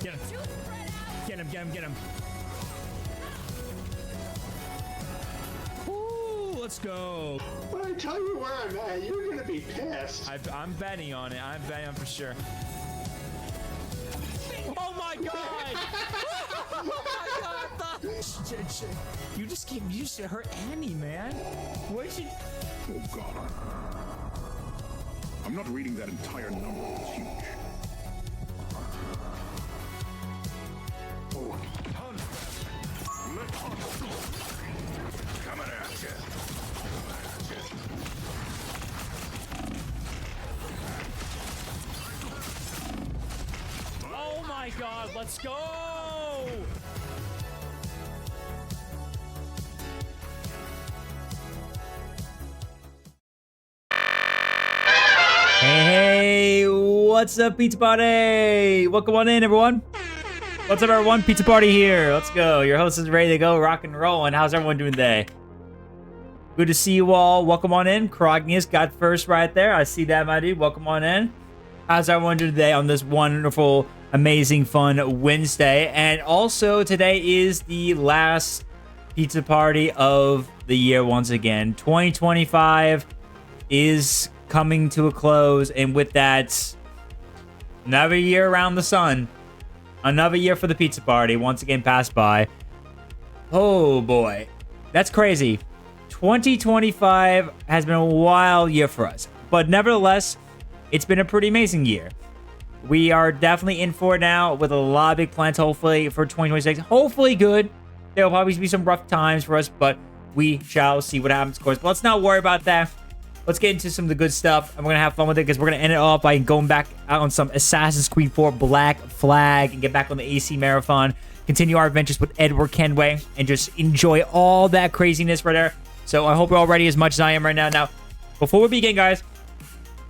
Get him. Get him, get him, get him. Ooh, let's go. When I tell you where I'm at, you're gonna be pissed. I'm betting on it. I'm betting on for sure. Oh my god! Oh my god! You just hurt Annie, man. What did you? Oh god. I'm not reading that entire number. It's huge. Coming at you. Oh my god, let's go! Hey, what's up, Pizza Party? Welcome on in, everyone. What's up, everyone? Pizza Party here. Let's go. Your host is ready to go, rock and roll. And how's everyone doing today? Good to see you all. Welcome on in. Krognius got first right there. I see that, my dude. Welcome on in. How's everyone doing today on this wonderful, amazing, fun Wednesday? And also, today is the last Pizza Party of the year once again. 2025 is coming to a close, and with that, another year around the sun. Another year for the Pizza Party once again passed by. Oh boy, that's crazy. 2025 has been a wild year for us, but nevertheless, it's been a pretty amazing year. We are definitely in for it now with a lot of big plans, hopefully, for 2026. Hopefully good. There will probably be some rough times for us, but we shall see what happens, of course. But let's not worry about that. Let's get into some of the good stuff, and we're going to have fun with it, because we're going to end it off by going back out on some Assassin's Creed 4 Black Flag and get back on the AC Marathon, continue our adventures with Edward Kenway, and just enjoy all that craziness right there. So I hope you're all ready as much as I am right now. Now, before we begin, guys,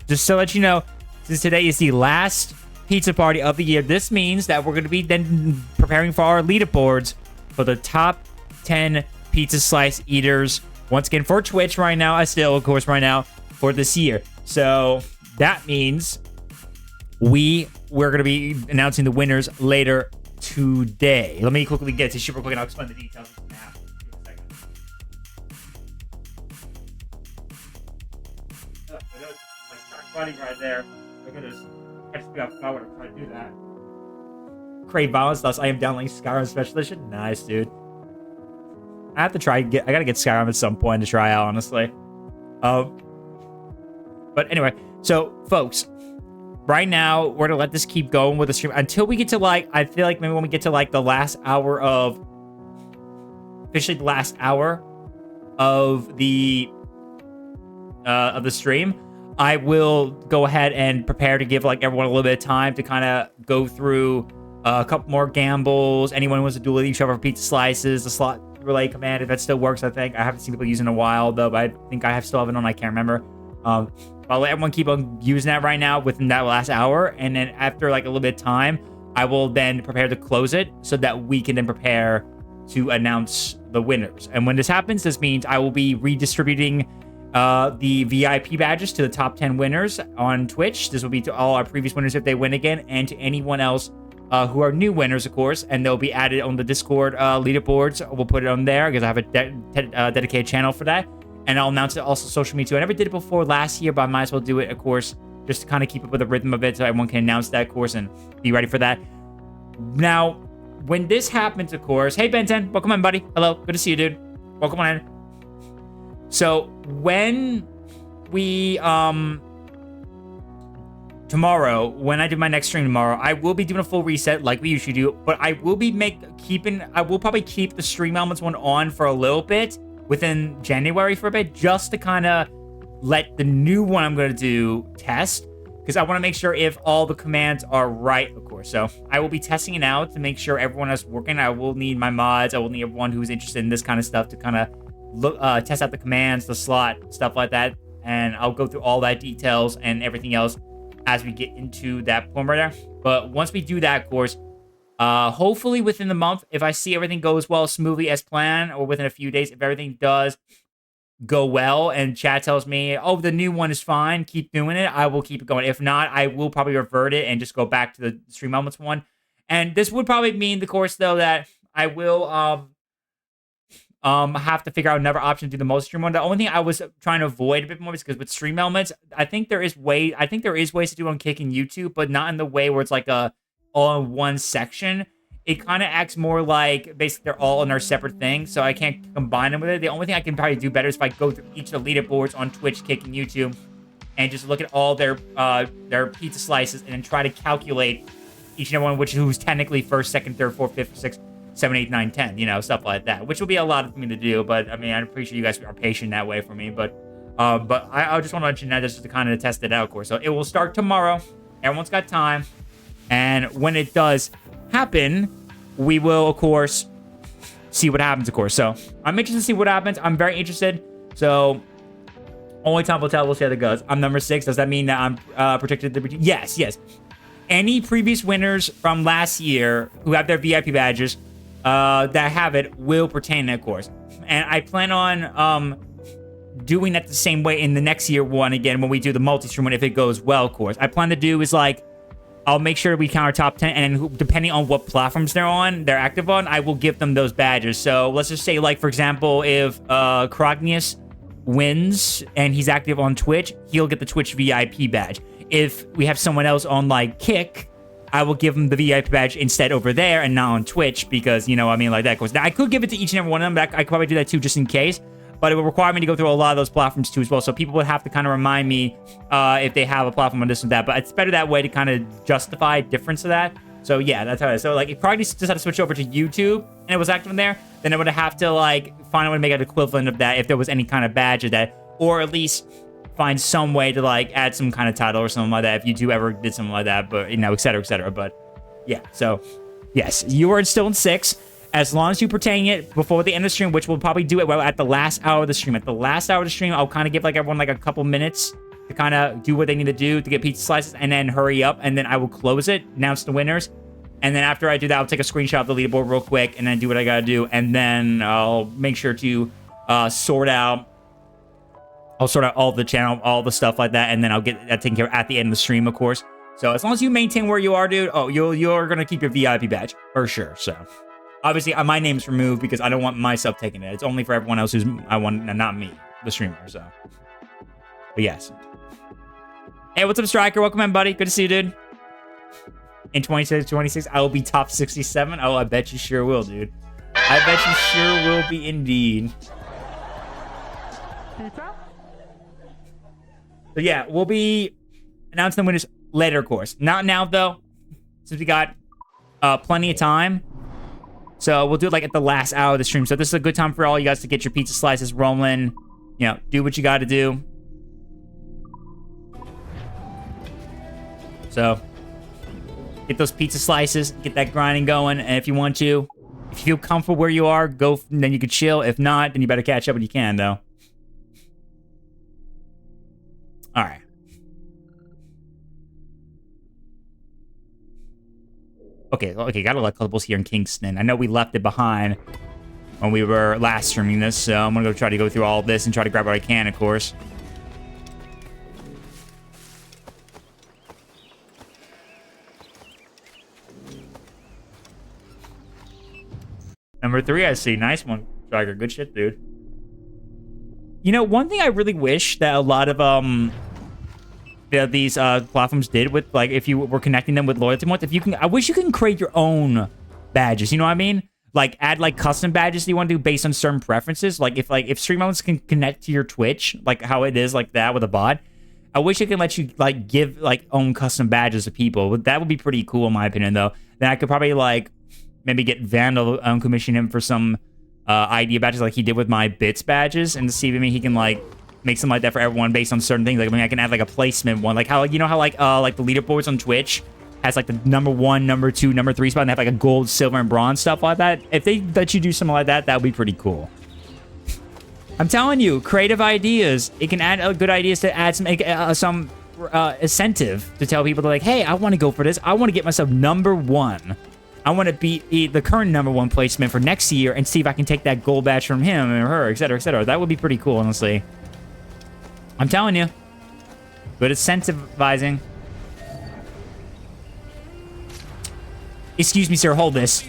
just to let you know, since today is the last Pizza Party of the year, this means that we're going to be then preparing for our leaderboards for the top 10 pizza slice eaters. Once again, for Twitch right now, still, of course, right now, for this year. So that means we're going to be announcing the winners later today. Let me quickly get to super quick, and I'll explain the details now. Running right there. Look at this. I just got power to try to do that. Crave violence, thus I am downloading Skyrim Special Edition. Nice, dude. I have to try. I gotta get Skyrim at some point to try out, honestly. But anyway, so folks, right now we're gonna let this keep going with the stream until we get to I feel like maybe when we get to the last hour of, officially the last hour of the stream, I will go ahead and prepare to give everyone a little bit of time to kind of go through a couple more gambles. Anyone who wants to duel each other for pizza slices, the slot relay command, if that still works. I think I haven't seen people using it in a while though, but I think I still have it on. I can't remember. I'll let everyone keep on using that right now within that last hour, and then after a little bit of time, I will then prepare to close it so that we can then prepare to announce the winners. And when this happens, this means I will be redistributing the VIP badges to the top 10 winners on Twitch. This will be to all our previous winners if they win again, and to anyone else who are new winners, of course, and they'll be added on the Discord leaderboards. We'll put it on there because I have a dedicated channel for that, and I'll announce it also social media too. I never did it before last year, but I might as well do it, of course, just to kind of keep up with the rhythm of it so everyone can announce that, of course, and be ready for that. Now, when this happens, of course, hey, Ben 10, welcome in, buddy. Hello, good to see you, dude. Welcome on in. So when we tomorrow, when I do my next stream tomorrow, I will be doing a full reset like we usually do, but I will be I will probably keep the Stream Elements one on for a little bit within January for a bit, just to kind of let the new one I'm going to do test, because I want to make sure if all the commands are right, of course. So I will be testing it out to make sure everyone is working. I will need my mods. I will need everyone who's interested in this kind of stuff to kind of look, test out the commands, the slot, stuff like that. And I'll go through all that details and everything else as we get into that point right there. But once we do that, of course, hopefully within the month, if I see everything goes well, smoothly as planned, or within a few days, if everything does go well and chat tells me, oh, the new one is fine, keep doing it, I will keep it going. If not, I will probably revert it and just go back to the Stream Elements one. And this would probably mean, of course, though, that I will have to figure out another option to do the multi-stream one. The only thing I was trying to avoid a bit more is because with stream elements, I think there is ways to do on Kick and YouTube, but not in the way where it's like a all in one section. It kind of acts more like basically they're all in their separate things, so I can't combine them with it. The only thing I can probably do better is if I go through each of the leaderboards on Twitch, Kick, and YouTube, and just look at all their pizza slices and then try to calculate each and every one, who's technically first, second, third, fourth, fifth, sixth, 7, 8, 9, 10, stuff like that, which will be a lot for me to do. But I mean, I appreciate you guys are patient that way for me. But I just want to mention that just to kind of test it out, of course. So it will start tomorrow. Everyone's got time. And when it does happen, we will, of course, see what happens, of course. So I'm interested to see what happens. I'm very interested. So only time will tell. We'll see how it goes. I'm number 6. Does that mean that I'm predicted to be? Yes. Any previous winners from last year who have their VIP badges that have it will pertain, of course. And I plan on doing that the same way in the next year one again when we do the multi-stream one, if it goes well, of course. I plan to do is like, I'll make sure we count our top 10, and then depending on what platforms they're active on, I will give them those badges. So let's just say, like, for example, if Krognius wins and he's active on Twitch, he'll get the Twitch VIP badge. If we have someone else on, like, Kick, I will give him the VIP badge instead over there and not on Twitch because, like that. Of course, now, I could give it to each and every one of them, but I could probably do that too just in case. But it would require me to go through a lot of those platforms too as well. So people would have to kind of remind me if they have a platform on this and that. But it's better that way to kind of justify difference of that. So yeah, that's how it is. So like, if probably just had to switch over to YouTube and it was active in there, then I would have to like find a way to make an equivalent of that if there was any kind of badge of that, or at least find some way to like add some kind of title or something like that if YouTube ever did something like that. But et cetera, et cetera. But yeah, so yes, you are still in 6. As long as you pertain it before the end of the stream, which we'll probably do it at the last hour of the stream. At the last hour of the stream, I'll kind of give like everyone like a couple minutes to kind of do what they need to do to get pizza slices, and then hurry up, and then I will close it, announce the winners, and then after I do that, I'll take a screenshot of the leaderboard real quick, and then do what I gotta do, and then I'll make sure to sort out all the channel, all the stuff like that, and then I'll get that taken care of at the end of the stream, of course. So as long as you maintain where you are, dude, you're gonna keep your VIP badge for sure. So. Obviously, my name's removed because I don't want myself taking it. It's only for everyone else not me, the streamer, so. But yes. Hey, what's up, Striker? Welcome in, buddy. Good to see you, dude. In 2026, I will be top 67. Oh, I bet you sure will, dude. I bet you sure will be indeed. So yeah, we'll be announcing the winners later, of course. Not now, though, since we got plenty of time. So we'll do it like at the last hour of the stream. So this is a good time for all you guys to get your pizza slices rolling. Do what you got to do. So get those pizza slices, get that grinding going. And if you want to, if you feel comfortable where you are, go. Then you can chill. If not, then you better catch up when you can, though. All right. Okay, got a lot of collectibles here in Kingston. I know we left it behind when we were last streaming this, so I'm gonna try to go through all of this and try to grab what I can, of course. Number 3, I see. Nice one, Striker. Good shit, dude. One thing I really wish that a lot of these platforms did with, like, if you were connecting them with loyalty points, I wish you can create your own badges, you know what I mean? Like, add, like, custom badges that you want to do based on certain preferences. Like, if stream elements can connect to your Twitch, like how it is like that with a bot, I wish it can let you, like, give, like, own custom badges to people. That would be pretty cool, in my opinion, though. Then I could probably, like, maybe get Vandal, commission him for some idea badges like he did with my Bits badges, and to see if he can, like, make something like that for everyone based on certain things. Like, I can add like a placement one, like how, how like the leaderboards on Twitch has like the number 1, number 2, number 3 spot, and they have like a gold, silver, and bronze stuff like that. If they let you do something like that, that would be pretty cool. I'm telling you, creative ideas. It can add good ideas to add some incentive to tell people to, like, hey, I want to go for this. I want to get myself number 1. I want to beat the current number 1 placement for next year and see if I can take that gold badge from him or her, etc., etc. That would be pretty cool, honestly. I'm telling you. Good incentivizing. Excuse me, sir. Hold this.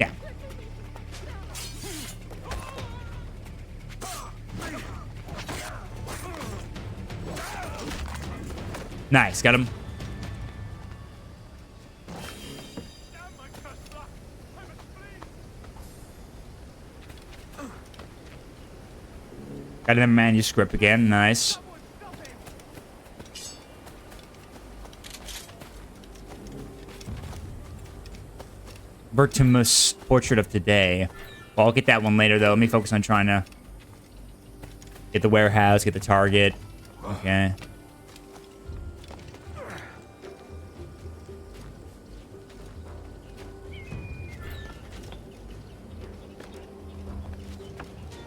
Yeah. Nice. Got him. Got a manuscript again. Nice. Vertimus Portrait of Today. Well, I'll get that one later, though. Let me focus on trying to get the warehouse, get the target. Okay.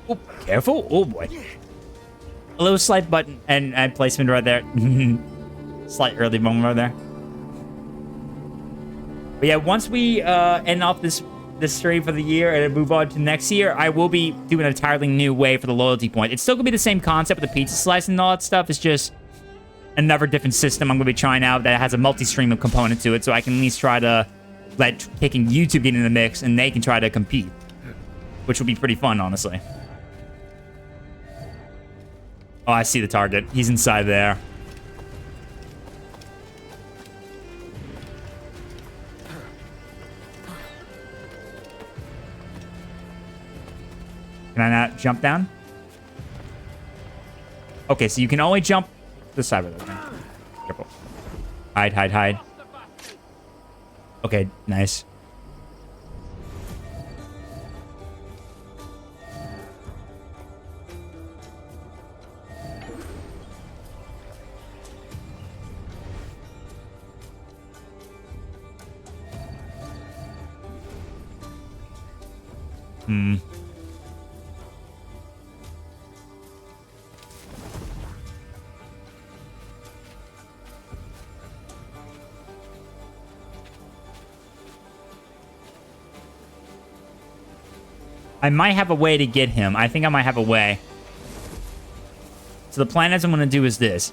Oh, careful. Oh, boy. A little slight button and placement right there. Slight early moment right there. But yeah, once we end off this stream for the year and move on to next year, I will be doing an entirely new way for the loyalty point. It's still going to be the same concept with the pizza slice and all that stuff. It's just another different system I'm going to be trying out that has a multi-stream component to it, so I can at least try to let taking YouTube get in the mix and they can try to compete, which will be pretty fun, honestly. Oh, I see the target. He's inside there. Can I not jump down? Okay, so you can only jump this side of it. Careful. Hide, hide, hide. Okay, nice. I might have a way to get him. I think I might have a way. So the plan as I'm going to do is this.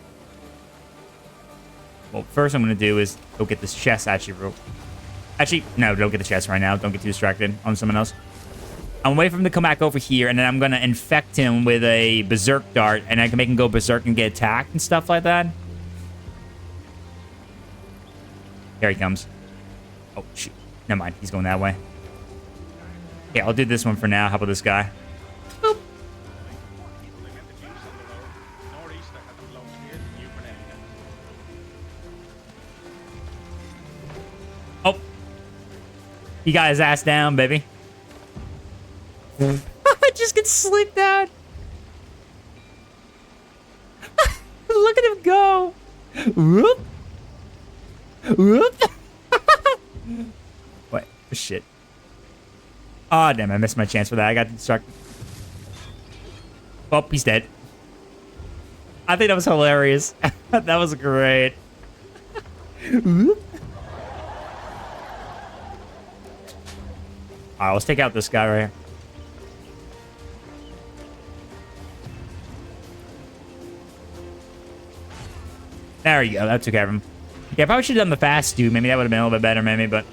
Well, first I'm going to do is go get this chest actually. Actually, no, don't get the chest right now. Don't get too distracted on someone else. I'm waiting for him to come back over here, and then I'm going to infect him with a berserk dart, and I can make him go berserk and get attacked and stuff like that. Here he comes. Oh, shoot. Never mind. He's going that way. Okay, I'll do this one for now. How about this guy? Boop. Oh. He got his ass down, baby. I just get slid down. Look at him go. Whoop. Whoop. What? Shit. Oh, damn, I missed my chance for that. I got distracted. Oh, he's dead. I think that was hilarious. That was great. Alright, let's take out this guy right here. There you go. That took care of him. Yeah, I probably should have done the fast dude. Maybe that would have been a little bit better, maybe, but...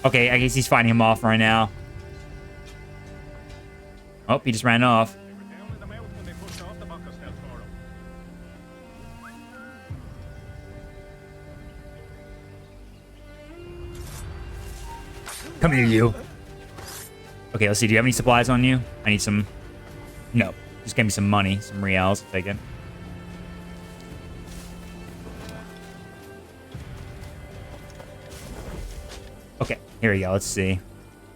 Okay, I guess he's fighting him off right now. Oh, he just ran off. Come here, you. Okay, let's see. Do you have any supplies on you? I need some... No. Just give me some money. Some reals. I'll take it. Okay, here we go. Let's see.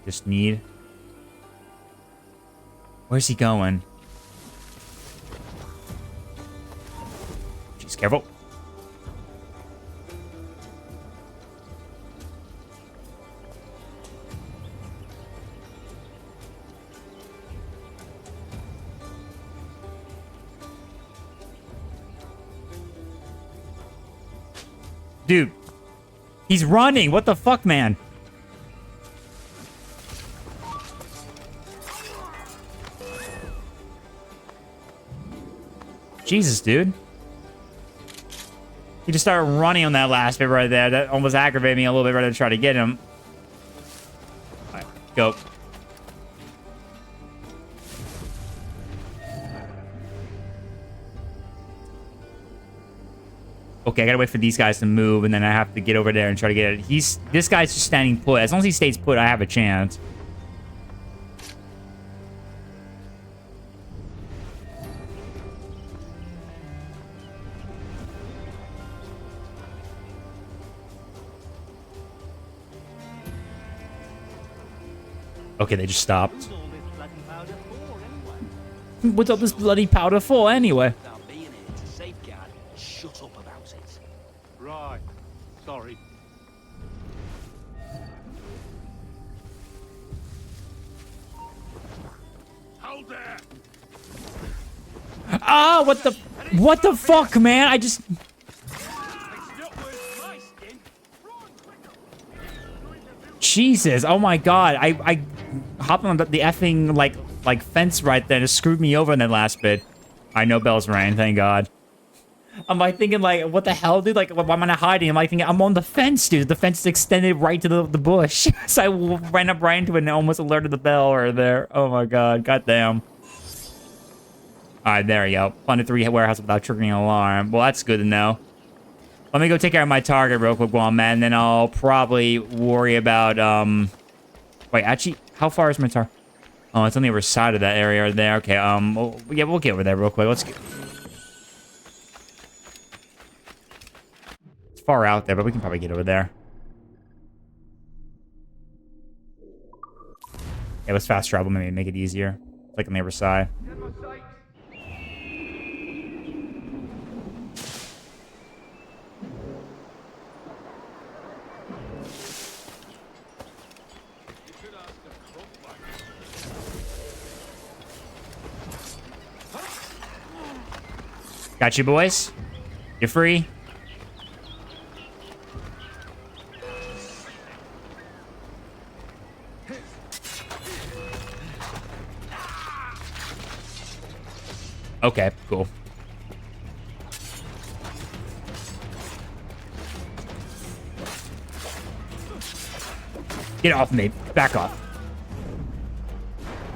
Just need... Where's he going? Jeez, careful. Dude. He's running. What the fuck, man? Jesus, dude. He just started running on that last bit right there. That almost aggravated me a little bit rather to try to get him. All right, go. Okay, I gotta wait for these guys to move, and then I have to get over there and try to get it. This guy's just standing put. As long as he stays put, I have a chance. Okay, they just stopped. What's all this bloody powder for, anyway? Right. Sorry. Hold there! Ah, what the fuck, man? I just... Jesus, oh my god. I hopped on the effing, like fence right there and it screwed me over in that last bit. I know bells rang, thank god. I'm like thinking like, what the hell, dude? Like, why am I not hiding? I'm like thinking, I'm on the fence, dude. The fence is extended right to the bush. So I ran up right into it and almost alerted the bell right there. Oh my god, goddamn. Alright, there we go. Funded 3 warehouse without triggering an alarm. Well, that's good to know. Let me go take care of my target real quick while I'm at, and then I'll probably worry about, wait, actually, how far is my target? Oh, it's on the other side of that area right there. Okay, well, yeah, we'll get over there real quick. Let's get... It's far out there, but we can probably get over there. Yeah, let's fast travel, maybe make it easier. It's like on the other side. Got you, boys. You're free. Okay, cool. Get off me. Back off.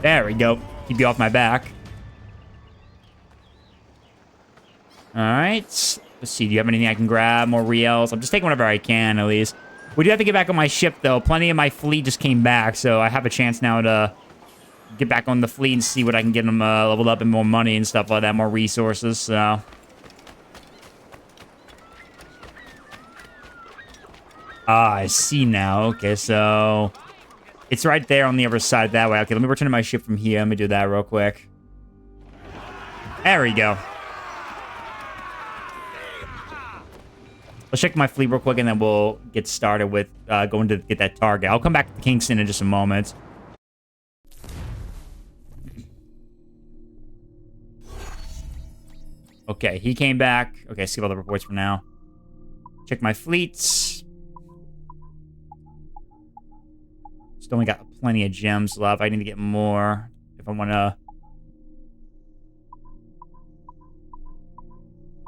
There we go. Keep you off my back. Alright. Let's see. Do you have anything I can grab? More reels? I'm just taking whatever I can, at least. We do have to get back on my ship, though. Plenty of my fleet just came back, so I have a chance now to get back on the fleet and see what I can get them leveled up and more money and stuff like that. More resources, so... Ah, I see now. Okay, so... It's right there on the other side that way. Okay, let me return to my ship from here. Let me do that real quick. There we go. Let's check my fleet real quick, and then we'll get started with going to get that target. I'll come back to Kingston in just a moment. Okay, he came back. Okay, skip all the reports for now. Check my fleets. Still only got plenty of gems left. I need to get more if I want to...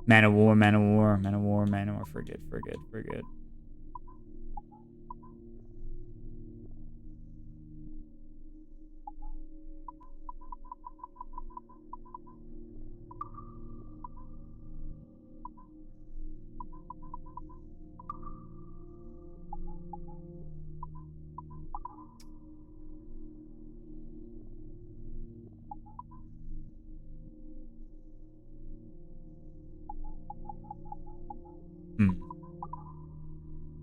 Man of War, Man of War, Man of War, Man of War. Frigate, Frigate, Frigate.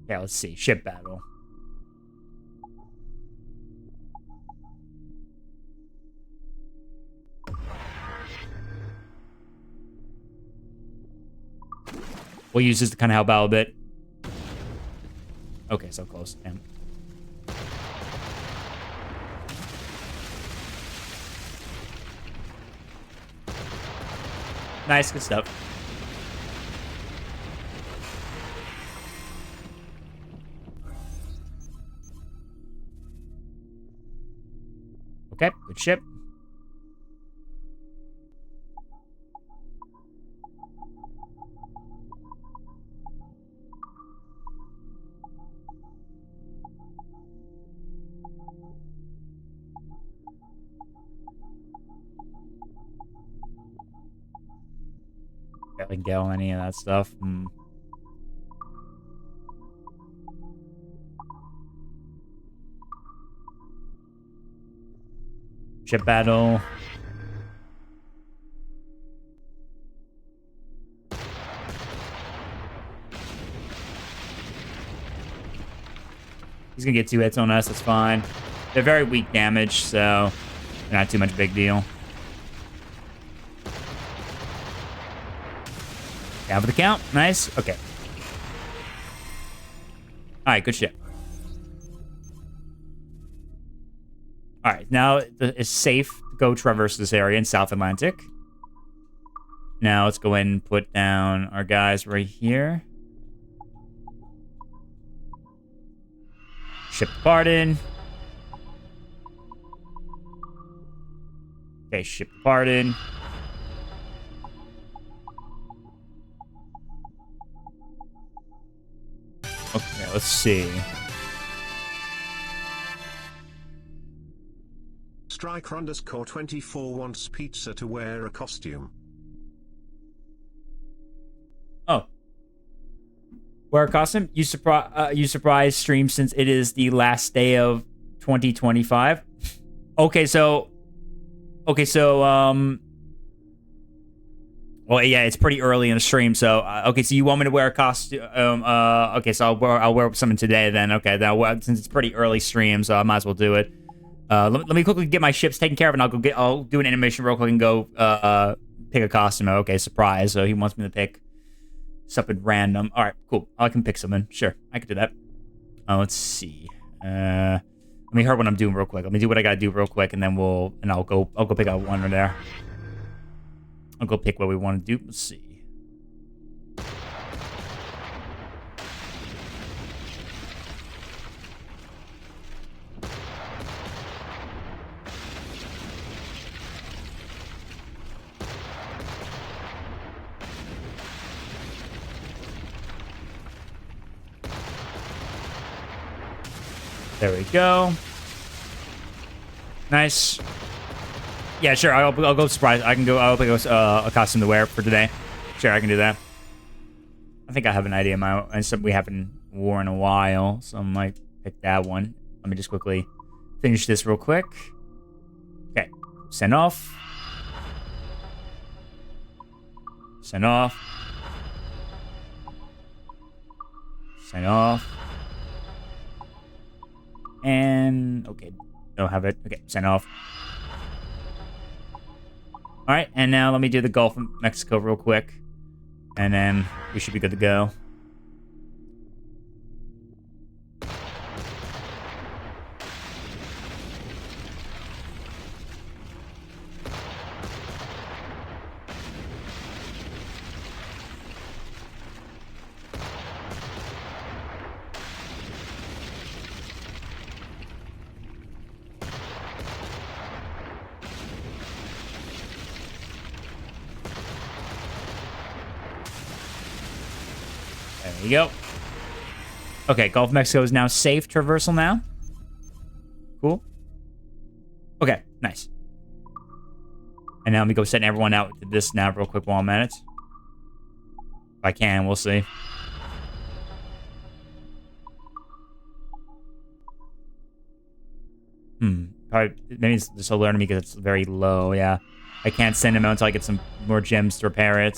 Yeah, let's see. Ship battle. We'll use this to kind of help out a bit. Okay, so close. Damn. Nice, good stuff. Okay, good ship. Barely get on any of that stuff. Ship battle. He's gonna get 2 hits on us, that's fine. They're very weak damage, so not too much big deal. Down for the count. Nice. Okay. Alright, good shit. Alright, now it's safe to go traverse this area in South Atlantic. Now let's go ahead and put down our guys right here. Ship departed. Okay, ship departed. Okay, let's see. Striker_24 wants pizza to wear a costume. Oh. Wear a costume? You surprise stream since it is the last day of 2025. Okay, so well, yeah, it's pretty early in the stream, so okay, so you want me to wear a costume? Okay, so I'll wear something today then. Okay, now since it's pretty early stream, so I might as well do it. Let me quickly get my ships taken care of, and I'll do an animation real quick and go pick a costume. Okay, surprise. So he wants me to pick something random. All right, cool. I can pick something. Sure, I can do that. Let's see. Let me hear what I'm doing real quick. Let me do what I gotta do real quick, and then I'll go pick out one right there. I'll go pick what we want to do. Let's see. There we go. Nice. Yeah, sure. I'll go surprise. I'll pick a costume to wear for today. Sure, I can do that. I think I have an idea. And something we haven't worn in a while, so I might pick that one. Let me just quickly finish this real quick. Okay, send off. Send off. Send off. And okay, don't have it. Okay, send off. All right, and now let me do the Gulf of Mexico real quick, and then we should be good to go. There you go. Okay, Gulf of Mexico is now safe traversal now. Cool. Okay, nice. And now let me go send everyone out to this now real quick while I'm at it. If I can, we'll see. Probably, maybe it's just alerting me because it's very low, yeah. I can't send him out until I get some more gems to repair it.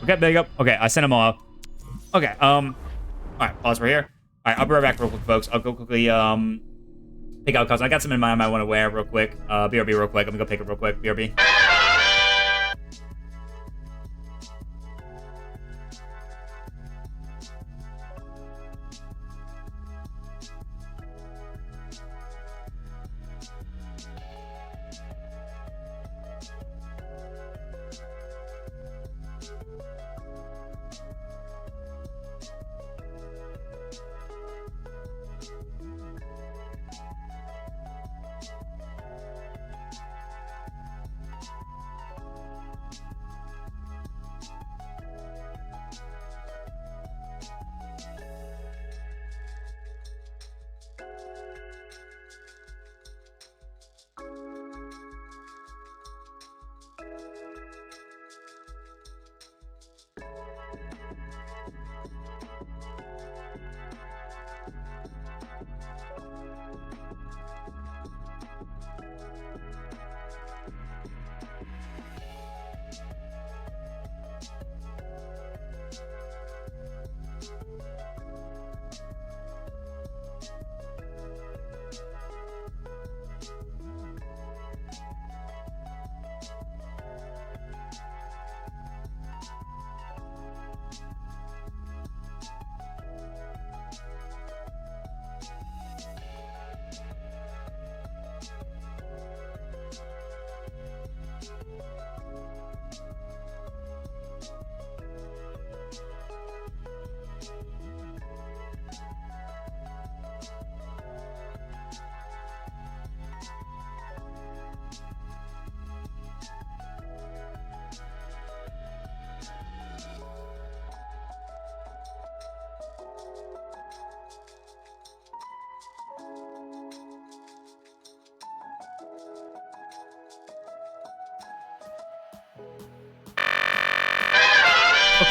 Okay, there you go. Okay, I sent them all up. Okay, all right, pause right here. All right, I'll be right back real quick, folks. I'll go quickly, pick out costume. I got some in mind I might want to wear real quick. BRB real quick. I'm gonna go pick it real quick. BRB.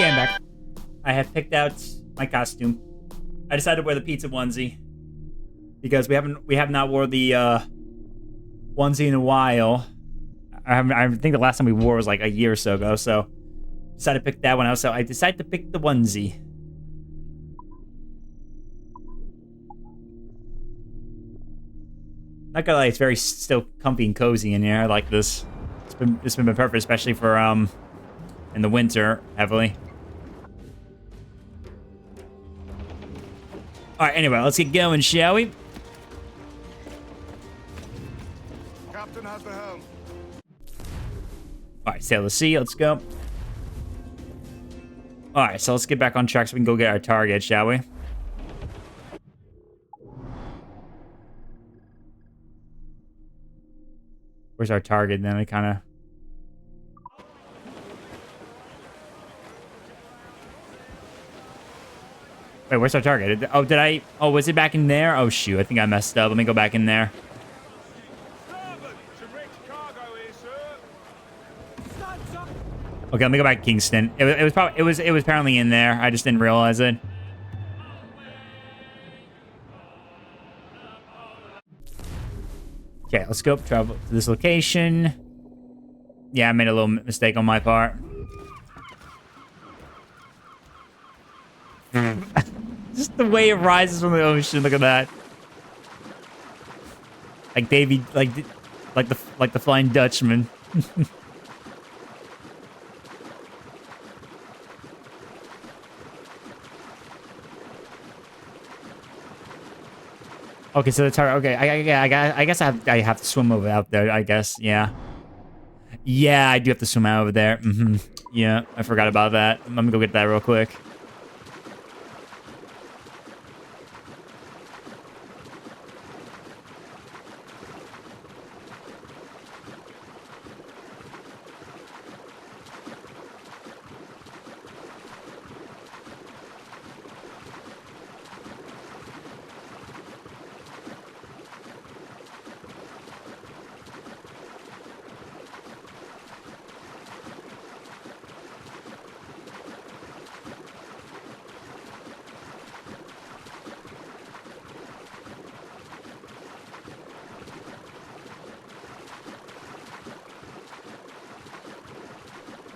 Okay, I'm back. I have picked out my costume. I decided to wear the pizza onesie because we have not wore the onesie in a while. I think the last time we wore was like a year or so ago. So decided to pick that one out. So I decided to pick the onesie. Not gonna lie, it's very still comfy and cozy in here. I like this. It's been perfect, especially for in the winter heavily. All right, anyway, let's get going, shall we? Captain has the helm. All right, sail the sea. Let's go. All right, so let's get back on track so we can go get our target, shall we? Where's our target? Then I kind of... Wait, where's our target? Oh, did I... Oh, was it back in there? Oh, shoot. I think I messed up. Let me go back in there. Okay, let me go back to Kingston. It was probably... It was apparently in there. I just didn't realize it. Okay, let's go travel to this location. Yeah, I made a little mistake on my part. Just the way it rises from the ocean. Look at that. Like Davy, like the Flying Dutchman. Okay, so the target. Okay, I guess I have to swim over out there. I guess, yeah. Yeah, I do have to swim out over there. Yeah, I forgot about that. I'm gonna go get that real quick.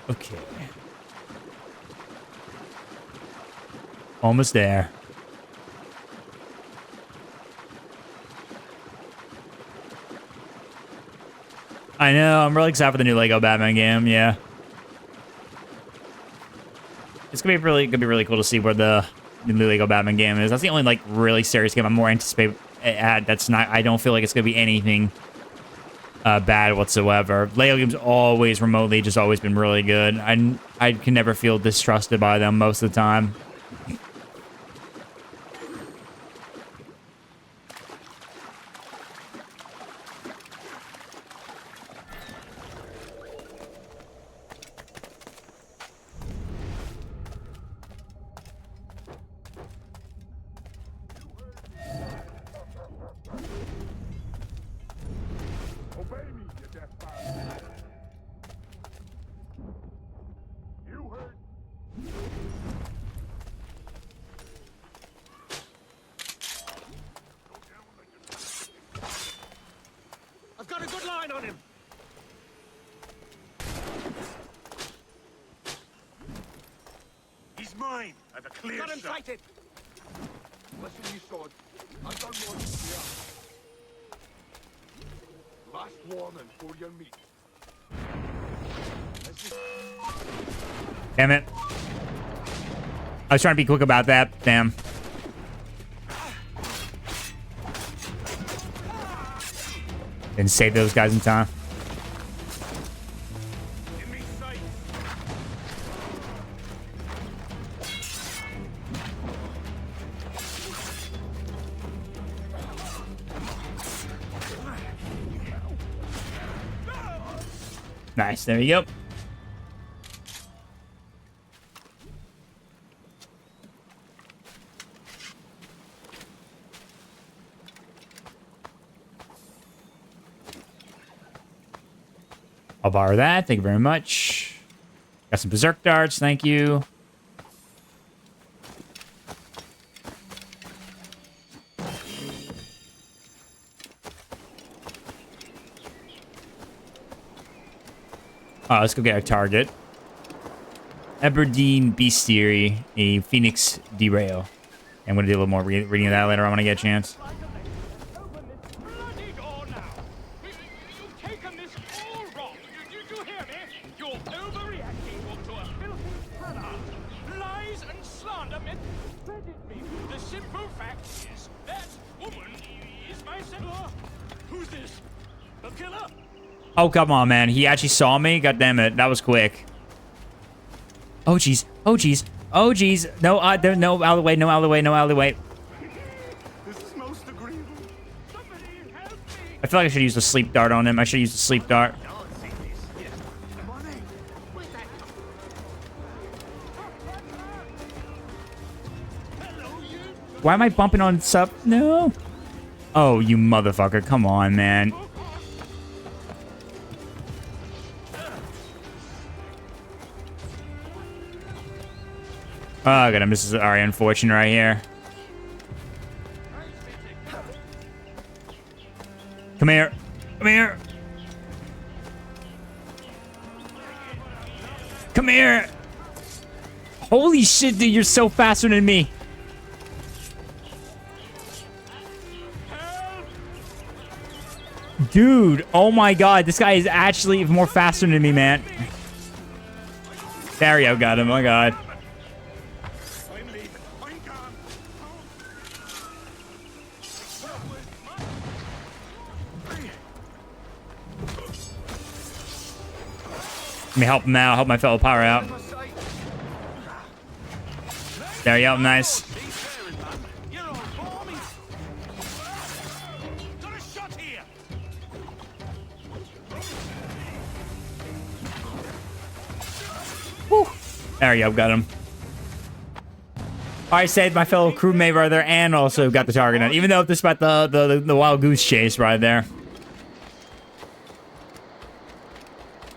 Okay. Almost there. I know, I'm really excited for the new Lego Batman game, yeah. It's gonna be really cool to see where the new Lego Batman game is. That's the only like really serious game I'm more anticipated at. That's not, I don't feel like it's gonna be anything bad whatsoever. Lego games always remotely just always been really good. I can never feel distrusted by them most of the time. I've got a good line on him. He's mine. I've a clear Got him shot. sighted. Listen, you sword. I've done more than clear. Last warning for your meat. Damn it. I was trying to be quick about that. Damn. Didn't save those guys in time. Give me sight. Nice. There you go. I'll borrow that. Thank you very much. Got some berserk darts. Thank you. Let's go get our target. Aberdeen Bestiary, a Phoenix derail. I'm gonna do a little more reading of that later on when I get a chance. Open this bloody door now. You've taken this all wrong. You hear me? You're overreacting to a filthy product. Lies and slander meant credit me. The simple fact is that woman is my sister. Who's this? The killer? Oh, come on, man. He actually saw me? God damn it. That was quick. Oh, jeez. Oh, jeez. Oh, jeez. No, there, no alleyway, no alleyway, no alleyway. This is most agreeable. Somebody help me. I feel like I should use the sleep dart on him. I should use the sleep dart. Why am I bumping on sub? No. Oh, you motherfucker. Come on, man. Oh, God, this is very unfortunate right here. Come here. Come here. Come here. Holy shit, dude, you're so faster than me. Dude, oh my God, this guy is actually more faster than me, man. There we go, got him, oh my God. Let me help him out, help my fellow power out. There you go, nice. Woo. There you go, got him. I saved my fellow crewmate right there and also got the target on, even though despite the wild goose chase right there.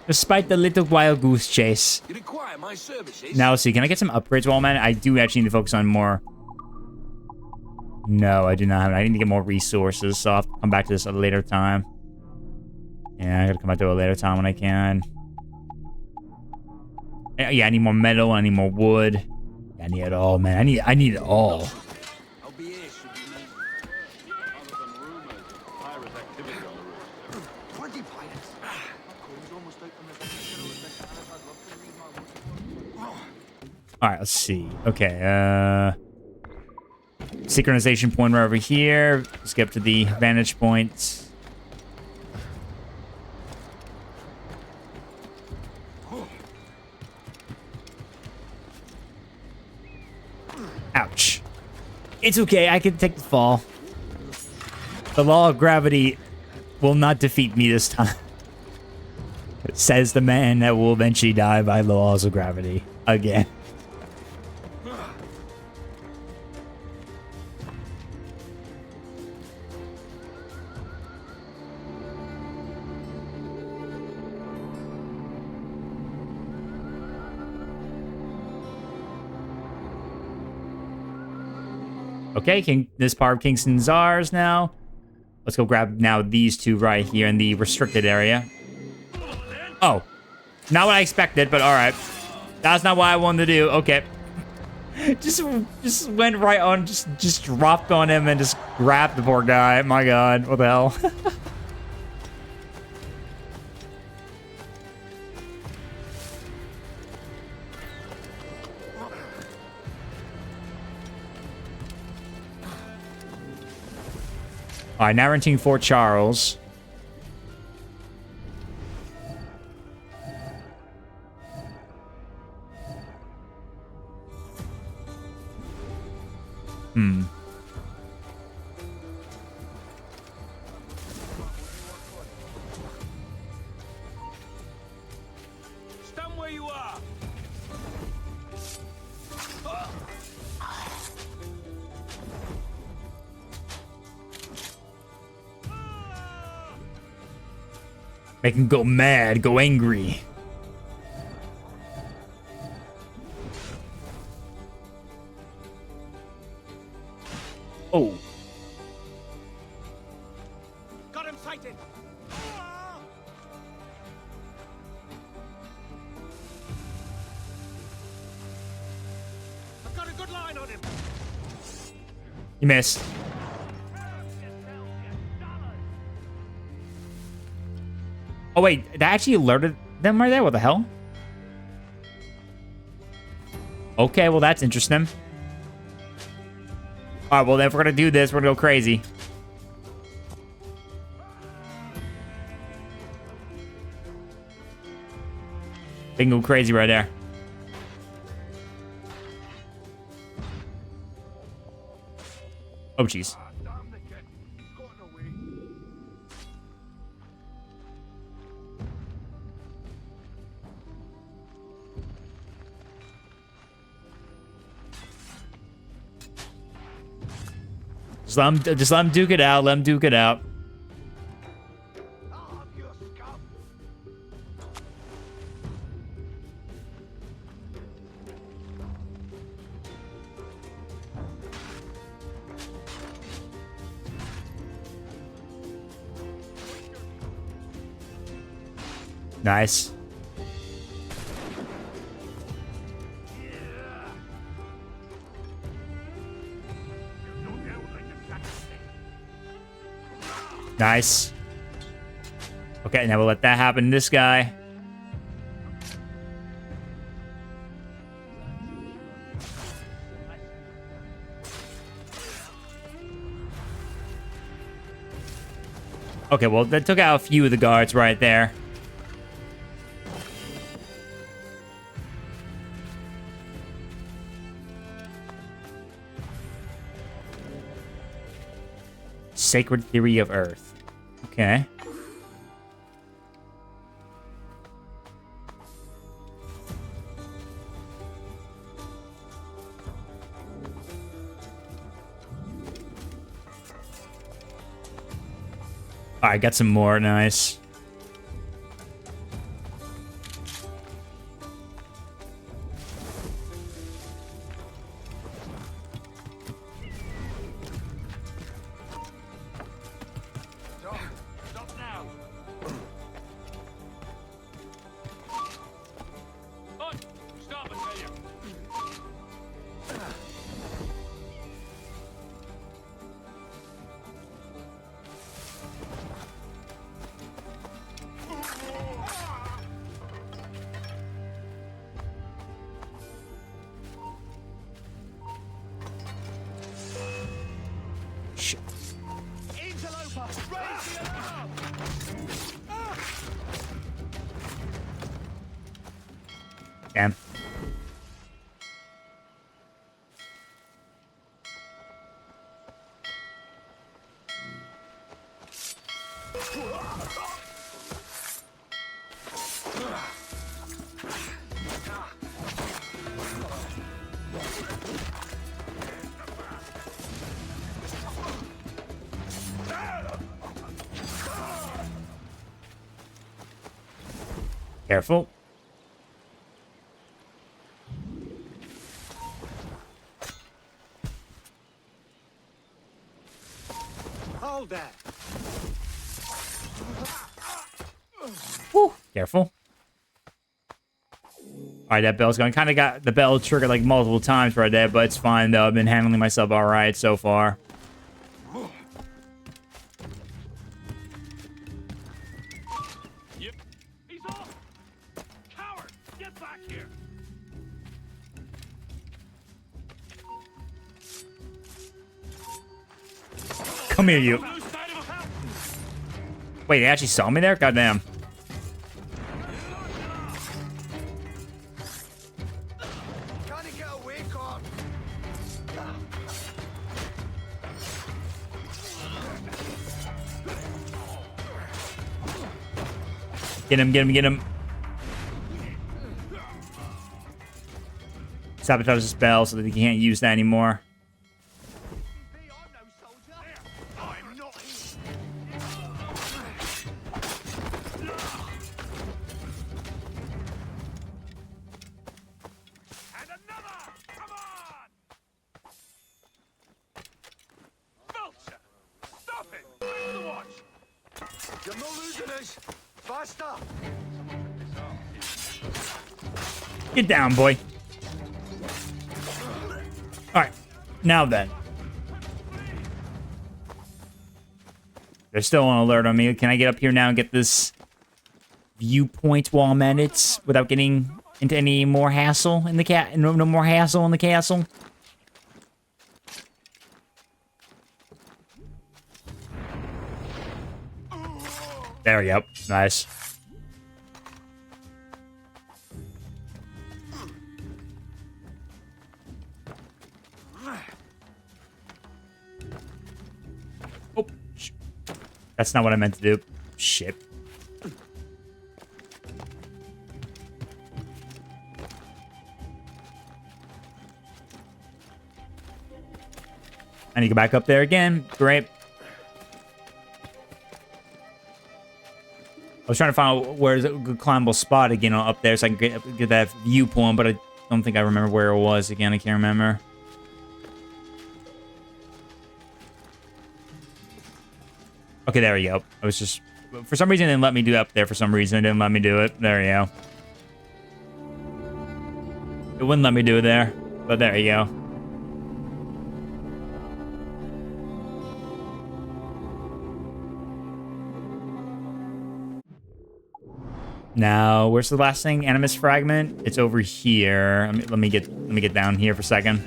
Despite the little wild goose chase. You require my services? Now, let's see. Can I get some upgrades while, man? I do actually need to focus on more. No, I do not have it. I need to get more resources, so I'll have to come back to this at a later time. Yeah, I gotta come back to it a later time when I can. Yeah, I need more metal. I need more wood. I need it all, man. I need it all. I'll be here, should you need. Other than rumors of pirate activity on the roof. 20 pirates. All right, let's see. Okay, synchronization point right over here. Let's get up to the vantage point. Ouch. It's okay, I can take the fall. The law of gravity will not defeat me this time. Says the man that will eventually die by the laws of gravity. Again. Okay, this part of Kingston's ours now. Let's go grab now these two right here in the restricted area. Oh, not what I expected, but all right. That's not what I wanted to do. Okay, just went right on, just dropped on him and just grabbed the poor guy. My God, what the hell? All right, now we're entering Fort Charles. Stand where you are. Make him go mad, go angry. Oh. Got him sighted. got a good line on him. You missed. Oh wait, that actually alerted them right there? What the hell? Okay, well that's interesting. Alright, well if we're gonna do this, we're gonna go crazy. They can go crazy right there. Oh jeez. Just let him duke it out. Let him duke it out. Nice. Nice. Okay, now we'll let that happen to this guy. Okay, well, that took out a few of the guards right there. Sacred Theory of Earth. Okay. Alright, got some more. Nice. Stop now. On. Stop, I tell you. Shit. Interloper, raise the alarm. Damn. Careful. Hold that. Whew. Careful. Alright, that bell's going. Kind of got the bell triggered like multiple times right there, but it's fine though. I've been handling myself alright so far. Yep. He's off. Coward, get back here. Come here, you. Lose sight of him. Wait, they actually saw me there? Goddamn. Trying to get away, God. Get him, get him, get him. Sabotage the spell so that he can't use that anymore. I'm no soldier. I'm not here. And another! Come on! Vulture! Stop it! Where's the watch? You're not losing us! Faster! Get down, boy. Now then. They're still on alert on me. Can I get up here now and get this viewpoint while I'm at it without getting into any more hassle in the no more hassle in the castle? There we go. Nice. Oh, that's not what I meant to do. Shit. I need to go back up there again. Great. I was trying to find out where's a good climbable spot again up there so I can get that viewpoint, but I don't think I remember where it was again. I can't remember. Okay, there we go. I was just... For some reason, it didn't let me do it up there. For some reason, it didn't let me do it. There we go. It wouldn't let me do it there, but there you go. Now, where's the last thing? Animus fragment. It's over here. Let me get down here for a second.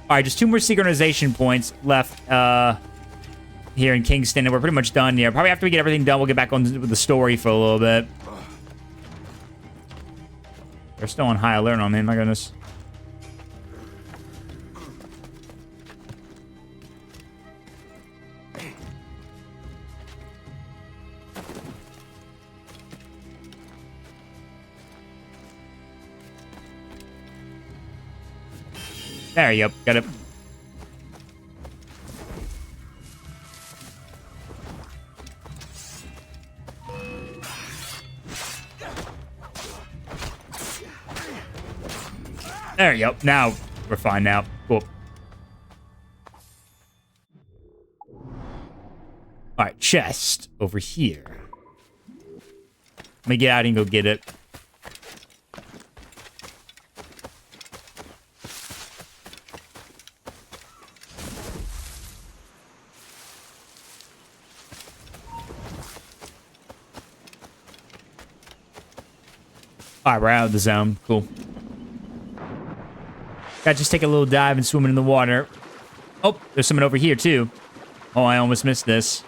All right, just 2 more synchronization points left here in Kingston, and we're pretty much done here. Probably after we get everything done, we'll get back on with the story for a little bit. They're still on high alert on me. My goodness. There you go. Got it. There you go. Now we're fine now. Cool. All right, chest over here. Let me get out and go get it. All right, we're out of the zone. Cool. Gotta just take a little dive and swim in the water. Oh, there's someone over here, too. Oh, I almost missed this.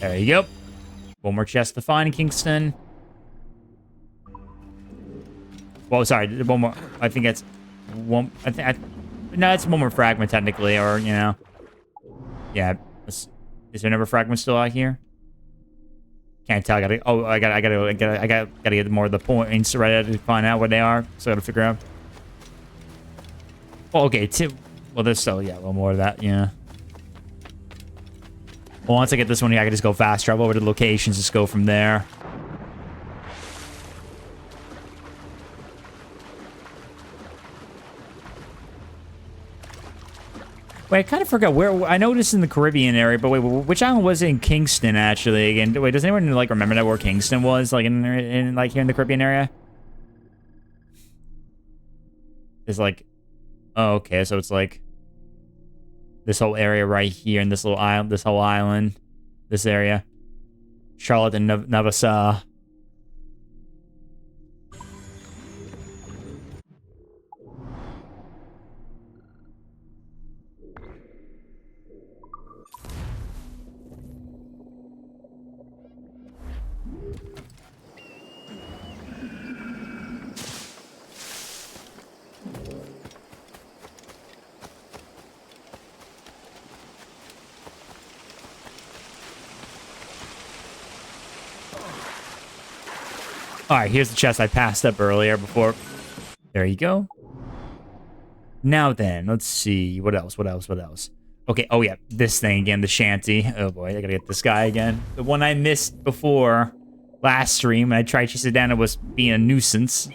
There you go. One more chest to find in Kingston. Well, sorry, one more. I think it's one. No, it's one more fragment technically, or you know. Yeah. Is there another fragment still out here? Can't tell. I gotta get more of the points right to find out what they are. So I gotta figure out. Oh, okay. Well, there's still a little more of that. Yeah. Well, once I get this one here, I can just go fast travel over to the locations, just go from there. Wait, I kind of forgot where... I know this is in the Caribbean area, but wait, which island was it in Kingston, actually? Again, wait, does anyone, like, remember that where Kingston was? Like, like, here in the Caribbean area? It's like... Oh, okay, so it's like... This whole area right here, in this little island, this whole island, this area. Charlotte and Nassau. All right, here's the chest I passed up earlier before. There you go. Now then, let's see. What else? What else? What else? Okay, oh yeah, this thing again, the shanty. Oh boy, I gotta get this guy again. The one I missed before last stream, and I tried to chase it down, it was being a nuisance.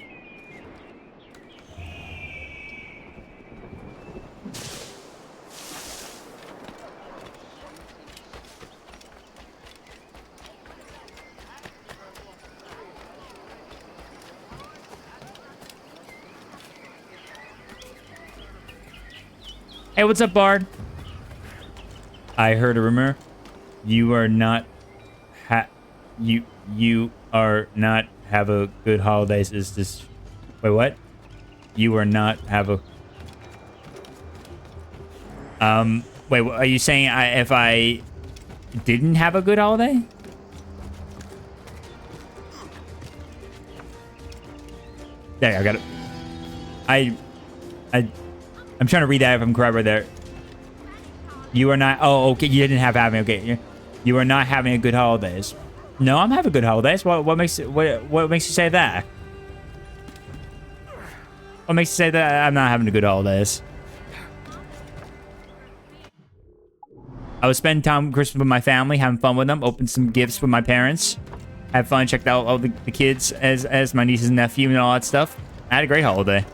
Hey, what's up, Bard? I heard a rumor. You are not you are not have a good holidays. Is this wait what? You are not have a wait, are you saying if I didn't have a good holiday? There, I got it. I'm trying to read that if I'm correct right there. You are not... Oh, okay. You didn't have having... Okay. You are not having a good holidays. No, I'm having good holidays. What makes you say that? What makes you say that I'm not having a good holidays? I was spending time Christmas with my family, having fun with them, opened some gifts with my parents, had fun, checked out all the kids as my nieces and nephew and all that stuff. I had a great holiday.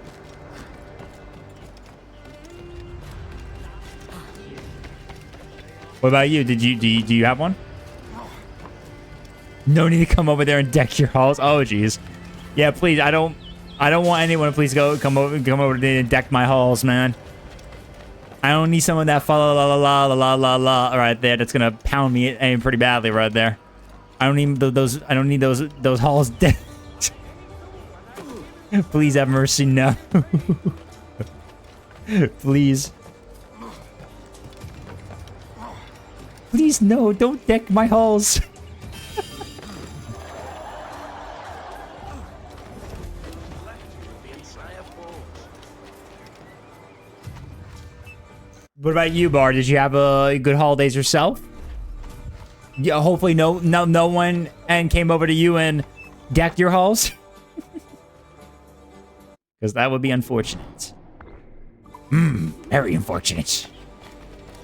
What about you? Do you have one? No need to come over there and deck your halls. Oh jeez. Yeah, please. I don't want anyone to please come over there and deck my halls, man. I don't need someone that la la la la la la la right there. That's gonna pound me aim pretty badly right there. I don't need those. I don't need those halls decked. Please have mercy, no. Please. Please, no, don't deck my halls. What about you, Bar? Did you have a good holidays yourself? Yeah, hopefully no one and came over to you and decked your halls. Because that would be unfortunate. Very unfortunate.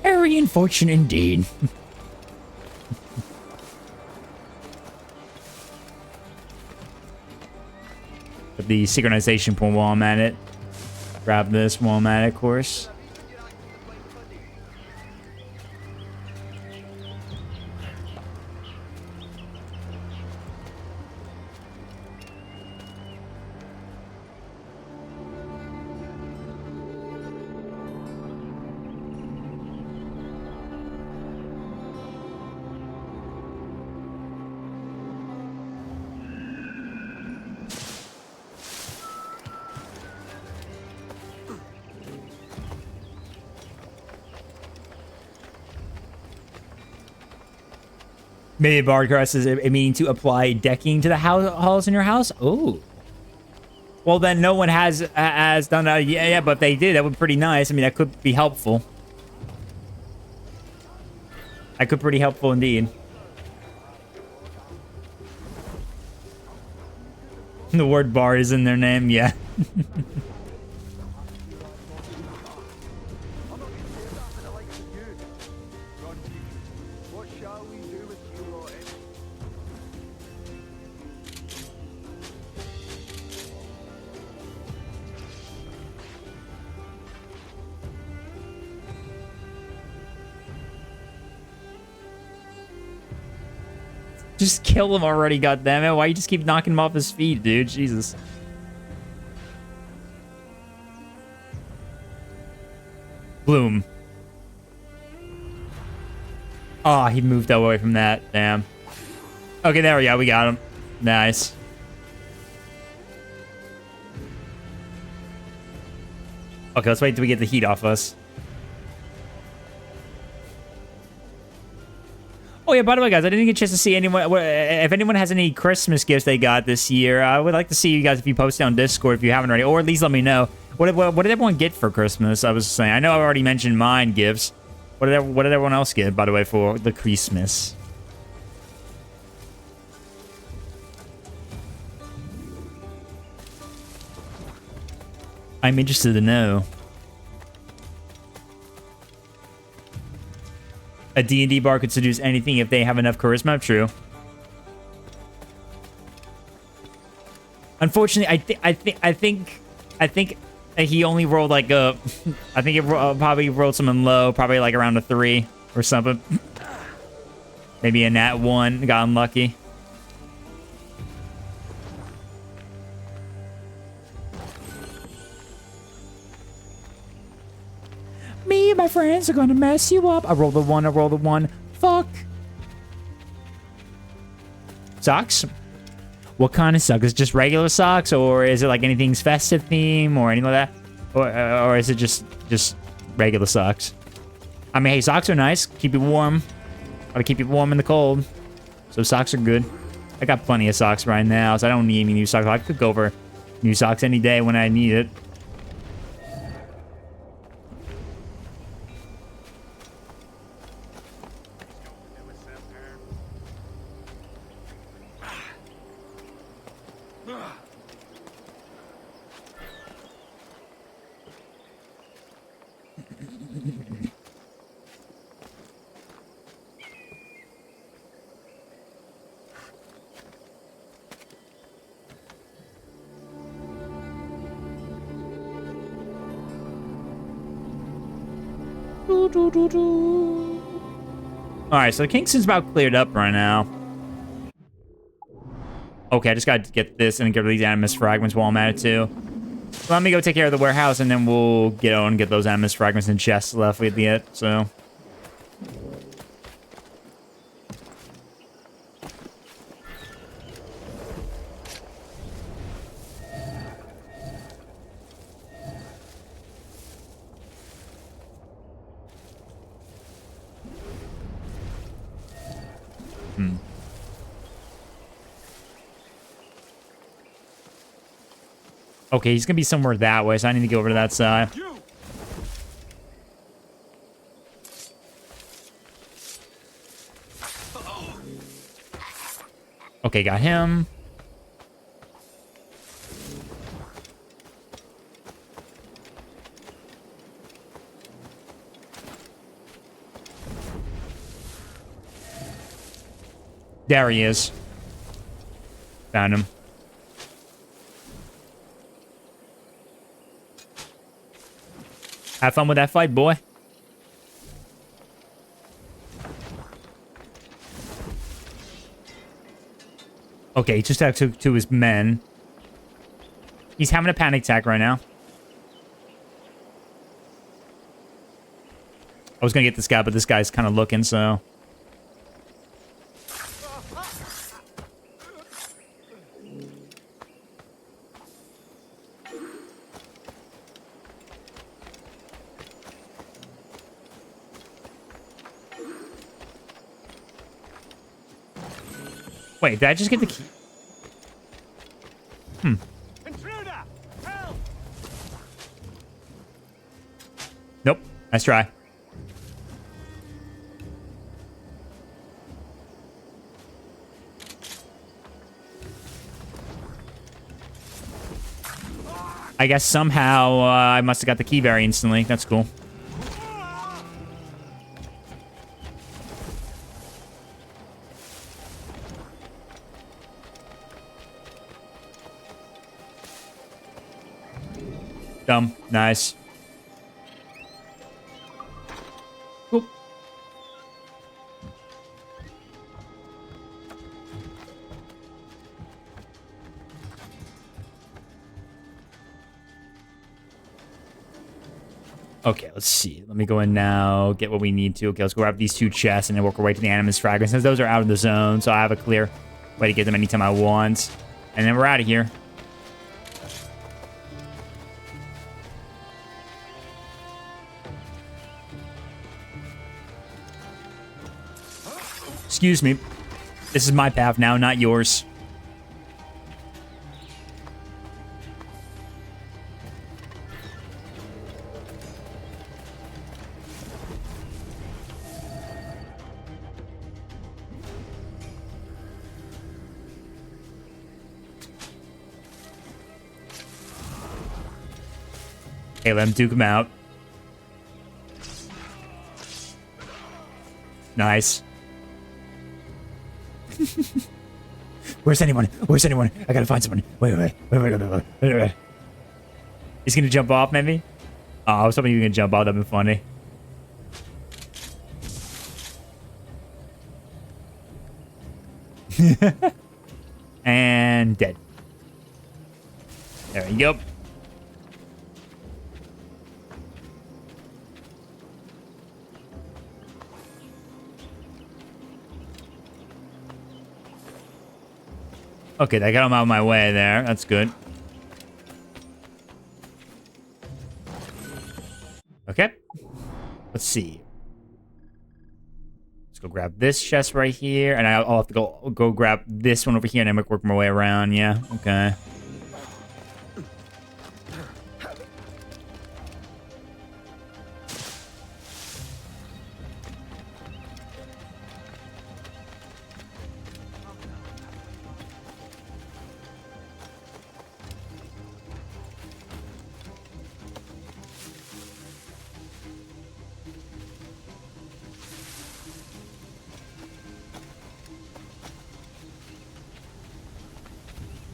Very unfortunate indeed. Put the synchronization point while I'm at it. Grab this while I'm at it, of course. Maybe Bardcross is meaning to apply decking to the halls in your house. Oh, well then no one has done that. Yeah, but if they did, that would be pretty nice. I mean, that could be helpful. That could be pretty helpful indeed. The word bar is in their name. Yeah. Just kill him already, goddammit. Why you just keep knocking him off his feet, dude? Jesus. Bloom. Oh, he moved away from that. Damn. Okay, there we go. We got him. Nice. Okay, let's wait till we get the heat off us. Oh yeah, by the way, guys, I didn't get a chance to see anyone. If anyone has any Christmas gifts they got this year, I would like to see you guys if you post it on Discord if you haven't already, or at least let me know. What did everyone get for Christmas? I was saying, I know I already mentioned mine gifts. What did everyone else get, by the way, for the Christmas? I'm interested to know. A D&D bar could seduce anything if they have enough charisma. True. Unfortunately, I think he only rolled like a. I think it probably rolled something low, probably like around a 3 or something. Maybe a nat 1, got unlucky. Me and my friends are gonna mess you up. I roll the 1, I roll the 1. Fuck. Socks? What kind of socks? Is it just regular socks, or is it like anything's festive theme, or anything like that? Or is it just regular socks? I mean, hey, socks are nice. Keep you warm. Gotta keep you warm in the cold. So socks are good. I got plenty of socks right now, so I don't need any new socks. I could go for new socks any day when I need it. Alright, so Kingston's about cleared up right now. Okay, I just gotta get this and get rid of these animus fragments while I'm at it too. So let me go take care of the warehouse, and then we'll get on and get those animus fragments and chests left with it, so... Okay, he's gonna be somewhere that way, so I need to go over to that side. Okay, got him. There he is. Found him. Have fun with that fight, boy. Okay, he just talked to his men. He's having a panic attack right now. I was gonna get this guy, but this guy's kind of looking, so... Wait, did I just get the key? Intruder! Help! Nope. Nice try. I guess somehow I must have got the key very instantly. That's cool. Dumb. Nice. Cool. Okay, let's see. Let me go in now, get what we need to. Okay, let's go grab these 2 chests and then work our way to the animus fragments, since those are out of the zone, so I have a clear way to get them anytime I want. And then we're out of here. Excuse me. This is my path now, not yours. Okay, let him duke him out. Nice. Where's anyone? Where's anyone? I gotta find someone. Wait. He's gonna jump off, maybe? Oh, I was hoping you were gonna jump off. That'd be funny. And dead. There we go. Okay, that got him out of my way there. That's good. Okay. Let's see. Let's go grab this chest right here, and I'll have to go grab this one over here, and I'm gonna work my way around. Yeah. Okay.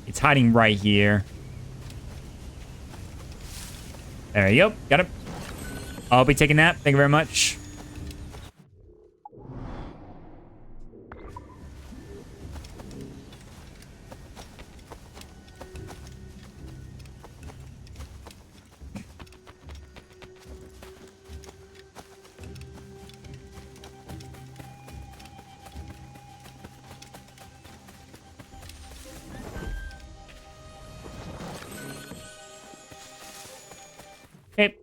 It's hiding right here. There you go. Got it. I'll be taking that. Thank you very much. Okay.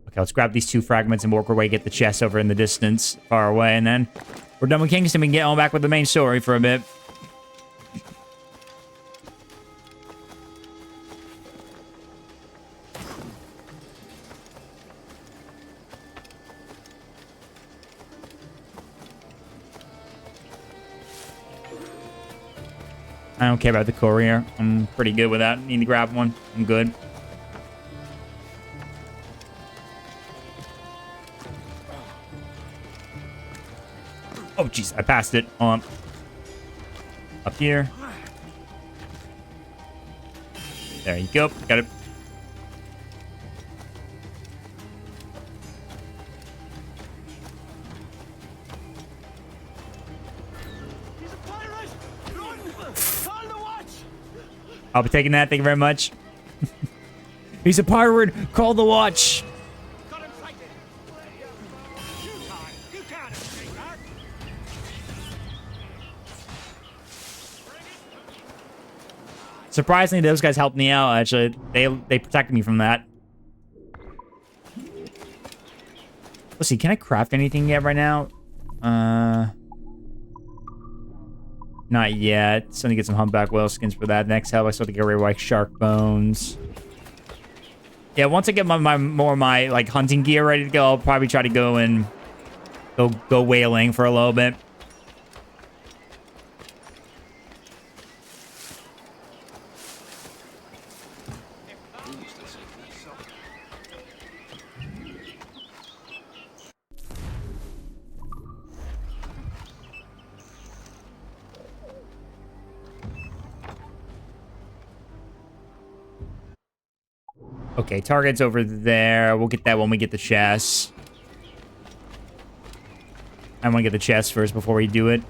Okay, let's grab these 2 fragments and work our way, get the chest over in the distance, far away, and then we're done with Kingston. We can get on back with the main story for a bit. I don't care about the courier. I'm pretty good with that. Need to grab one. I'm good. Oh, jeez. I passed it. Up here. There you go. Got it. He's a pirate! Run! Call the watch! I'll be taking that. Thank you very much. He's a pirate. Call the watch. Got him sighted! You can't escape that! Surprisingly, those guys helped me out, actually. They protected me from that. Let's see, can I craft anything yet right now? Not yet. Still need to get some humpback whale skins for that. Next help, I still have to get rid of like shark bones. Yeah, once I get my like hunting gear ready to go, I'll probably try to go and go whaling for a little bit. Okay, target's over there. We'll get that when we get the chest. I want to get the chest first before we do it.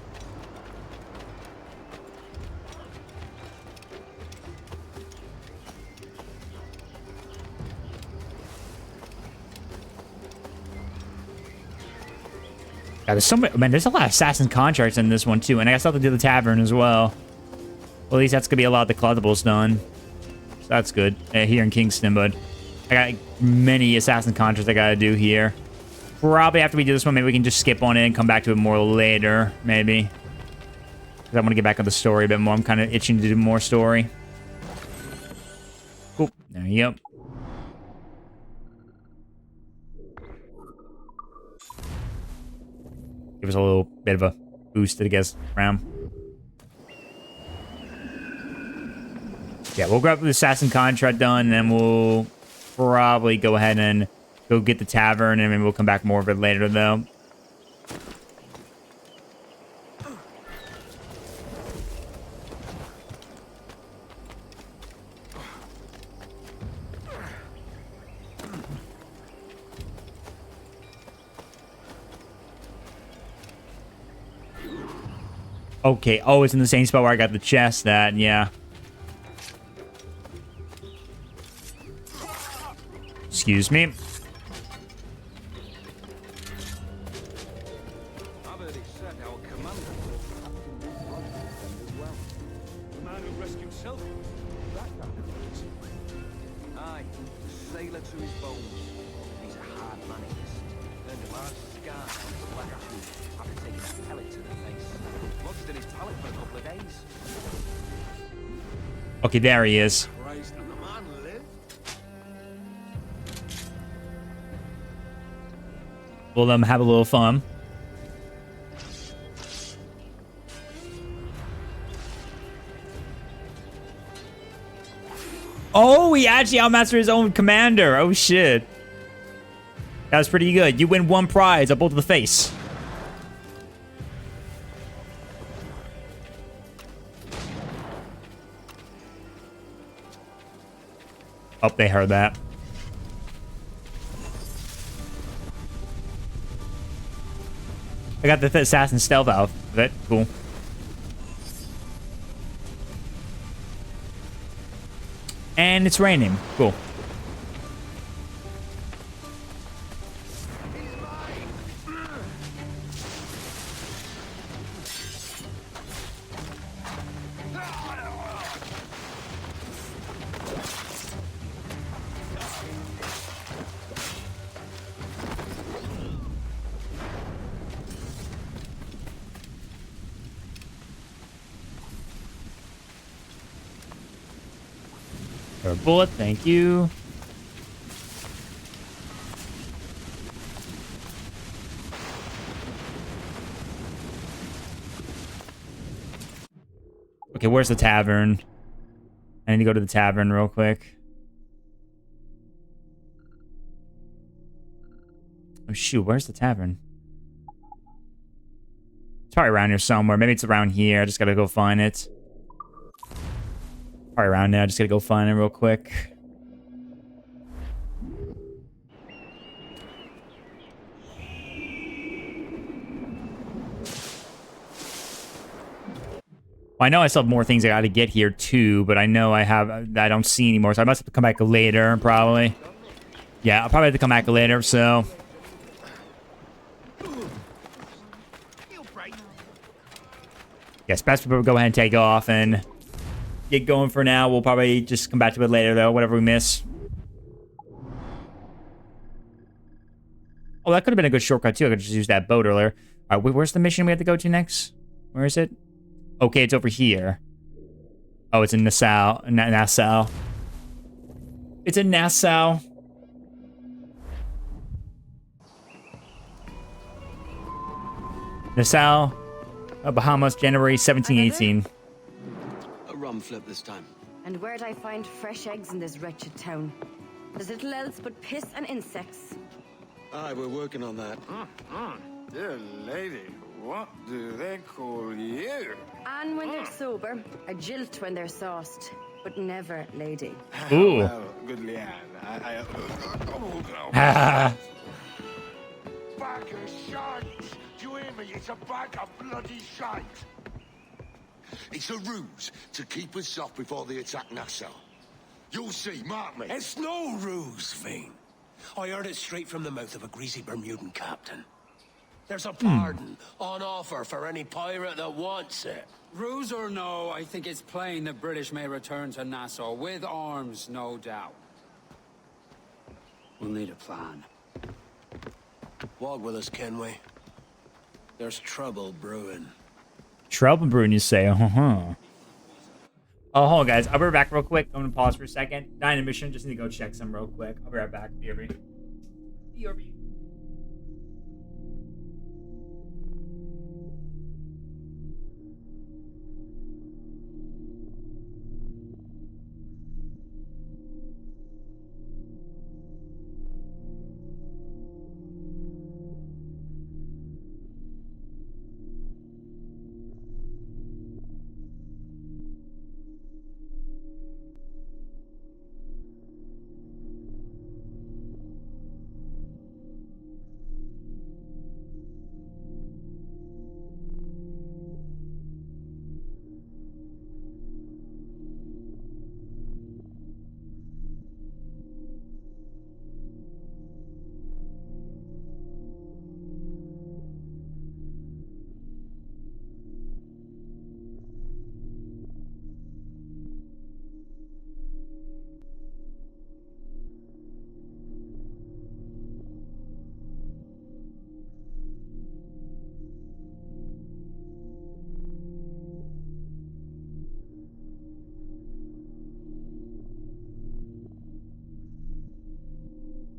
Yeah, there's so many, man, there's a lot of assassin contracts in this one too, and I got stuff to do the tavern as well. Well, at least that's gonna be a lot of the collectibles done. So that's good here in Kingston, but I got many assassin contracts I gotta do here. Probably after we do this one, maybe we can just skip on it and come back to it more later, maybe. Because I want to get back on the story a bit more. I'm kind of itching to do more story. Cool. There you go. Give us a little bit of a boost to the guest round. Yeah, we'll grab the assassin contract done, and then we'll probably go ahead and Go get the tavern, and maybe we'll come back more of it later, though. Okay, oh, it's in the same spot where I got the chest at, yeah. Excuse me. I've heard it said our commander was as well. The man who rescued Self. That guy. Aye, sailor to his bones. He's a hard man, he is. Earned a large scar on his left tooth after taking a pellet to the face. Lodged in his palate for a couple of days. Okay, there he is. Christ, and the man lived. We'll have a little fun. Oh, he actually outmastered his own commander. Oh, shit. That was pretty good. You win 1 prize, a bolt to the face. Oh, they heard that. I got the assassin stealth outfit. Cool. And it's raining. Cool. For a bullet, thank you. Okay, where's the tavern? I need to go to the tavern real quick. Oh shoot, where's the tavern? It's probably around here somewhere. Maybe it's around here. I just gotta go find it. Probably around now. Just gotta go find it real quick. I know I still have more things I gotta get here too, but I know I don't see anymore, so I must have to come back later, probably. Yeah, I'll probably have to come back later, so. Yes, best to go ahead and take off and get going for now. We'll probably just come back to it later, though, whatever we miss. Oh, that could have been a good shortcut, too. I could just use that boat earlier. All right, where's the mission we have to go to next? Where is it? Okay, it's over here. Oh, it's in Nassau. Nassau. It's in Nassau. Nassau, Bahamas, January 1718. A rum flip this time. And where'd I find fresh eggs in this wretched town? There's little else but piss and insects. Aye, we're working on that. Dear lady, what do they call you? And when they're sober, a jilt when they're sauced, but never lady. Ooh. Well, good lad. Ah. Bag of shite! Do you hear me? It's a bag of bloody shite! It's a ruse to keep us off before they attack Nassau. You'll see, mark me. It's no ruse, Fiend. I heard it straight from the mouth of a greasy Bermudan captain. There's a pardon on offer for any pirate that wants it. Ruse or no, I think it's plain the British may return to Nassau with arms, no doubt. We'll need a plan. Walk with us, can we? There's trouble brewing. Trouble brewing, you say? Oh, hold on, guys. I'll be right back real quick. I'm gonna pause for a second. Not in a mission. Just need to go check some real quick. I'll be right back. BRB. BRB.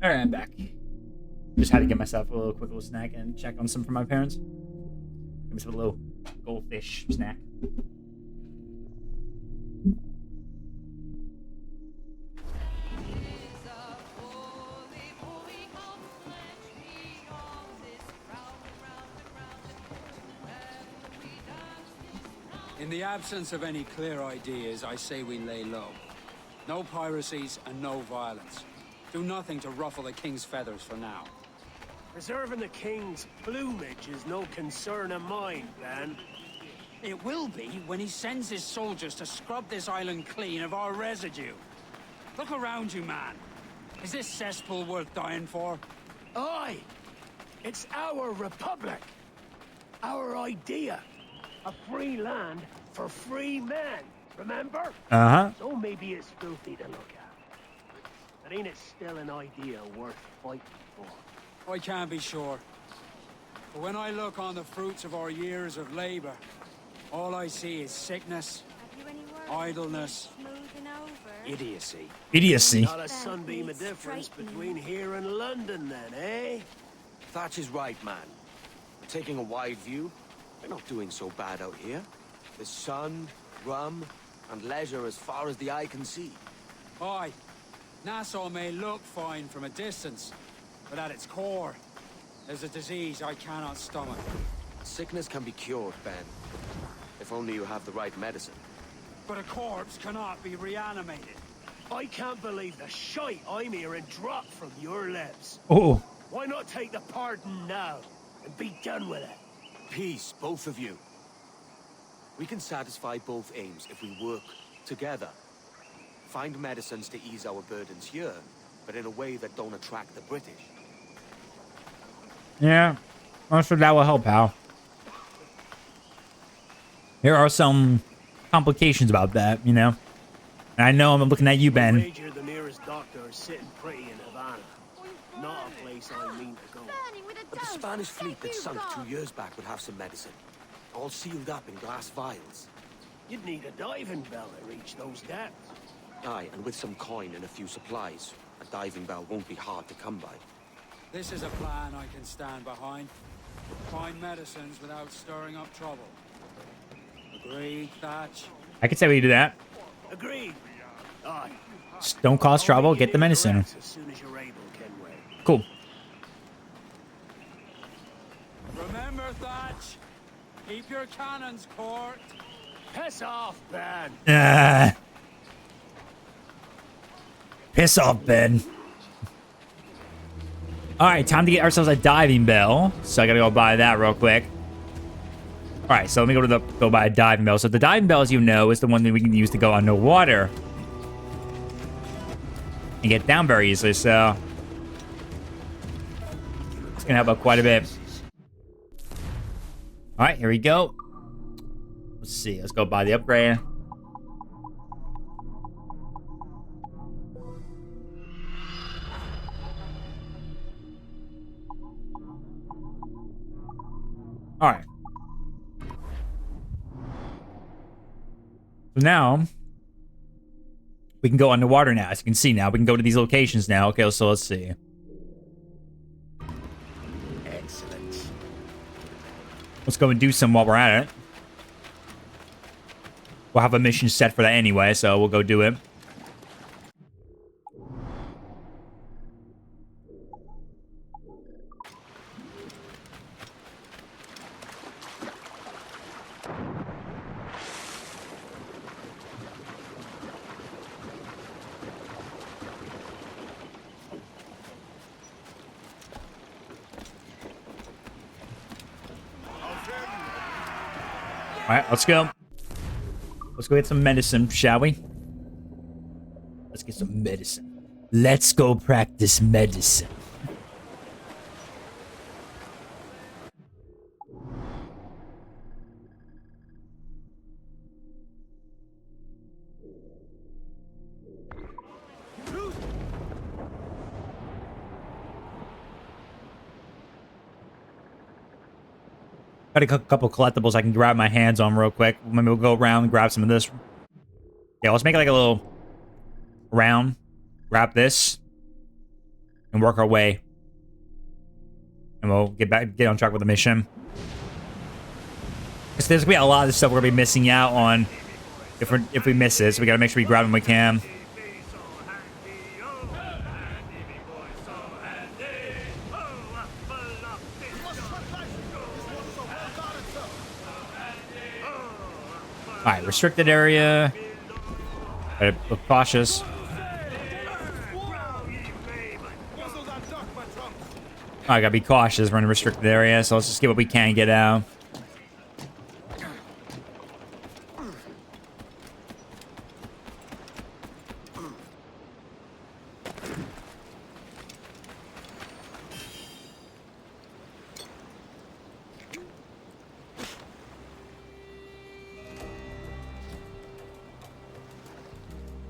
All right, I'm back. Just had to get myself a little quick little snack and check on some for my parents. Give me some little goldfish snack. In the absence of any clear ideas, I say we lay low. No piracies and no violence. Do nothing to ruffle the king's feathers for now. Preserving the king's plumage is no concern of mine, Ben. It will be when he sends his soldiers to scrub this island clean of our residue. Look around you, man. Is this cesspool worth dying for? Aye! It's our republic. Our idea. A free land for free men, remember? Uh-huh. So maybe it's filthy to look at. But ain't it still an idea worth fighting for? I can't be sure. But when I look on the fruits of our years of labor, all I see is sickness, idleness, idiocy. Idiocy. Not a sunbeam of difference between here and London then, eh? Thatch is right, man. Taking a wide view, we're not doing so bad out here. There's sun, rum, and leisure as far as the eye can see. Aye, Nassau may look fine from a distance, but at its core, there's a disease I cannot stomach. Sickness can be cured, Ben. If only you have the right medicine. But a corpse cannot be reanimated. I can't believe the shite I'm hearing drop from your lips. Oh. Why not take the pardon now and be done with it? Peace, both of you. We can satisfy both aims if we work together. Find medicines to ease our burdens here, but in a way that don't attract the British. Yeah, I'm sure that will help, pal. There are some complications about that, you know. And I know I'm looking at you, Ben. Major, the nearest doctor, is sitting pretty in Havana. Not a place I mean to go. But the Spanish fleet that sunk 2 years back would have some medicine. All sealed up in glass vials. You'd need a diving bell to reach those depths. Aye, and with some coin and a few supplies, a diving bell won't be hard to come by. This is a plan I can stand behind. Find medicines without stirring up trouble. Agreed, Thatch? I could say we do that. Agreed. Aye. Just don't cause trouble, get the medicine. As soon as you're able, Kenway. Cool. Remember, Thatch? Keep your cannons court. Piss off, Ben. Piss off, Ben. Alright, time to get ourselves a diving bell. So I gotta go buy that real quick. Alright, so let me go buy a diving bell. So the diving bell, as you know, is the one that we can use to go underwater. And get down very easily, so it's gonna help out quite a bit. Alright, here we go. Let's see, let's go buy the upgrade. Alright. So now, we can go underwater now. As you can see now, we can go to these locations now. Okay, so let's see. Excellent. Let's go and do some while we're at it. We'll have a mission set for that anyway, so we'll go do it. Alright, let's go. Let's go get some medicine, shall we? Let's get some medicine. Let's go practice medicine. Got a couple collectibles I can grab my hands on real quick. Maybe we'll go around and grab some of this. Yeah, let's make it like a little round. Grab this. and work our way. And we'll get on track with the mission. Because there's gonna be a lot of stuff we're gonna be missing out on if we miss it. So we gotta make sure we grab them when we can. Alright, restricted area. Gotta look cautious. I gotta be cautious. We're in a restricted area, so let's just get what we can get out.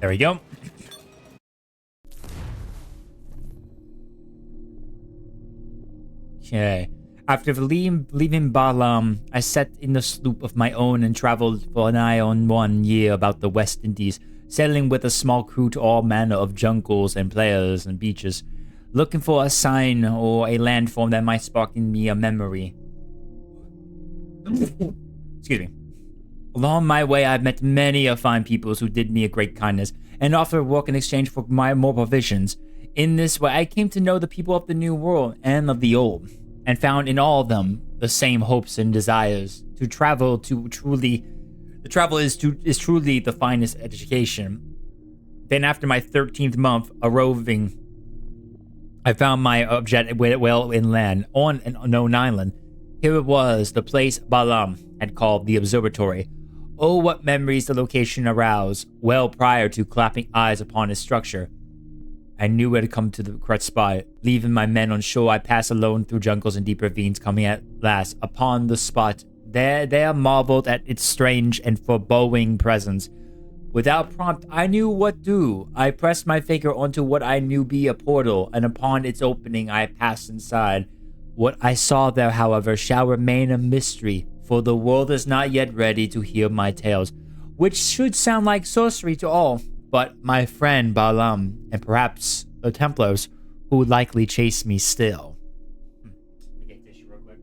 There we go. Okay. After leaving Balam, I set in a sloop of my own and traveled for nigh on 1 year about the West Indies, sailing with a small crew to all manner of jungles and players and beaches, looking for a sign or a landform that might spark in me a memory. Excuse me. Along my way, I've met many fine peoples who did me a great kindness and offered work in exchange for more provisions. In this way, I came to know the people of the New World and of the Old, and found in all of them the same hopes and desires. To travel is truly the finest education. Then, after my 13th month of roving, I found my object well inland on an unknown island. Here it was, the place Balam had called the Observatory. Oh, what memories the location aroused, well prior to clapping eyes upon its structure. I knew it had come to the correct spot. Leaving my men on shore, I passed alone through jungles and deep ravines, coming at last upon the spot. There marveled at its strange and foreboding presence. Without prompt, I knew what to do. I pressed my finger onto what I knew be a portal, and upon its opening, I passed inside. What I saw there, however, shall remain a mystery, for the world is not yet ready to hear my tales, which should sound like sorcery to all, but my friend Balam, and perhaps the Templars, who would likely chase me still. Let me get tissue real quick.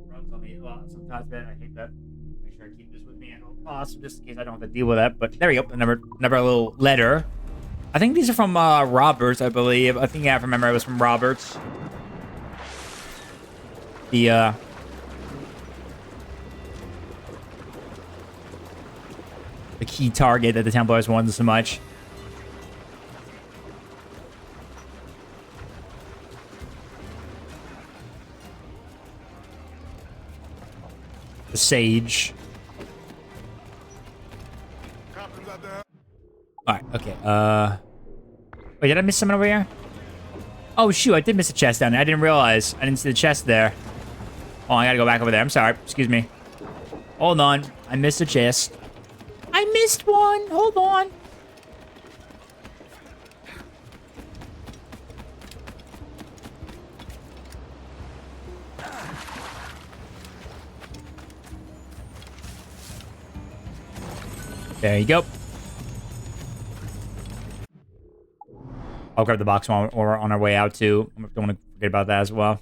Runs on me a lot sometimes, man. I hate that. Make sure I keep this with me at all costs, just in case I don't have to deal with that. But there we go. Another little letter. I think these are from Roberts, I believe. I think, yeah, I remember it was from Roberts. The key target that the Templars wanted so much. The Sage. Alright, okay, wait, did I miss someone over here? Oh, shoot, I did miss a chest down there. I didn't realize. I didn't see the chest there. Oh, I gotta go back over there. I'm sorry. Excuse me. Hold on. I missed a chest. I missed one. Hold on. There you go. I'll grab the box while we're on our way out, too. I don't want to forget about that as well.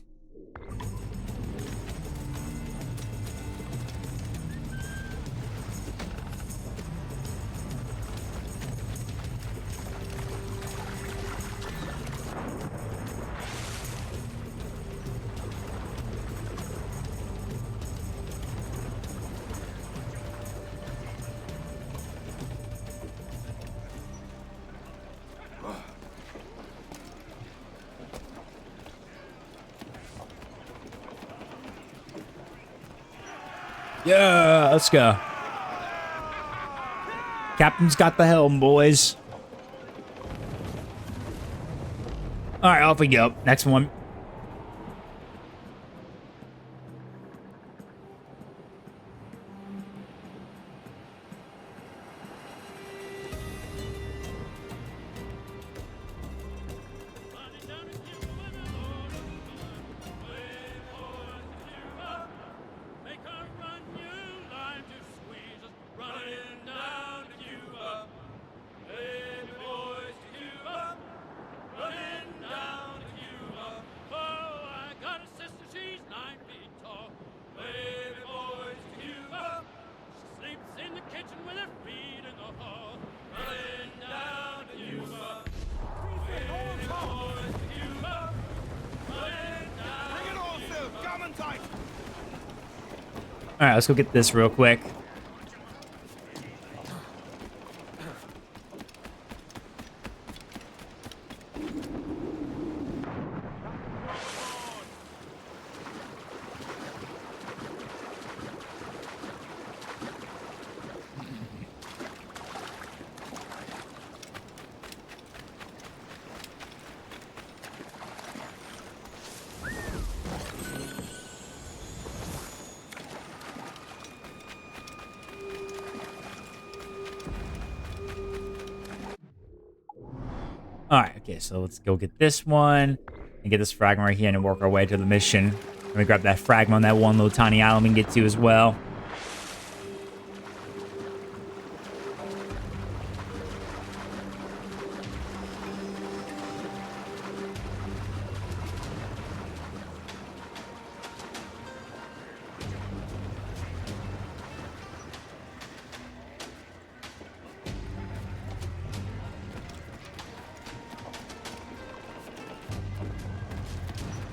Yeah, let's go. Captain's got the helm, boys. All right, off we go. Next one. All right, let's go get this real quick. All right, okay, so let's go get this one and get this fragment right here and work our way to the mission. Let me grab that fragment on that one little tiny island we can get to as well.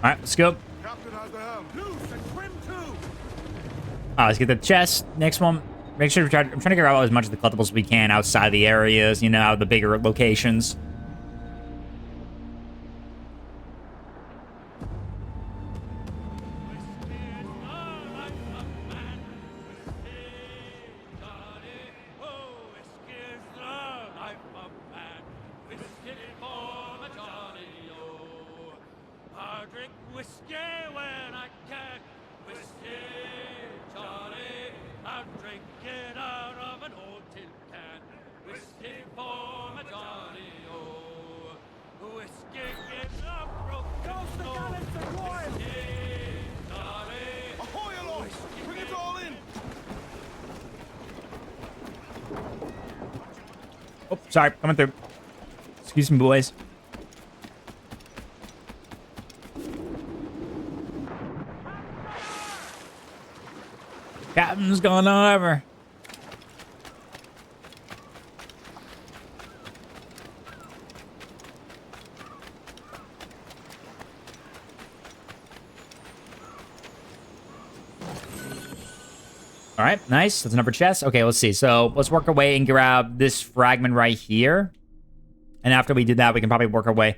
All right, let's go. Captain has the helm. Loose and swim too. Let's get the chest. Next one. Make sure I'm trying to get out as much of the collectibles as we can outside the areas, you know, out of the bigger locations. Oh, sorry, coming through. Excuse me, boys. Captain's going over. All right, nice. That's another chest. Okay, let's see. So let's work our way and grab this fragment right here. And after we do that, we can probably work our way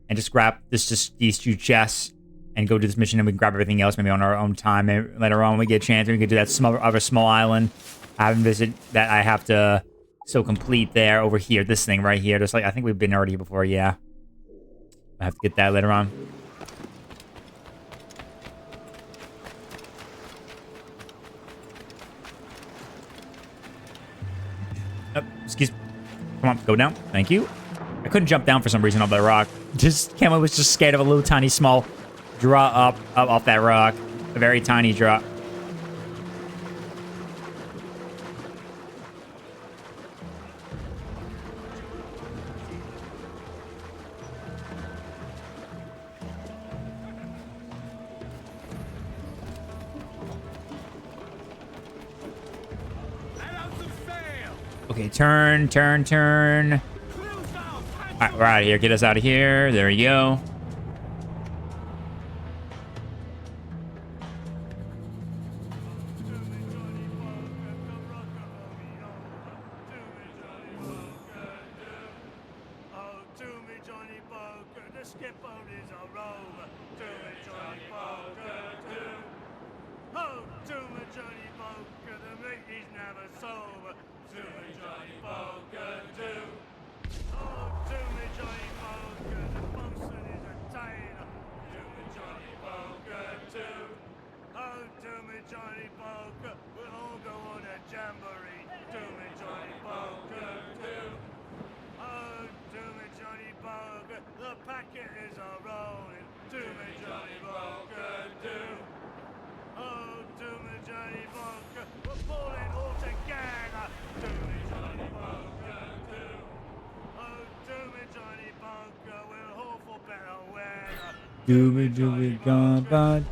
and just grab these two chests and go do this mission, and we can grab everything else maybe on our own time. Maybe later on, when we get a chance, we can do that other small island I haven't visited that I have to still complete there over here. This thing right here. Just like, I think we've been already here before. Yeah, I have to get that later on. Oh, excuse me. Come on, go down. Thank you. I couldn't jump down for some reason off that rock. Camo was just scared of a little tiny small drop up off that rock. A very tiny drop. Okay, turn. All right, we're out of here. Get us out of here. There we go.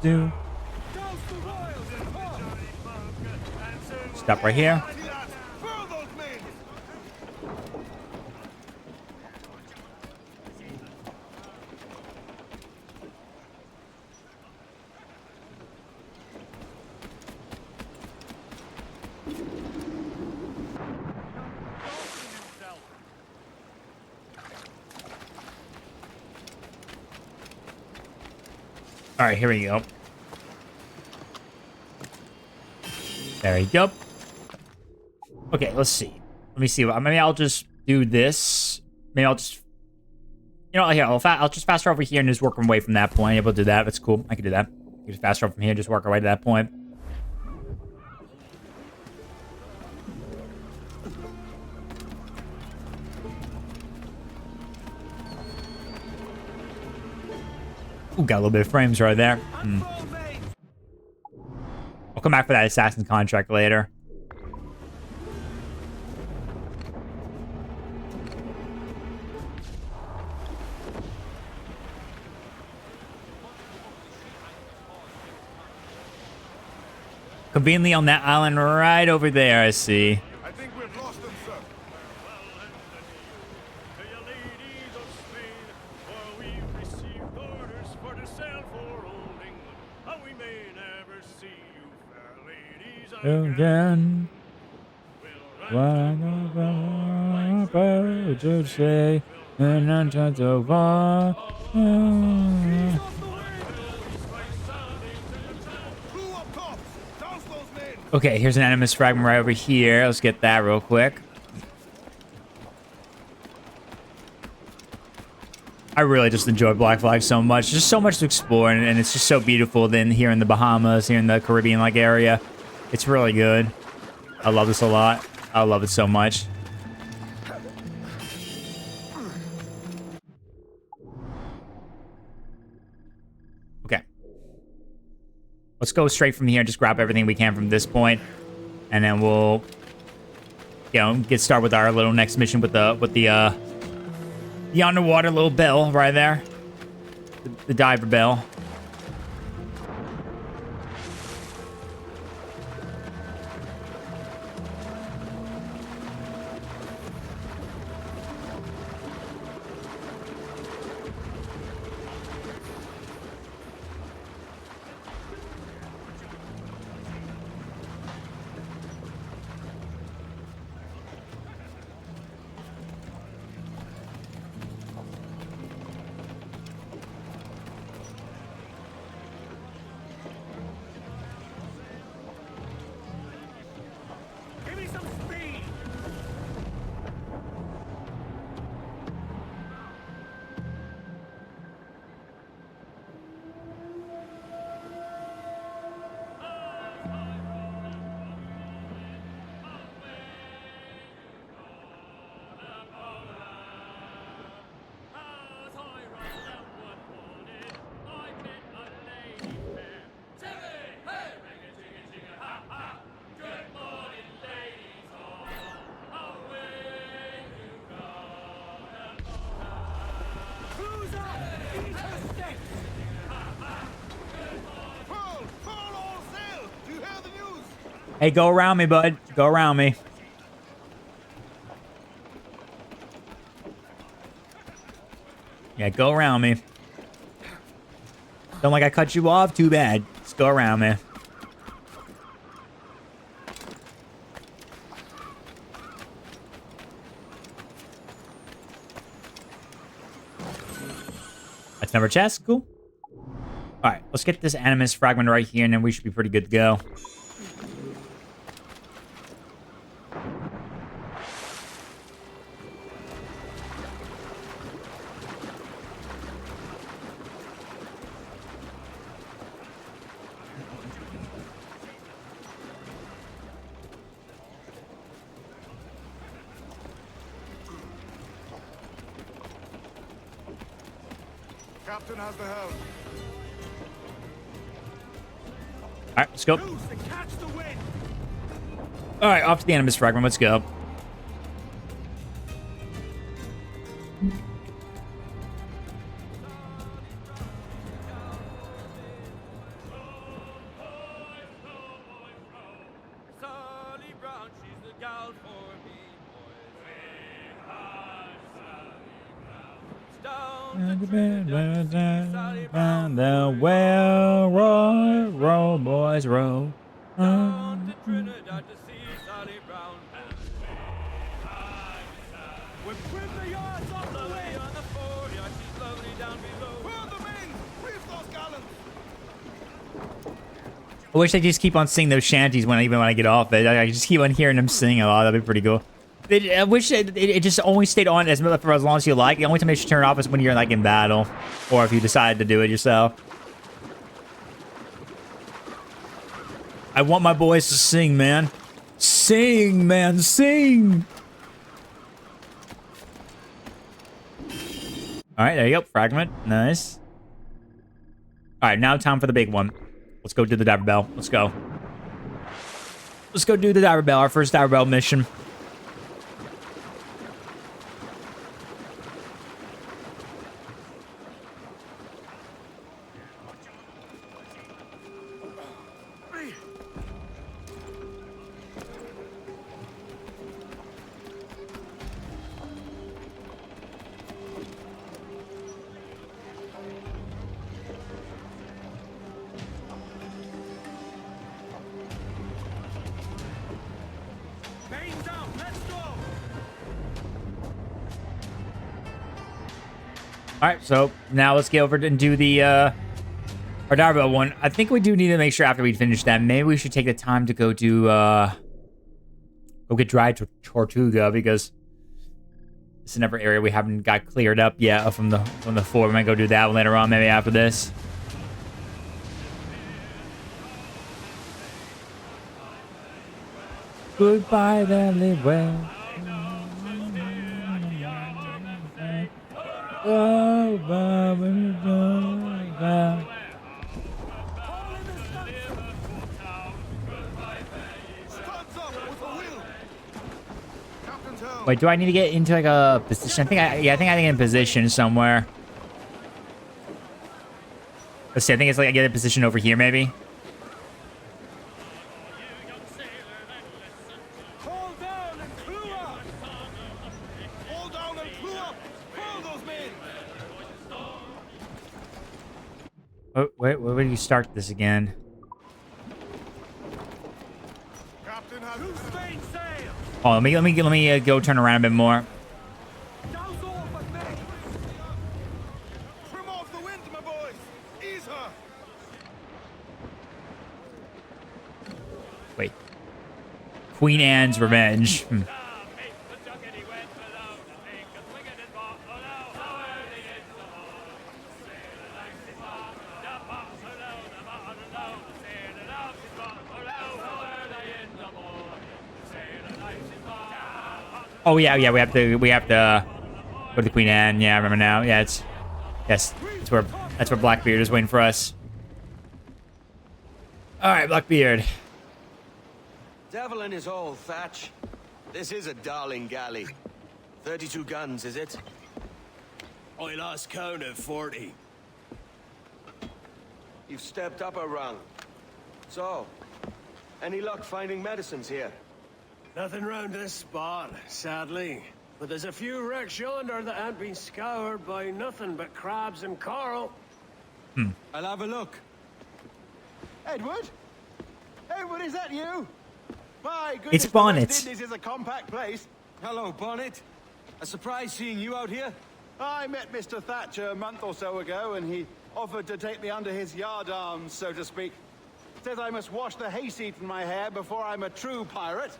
Do. Stop right here. All right, here we go. There you go. Okay, let's see. Let me see. Maybe I'll just do this. Maybe I'll just... You know, here, I'll just fast over here and just work my way from that point. Able to do that. That's cool. I can do that. You just fast forward from here and just work our way to that point. Ooh, got a little bit of frames right there. I'll come back for that assassin contract later. Conveniently on that island right over there, I see. I think we've lost them, sir. Again. What about to say? And I'm trying to Okay, here's an animus fragment right over here. Let's get that real quick. I really just enjoy Black Flag so much. There's so much to explore, and it's just so beautiful. Then here in the Bahamas, here in the Caribbean-like area, it's really good. I love this a lot. I love it so much. Okay. Let's go straight from here and just grab everything we can from this point, and then we'll, you know, get started with our little next mission with the underwater little bell right there, the diver bell. Hey, go around me, bud. Go around me. Yeah, go around me. Don't like I cut you off? Too bad. Just go around me. That's number chest. Cool. All right, let's get this animus fragment right here, and then we should be pretty good to go. Captain has the helm. All right, let's go. All right, off to the animus fragment. Let's go. The well, row, boys, row. Down to Trinidad to see Sally Brown. We're trim the yards off the way on the fore. Yeah, she's lovely down below. Pull the main! Reef those gallants! I wish I just keep on singing those shanties even when I get off it. I just keep on hearing them sing a lot. That'd be pretty cool. I wish it just only stayed on for as long as you like. The only time you should turn it off is when you're like in battle, or if you decide to do it yourself. I want my boys to sing, man. Sing, man, sing. All right, there you go. Fragment, nice. All right, now time for the big one. Let's go do the diver bell. Let's go. Let's go do the diver bell. Our first diver bell mission. Alright, so now let's get over and do the our diver bell one. I think we do need to make sure after we finish that, maybe we should take the time to go do go get dried Tortuga, because it's another area we haven't got cleared up yet from the floor. We might go do that one later on, maybe after this. Goodbye, then live well. Wait, do I need to get into like a position? I think I get in position somewhere. Let's see. I think it's like I get a position over here, maybe. Oh, wait, where do you start this again? Oh, let me go turn around a bit more. Wait. Queen Anne's Revenge. Oh yeah, we have to go to the Queen Anne. Yeah, I remember now. Yeah, that's where Blackbeard is waiting for us. All right, Blackbeard. Devil in his hole, Thatch. This is a darling galley. 32 guns, is it? I lost count at 40. You've stepped up a rung. So, any luck finding medicines here? Nothing round this spot, sadly. But there's a few wrecks yonder that ain't been scoured by nothing but crabs and coral. I'll have a look. Edward? Edward, is that you? My goodness, It's Bonnet. The West Indies is a compact place. Hello, Bonnet. A surprise seeing you out here. I met Mr. Thatcher a month or so ago, and he offered to take me under his yardarms, so to speak. Says I must wash the hayseed from my hair before I'm a true pirate.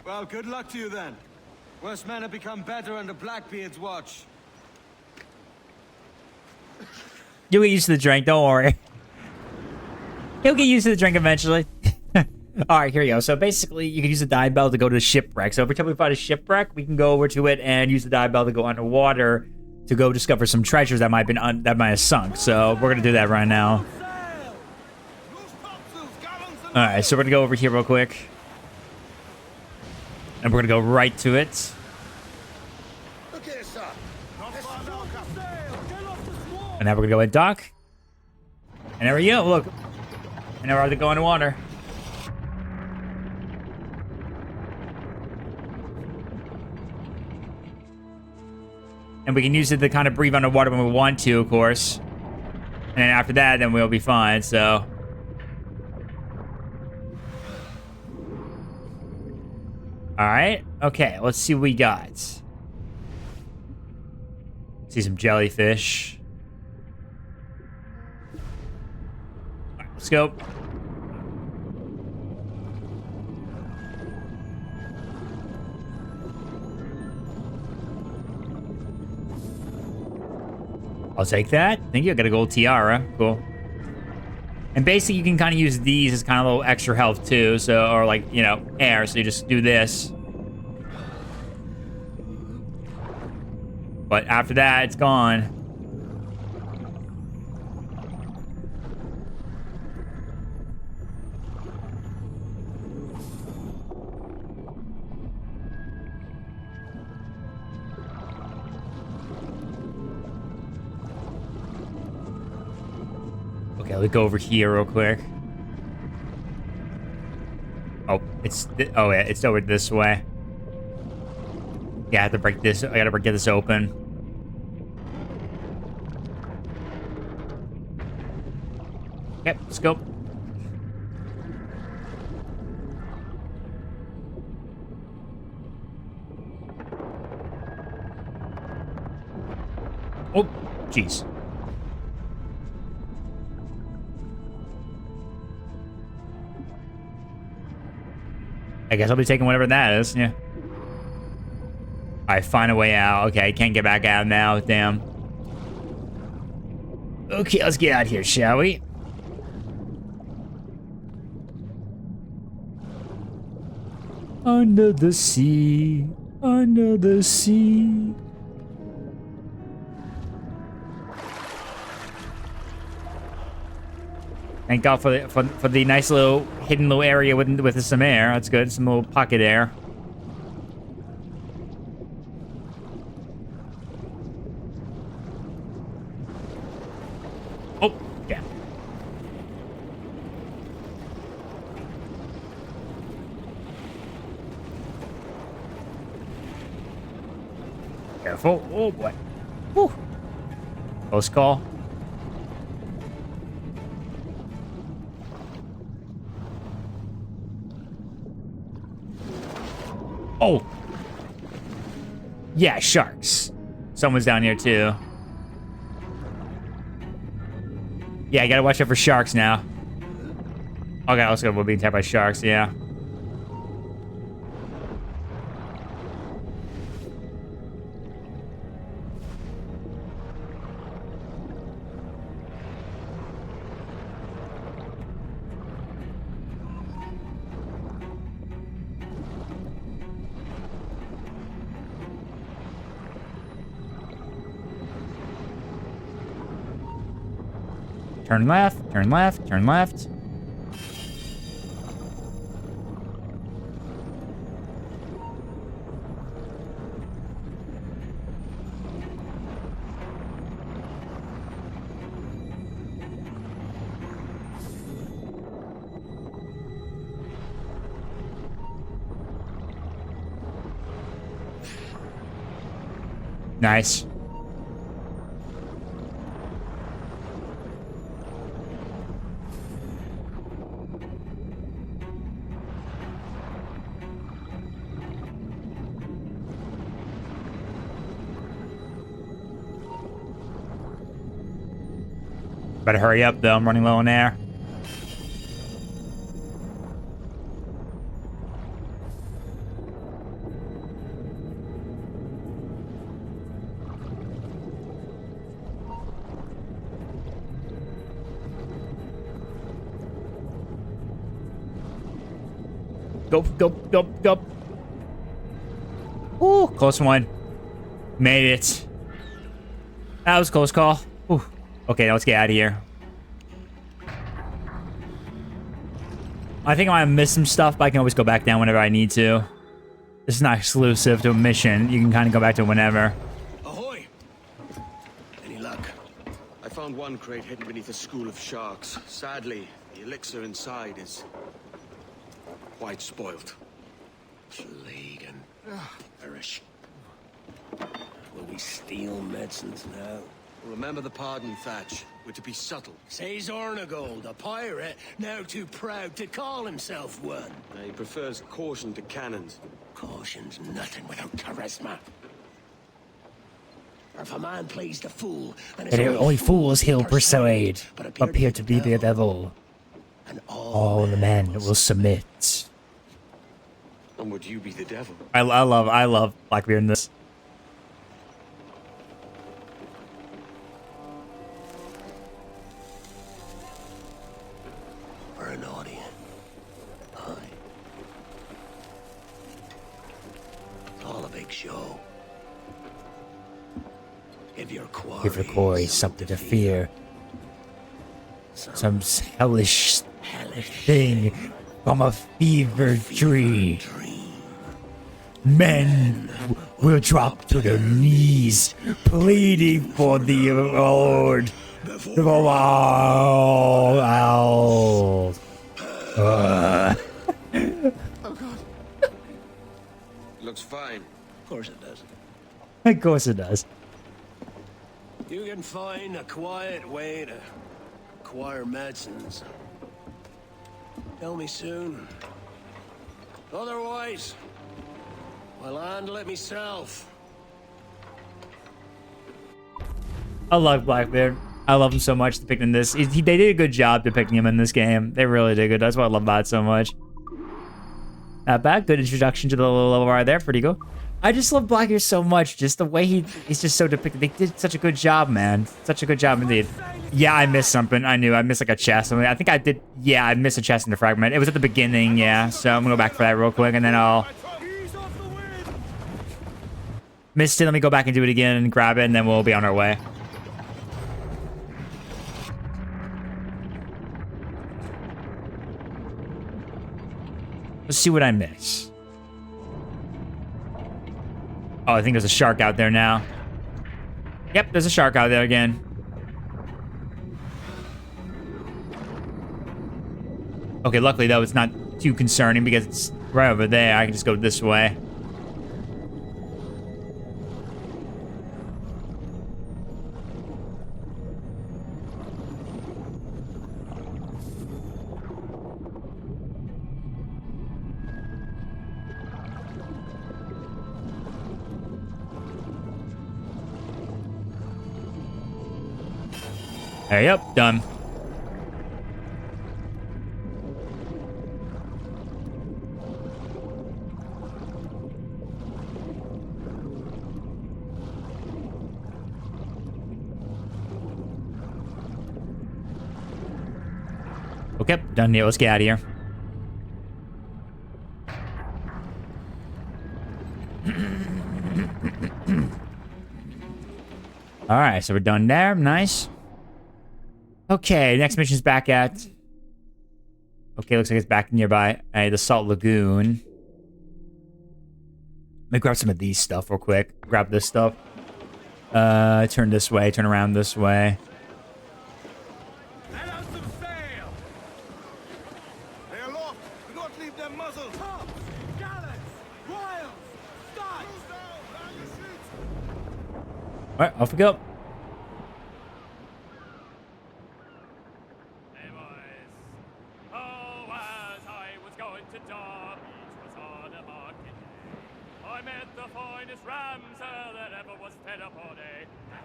Well, good luck to you then. Worst men have become better under Blackbeard's watch. You'll get used to the drink, don't worry. He'll get used to the drink eventually. Alright, here you go. So basically, you can use the dive bell to go to the shipwreck. So every time we find a shipwreck, we can go over to it and use the dive bell to go underwater to go discover some treasures that might have sunk. So we're gonna do that right now. Alright, so we're gonna go over here real quick. And we're gonna go right to it. Look here, sir. And now we're gonna go and dock. And there we go, look. And now we're about to go underwater. And we can use it to kind of breathe underwater when we want to, of course. And then after that, then we'll be fine, so. Alright, okay, let's see what we got. See some jellyfish. Alright, let's go. I'll take that. Thank you. I got a gold tiara. Cool. And basically, you can kind of use these as kind of a little extra health too. So, or like, you know, air. So you just do this. But after that, it's gone. Okay, let's go over here real quick. Oh, oh yeah, it's over this way. Yeah, I have to break this. I gotta get this open. Okay, let's go. Oh, jeez. I guess I'll be taking whatever that is, yeah. Alright, find a way out. Okay, I can't get back out now, damn. Okay, let's get out here, shall we? Under the sea, under the sea. Thank God for the nice little hidden little area with some air. That's good. Some little pocket air. Oh, yeah. Careful. Oh boy. Whew. Close call. Oh. Yeah, sharks. Someone's down here too. Yeah, I gotta watch out for sharks now. Okay, let's go. We're being attacked by sharks, yeah. Turn left, turn left, turn left. Nice. Better hurry up, though. I'm running low on air. Go, go, go, go. Ooh, close one. Made it. That was a close call. Ooh. Okay, now let's get out of here. I think I might have missed some stuff, but I can always go back down whenever I need to. This is not exclusive to a mission. You can kind of go back to it whenever. Ahoy! Any luck? I found one crate hidden beneath a school of sharks. Sadly, the elixir inside is quite spoiled. Plague and perish. Will we steal medicines now? Remember the pardon, Thatch. We're to be subtle. Says Ornagold, a pirate, now too proud to call himself one. He prefers caution to cannons. Caution's nothing without charisma. Or if a man plays the fool, and only fools he'll persuade, appear to be the devil. And all the men will submit. And would you be the devil? I love Blackbeard in this. show. Give your Give your quarry something to fear. Some hellish thing from a fever dream. Men will drop to their knees, pleading for the Lord. The wild. Oh God. Looks fine. Of course it does. Of course it does. You can find a quiet way to acquire medicines. Tell me soon. Otherwise, I'll handle it myself. I love Blackbeard. I love him so much depicting this. They did a good job depicting him in this game. They really did good. That's what I love about it so much. Not bad. Good introduction to the little level right there. Pretty cool. I just love Blackbeard so much. Just the way he's just so depicted. They did such a good job, man. Such a good job indeed. Yeah, I missed something. I knew. I missed like a chest. I think I did. Yeah, I missed a chest in the fragment. It was at the beginning, yeah. So I'm going to go back for that real quick, and then I'll... Missed it. Let me go back and do it again and grab it, and then we'll be on our way. Let's see what I miss. Oh, I think there's a shark out there now. Yep, there's a shark out there again. Okay, luckily though, it's not too concerning because it's right over there. I can just go this way. Hey, yep, done. Okay, done deal. Let's get out of here. All right, so we're done there. Nice. Okay, next mission's back at... Okay, looks like it's back nearby. The Salt Lagoon. Let me grab some of these stuff real quick. Grab this stuff. Turn this way, turn around this way. Let out some sail! They're aloft! Do not leave them muzzled! Tops! Gallants! Royals! Start! Alright, off we go.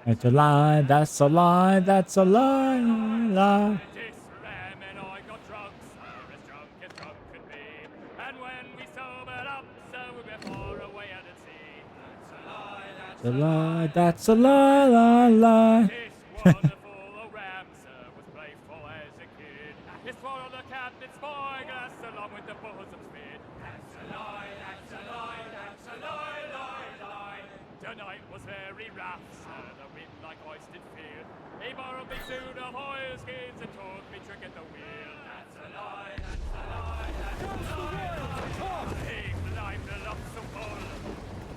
It's a lie, that's a lie, that's a lie, lie. This ram and I got drunk, so as drunk as drunk could be. And when we sobered up, so we were far away out at sea. That's a lie, That's a lie, lie, lie. this wonderful ram, sir, was playful as a kid. He swallowed the captain's spyglass along with the bosom's bid. That's a lie, that's a lie, that's a lie, lie, lie. Tonight was very rough, sir, the wind like ice did feel. He borrowed me suit of oilskins and taught me trick at the wheel. That's a lie, that's a lie, that's a lie, lie. He climbed the lock so full.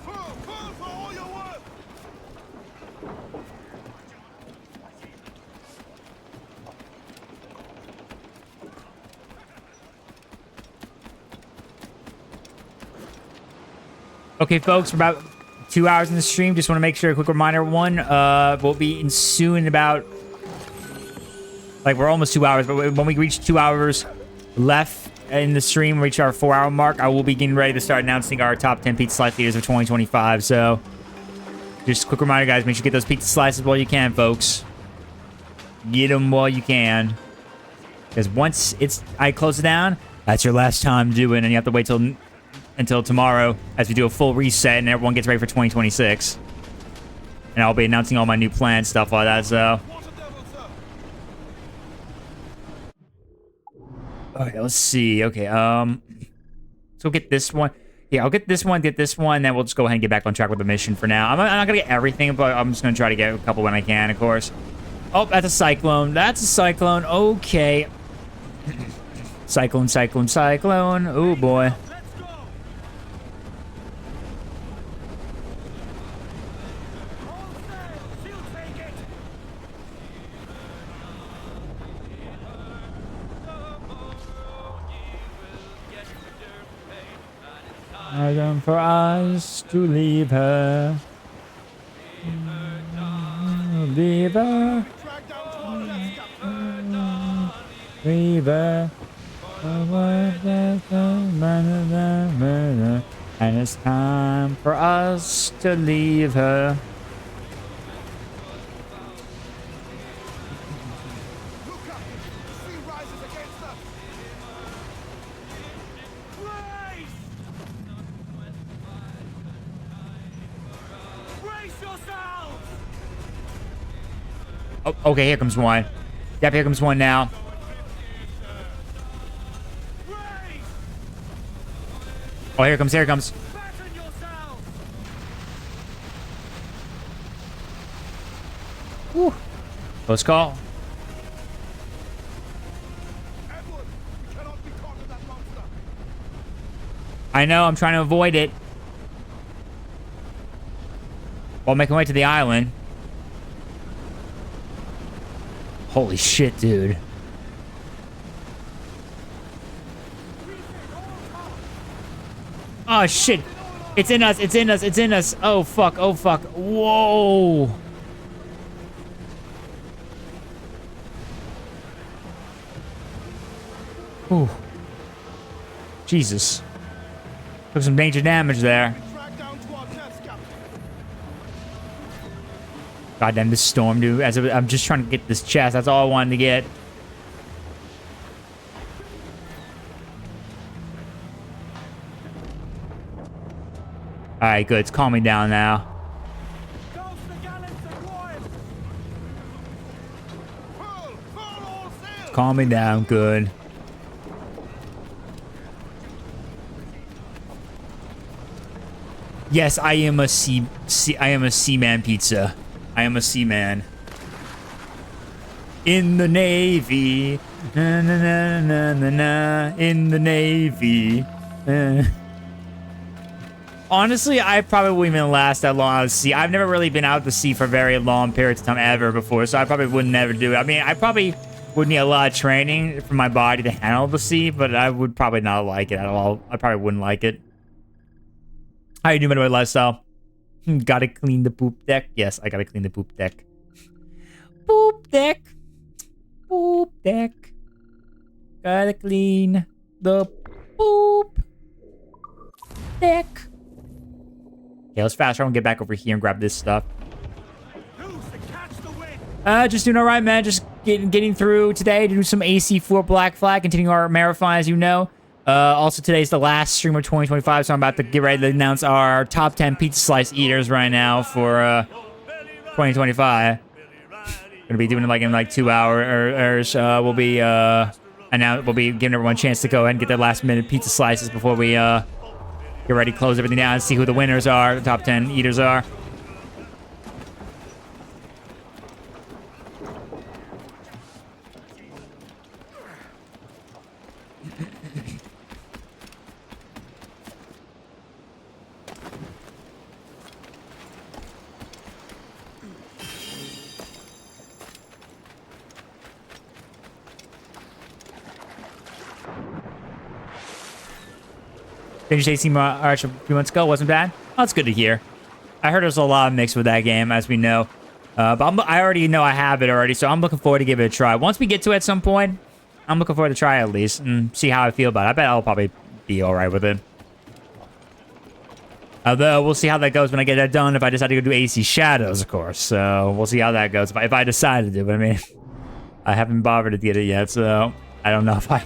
Full for all your work! Okay, folks, we're about 2 hours in the stream. Just want to make sure, a quick reminder, we'll be in soon about... Like, we're almost 2 hours, but when we reach 2 hours left in the stream, reach our 4-hour mark, I will be getting ready to start announcing our top 10 pizza slice leaders of 2025. So, just a quick reminder, guys, make sure you get those pizza slices while you can, folks. Get them while you can. Because once I close it down, that's your last time to do it, and you have to wait until tomorrow as we do a full reset and everyone gets ready for 2026. And I'll be announcing all my new plans, stuff like that, so... Alright, let's see. Okay, so get this one. Yeah, I'll get this one, then we'll just go ahead and get back on track with the mission for now. I'm not gonna get everything, but I'm just gonna try to get a couple when I can, of course. Oh, that's a cyclone. That's a cyclone. Okay. Cyclone, cyclone, cyclone. Oh, boy. Time for us to leave her. Leave her. Leave her. And it's time for us to leave her. Oh, okay, here comes one. Yep, here comes one now. Oh, here it comes, here it comes. Whew. Close call. I know, I'm trying to avoid it. While making my way to the island. Holy shit, dude. Oh, shit. It's in us, it's in us, it's in us. Oh, fuck, oh, fuck. Whoa. Ooh. Jesus. Took some major damage there. Goddamn, this storm, dude. I'm just trying to get this chest. That's all I wanted to get. Alright, good. It's calming down now. It's calming down, good. Yes, I am a seaman pizza. I am a seaman. In the Navy. Na, na, na, na, na, na. In the Navy. Honestly, I probably wouldn't even last that long out of the sea. I've never really been out to sea for very long periods of time ever before, so I probably would never do it. I mean, I probably would need a lot of training for my body to handle the sea, but I would probably not like it at all. I probably wouldn't like it. How you doing, by the way, lifestyle? Gotta clean the poop deck. Yes, I gotta clean the poop deck. Poop deck. Poop deck. Gotta clean the poop deck. Okay, let's fast travel and get back over here and grab this stuff. Just doing all right, man. Just getting through today to do some AC4 Black Flag, continuing our marathon, as you know. Also, today's the last stream of 2025, so I'm about to get ready to announce our top 10 pizza slice eaters right now for 2025. Gonna be doing it like in like 2 hours. We'll be giving everyone a chance to go ahead and get their last minute pizza slices before we get ready to close everything down and see who the winners are, the top 10 eaters are. Finished AC Arch a few months ago. Wasn't bad. Oh, that's good to hear. I heard there's a lot of mix with that game, as we know. But I already know I have it already, so I'm looking forward to give it a try. Once we get to it at some point, I'm looking forward to try it at least and see how I feel about it. I bet I'll probably be alright with it. Although, we'll see how that goes when I get that done, if I decide to go do AC Shadows, of course. So, we'll see how that goes. If I decide to do it, I mean, I haven't bothered to get it yet, so I don't know if I...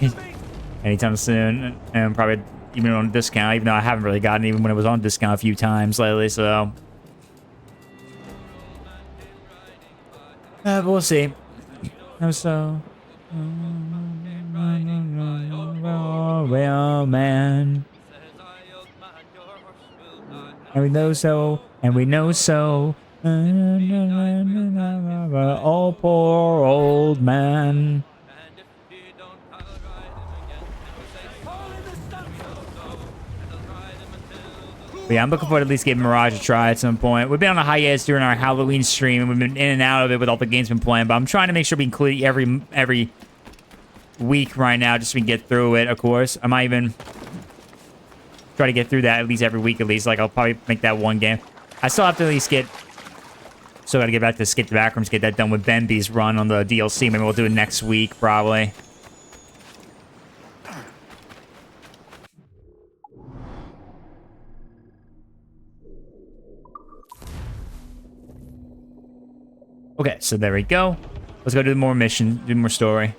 anytime soon, and probably... even on discount, even though I haven't really gotten it even when it was on discount a few times lately, so... but we'll see. So... well, man... And we know so, and we know so. Oh, poor old man. But yeah, I'm looking forward to at least giving Mirage a try at some point. We've been on a hiatus during our Halloween stream, and we've been in and out of it with all the games we've been playing. But I'm trying to make sure we include it every week right now, just so we can get through it, of course. I might even try to get through that at least every week, at least. Like, I'll probably make that one game. I still have to at least get... Still got to get back to Skip the Backrooms, get that done with Benby's run on the DLC. Maybe we'll do it next week, probably. Okay, so there we go. Let's go do more mission, do more story.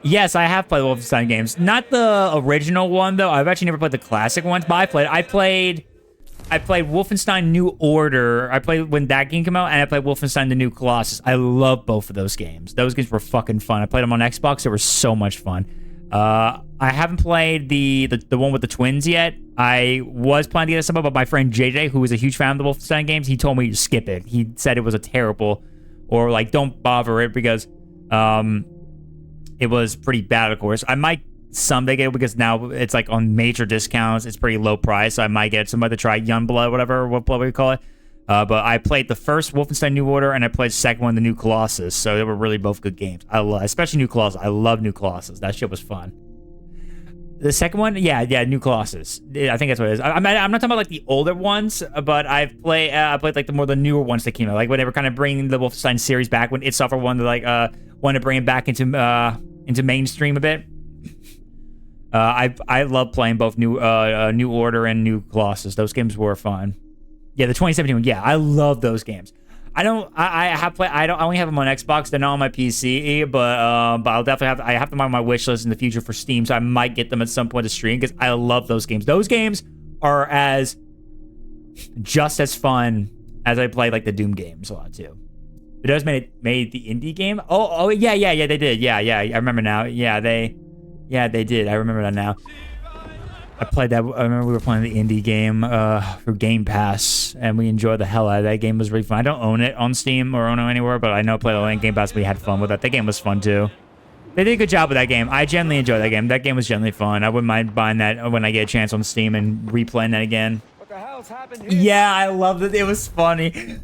Yes, I have played Wolfenstein games. Not the original one, though. I've actually never played the classic ones, but I played Wolfenstein New Order. I played when that game came out, and I played Wolfenstein The New Colossus. I love both of those games. Those games were fucking fun. I played them on Xbox. They were so much fun. I haven't played the one with the twins yet. I was planning to get some, but my friend JJ, who was a huge fan of the Wolfenstein games, he told me to skip it. He said it was a terrible, or like, don't bother it because it was pretty bad, of course. I might someday get it because now it's like on major discounts. It's pretty low price, so I might get somebody to try Youngblood, whatever, what we call it. But I played the first Wolfenstein New Order, and I played the second one, The New Colossus. So they were really both good games. Especially New Colossus. I love New Colossus. That shit was fun. The second one, yeah, New Colossus. I think that's what it is. I'm not talking about like the older ones, but I played like the newer ones that came out. Like when they were kind of bringing the Wolfenstein series back, when id Software wanted to like wanted to bring it back into mainstream a bit. I love playing both New Order and New Colossus. Those games were fun. Yeah, the 2017 one. Yeah, I love those games. I only have them on Xbox. They're not on my PC, but I'll definitely have them on my wish list in the future for Steam, so I might get them at some point to stream because I love those games. Those games are just as fun as I play like the Doom games a lot too. But those made the indie game. Oh yeah, they did. Yeah, I remember now. Yeah, they did. I remember that now. I played that. I remember we were playing the indie game for Game Pass, and we enjoyed the hell out of that. Game was really fun. I don't own it on Steam or own it anywhere, but I know I played it on Game Pass. We had fun with it. That game was fun too. They did a good job with that game. I genuinely enjoyed that game. That game was genuinely fun. I wouldn't mind buying that when I get a chance on Steam and replaying that again. What the hell's happened here? Yeah, I loved it. It was funny.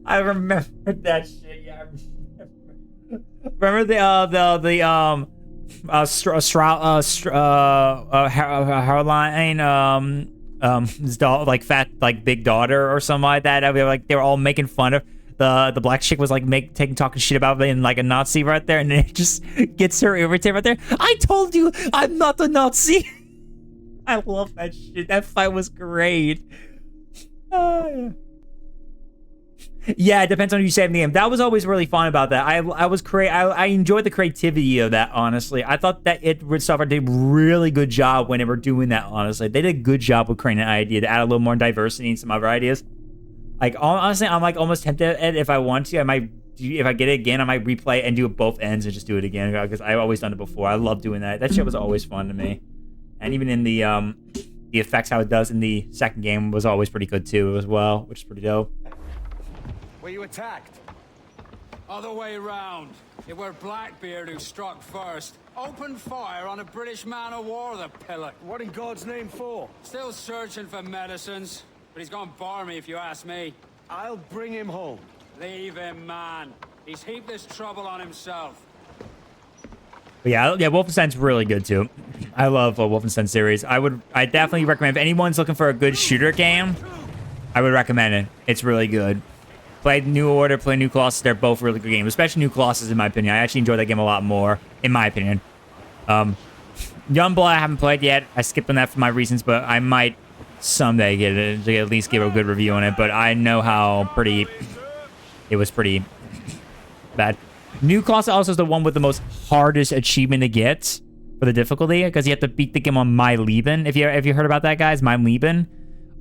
I remember that shit. Yeah, I remember Caroline, his dog, like fat, like big daughter or something like that. They were all making fun of the black chick was like talking shit about being like a Nazi right there, and then it just gets her irritated right there. I told you I'm not a Nazi. I love that shit. That fight was great. Yeah, it depends on who you say in the game. That was always really fun about that. I enjoyed the creativity of that, honestly. I thought that id Software did a really good job when they were doing that, honestly. They did a good job with creating an idea to add a little more diversity and some other ideas. Like, honestly, I'm like almost tempted at if I want to. If I get it again, I might replay and do it both ends and just do it again because I've always done it before. I love doing that. That shit was always fun to me. And even in the effects, how it does in the second game was always pretty good too as well, which is pretty dope. Were you attacked? Other way round. It were Blackbeard who struck first. Opened fire on a British man-o'-war, the pillock. What in God's name for? Still searching for medicines, but he's gone barmy if you ask me. I'll bring him home. Leave him, man. He's heaped this trouble on himself. But yeah, Wolfenstein's really good too. I love the Wolfenstein series. I definitely recommend if anyone's looking for a good shooter game, I would recommend it. It's really good. Play New Order, play New Colossus. They're both really good games, especially New Colossus, in my opinion. I actually enjoy that game a lot more, in my opinion. Youngblood I haven't played yet. I skipped on that for my reasons, but I might someday get it to at least give a good review on it. But I know how it was pretty bad. New Colossus also is the one with the most hardest achievement to get for the difficulty, because you have to beat the game on My Leben. If you heard about that, guys, My Leben.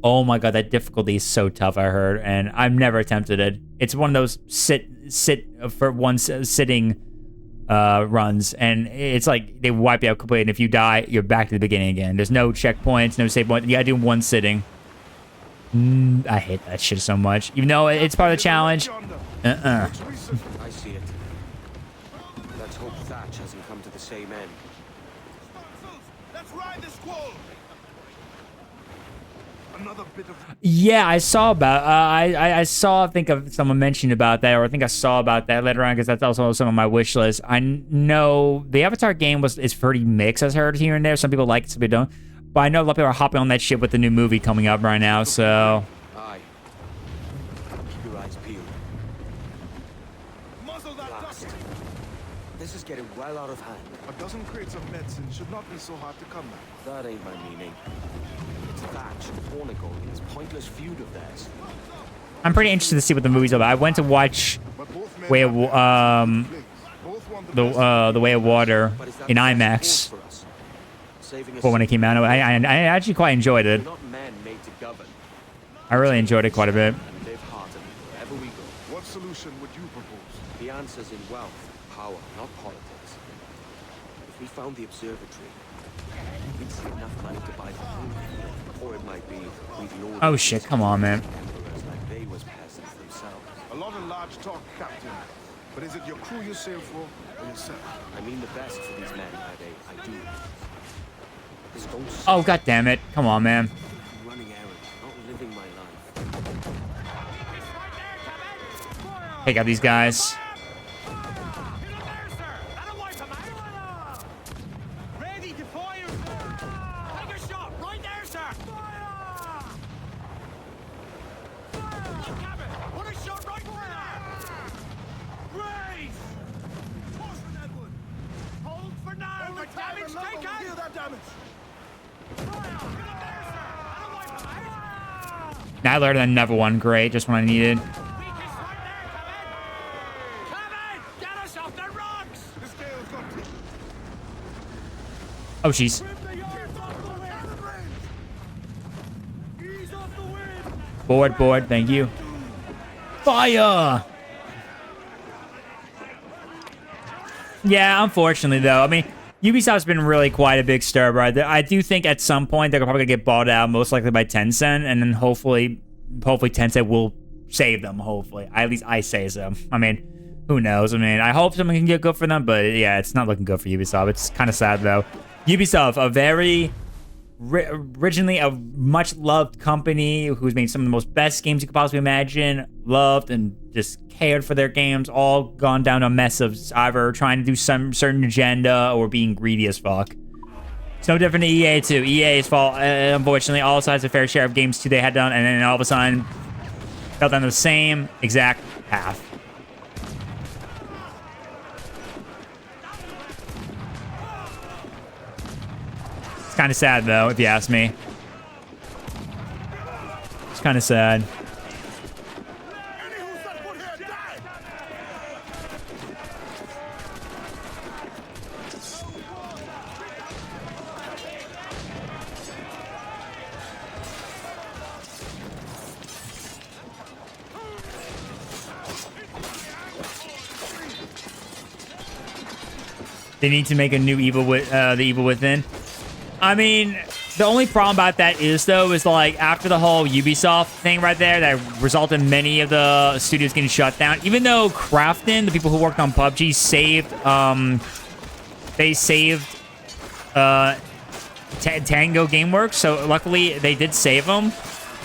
Oh my god, that difficulty is so tough, I heard, and I've never attempted it. It's one of those sit for one sitting runs, and it's like they wipe you out completely, and if you die, you're back to the beginning again. There's no checkpoints, no save point. You gotta do one sitting. I hate that shit so much. Even though it's part of the challenge. I see it. Let's hope Thatch hasn't come to the same end. Let's ride the squall. Another bit of Yeah, I saw about. I saw. I think of someone mentioned about that, or I think I saw about that later on because that's also some of my wish list. I know the Avatar game is pretty mixed. I've heard here and there. Some people like it, some people don't. But I know a lot of people are hopping on that shit with the new movie coming up right now. So. Aye. Keep your eyes peeled. muzzle that dust. This is getting well out of hand. A dozen crates of medicine should not be so hard to come by. That ain't my meaning. It's Thatch and Hornigold and this pointless feud of theirs. I'm pretty interested to see what the movie's about. I went to watch Way of the Way of Water in IMAX for when it came out. I actually quite enjoyed it. I really enjoyed it quite a bit. What solution would you propose? The answer's in wealth, power, not politics. If we found the observatory, we'd see enough money to buy the whole field. Or it might be we'd lord Oh shit, come on, man. emperors like they was peasants themselves. A lot of large talk, Captain. But is it your crew you sail for, or yourself? I mean the best for these men, I do. Just don't Oh god damn it. Come on, man. running errands, not living my life. Take out these guys. Ready to fire, sir! Take a shot! Right there, sir! Fire! Look, Cabin! Put a shot right there! Raise! Toss for that one! Hold for now! But damage taken! Feel that damage! Fire! Get up there, sir! I don't like him! Fire! Now I learned another one. Great, just what I needed. Weakest right there, Cabin! Cabin! Get us off the rocks! This gale's got to... Oh jeez. Board, thank you. Fire! Yeah, unfortunately though, I mean, Ubisoft's been really quite a big stir, right? I do think at some point they're probably gonna get bought out, most likely by Tencent, and then hopefully Tencent will save them. Hopefully, at least I say so. I mean, who knows? I mean, I hope something can get good for them, but yeah, it's not looking good for Ubisoft. It's kind of sad though. Ubisoft, a very originally a much loved company who's made some of the most best games you could possibly imagine, loved and just cared for their games, all gone down a mess of either trying to do some certain agenda or being greedy as fuck. It's no different to EA too. EA's fault, unfortunately, also has a fair share of games too they had done, and then all of a sudden fell down the same exact path. It's kind of sad, though, if you ask me. It's kind of sad. They need to make a new The Evil Within. I mean, the only problem about that is, though, is like after the whole Ubisoft thing right there that resulted in many of the studios getting shut down, even though Krafton, the people who worked on PUBG, saved, Tango Gameworks, so luckily they did save them.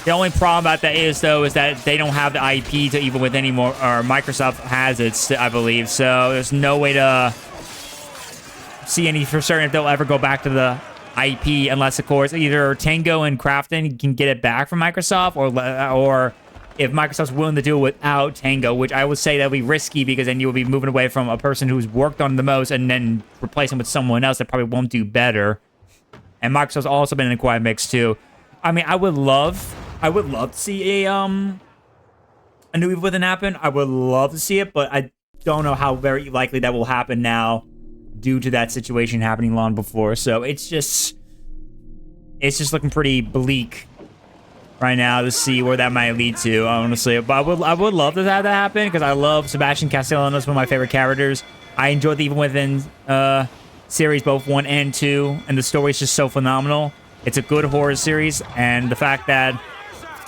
The only problem about that is, though, is that they don't have the IP to Evil Within anymore, or Microsoft has it, I believe, so there's no way to see any for certain if they'll ever go back to the IP, unless, of course, either Tango and Krafton can get it back from Microsoft, or if Microsoft's willing to do it without Tango, which I would say that would be risky, because then you will be moving away from a person who's worked on the most and then replacing with someone else that probably won't do better. And Microsoft's also been in a quiet mix too. I mean, I would love to see a new Evil Within happen. I would love to see it, but I don't know how very likely that will happen now, due to that situation happening long before. So it's just looking pretty bleak right now to see where that might lead to, honestly. But I would love to have that happen because I love Sebastian Castellano. Is one of my favorite characters. I enjoyed even within series both 1 and 2, and the story is just so phenomenal. It's a good horror series, and the fact that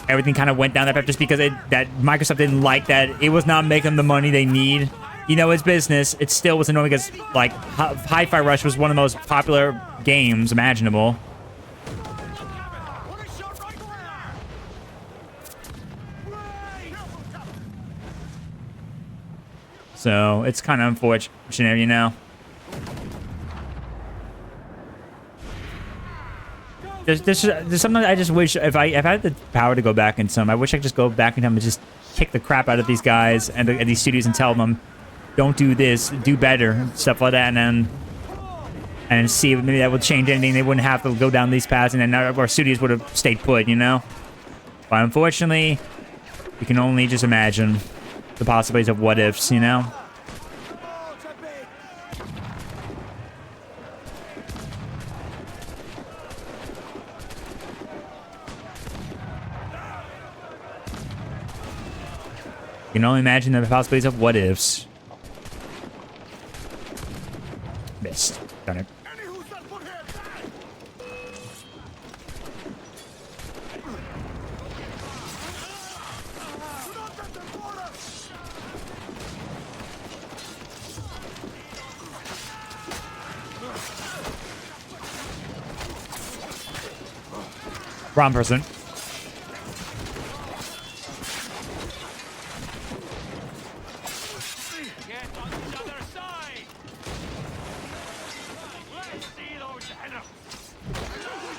everything kind of went down that path just because that Microsoft didn't like that it was not making the money they need. You know, it's business. It still was annoying because, like, Hi-Fi Rush was one of the most popular games imaginable. So, it's kind of unfortunate, you know? There's something I just wish, if I had the power to go back in some, I wish I could just go back in time and just kick the crap out of these guys and these studios and tell them, don't do this, do better, stuff like that, and see if maybe that would change anything. They wouldn't have to go down these paths, and then our studios would have stayed put, you know? But unfortunately, you can only just imagine the possibilities of what ifs, you know? You can only imagine the possibilities of what ifs. Missed. Done it. Wrong person.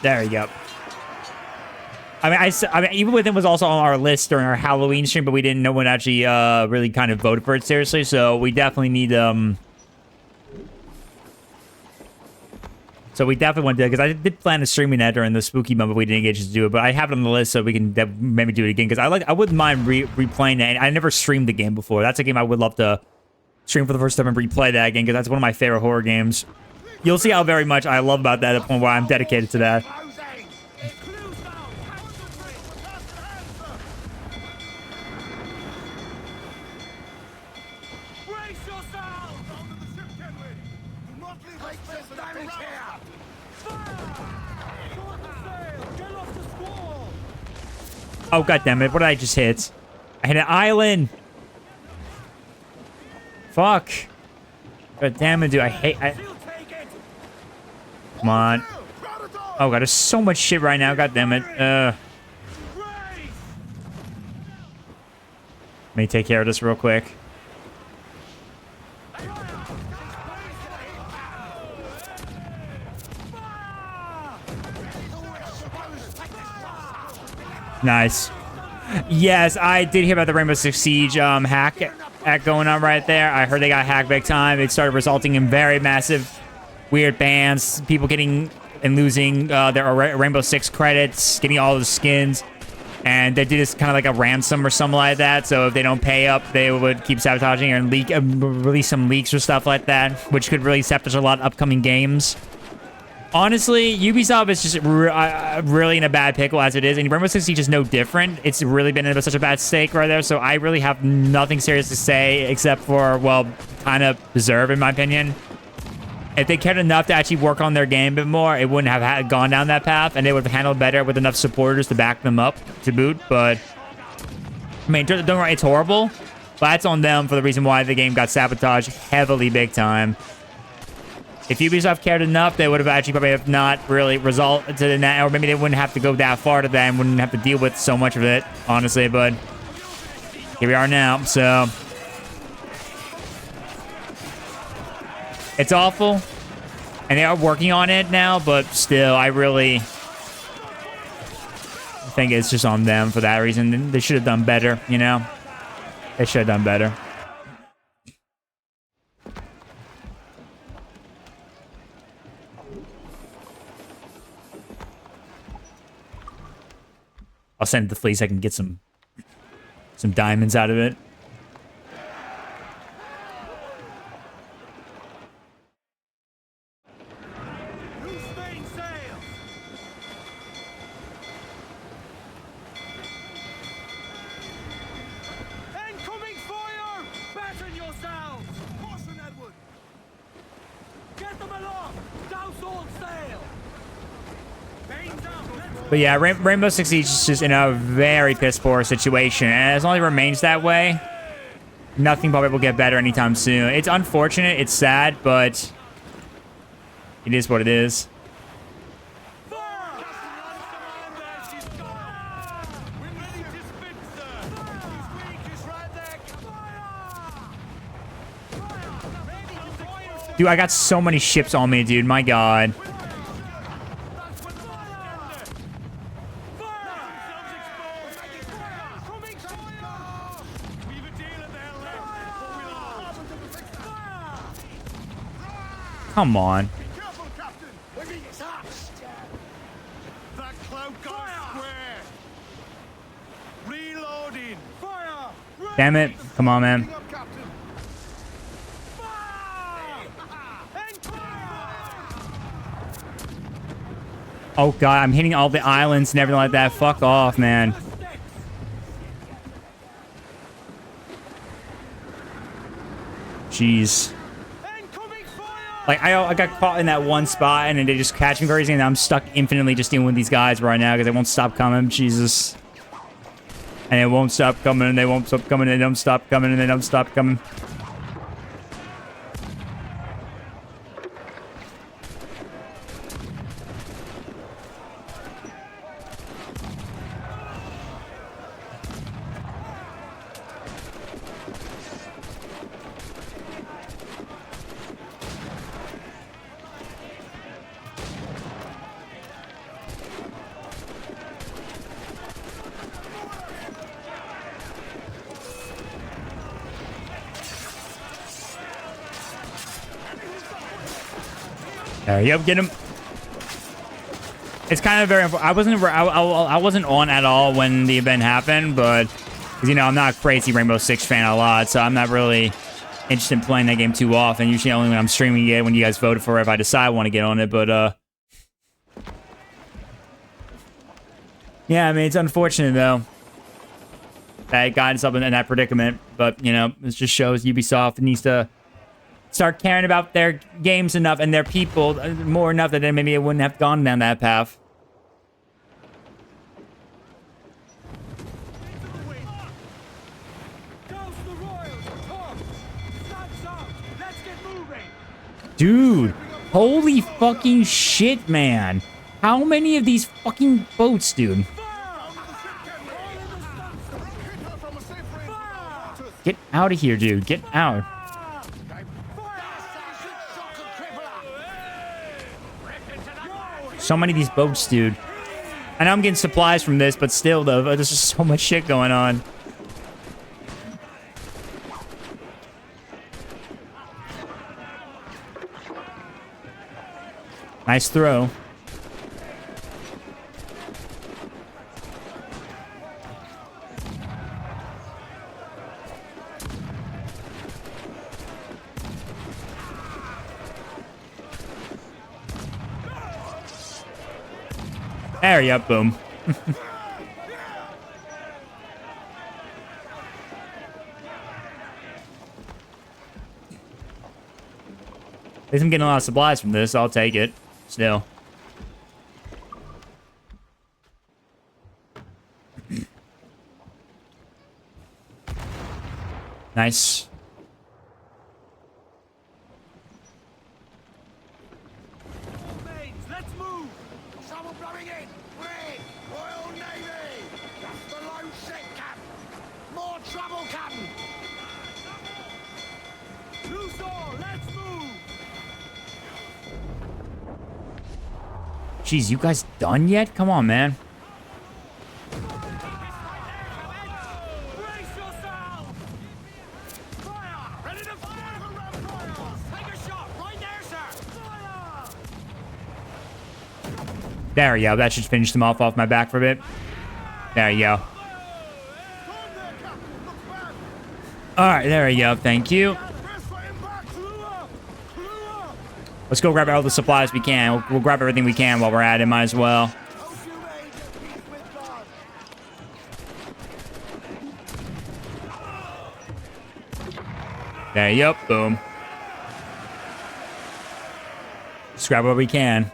There you go. I mean, even with it was also on our list during our Halloween stream, but we didn't know when actually really kind of voted for it seriously. So we definitely need So we definitely want to, because I did plan on streaming that during the spooky month, but we didn't get to do it. But I have it on the list, so we can maybe do it again. Because I wouldn't mind replaying that. I never streamed the game before. That's a game I would love to stream for the first time and replay that again, because that's one of my favorite horror games. You'll see how very much I love about that at the point where I'm dedicated to that. Oh, goddammit. What did I just hit? I hit an island. Fuck. God damn it, dude. I hate... Come on. Oh, God. There's so much shit right now. God damn it. Let me take care of this real quick. Nice. Yes, I did hear about the Rainbow Six Siege hack going on right there. I heard they got hacked big time. It started resulting in very massive weird bans, people getting and losing their Rainbow Six credits, getting all the skins, and they did this kind of like a ransom or something like that. So if they don't pay up, they would keep sabotaging and release some leaks or stuff like that, which could really sabotage a lot of upcoming games. Honestly, Ubisoft is just really in a bad pickle as it is, and Rainbow Six Siege is no different. It's really been in such a bad state right there, so I really have nothing serious to say except for, well, kind of deserve, in my opinion. If they cared enough to actually work on their game a bit more, it wouldn't have gone down that path, and they would have handled better with enough supporters to back them up to boot. But, I mean, don't worry, it's horrible, but that's on them for the reason why the game got sabotaged heavily big time. If Ubisoft cared enough, they would have actually probably have not really resulted in that, or maybe they wouldn't have to go that far to that and wouldn't have to deal with so much of it, honestly, but here we are now, so it's awful, and they are working on it now, but still, I really think it's just on them for that reason. They should have done better, you know? They should have done better. I'll send it to Fleece so I can get some diamonds out of it. But yeah, Rainbow Six Siege is just in a very piss poor situation, and as long as it remains that way, nothing probably will get better anytime soon. It's unfortunate, it's sad, but it is what it is. Dude, I got so many ships on me, dude. My God. Come on. That cloud guy's square. Reloading. Fire. Damn it. Come on, man. Oh, God. I'm hitting all the islands and everything like that. Fuck off, man. Jeez. Like, I got caught in that one spot, and then they just catch me very easy, and I'm stuck infinitely just dealing with these guys right now because they won't stop coming. Jesus. And it won't stop coming, and they won't stop coming, and they don't stop coming, and they don't stop coming. Yep, get him. It's kind of very. I wasn't on at all when the event happened, but you know I'm not a crazy Rainbow Six fan a lot, so I'm not really interested in playing that game too often. Usually only when I'm streaming it, when you guys voted for it, if I decide I want to get on it. But yeah, I mean it's unfortunate though that it got us up in that predicament. But you know, it just shows Ubisoft needs to start caring about their games enough and their people more enough that then maybe it wouldn't have gone down that path. Dude, holy fucking shit, man. How many of these fucking boats, dude? Get out of here, dude. Get out. So many of these boats, dude. I know I'm getting supplies from this, but still, though, there's just so much shit going on. Nice throw. There you go, boom. At least I'm getting a lot of supplies from this. I'll take it. Still. Nice. Jeez, you guys done yet? Come on, man. There you go. That should finish them off my back for a bit. There you go. Alright, there you go. Thank you. Let's go grab all the supplies we can. We'll grab everything we can while we're at it. Might as well. There, yep, boom. Just grab what we can.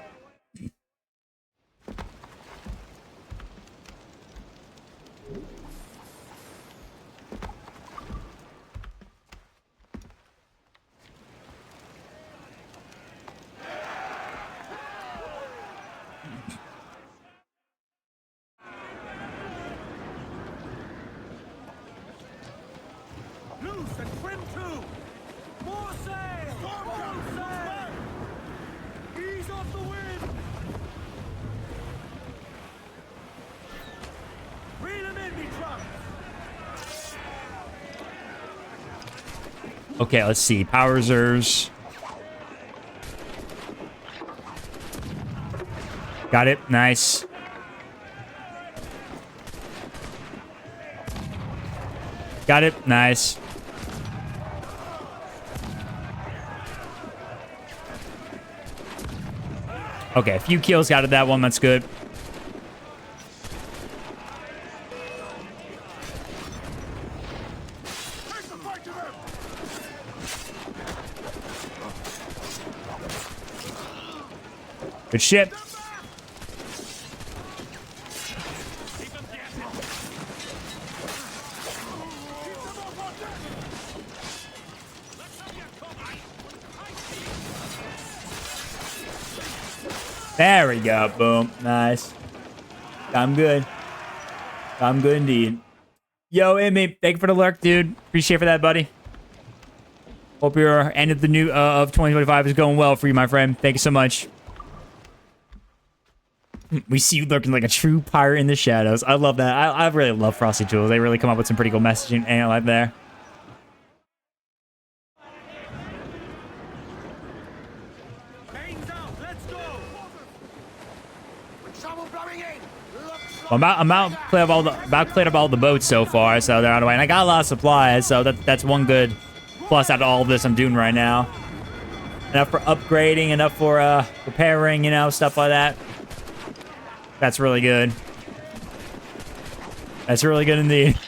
Loose and trim too. More sail. More sail. Ease off the wind. Reel 'em in, me trunks. Okay, let's see. Power reserves. Got it. Nice. Got it. Nice. Okay, a few kills out of that one. That's good. Good shit. There we go. Boom. Nice. I'm good. I'm good indeed. Yo, Emmy, thank you for the lurk, dude. Appreciate for that, buddy. Hope your end of the new of 2025 is going well for you, my friend. Thank you so much. We see you lurking like a true pirate in the shadows. I love that. I really love Frosty Jewels. They really come up with some pretty cool messaging and like there. Well, I'm about cleared up all the boats so far, so they're out of the way. And I got a lot of supplies, so that's one good plus out of all of this I'm doing right now. Enough for upgrading, enough for repairing, you know, stuff like that. That's really good. That's really good indeed.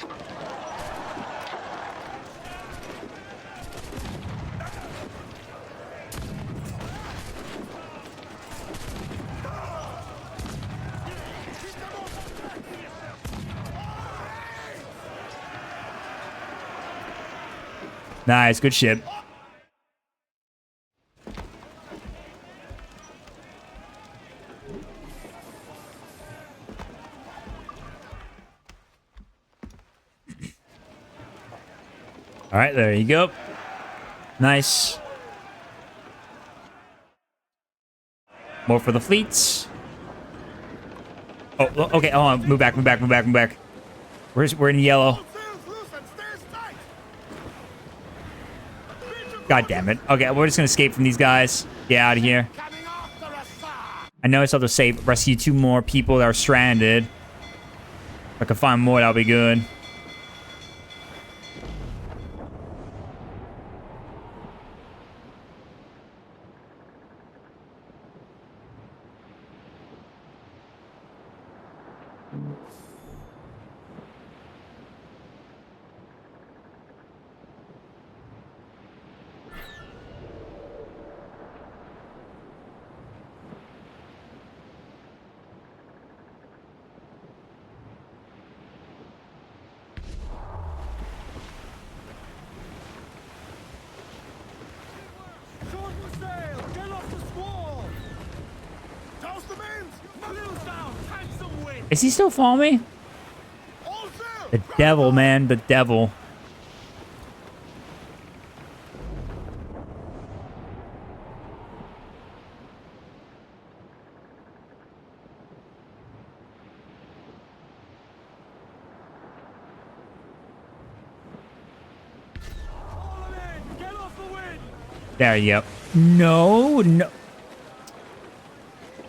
Nice, good shit. All right, there you go. Nice. More for the fleets. Oh, okay. Hold on. Move back. We're in yellow. God damn it. Okay, we're just gonna escape from these guys. Get out of here. I know I still have to rescue 2 more people that are stranded. If I can find more, that'll be good. Is he still following me? The devil, man. The devil. There you go. No, no.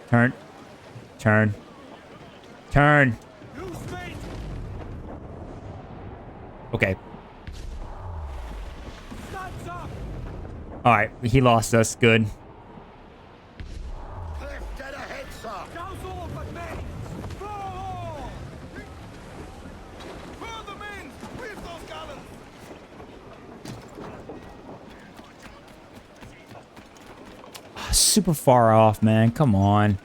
Turn. Turn. Turn. Okay. All right, he lost us. Good. Super far off, man. Come on.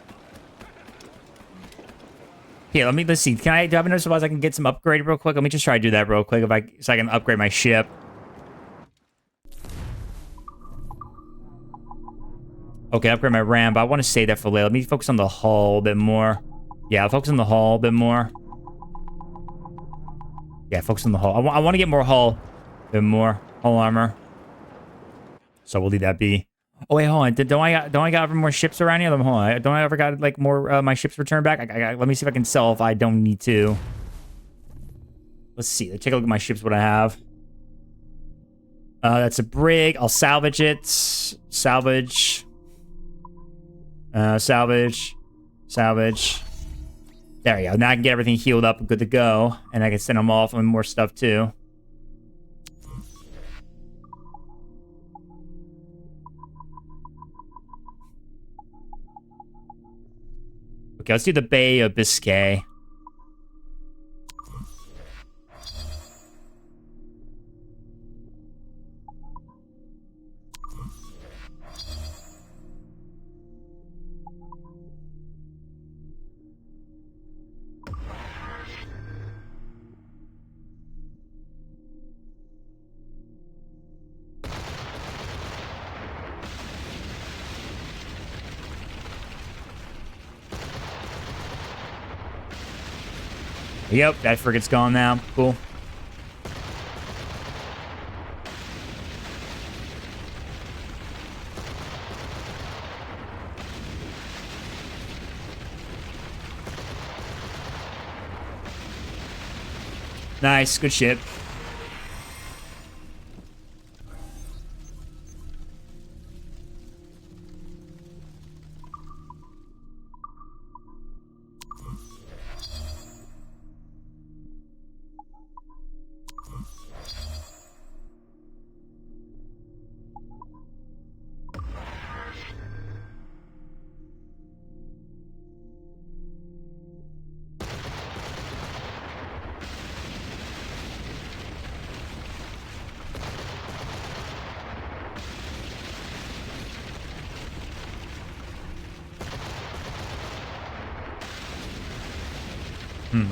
Here, let's see. Do I have enough supplies I can get some upgrade real quick? Let me just try to do that real quick so I can upgrade my ship. Okay, upgrade my ram, but I want to save that for later. Let me focus on the hull a bit more. Yeah, I'll focus on the hull a bit more. Yeah, focus on the hull. I want to get more hull. bit more hull armor. So we'll leave that be. Oh wait, hold on. Don't I got more ships around here? Hold on. Don't I ever got like more my ships returned back? Let me see if I can sell if I don't need to. Let's see. Let's take a look at my ships. What I have. That's a brig. I'll salvage it. Salvage. Salvage. Salvage. There we go. Now I can get everything healed up and good to go. And I can send them off with more stuff too. Okay, let's do the Bay of Biscay. Yep, that frigate's gone now. Cool. Nice, good ship.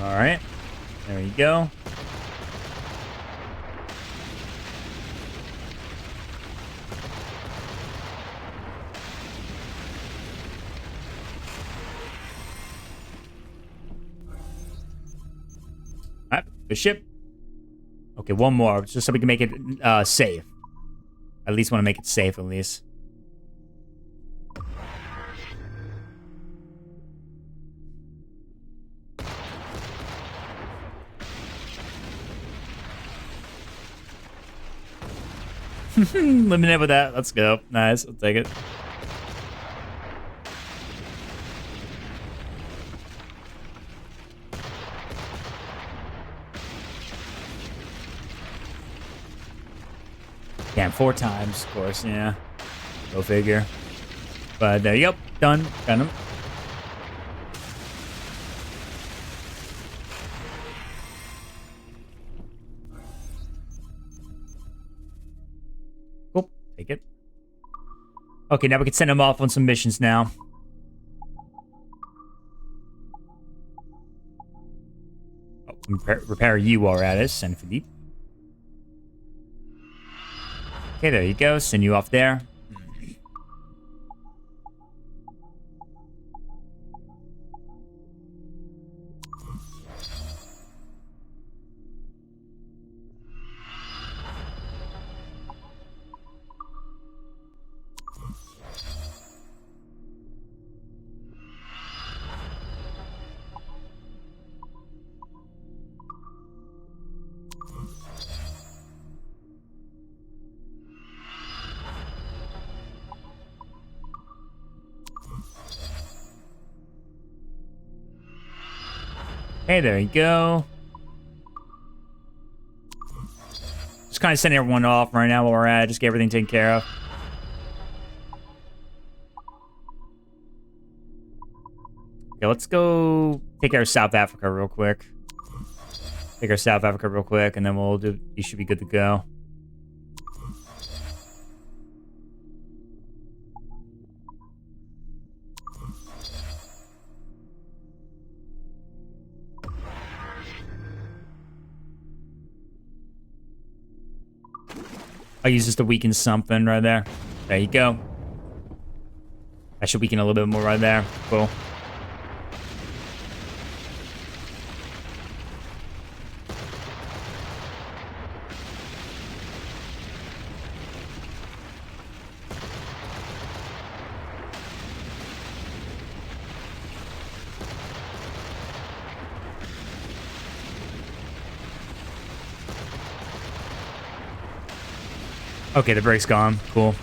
All right. There you go. All right, good ship. Okay, one more, just so we can make it safe. At least want to make it safe, at least. Limited with that. Let's go. Nice. I'll take it. Damn, 4 times, of course. Yeah. Go figure. But there you go. Done. Got him. Take it. Okay, now we can send him off on some missions now. Oh, repair you while we're at it. Send for deep. Okay, there you go. Send you off there. Hey, there you go. Just kind of sending everyone off right now while we're at it. Just get everything taken care of. Okay, let's go take care of South Africa real quick. Take care of South Africa real quick, and then we'll do. You should be good to go. I'll use this to weaken something right there. There you go. That should weaken a little bit more right there. Cool. Okay, the brake's gone. Cool.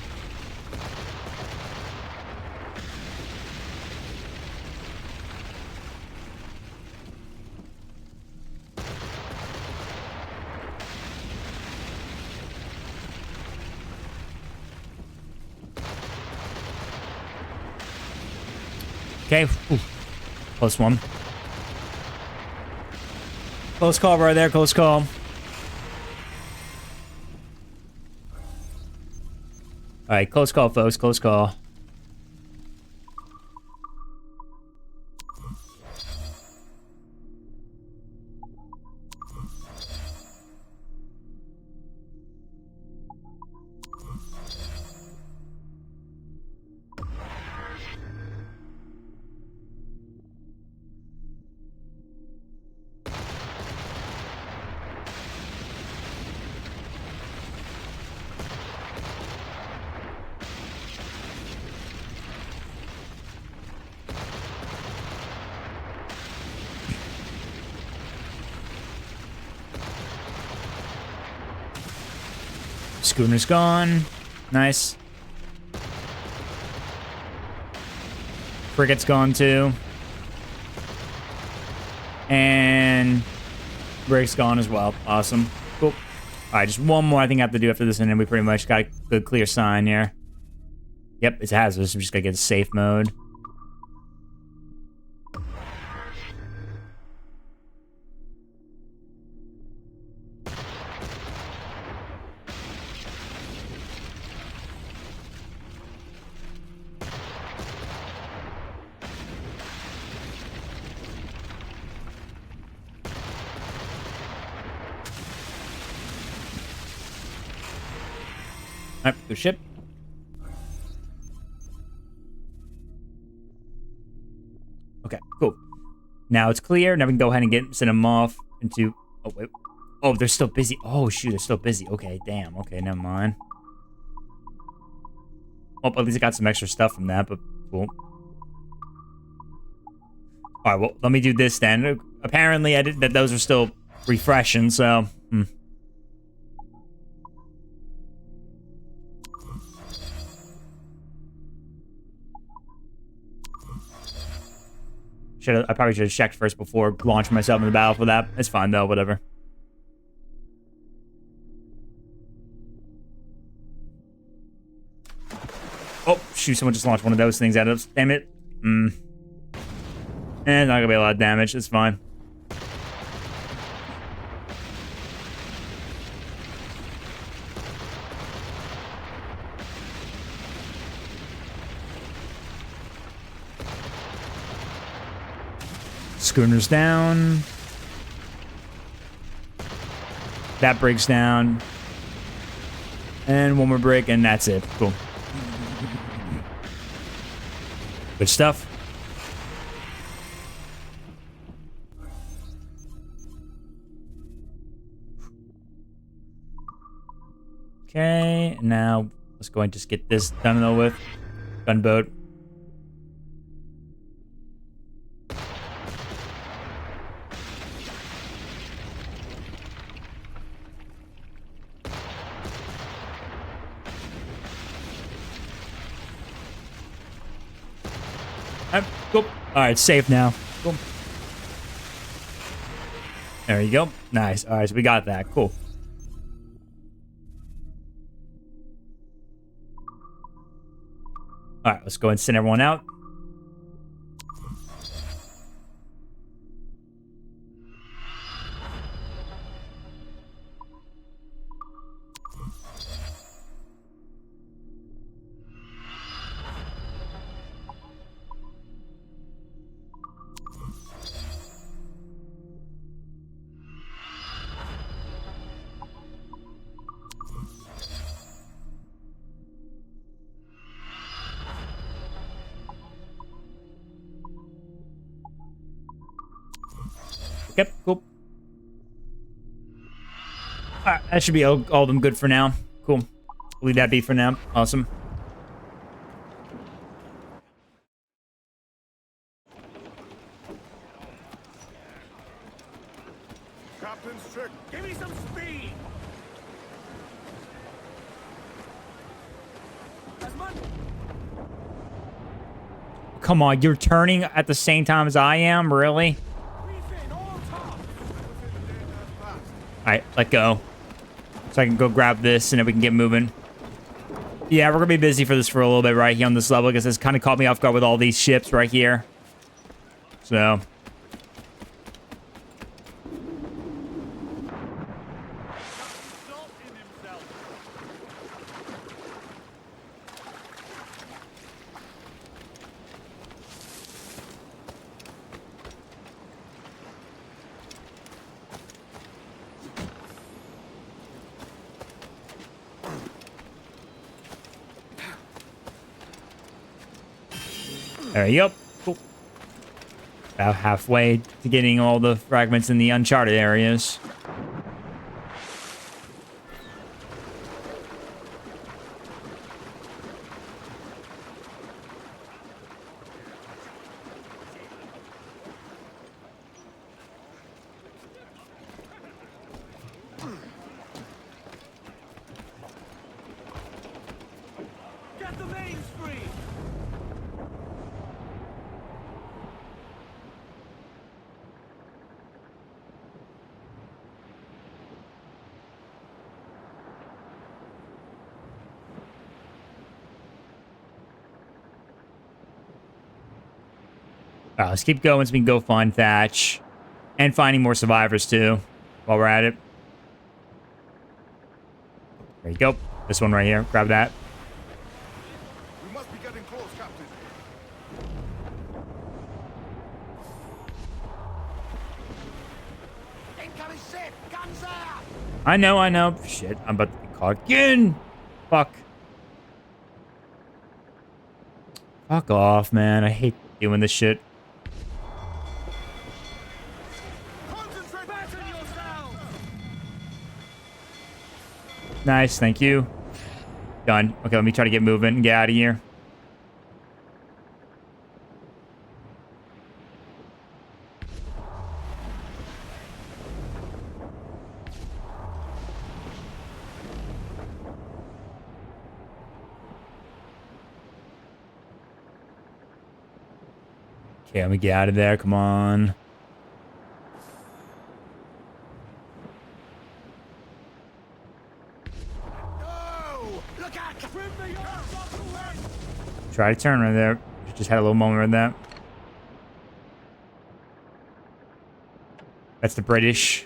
Okay. Ooh. Close one. Close call right there. Close call. All right, close call, folks. Close call. Schooner's gone. Nice. Frigate's gone too. And Brake's gone as well. Awesome. Cool. Alright, just one more I think I have to do after this, and then we pretty much got a good clear sign here. Yep, it's hazardous. We just gotta get safe mode. Alright, good ship. Okay, cool. Now it's clear. Now we can go ahead and send them off into... Oh, wait. Oh, they're still busy. Oh, shoot, they're still busy. Okay, damn. Okay, never mind. Oh, at least I got some extra stuff from that, but cool. Alright, well, let me do this then. Apparently, that those are still refreshing, so... I probably should have checked first before launching myself in the battle for that. It's fine, though. Whatever. Oh, shoot. Someone just launched one of those things at us. Damn it. And not gonna be a lot of damage. It's fine. Schooner's down. That breaks down. And one more break, and that's it. Cool. Good stuff. Okay, now let's go and just get this done and over with. Gunboat. Cool. Alright, safe now. Cool. There you go. Nice. Alright, so we got that. Cool. Alright, let's go and send everyone out. Yep, cool. Alright, that should be all of them good for now. Cool. Leave that be for now. Awesome. Captain's trick. Give me some speed. come on. You're turning at the same time as I am? Really? Alright, let go. So I can go grab this and then we can get moving. Yeah, we're going to be busy for this for a little bit right here on this level because it's kind of caught me off guard with all these ships right here. So... There you go. Cool. About halfway to getting all the fragments in the uncharted areas. Get the mains free! Alright, let's keep going so we can go find Thatch. And finding more survivors, too, while we're at it. There you go. This one right here. Grab that. We must be getting close, Captain. Incoming ship! Guns out! I know. Shit, I'm about to be caught again. Fuck. Fuck off, man. I hate doing this shit. Nice, thank you. Done. Okay, let me try to get moving and get out of here. Okay, let me get out of there. Come on. Try to turn right there. Just had a little moment with that. That's the British.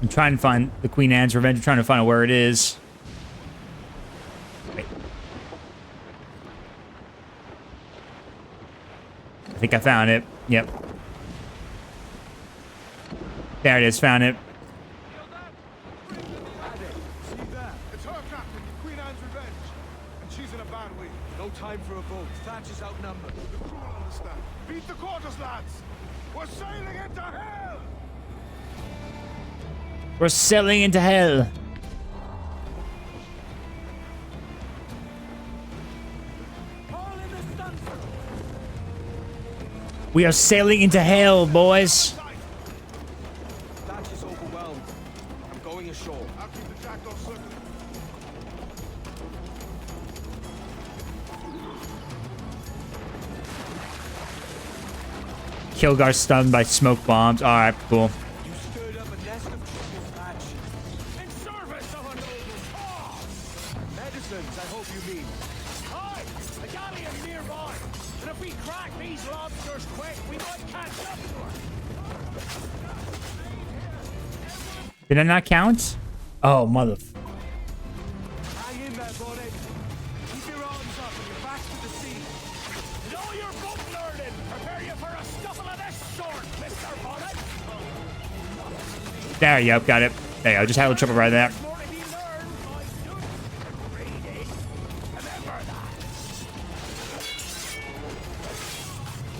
I'm trying to find the Queen Anne's Revenge. I'm trying to find out where it is. Wait. I think I found it. Yep. There it is. Found it. It's her, Captain, Queen Anne's Revenge. And she's in a bad way. No time for a vote. Thatch is outnumbered. The crew will understand. Beat the quarters, lads. We're sailing into hell! We're sailing into hell. We are sailing into hell, boys. Thatch is overwhelmed. I'm going ashore. I'll keep the jackdaw circling. Kilgar stunned by smoke bombs. All right, cool. You stirred up a nest of trouble, Thatch. In service of a noble cause! Medicines, I hope you mean. Aye, a galleon nearby. And if we crack these lobsters quick, we might catch up to her. Did I not count? Oh, mother. Hang in there, buddy. Keep your arms up and your back to the sea. And all your boat learning, prepare you for a scuffle of this sort, Mr. Bonnet. There you go. Got it. There you go. Just had a little trouble right there. More to be learned, my dude. Read it. Remember that.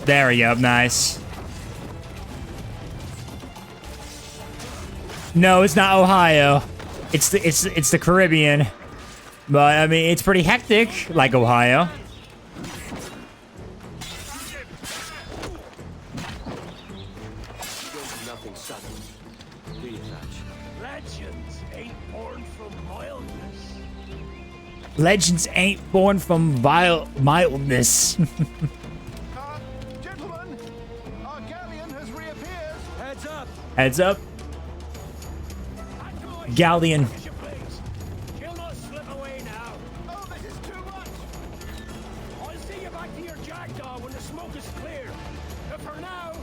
There we go. Nice. No, it's not Ohio. It's the Caribbean. But I mean, it's pretty hectic, like Ohio. Legends ain't born from mildness. Gentlemen, our galleon has reappeared. Heads up. Heads up. Galleon. You'll not slip away now. Oh, this is too much. I'll see you back to your jackdaw when the smoke is clear. But for now,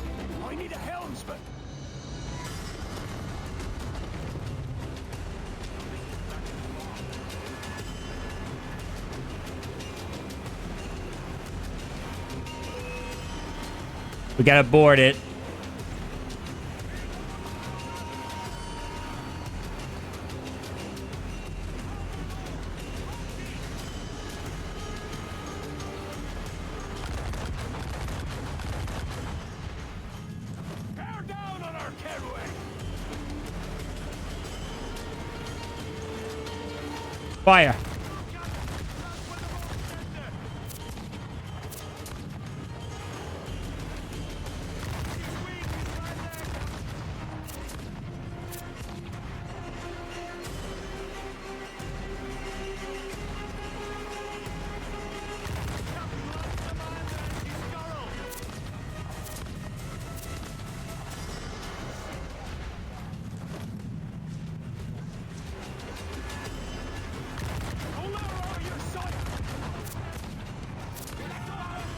I need a helmsman. We gotta board it. Bear down on our caraway. Fire.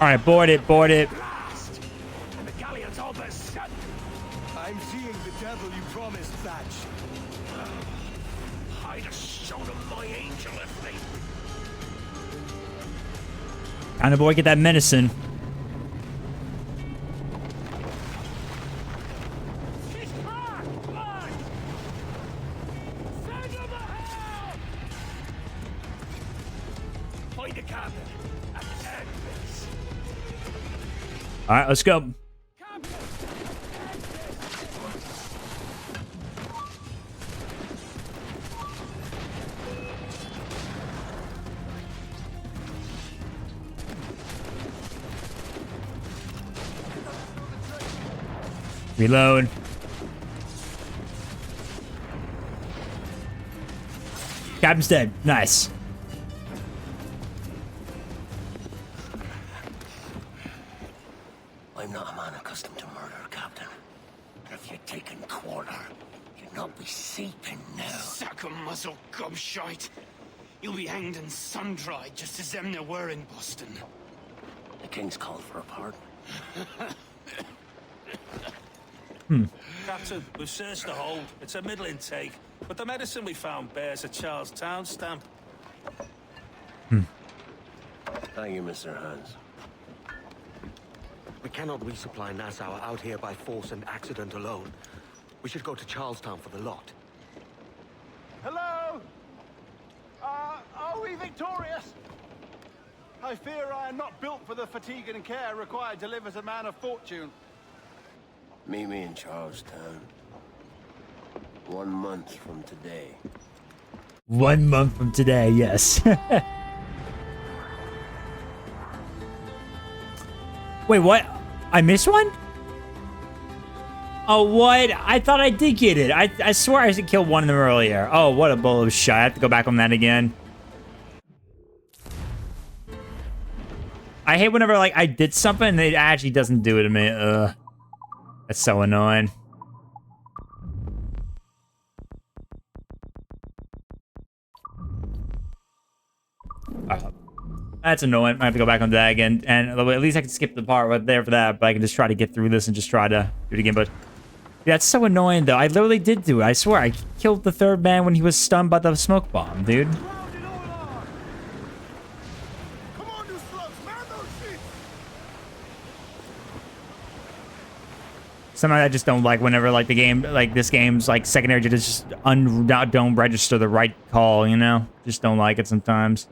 All right, board it, board it. And the galleon's all but set. I'm seeing the devil you promised, Thatch. I'd have shown him my angel if they... Kind of boy, get that medicine. She's back! Lad! Send him the hell! Find the captain and end this. All right, let's go. Reload. Captain's dead. Nice. I'm not a man accustomed to murder, Captain. And if you'd taken quarter, you'd not be seeping now. Sack a muzzle, gobshite. You'll be hanged and sun-dried just as them there were in Boston. The king's called for a pardon. Captain, we've searched the hold. It's a middling take, but the medicine we found bears a Charlestown stamp. Thank you, Mr. Hans. We cannot resupply Nassau out here by force and accident alone. We should go to Charlestown for the lot. Hello? Are we victorious? I fear I am not built for the fatigue and care required to live as a man of fortune. Meet me in Charlestown. 1 month from today. 1 month from today, yes. Wait, what? I missed one? Oh, what? I thought I did get it. I swear I killed one of them earlier. Oh, what a bowl of shit. I have to go back on that again. I hate whenever, like, I did something and it actually doesn't do it to me. Ugh. That's so annoying. That's annoying. I have to go back on that again. And at least I can skip the part right there for that. But I can just try to get through this and just try to do it again. But yeah, that's so annoying, though. I literally did do it. I swear. I killed the third man when he was stunned by the smoke bomb, dude. Sometimes I just don't like whenever, like, the game, like, this game's, like, secondary just don't register the right call, you know? Just don't like it sometimes.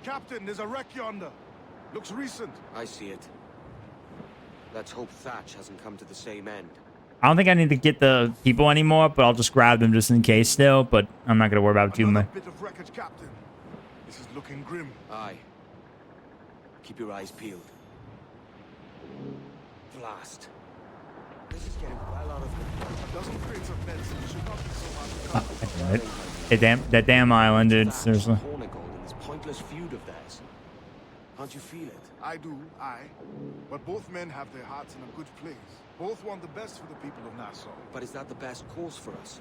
Captain, there's a wreck yonder. Looks recent. I see it. Let's hope Thatch hasn't come to the same end. I don't think I need to get the people anymore, but I'll just grab them just in case still, but I'm not gonna worry about it too much. Bit of wreckage, Captain. This is looking grim. Aye. Keep your eyes peeled. Blast. This is getting well out of control. A dozen crates of medicine should not be so hard to Oh, damn it. That damn island, dude. Seriously. Hornigold and this pointless feud of theirs. Can't you feel it? I do, but both men have their hearts in a good place. Both want the best for the people of Nassau. But is that the best course for us?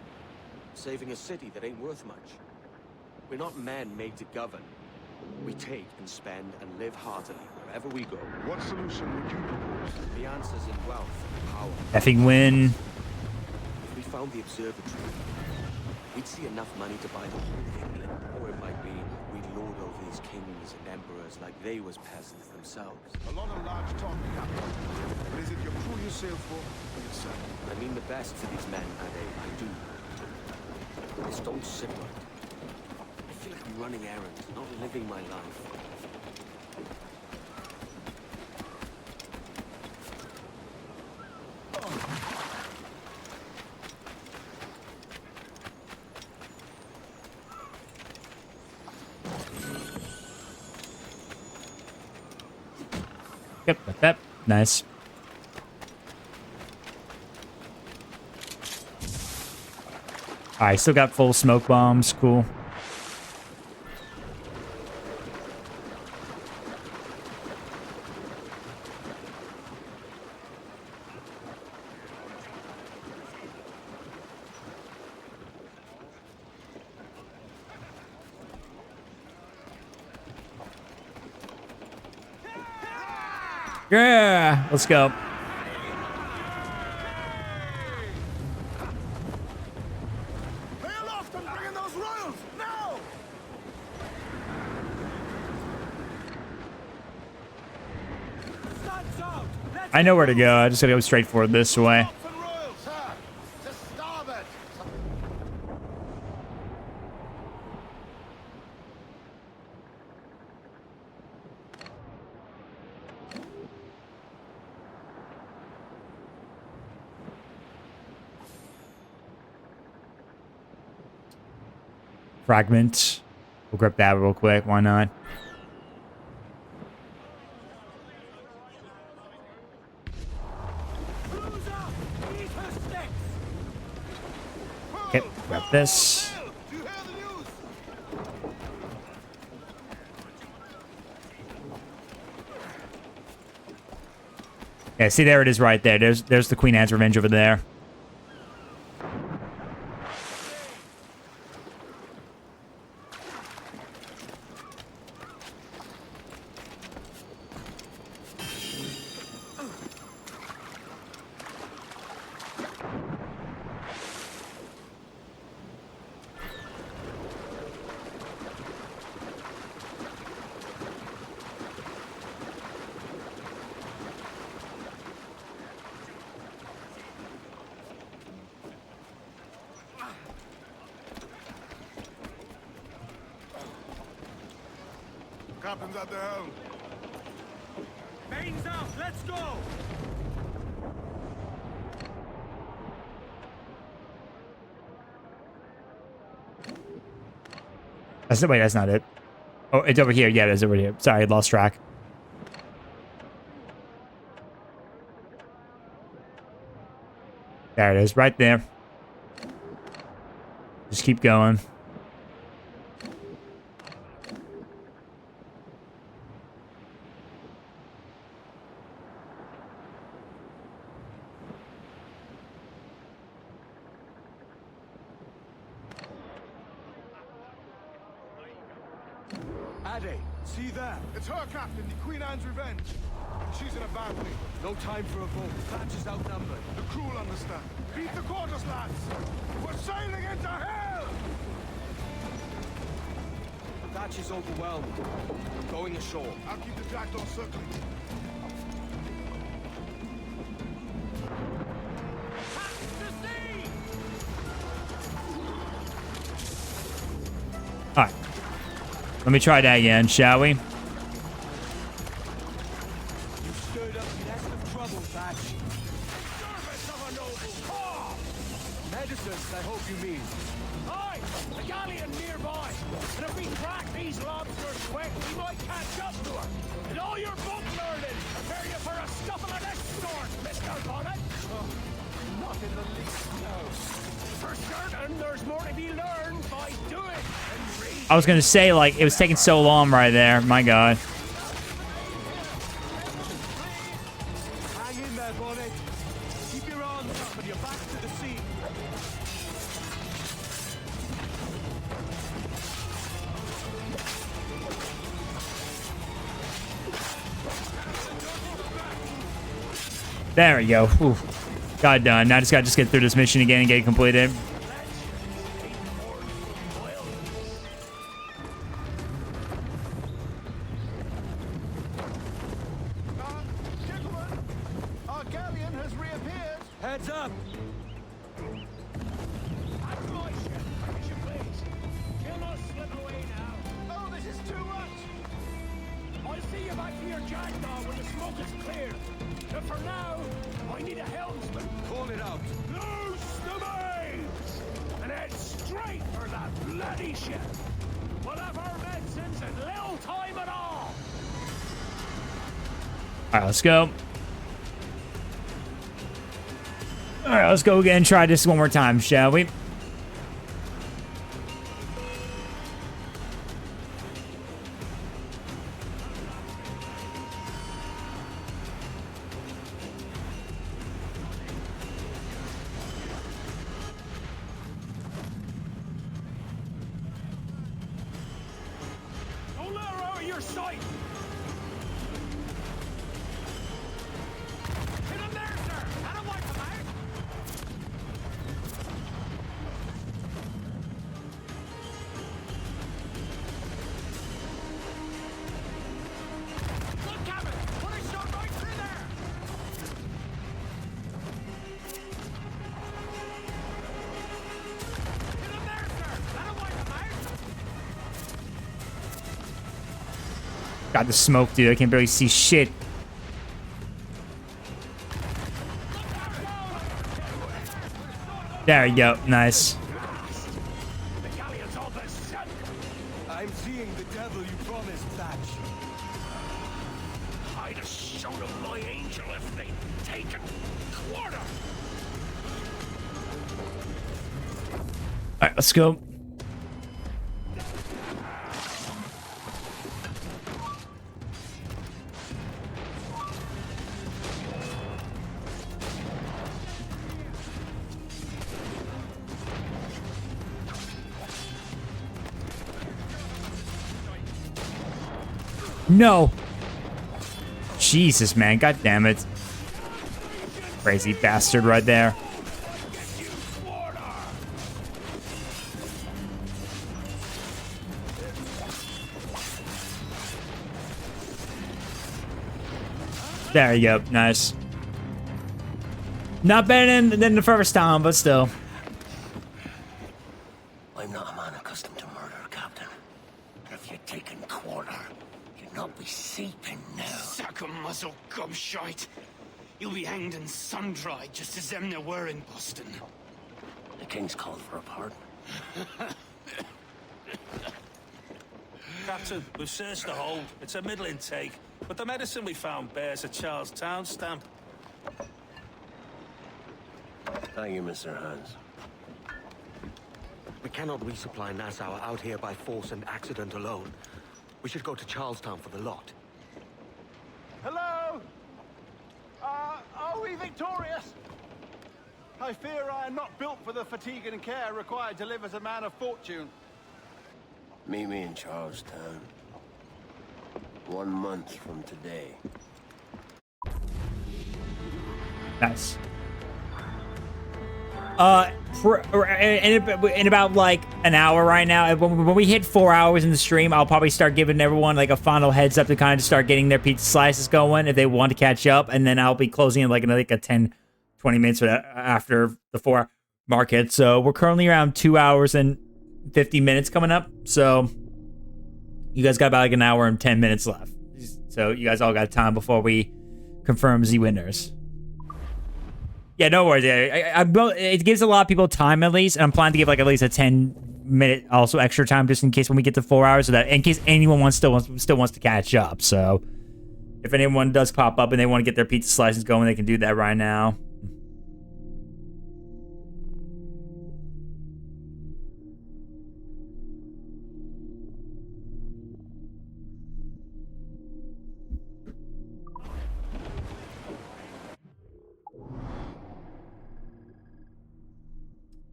Saving a city that ain't worth much? We're not men made to govern. We take and spend and live heartily wherever we go. What solution would you propose? The answer's in wealth and power. Effing win. If we found the observatory, we'd see enough money to buy the whole of England. Or it might be we'd lord over these kings and emperors like they was peasants themselves. A lot of large talk, Captain. But is it your crew you sail for, or yourself? I mean the best for these men, Ade, I do. This don't sit right. I feel like I'm running errands, not living my life. Yep, got that. Nice. Alright, still got full smoke bombs. Cool. Yeah, let's go. Hail off and bring in those royals, now! I know where to go. I just gotta go straight for it this way. Sir, to starboard! Fragment. We'll grab that real quick. Why not? Okay, grab this. Yeah, see, there it is right there. There's the Queen Anne's Revenge over there. Captain's at the helm. Mains out, let's go! Wait, that's not it. Oh, it's over here. Yeah, it is over here. Sorry, I lost track. There it is, right there. Just keep going. Ade, see there? It's her, Captain, the Queen Anne's Revenge. She's in a bad way. No time for a vote. Thatch is outnumbered. The crew will understand. Beat the quarters, lads! We're sailing into hell! Thatch is overwhelmed. I'm going ashore. I'll keep the jackdaw circling. Alright. Let me try that again, shall we? You stirred up a nest of trouble, Thatch. Service of a noble cause! Medicines, I hope you mean. Aye, a galleon nearby. And if we crack these lobsters quick, we might catch up to her. And all your book learning, prepare you for a scuffle and escort, Mr. Bonnet. in the least, no. For certain, there's more to be learned by doing and reading. I was gonna say, like, it was taking so long right there. My God. Hang in there, Bonnet. Keep your arms up and your back to the sea. There we go. Ooh. Got done. Now I just gotta get through this mission again and get it completed. Gentlemen, our galleon has reappeared. Heads up. Oh, this is too much. I'll see you back to your jackdaw when the smoke is cleared. But for now, I need a helmsman. Call it out. Loose the mains! And head straight for that bloody ship. We'll have our medicines in little time at all. Alright, let's go. Alright, let's go again and try this one more time, shall we? Don't let her out of your sight. Hit him there, sir. That'll wipe him out. Good, Captain. Put a shot right through there. Hit him there, sir. That'll wipe him out. Got the smoke, dude. I can barely see shit. There you go. Nice. The galleon's all but sunk. I'm seeing the devil you promised, Thatch. I'd have shown them my angel if they'd taken quarter. Alright, let's go. No. Jesus, man. God damn it. Crazy bastard right there. There you go. Nice. Not better than the first time, but still. I'm not a man accustomed to murder, Captain. And if you'd taken quarter, you'd not be seeping now. Sack of muzzle gobshite. You'll be hanged and sun-dried just as them there were in Boston. The King's called for a pardon. Captain, we've searched the hold. It's a middling take, but the medicine we found bears a Charlestown stamp. Thank you, Mr. Hans. We cannot resupply Nassau out here by force and accident alone. We should go to Charlestown for the lot. Hello? Are we victorious? I fear I am not built for the fatigue and care required to live as a man of fortune. Meet me in Charlestown. 1 month from today. Nice. In about like an hour right now, when we hit 4 hours in the stream, I'll probably start giving everyone like a final heads up to kind of start getting their pizza slices going if they want to catch up, and then I'll be closing in like a 10, 20 minutes after the 4 hour mark hit. So we're currently around 2 hours and 50 minutes coming up. So you guys got about like an hour and 10 minutes left. So you guys all got time before we confirm the winners. Yeah, no worries. It gives a lot of people time at least, and I'm planning to give like at least a 10-minute also extra time just in case when we get to 4 hours, so that in case anyone still wants to catch up. So if anyone does pop up and they want to get their pizza slices going, they can do that right now.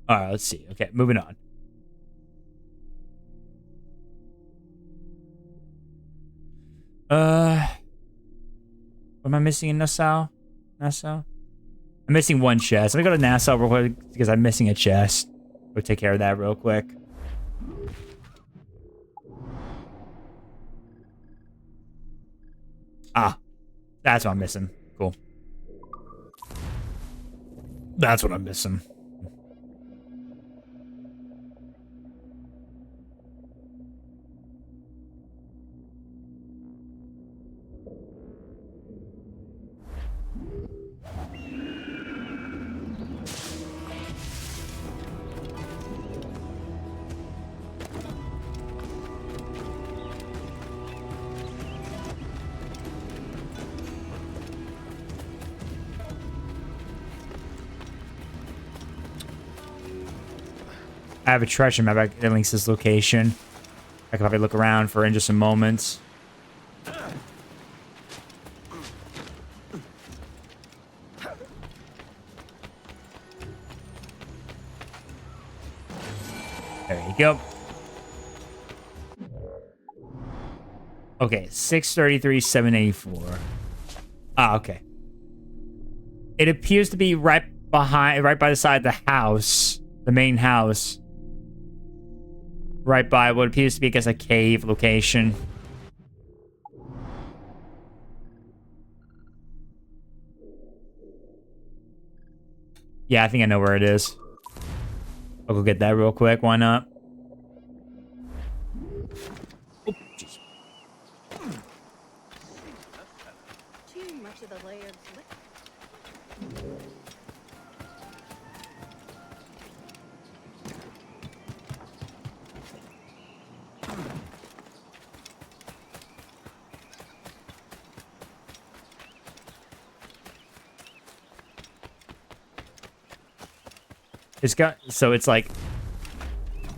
All right, let's see. Okay, moving on. What am I missing in Nassau? Nassau? I'm missing one chest. Let me go to Nassau real quick because I'm missing a chest. Go take care of that real quick. Ah, that's what I'm missing. Cool. That's what I'm missing. I have a treasure map that links this location. I can probably look around for in just a moment. There you go. Okay, 633, 784. Ah, okay. It appears to be right by the side of the house, the main house. Right by what appears to be, I guess, a cave location. Yeah, I think I know where it is. I'll go get that real quick. Why not? Oh, jeez. Too much of the layers. It's got, so it's like to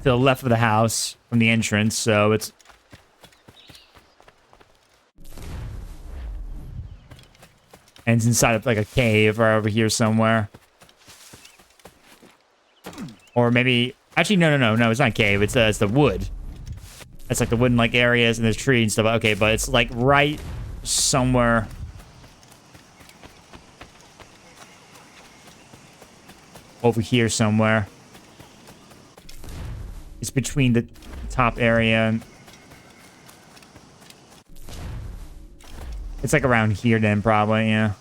the left of the house from the entrance, so it's and it's inside of like a cave or over here somewhere. Or maybe actually no, it's not a cave, it's the wood. It's like the wooden like areas and there's trees and stuff. Okay, but it's like right somewhere. Over here somewhere. It's between the top area and it's like around here then probably, yeah.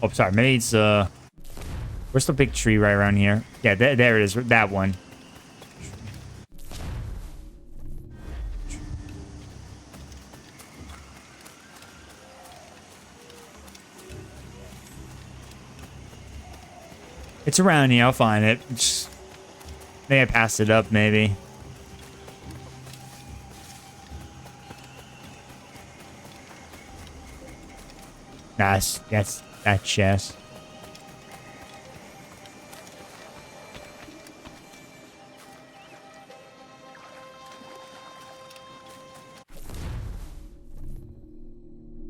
Oh, sorry, maybe it's where's the big tree right around here? Yeah, there it is, that one. It's around here. I'll find it. Just, maybe I passed it up, maybe. Nah, that's that chest.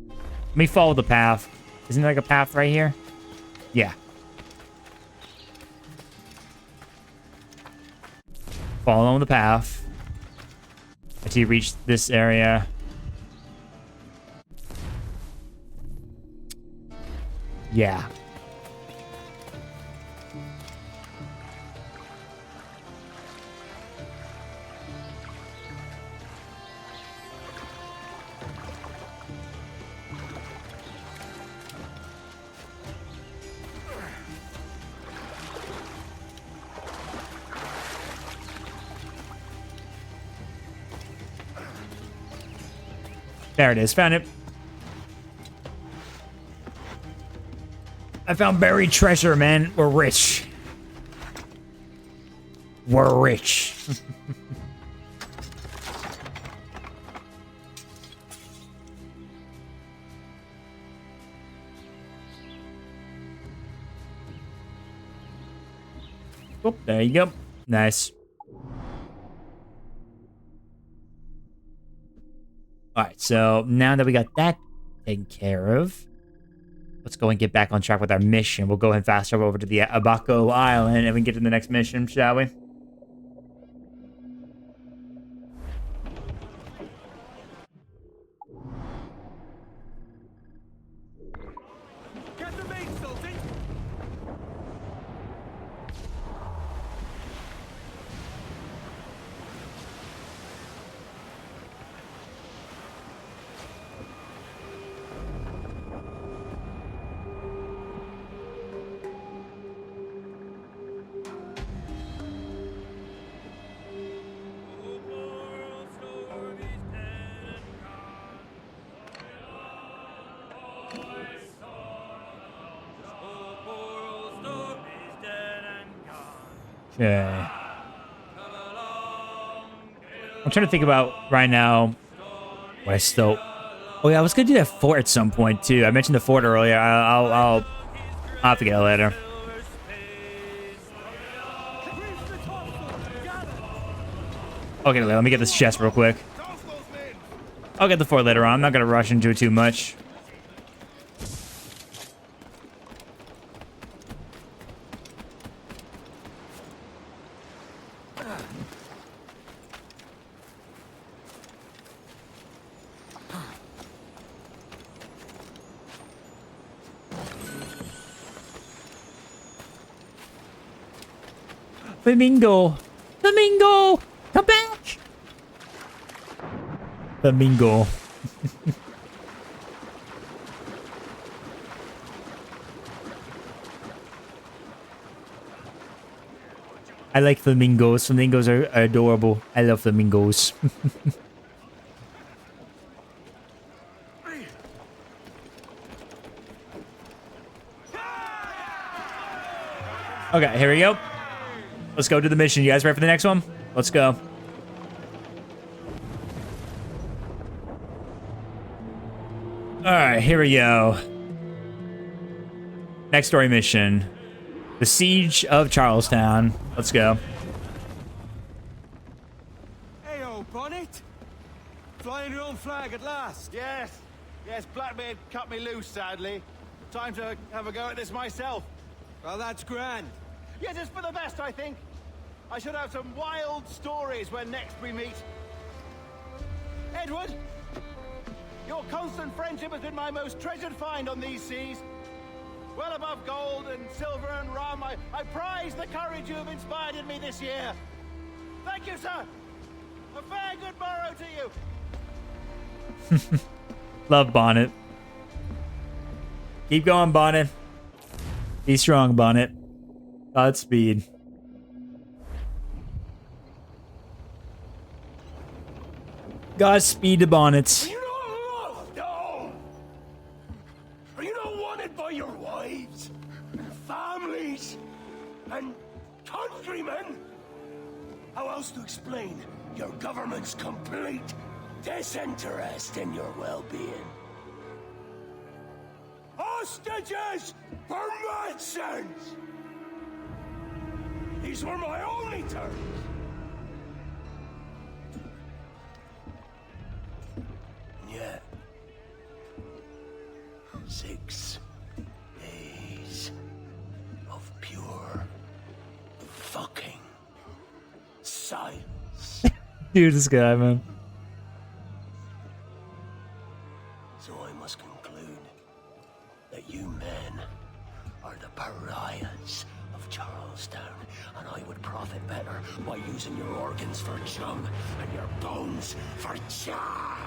Let me follow the path. Isn't there like a path right here? Yeah. Follow the path until you reach this area. Yeah. There it is. Found it. I found buried treasure, man. We're rich. We're rich. Oh, there you go. Nice. All right, so now that we got that taken care of, let's go and get back on track with our mission. We'll go ahead and fast travel over to the Abaco Island and we can get to the next mission, shall we? Get the bait, Sultan! Okay. I'm trying to think about right now what I still... Oh yeah, I was gonna do that fort at some point too. I mentioned the fort earlier. I'll have to get it later. Okay, let me get this chest real quick. I'll get the fort later on. I'm not gonna rush into it too much. Flamingo! Flamingo! Come back! Flamingo. I like flamingos. Flamingos are adorable. I love flamingos. Okay, here we go. Let's go to the mission. You guys ready for the next one? Let's go. Alright, here we go. Next story mission. The Siege of Charlestown. Let's go. Hey, old Bonnet! Flying your own flag at last. Yes, yes, Blackbeard cut me loose, sadly. Time to have a go at this myself. Well, that's grand. Yes, it's for the best, I think. I should have some wild stories when next we meet. Edward, your constant friendship has been my most treasured find on these seas. Well above gold and silver and rum, I prize the courage you have inspired in me this year. Thank you, sir. A fair good morrow to you. Love Bonnet. Keep going, Bonnet. Be strong, Bonnet. Godspeed. Godspeed to Bonnets. Are you not loved, no? Are you not wanted by your wives, and families, and countrymen? How else to explain your government's complete disinterest in your well-being? Hostages for medicines! These were my only terms. Yet, 6 days of pure fucking silence. Dude, this guy, man. So I must conclude that you men are the pariahs of Charlestown, and I would profit better by using your organs for chum and your bones for char.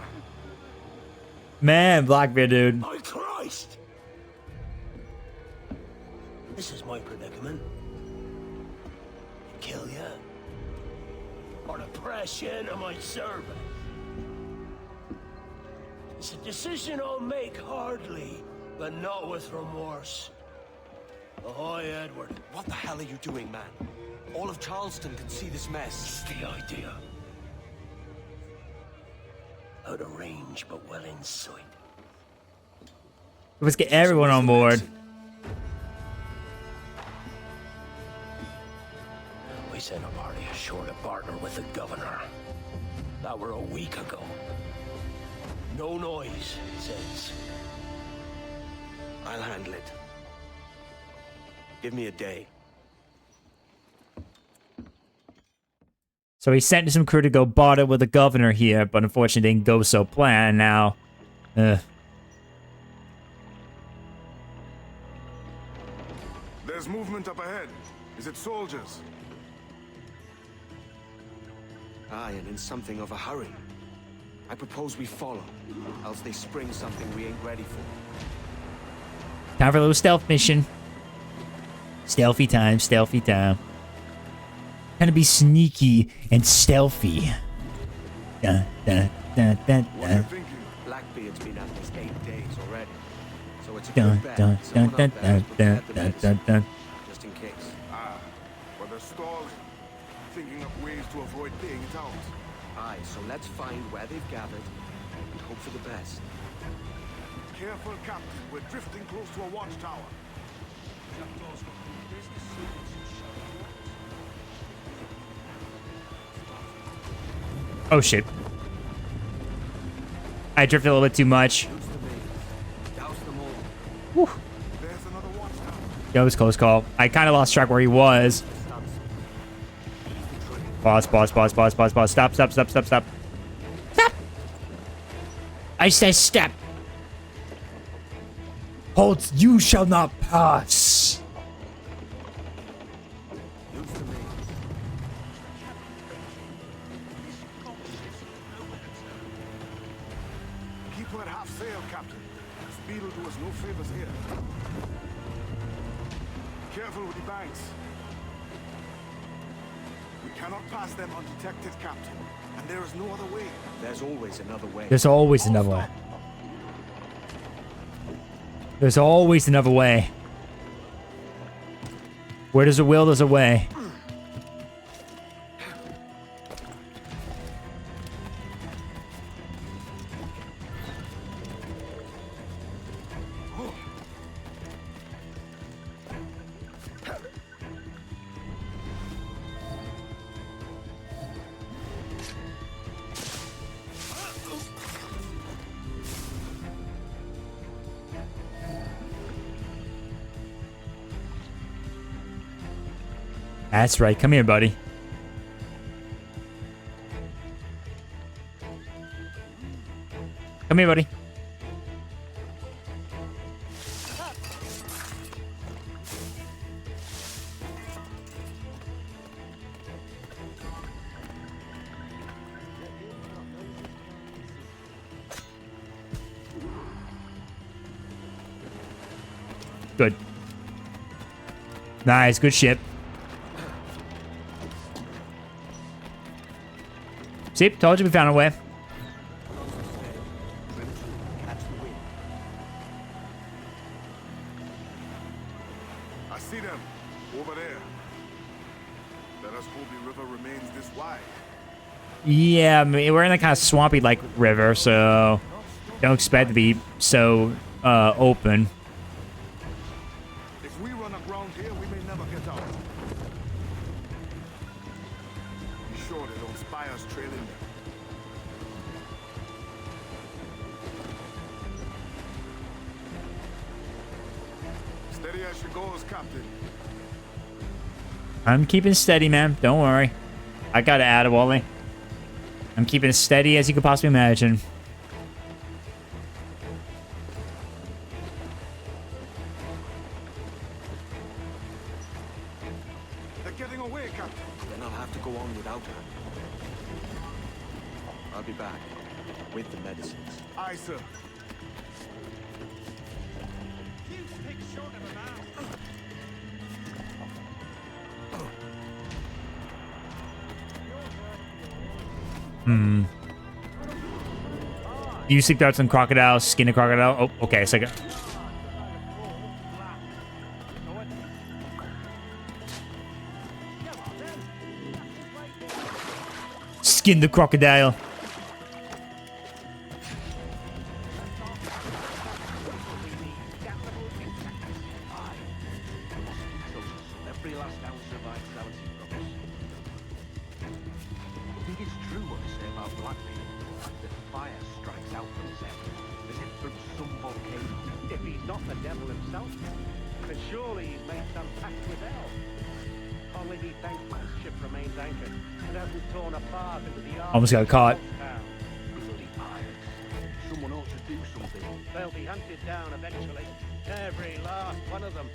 Man, Blackbeard, dude. My Christ! This is my predicament. Kill ya, or to press you into my service. It's a decision I'll make hardly, but not with remorse. Ahoy, Edward. What the hell are you doing, man? All of Charleston can see this mess. It's the idea. Out of range, but well in sight. Let's get everyone on board. We sent a party ashore to partner with the governor. That were a week ago. No noise, it says. I'll handle it. Give me a day. So he sent some crew to go barter with the governor here, but unfortunately didn't go so planned. Now, There's movement up ahead. Is it soldiers? Aye, and in something of a hurry. I propose we follow, else they spring something we ain't ready for. time for a little stealth mission. Stealthy time, stealthy time. Kind of be sneaky and stealthy. Dun, dun, dun, dun, dun. Blackbeard's been at this 8 days already, so it's a Dun, good bet. dun, Someone dun, up there has dun, prepared the dun, medicine, dun, dun. just in case. But they're stalled, thinking up ways to avoid paying it out. Aye, so let's find where they've gathered and hope for the best. Careful, Captain. We're drifting close to a watchtower. Oh shit. I drifted a little bit too much. Whew. Yo, it was a close call. I kind of lost track where he was. Pause, pause, pause, pause, pause, pause. Stop, stop, stop, stop, stop. Stop! I say stop. Halt, you shall not pass. Keep her at half sail, Captain. Speed will do us no favors here. Careful with the banks. We cannot pass them undetected, Captain. And there is no other way. There's always another way. There's always another way. There's always another way. Where there's a will, there's a way. That's right. Come here, buddy. Come here, buddy. Good. Nice. Good ship. See, told you we found a way. I see them. Over there. Let us hope the river remains this wide. Yeah, I mean, we're in a kind of swampy like river, so don't expect to be so open. If we run aground here, we may never get out. Be sure they don't spy us trailing them. Steady as she goes, Captain. I'm keeping steady, man. Don't worry. I got it, Adewale. I'm keeping as steady as you could possibly imagine. They're getting away, Captain. Then I'll have to go on without her. I'll be back with the medicines. Aye, sir. You seek out some crocodile, skin a crocodile. Oh, okay, it's like a... Skin the crocodile. Every last ounce of vitality from us. I think it's true what they say about Blackbeard. The fire strikes out from out, as if from some volcano. If he's not the devil himself, then surely he's made some pact with hell. Only be thankful his ship remains anchored and hasn't torn apart into the Almost got caught. Bloody pirates. Someone ought to do something. They'll be hunted down eventually. Every last one of them.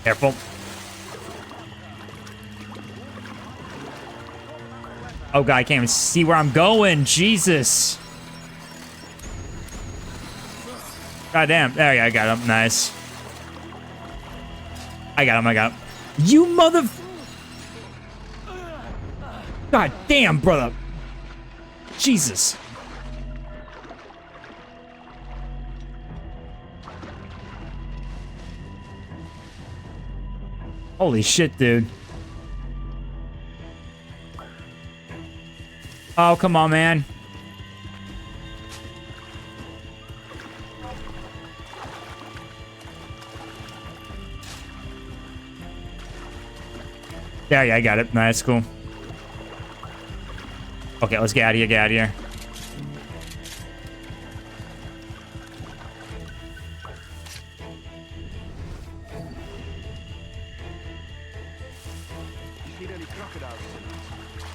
Careful. Oh god, I can't even see where I'm going. Jesus. God damn. There you go. I got him. Nice. I got him. You mother... God damn, brother. Jesus. Holy shit, dude. Oh, come on, man. Yeah, I got it. Nice, cool. Okay, let's get out of here, You seen any crocodiles?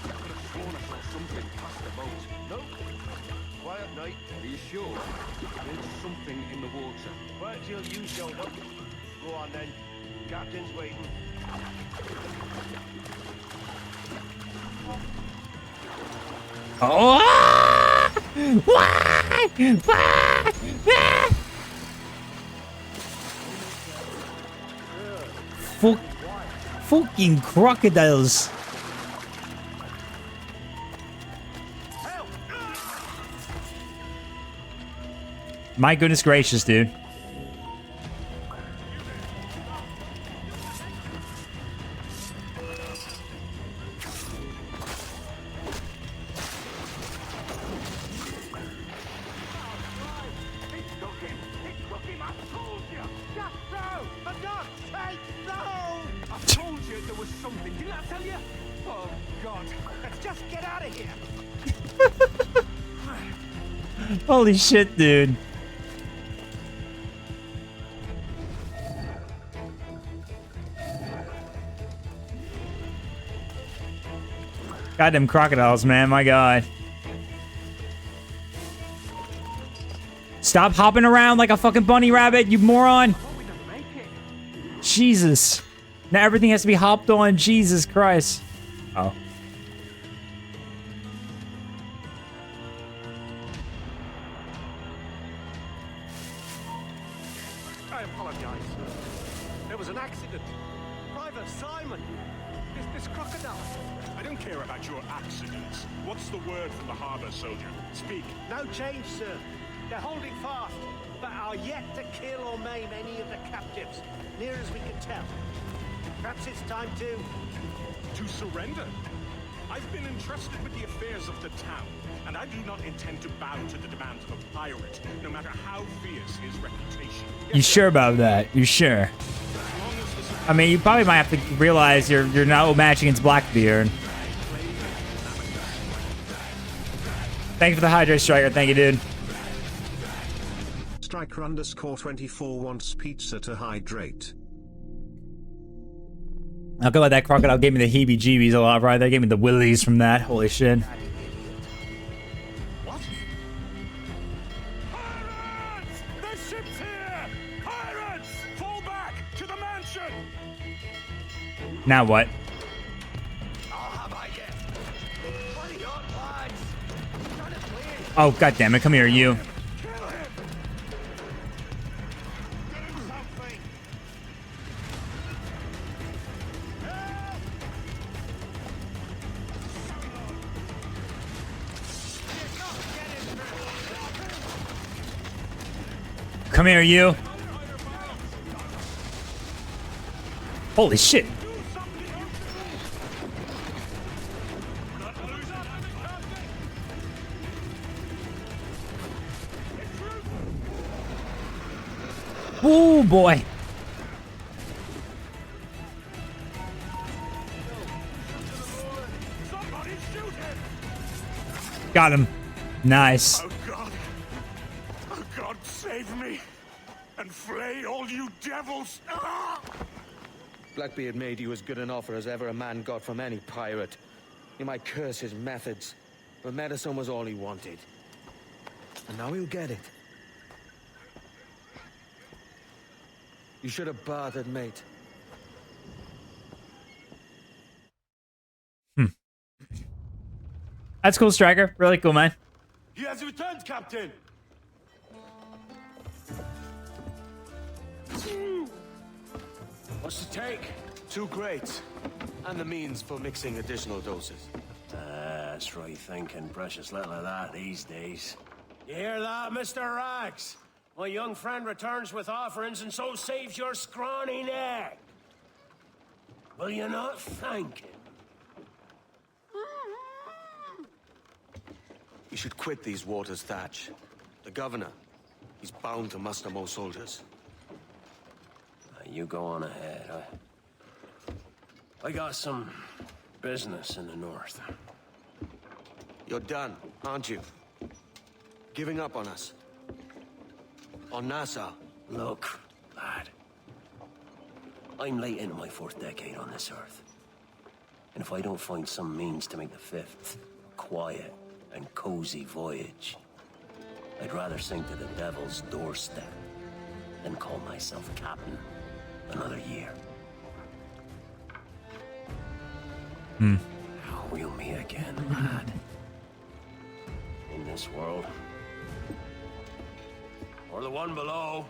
I could have sworn I saw something past the boat. No. Quiet night. Are you sure? There's something in the water. Wait till you show up. Go on then. Captain's waiting. Oh! Fucking crocodiles. My goodness gracious, dude. Holy shit, dude. Goddamn crocodiles, man. My god. Stop hopping around like a fucking bunny rabbit, you moron. Jesus. Now everything has to be hopped on. Jesus Christ. Oh. I apologize. There was an accident. Private Simon. This crocodile. I don't care about your accidents. What's the word from the harbor, soldier? Speak. No change, sir. They're holding fast, but are yet to kill or maim any of the captives, near as we can tell. Perhaps it's time to surrender. I've been entrusted with the affairs of the town, and I do not intend to bow to the demands of a pirate, no matter how fierce his reputation. You sure about that? You sure? I mean, you probably might have to realize you're no match against Blackbeard. Thank you for the hydrate, Striker. Thank you, dude. Striker _24 wants pizza to hydrate. I'll go with that crocodile. Gave me the heebie-jeebies a lot, right? They gave me the willies from that. Holy shit. What? Pirates! The ship's here! Pirates! Fall back to the mansion! Now what? Oh, goddammit. Come here, you. Come here, you. Holy shit. Oh, boy. Got him. Nice. Oh God! Oh God, save me! And flay all you devils! Ah! Blackbeard made you as good an offer as ever a man got from any pirate. You might curse his methods, but medicine was all he wanted. And now he'll get it. You should have bartered, mate. That's cool, Striker. Really cool, man. He has returned, Captain! What's the take? 2 crates. And the means for mixing additional doses. That's right thinking. Precious little of that these days. You hear that, Mr. Rags? My young friend returns with offerings and so saves your scrawny neck. Will you not thank him? You should quit these waters, Thatch. The governor, he's bound to muster more soldiers. You go on ahead. I got some business in the north. You're done, aren't you? Giving up on us. On Nassau. Look, lad. I'm late into my 4th decade on this earth. And if I don't find some means to make the 5th a quiet and cozy voyage, I'd rather sink to the devil's doorstep than call myself captain another year. We'll meet again, lad. In this world. Or the one below.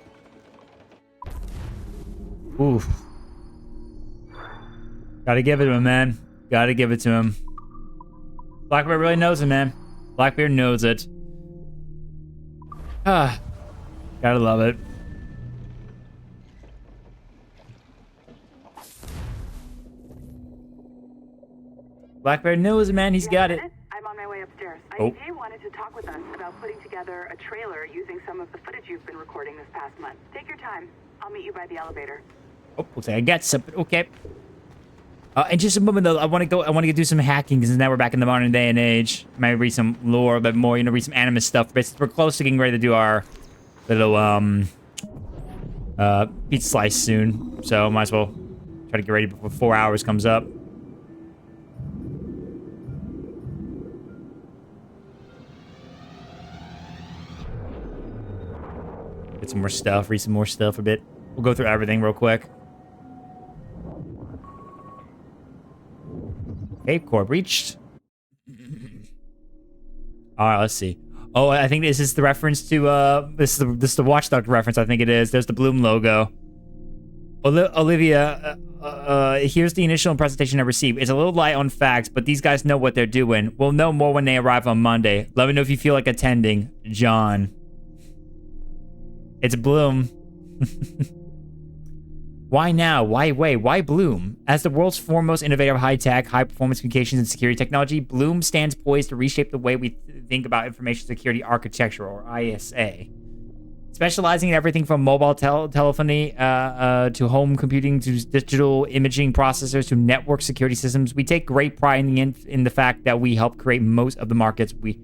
Oof. Gotta give it to him, man. Gotta give it to him. Blackbeard really knows it, man. Blackbeard knows it. Ah. Gotta love it. Blackbeard knows it, man. He's got it. I'm on my way upstairs. Oh. IDK wanted to talk with us about putting together a trailer using some of the footage you've been recording this past month. Take your time. I'll meet you by the elevator. Oh, okay, I got something. Okay. In just a moment, though, I want to do some hacking because now we're back in the modern day and age. Maybe read some lore a bit more, read some animus stuff. But we're close to getting ready to do our little pizza slice soon. So might as well try to get ready before 4 hours comes up. Get some more stuff, read some more stuff a bit. We'll go through everything real quick. Cape Corp reached. All right, let's see. Oh, I think this is the reference to this is the Watchdog reference. I think it is. There's the Bloom logo. Olivia, here's the initial presentation I received. It's a little light on facts, but these guys know what they're doing. We'll know more when they arrive on Monday. Let me know if you feel like attending. John. It's Bloom. Why now? Why wait? Why Bloom? As the world's foremost innovator of high-tech, high-performance communications and security technology, Bloom stands poised to reshape the way we think about information security architecture, or ISA. Specializing in everything from mobile telephony to home computing to digital imaging processors to network security systems, we take great pride in the fact that we help create most of the markets we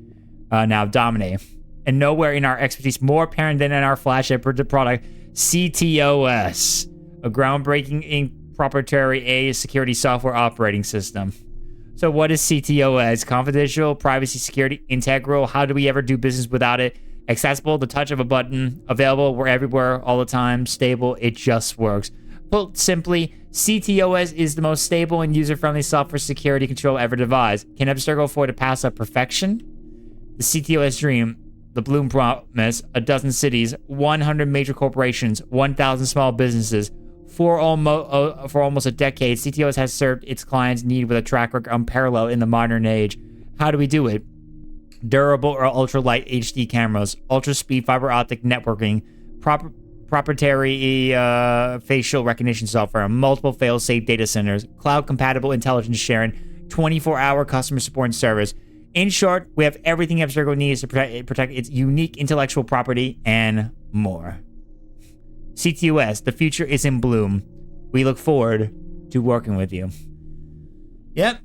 now dominate. And nowhere in our expertise more apparent than in our flagship product, CTOS. A groundbreaking proprietary security software operating system. So what is CTOS? Confidential, privacy, security, integral. How do we ever do business without it? Accessible, the touch of a button. Available, we're everywhere, all the time. Stable, it just works. Put simply, CTOS is the most stable and user-friendly software security control ever devised. Can Abstergo afford to pass up perfection? The CTOS dream, the Bloom promise, a dozen cities, 100 major corporations, 1,000 small businesses. For almost a decade, CTOS has served its clients' need with a track record unparalleled in the modern age. How do we do it? Durable or ultra-light HD cameras, ultra-speed fiber optic networking, proprietary facial recognition software, multiple fail-safe data centers, cloud-compatible intelligence sharing, 24-hour customer support and service. In short, we have everything Abstergo needs to protect its unique intellectual property and more. CTOS, the future is in bloom. We look forward to working with you. Yep.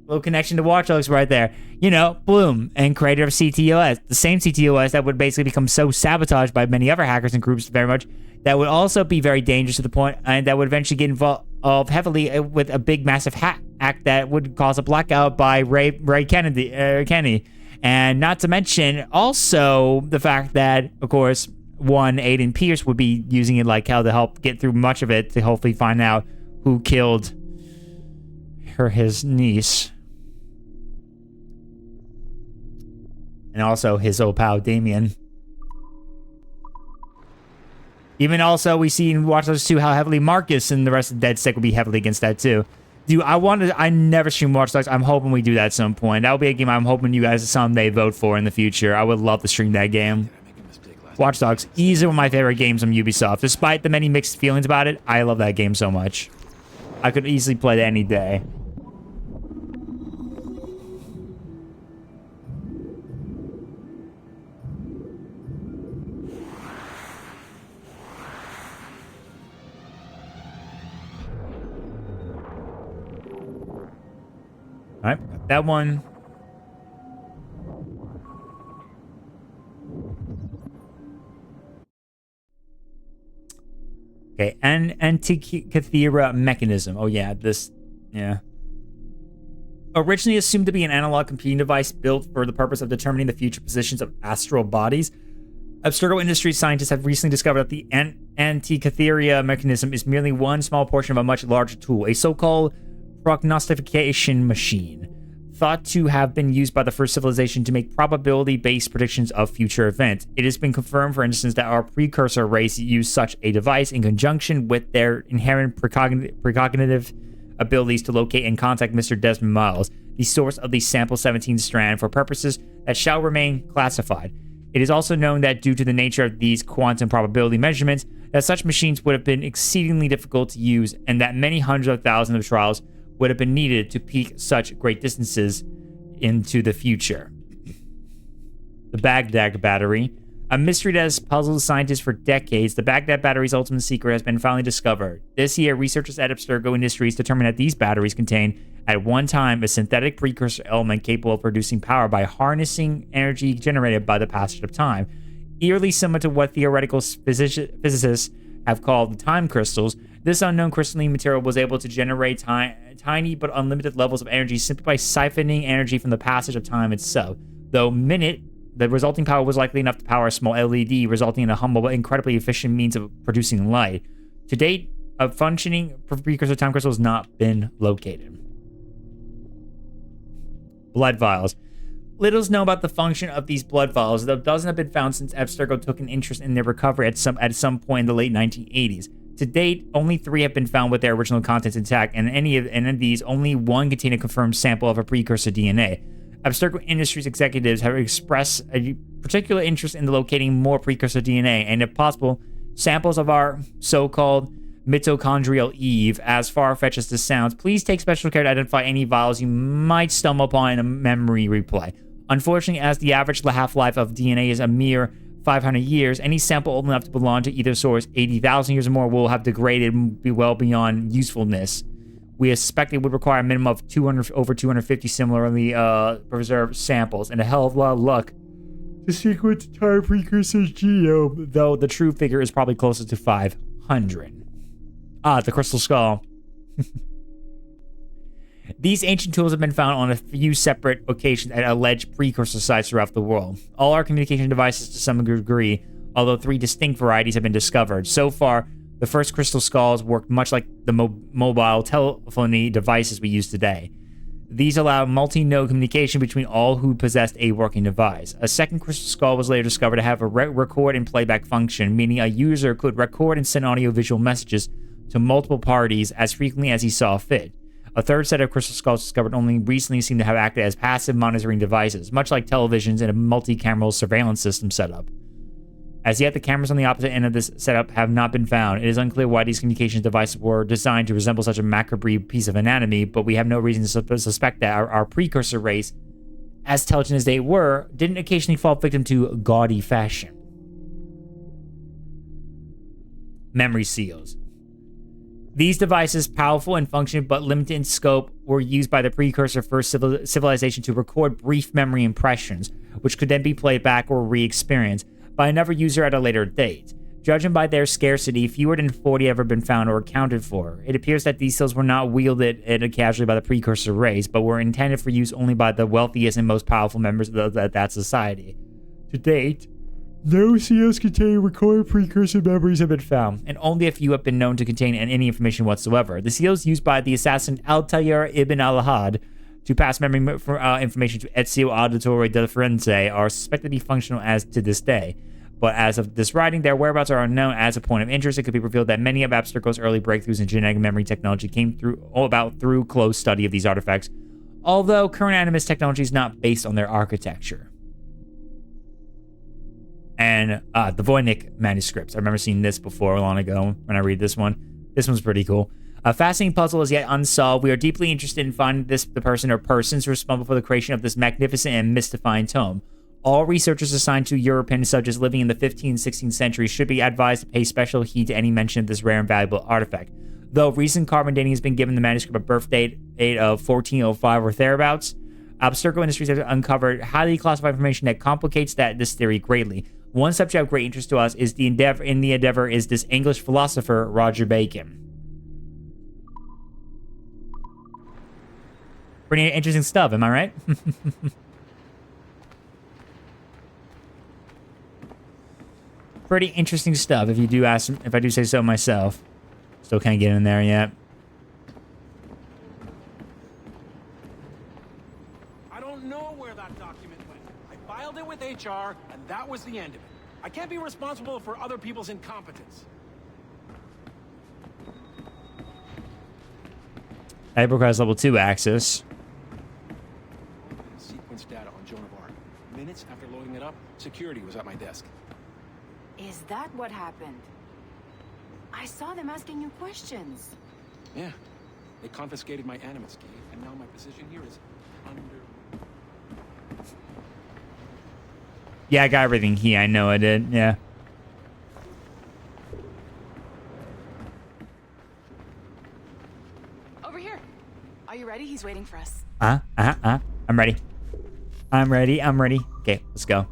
Little connection to Watch Dogs right there. You know, Bloom and creator of CTOS. The same CTOS that would basically become so sabotaged by many other hackers and groups very much that would also be very dangerous to the point and that would eventually get involved heavily with a big massive hack that would cause a blackout by Ray Kenny. And not to mention also the fact that, of course, one, Aiden Pierce would be using it like hell to help get through much of it to hopefully find out who killed his niece. And also his old pal, Damien. Even also, we see in Watch Dogs 2 how heavily Marcus and the rest of Dead Stick will be heavily against that too. Dude, I never stream Watch Dogs. I'm hoping we do that at some point. That will be a game I'm hoping you guys someday vote for in the future. I would love to stream that game. Watch Dogs, easily one of my favorite games from Ubisoft. Despite the many mixed feelings about it, I love that game so much. I could easily play that any day. Alright, got that one. Okay, an Antikythera mechanism. Oh yeah, this, yeah. Originally assumed to be an analog computing device built for the purpose of determining the future positions of astral bodies, Abstergo Industries scientists have recently discovered that the Antikythera mechanism is merely one small portion of a much larger tool, a so-called prognostication machine, thought to have been used by the first civilization to make probability-based predictions of future events. It has been confirmed, for instance, that our precursor race used such a device in conjunction with their inherent precognitive abilities to locate and contact Mr. Desmond Miles, the source of the Sample 17 strand, for purposes that shall remain classified. It is also known that due to the nature of these quantum probability measurements, that such machines would have been exceedingly difficult to use, and that many hundreds of thousands of trials would have been needed to peak such great distances into the future. The Baghdad Battery. A mystery that has puzzled scientists for decades, the Baghdad Battery's ultimate secret has been finally discovered. This year, researchers at Abstergo Industries determined that these batteries contain, at one time, a synthetic precursor element capable of producing power by harnessing energy generated by the passage of time. Eerily similar to what theoretical physicists have called the time crystals, this unknown crystalline material was able to generate tiny but unlimited levels of energy simply by siphoning energy from the passage of time itself. Though the resulting power was likely enough to power a small LED, resulting in a humble but incredibly efficient means of producing light. To date, a functioning precursor time crystal has not been located. Blood vials. Little is known about the function of these blood vials, though dozens have been found since Abstergo took an interest in their recovery at some point in the late 1980s. To date, only 3 have been found with their original contents intact, and of these, only 1 contain a confirmed sample of a precursor DNA. Abstergo Industries executives have expressed a particular interest in locating more precursor DNA, and if possible, samples of our so-called mitochondrial Eve. As far-fetched as this sounds, please take special care to identify any vials you might stumble upon in a memory replay. Unfortunately, as the average half-life of DNA is a mere 500 years, any sample old enough to belong to either source 80,000 years or more will have degraded and be well beyond usefulness. We expect it would require a minimum of over 250 similarly preserved samples, and a hell of a lot of luck to sequence entire precursor's genome, though the true figure is probably closer to 500. Ah, the crystal skull. These ancient tools have been found on a few separate occasions at alleged precursor sites throughout the world. All our communication devices to some degree, although 3 distinct varieties have been discovered. So far, the first crystal skulls worked much like the mobile telephony devices we use today. These allow multi-node communication between all who possessed a working device. A second crystal skull was later discovered to have a record and playback function, meaning a user could record and send audio-visual messages to multiple parties as frequently as he saw fit. A third set of crystal skulls discovered only recently seem to have acted as passive monitoring devices, much like televisions in a multi-cameral surveillance system setup. As yet, the cameras on the opposite end of this setup have not been found. It is unclear why these communications devices were designed to resemble such a macabre piece of anatomy, but we have no reason to suspect that our precursor race, as intelligent as they were, didn't occasionally fall victim to gaudy fashion. memory seals. These devices, powerful and functional but limited in scope, were used by the precursor first civilization to record brief memory impressions, which could then be played back or re-experienced by another user at a later date. Judging by their scarcity, fewer than 40 have ever been found or accounted for. It appears that these seals were not wielded casually by the precursor race, but were intended for use only by the wealthiest and most powerful members of that society. To date, no seals containing recorded precursor memories have been found, and only a few have been known to contain any information whatsoever. The seals used by the assassin Altair ibn al-Had to pass memory information to Ezio Auditore del Firenze are suspected to be functional as to this day. But as of this writing, their whereabouts are unknown. As a point of interest, it could be revealed that many of Abstergo's early breakthroughs in genetic memory technology came through close study of these artifacts, although current Animus technology is not based on their architecture. And the Voynich manuscripts. I remember seeing this before long ago when I read this one. This one's pretty cool. A fascinating puzzle is yet unsolved. We are deeply interested in finding the person or persons responsible for the creation of this magnificent and mystifying tome. All researchers assigned to European subjects living in the 15th and 16th centuries should be advised to pay special heed to any mention of this rare and valuable artifact. Though recent carbon dating has been given the manuscript a birth date of 1405 or thereabouts, Abstergo Industries has uncovered highly classified information that complicates this theory greatly. One subject of great interest to us is the endeavor is this English philosopher Roger Bacon. Pretty interesting stuff, am I right? Pretty interesting stuff, if I do say so myself. Still can't get in there yet. I don't know where that document went. I filed it with HR, and that was the end of it. I can't be responsible for other people's incompetence. Hyper has level 2 access. Sequence data on Joan of Arc. Minutes after loading it up, security was at my desk. Is that what happened? I saw them asking you questions. Yeah. They confiscated my Animus key, and now my position here is under... Yeah, I got everything here. I know I did. Yeah. Over here. Are you ready? He's waiting for us. I'm ready. I'm ready. Okay, let's go.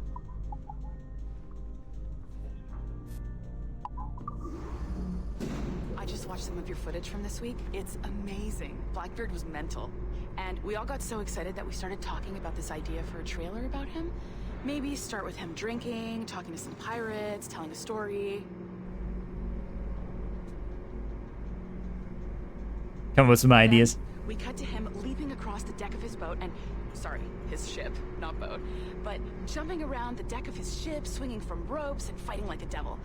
I just watched some of your footage from this week. It's amazing. Blackbeard was mental. And we all got so excited that we started talking about this idea for a trailer about him. Maybe start with him drinking, talking to some pirates, telling a story. Come up with some ideas. We cut to him leaping across the deck of his boat and... Sorry, his ship, not boat. But jumping around the deck of his ship, swinging from ropes, and fighting like a devil.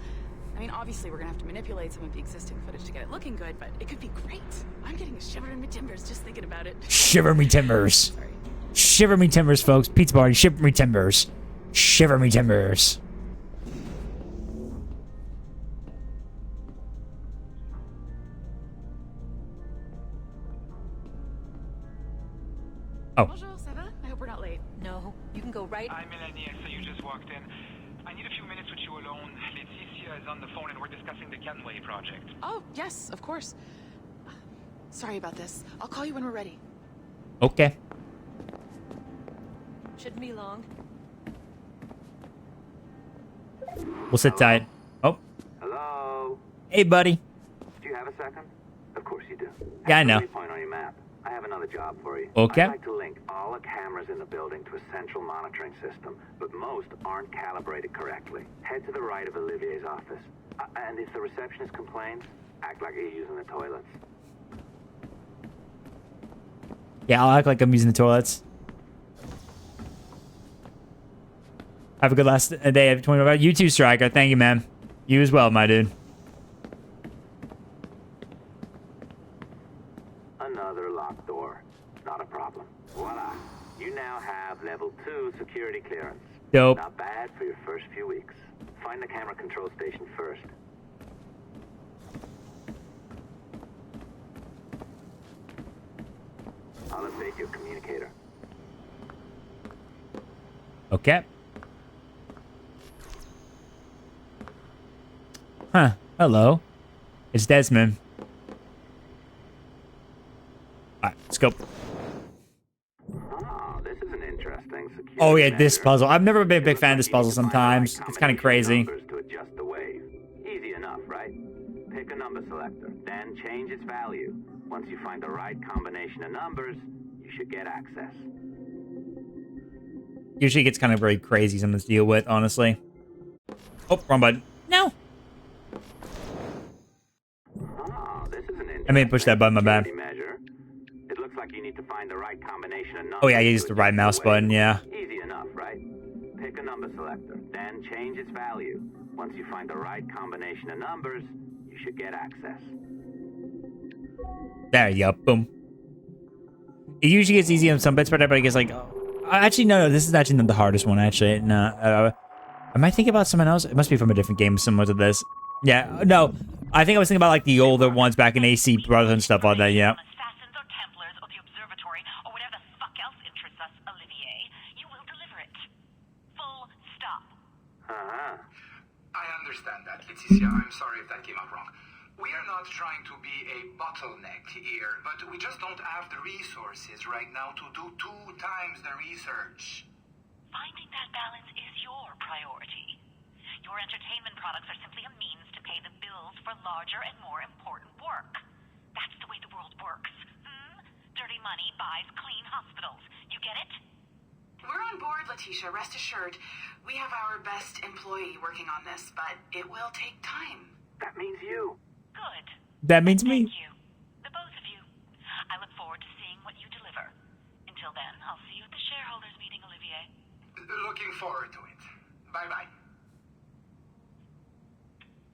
I mean, obviously we're gonna have to manipulate some of the existing footage to get it looking good, but it could be great. I'm getting a shiver in my timbers just thinking about it. Shiver me timbers. Sorry. Shiver me timbers, folks. Pizza party, shiver me timbers. Shiver me timbers. Oh. Bonjour, ça va? I hope we're not late. No, you can go right. I'm Melanie, I see you just walked in. I need a few minutes with you alone. Laetitia is on the phone and we're discussing the Canway project. Oh, yes, of course. Sorry about this. I'll call you when we're ready. Okay. Shouldn't be long. We'll sit tight. Oh. Hello? Hey, buddy. Do you have a second? Of course you do. Yeah, I know. Point on your map. I have another job for you. Okay. I'd like to link all the cameras in the building to a central monitoring system, but most aren't calibrated correctly. Head to the right of Olivier's office. And if the receptionist complains, act like you're using the toilets. Yeah, I'll act like I'm using the toilets. Have a good last day of 20. You too, Striker. Thank you, man. You as well, my dude. Another locked door. Not a problem. Voila. You now have level 2 security clearance. Dope. Not bad for your first few weeks. Find the camera control station first. I'll update your communicator. Okay. Huh. Hello. It's Desmond. Alright, let's go. Oh, this is an interesting security Oh yeah, this measure. puzzle. I've never been a big fan of this It looks puzzle like you need to find the sometimes. right It's kind of combination crazy. of numbers to adjust the wave. Easy enough, right? Pick a number selector, then change its value. Once you find the right combination of numbers, you should get access. Usually it gets kind of very crazy something to deal with, honestly. Oh, wrong button. No. Oh, this is an I may push that button, my bad. security measure. It looks like you need to find the right combination of numbers. Oh yeah, I used to the right adjust mouse wave. button, yeah. Easy enough, right? Pick a number selector, then change its value. Once you find the right combination of numbers, you should get access. There you go. Boom. It usually gets easy on some bits, but I guess like... actually, no, this is actually not the hardest one, actually. No, am I thinking about someone else? It must be from a different game similar to this. Yeah, no. I think I was thinking about like the older ones back in AC Brotherhood and stuff like that, yeah. I understand that, Leticia. I'm sorry if that came out wrong. We are not trying to be a bottleneck here, but we just don't have the resources right now to do 2 times the research. Finding that balance is your priority. Your entertainment products are simply a means to pay the bills for larger and more important work. That's the way the world works. Dirty money buys clean hospitals. You get it? We're on board, Letitia. Rest assured. We have our best employee working on this, but it will take time. That means you. Good. That means me. Thank you. The both of you. I look forward to seeing what you deliver. Until then, I'll see you at the shareholders meeting, Olivier. Looking forward to it. Bye-bye.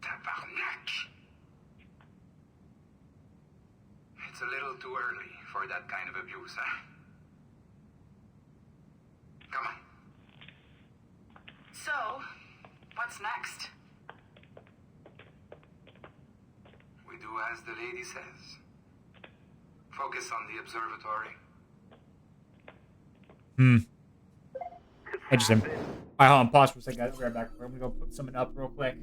Tabarnak. It's a little too early for that kind of abuse, huh? Come on. So, what's next? We do as the lady says. Focus on the observatory. Interesting. Alright, hold on, pause for a second. I'll be right back. We're gonna go put something up real quick.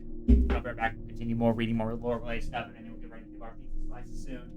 I'll be right back. We'll continue more reading more lore related stuff, and then we'll get ready to do our pizza slices soon.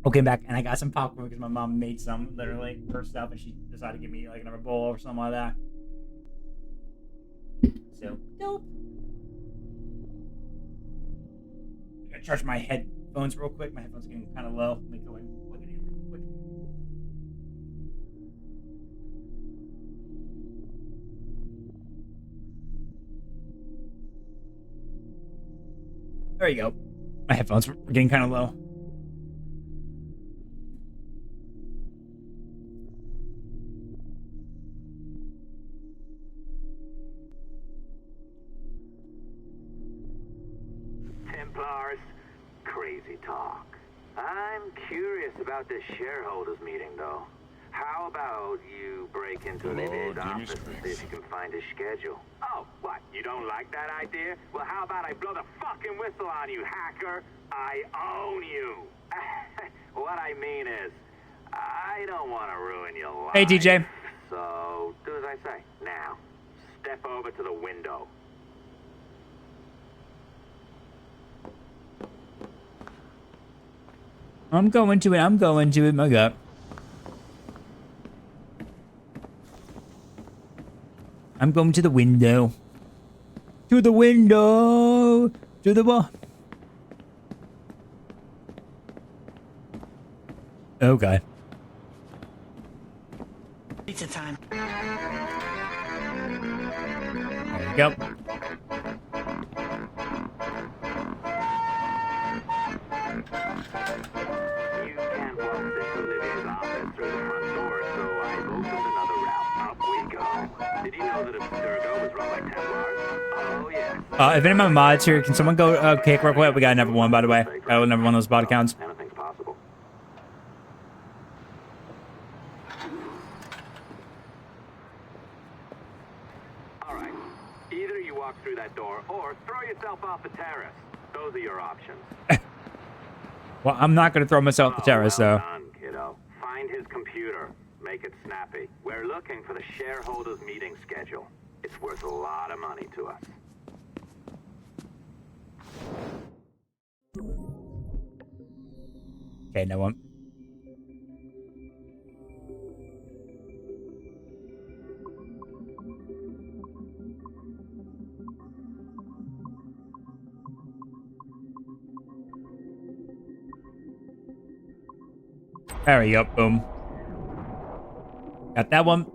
Okay, back, and I got some popcorn because my mom made some, literally, herself, and she decided to give me, like, another bowl or something like that. So, dope. I'm gonna charge my headphones real quick. My headphones are getting kind of low. Let me go and plug it in real quick. There you go. My headphones were getting kind of low. Templars, crazy talk. I'm curious about this shareholders meeting, though. How about you break into Olivier's office and see if you can find his schedule? Oh, what? You don't like that idea? Well, how about I blow the fucking whistle on you, hacker? I own you. What I mean is, I don't want to ruin your life. Hey, DJ. So, do as I say. Now, step over to the window. I'm going to it, my God. I'm going to the window. To the window. To the wall. Okay. Pizza time. There you go. If any of my mods here, can someone go kick real quick? We got another one, by the way. Got another one of those bot accounts. Anything's possible. All right. Either you walk through that door or throw yourself off the terrace. Those are your options. Well, I'm not going to throw myself off the terrace, though. Done, kiddo. Find his computer. Make it snappy. We're looking for the shareholders meeting schedule. It's worth a lot of money to us. Okay, no one. There we go. Boom. Got that one.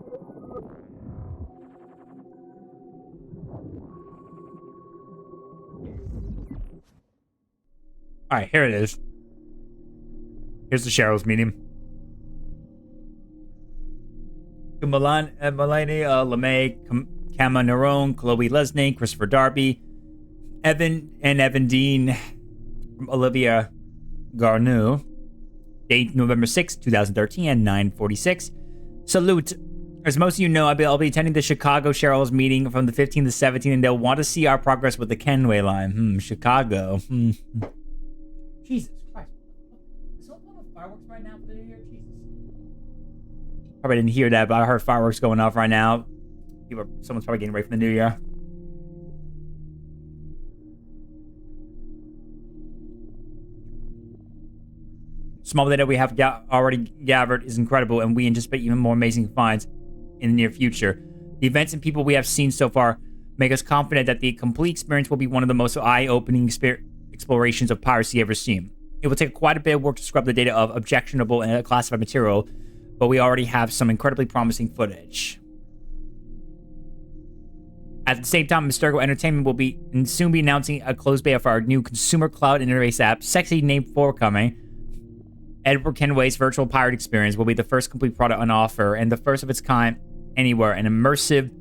All right, here it is. Here's the Cheryl's meeting. Melanie LeMay, Kama Nerone, Chloe Lesney, Christopher Darby, Evan Dean, from Olivia Garneau. Date November 6, 2013 and 9:46. Salute. As most of you know, I'll be attending the Chicago Cheryl's meeting from the 15th to 17th, and they'll want to see our progress with the Kenway line. Chicago. Jesus Christ. Is someone blowing fireworks right now for the New Year? Jesus. Probably didn't hear that, but I heard fireworks going off right now. Someone's probably getting ready for the New Year. Small data we have already gathered is incredible, and we anticipate even more amazing finds in the near future. The events and people we have seen so far make us confident that the complete experience will be one of the most eye-opening explorations of piracy ever seen. It will take quite a bit of work to scrub the data of objectionable and classified material, but we already have some incredibly promising footage. At the same time, Mystergo Entertainment will soon be announcing a closed beta for our new consumer cloud interface app, sexy named Forthcoming. Edward Kenway's virtual pirate experience will be the first complete product on offer and the first of its kind anywhere, an immersive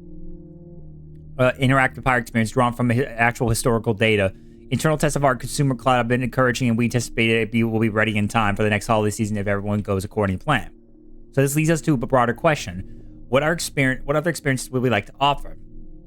interactive pirate experience drawn from actual historical data. Internal tests of our consumer cloud have been encouraging, and we anticipate it will be ready in time for the next holiday season if everyone goes according to plan. So this leads us to a broader question. What other experiences would we like to offer?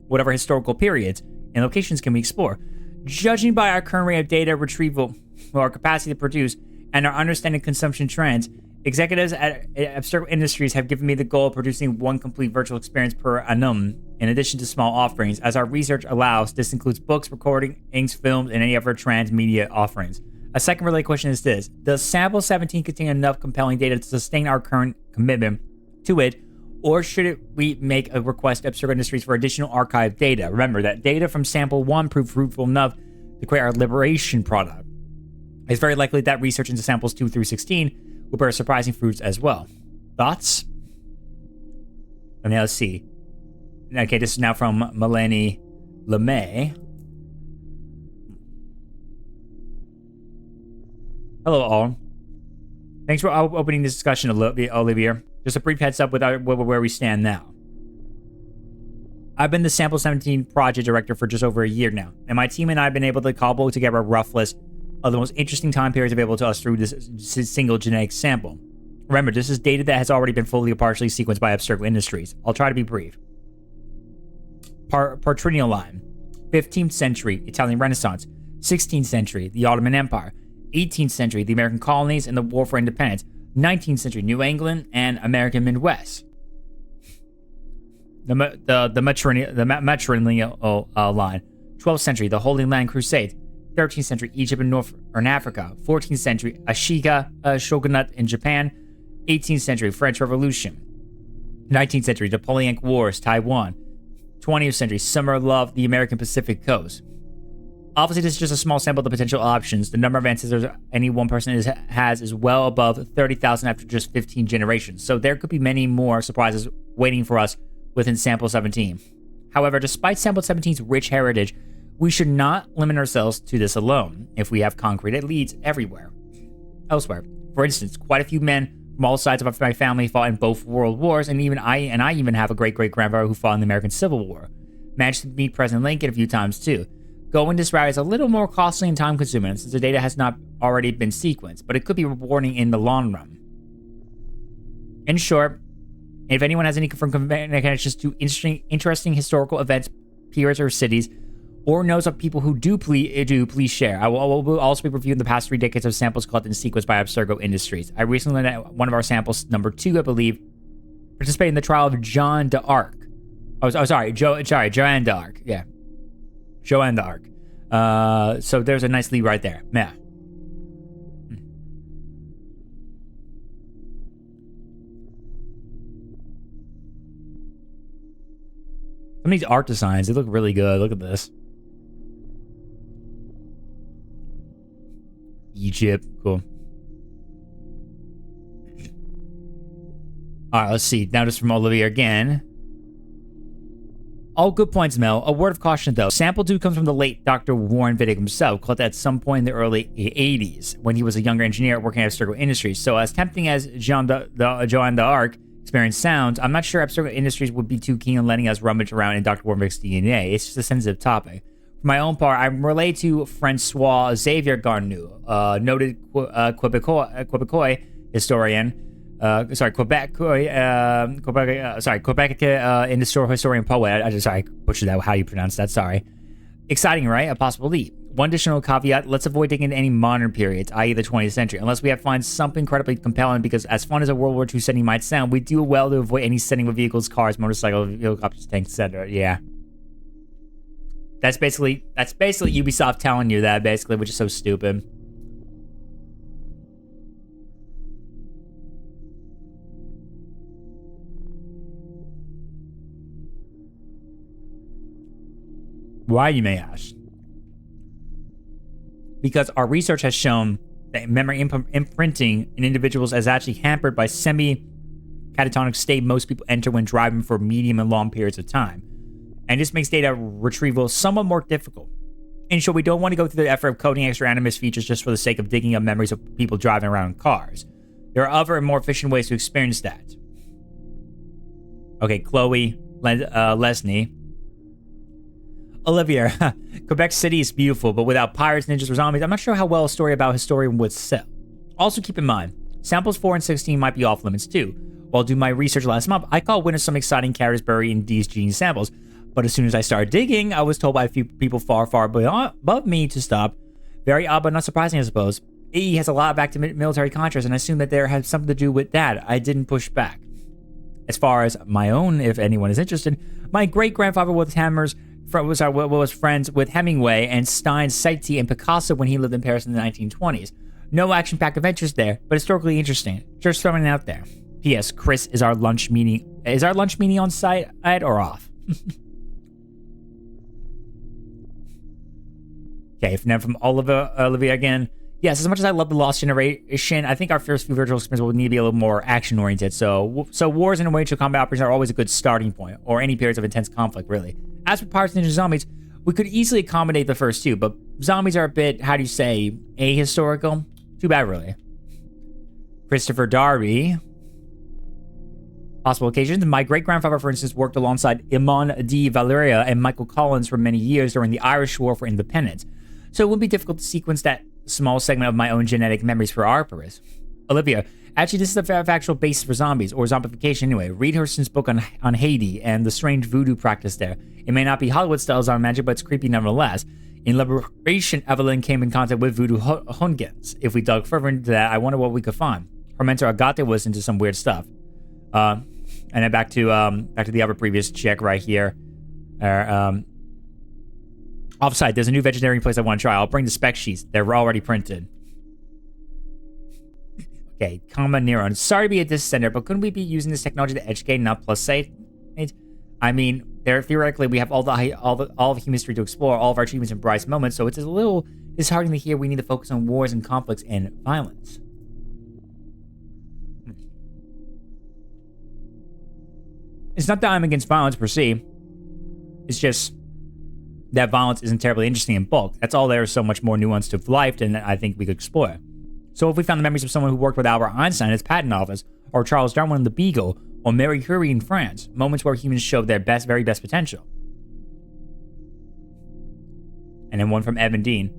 Whatever historical periods and locations can we explore? Judging by our current rate of data retrieval, or our capacity to produce, and our understanding of consumption trends, executives at Abstergo Industries have given me the goal of producing one complete virtual experience per annum, in addition to small offerings. As our research allows, this includes books, recordings, films, and any other transmedia offerings. A second related question is this: does Sample 17 contain enough compelling data to sustain our current commitment to it, or should we make a request to Abstergo Industries for additional archive data? Remember that data from Sample 1 proved fruitful enough to create our Liberation product. It's very likely that research into samples 2 through 16 will bear surprising fruits as well. Thoughts? And now let's see. Okay, this is now from Melanie LeMay. Hello, all. Thanks for opening this discussion, Olivia. Just a brief heads up with where we stand now. I've been the Sample 17 project director for just over a year now, and my team and I have been able to cobble together a rough list of the most interesting time periods available to us through this single genetic sample. Remember, this is data that has already been fully or partially sequenced by Abstergo Industries. I'll try to be brief. Patrinial line, 15th century, Italian Renaissance, 16th century, the Ottoman Empire, 18th century, the American colonies and the War for Independence, 19th century, New England and American Midwest. The matrilineal line, 12th century, the Holy Land Crusade, 13th century, Egypt and Northern Africa, 14th century, Ashika shogunate in Japan, 18th century, French Revolution, 19th century, Napoleonic Wars, Taiwan, 20th century, summer of love, the American Pacific Coast. Obviously, this is just a small sample of the potential options. The number of ancestors any one person has is well above 30,000 after just 15 generations, so there could be many more surprises waiting for us within Sample 17. However, despite Sample 17's rich heritage, we should not limit ourselves to this alone if we have concrete leads elsewhere. For instance, quite a few men from all sides of my family fought in both world wars, and I even have a great-great-grandfather who fought in the American Civil War. Managed to meet President Lincoln a few times too. Going this route is a little more costly and time-consuming since the data has not already been sequenced, but it could be rewarding in the long run. In short, if anyone has any confirmed connections to interesting historical events, periods, or cities, or knows of people who do, please share. I will also be reviewing the past 3 decades of samples collected and sequenced by Abstergo Industries. I recently learned that one of our samples, number 2, I believe, participated in the trial of Joan d'Arc. Joanne d'Arc. Yeah. Joanne d'Arc. So there's a nice lead right there. Yeah. Some of these art designs, they look really good. Look at this. Egypt. Cool. Alright, let's see. Now just from Olivia again. All good points, Mel. A word of caution, though. Sample 2 comes from the late Dr. Warren Vidic himself, collected at some point in the early 80s, when he was a younger engineer working at Abstergo Industries. So as tempting as Joanne d'Arc experience sounds, I'm not sure Abstergo Industries would be too keen on letting us rummage around in Dr. Warren Vidic's DNA. It's just a sensitive topic. For my own part, I'm related to Francois Xavier Garnou, noted Quebecois historian. Quebec historian poet. I butchered that. How you pronounce that? Sorry. Exciting, right? A possible leap. One additional caveat: let's avoid digging into any modern periods, i.e., the 20th century, unless we have to find something incredibly compelling. Because as fun as a World War II setting might sound, we do well to avoid any setting with vehicles, cars, motorcycles, helicopters, tanks, etc. Yeah. That's basically Ubisoft telling you that, basically, which is so stupid. Why, you may ask? Because our research has shown that memory imprinting in individuals is actually hampered by semi-catatonic state most people enter when driving for medium and long periods of time. And this makes data retrieval somewhat more difficult. In short, we don't want to go through the effort of coding extra animus features just for the sake of digging up memories of people driving around in cars. There are other and more efficient ways to experience that. Okay, Chloe, Lesney. Olivia, Quebec City is beautiful, but without pirates, ninjas, or zombies, I'm not sure how well a story about a historian would sell. Also keep in mind, samples 4 and 16 might be off limits too. While doing my research last month, I caught wind of some exciting characters buried in these gene samples, but as soon as I started digging, I was told by a few people far above me to stop. Very odd, but not surprising, I suppose. AE has a lot of active military contracts, and I assume that there had something to do with that. I didn't push back. As far as my own, if anyone is interested, my great-grandfather was friends with Hemingway and Stein Satie and Picasso when he lived in Paris in the 1920s. No action-packed adventures there, but historically interesting. Just throwing it out there. P.S. Chris, is our lunch meeting on site or off? Okay, now from Olivia again. Yes, as much as I love the Lost Generation, I think our first few virtual experiences will need to be a little more action-oriented. So wars and individual combat operations are always a good starting point, or any periods of intense conflict, really. As for pirates, ninjas, zombies, we could easily accommodate the first two, but zombies are a bit, how do you say, ahistorical? Too bad, really. Christopher Darby. Possible occasions. My great-grandfather, for instance, worked alongside Imon de Valeria and Michael Collins for many years during the Irish War for Independence. So it would be difficult to sequence that small segment of my own genetic memories for our purpose. Olivia, actually, this is the factual basis for zombies, or zombification anyway. Read Hurston's book on Haiti and the strange voodoo practice there. It may not be Hollywood-style zombie magic, but it's creepy nonetheless. In Liberation, Evelyn came in contact with voodoo Hungans. If we dug further into that, I wonder what we could find. Her mentor Agate was into some weird stuff. And then back to the other previous check right here. Offsite, there's a new vegetarian place I want to try. I'll bring the spec sheets. They're already printed. Okay, Comma Neron. Sorry to be a dissenter, but couldn't we be using this technology to educate, not plus say? I mean, theoretically we have all of human history to explore, all of our achievements and brightest moments, so it's a little disheartening to hear we need to focus on wars and conflicts and violence. It's not that I'm against violence per se. It's just that violence isn't terribly interesting in bulk. That's all there is so much more nuance to life than I think we could explore. So if we found the memories of someone who worked with Albert Einstein in his patent office, or Charles Darwin in the Beagle, or Marie Curie in France, moments where humans showed their very best potential. And then one from Evan Dean.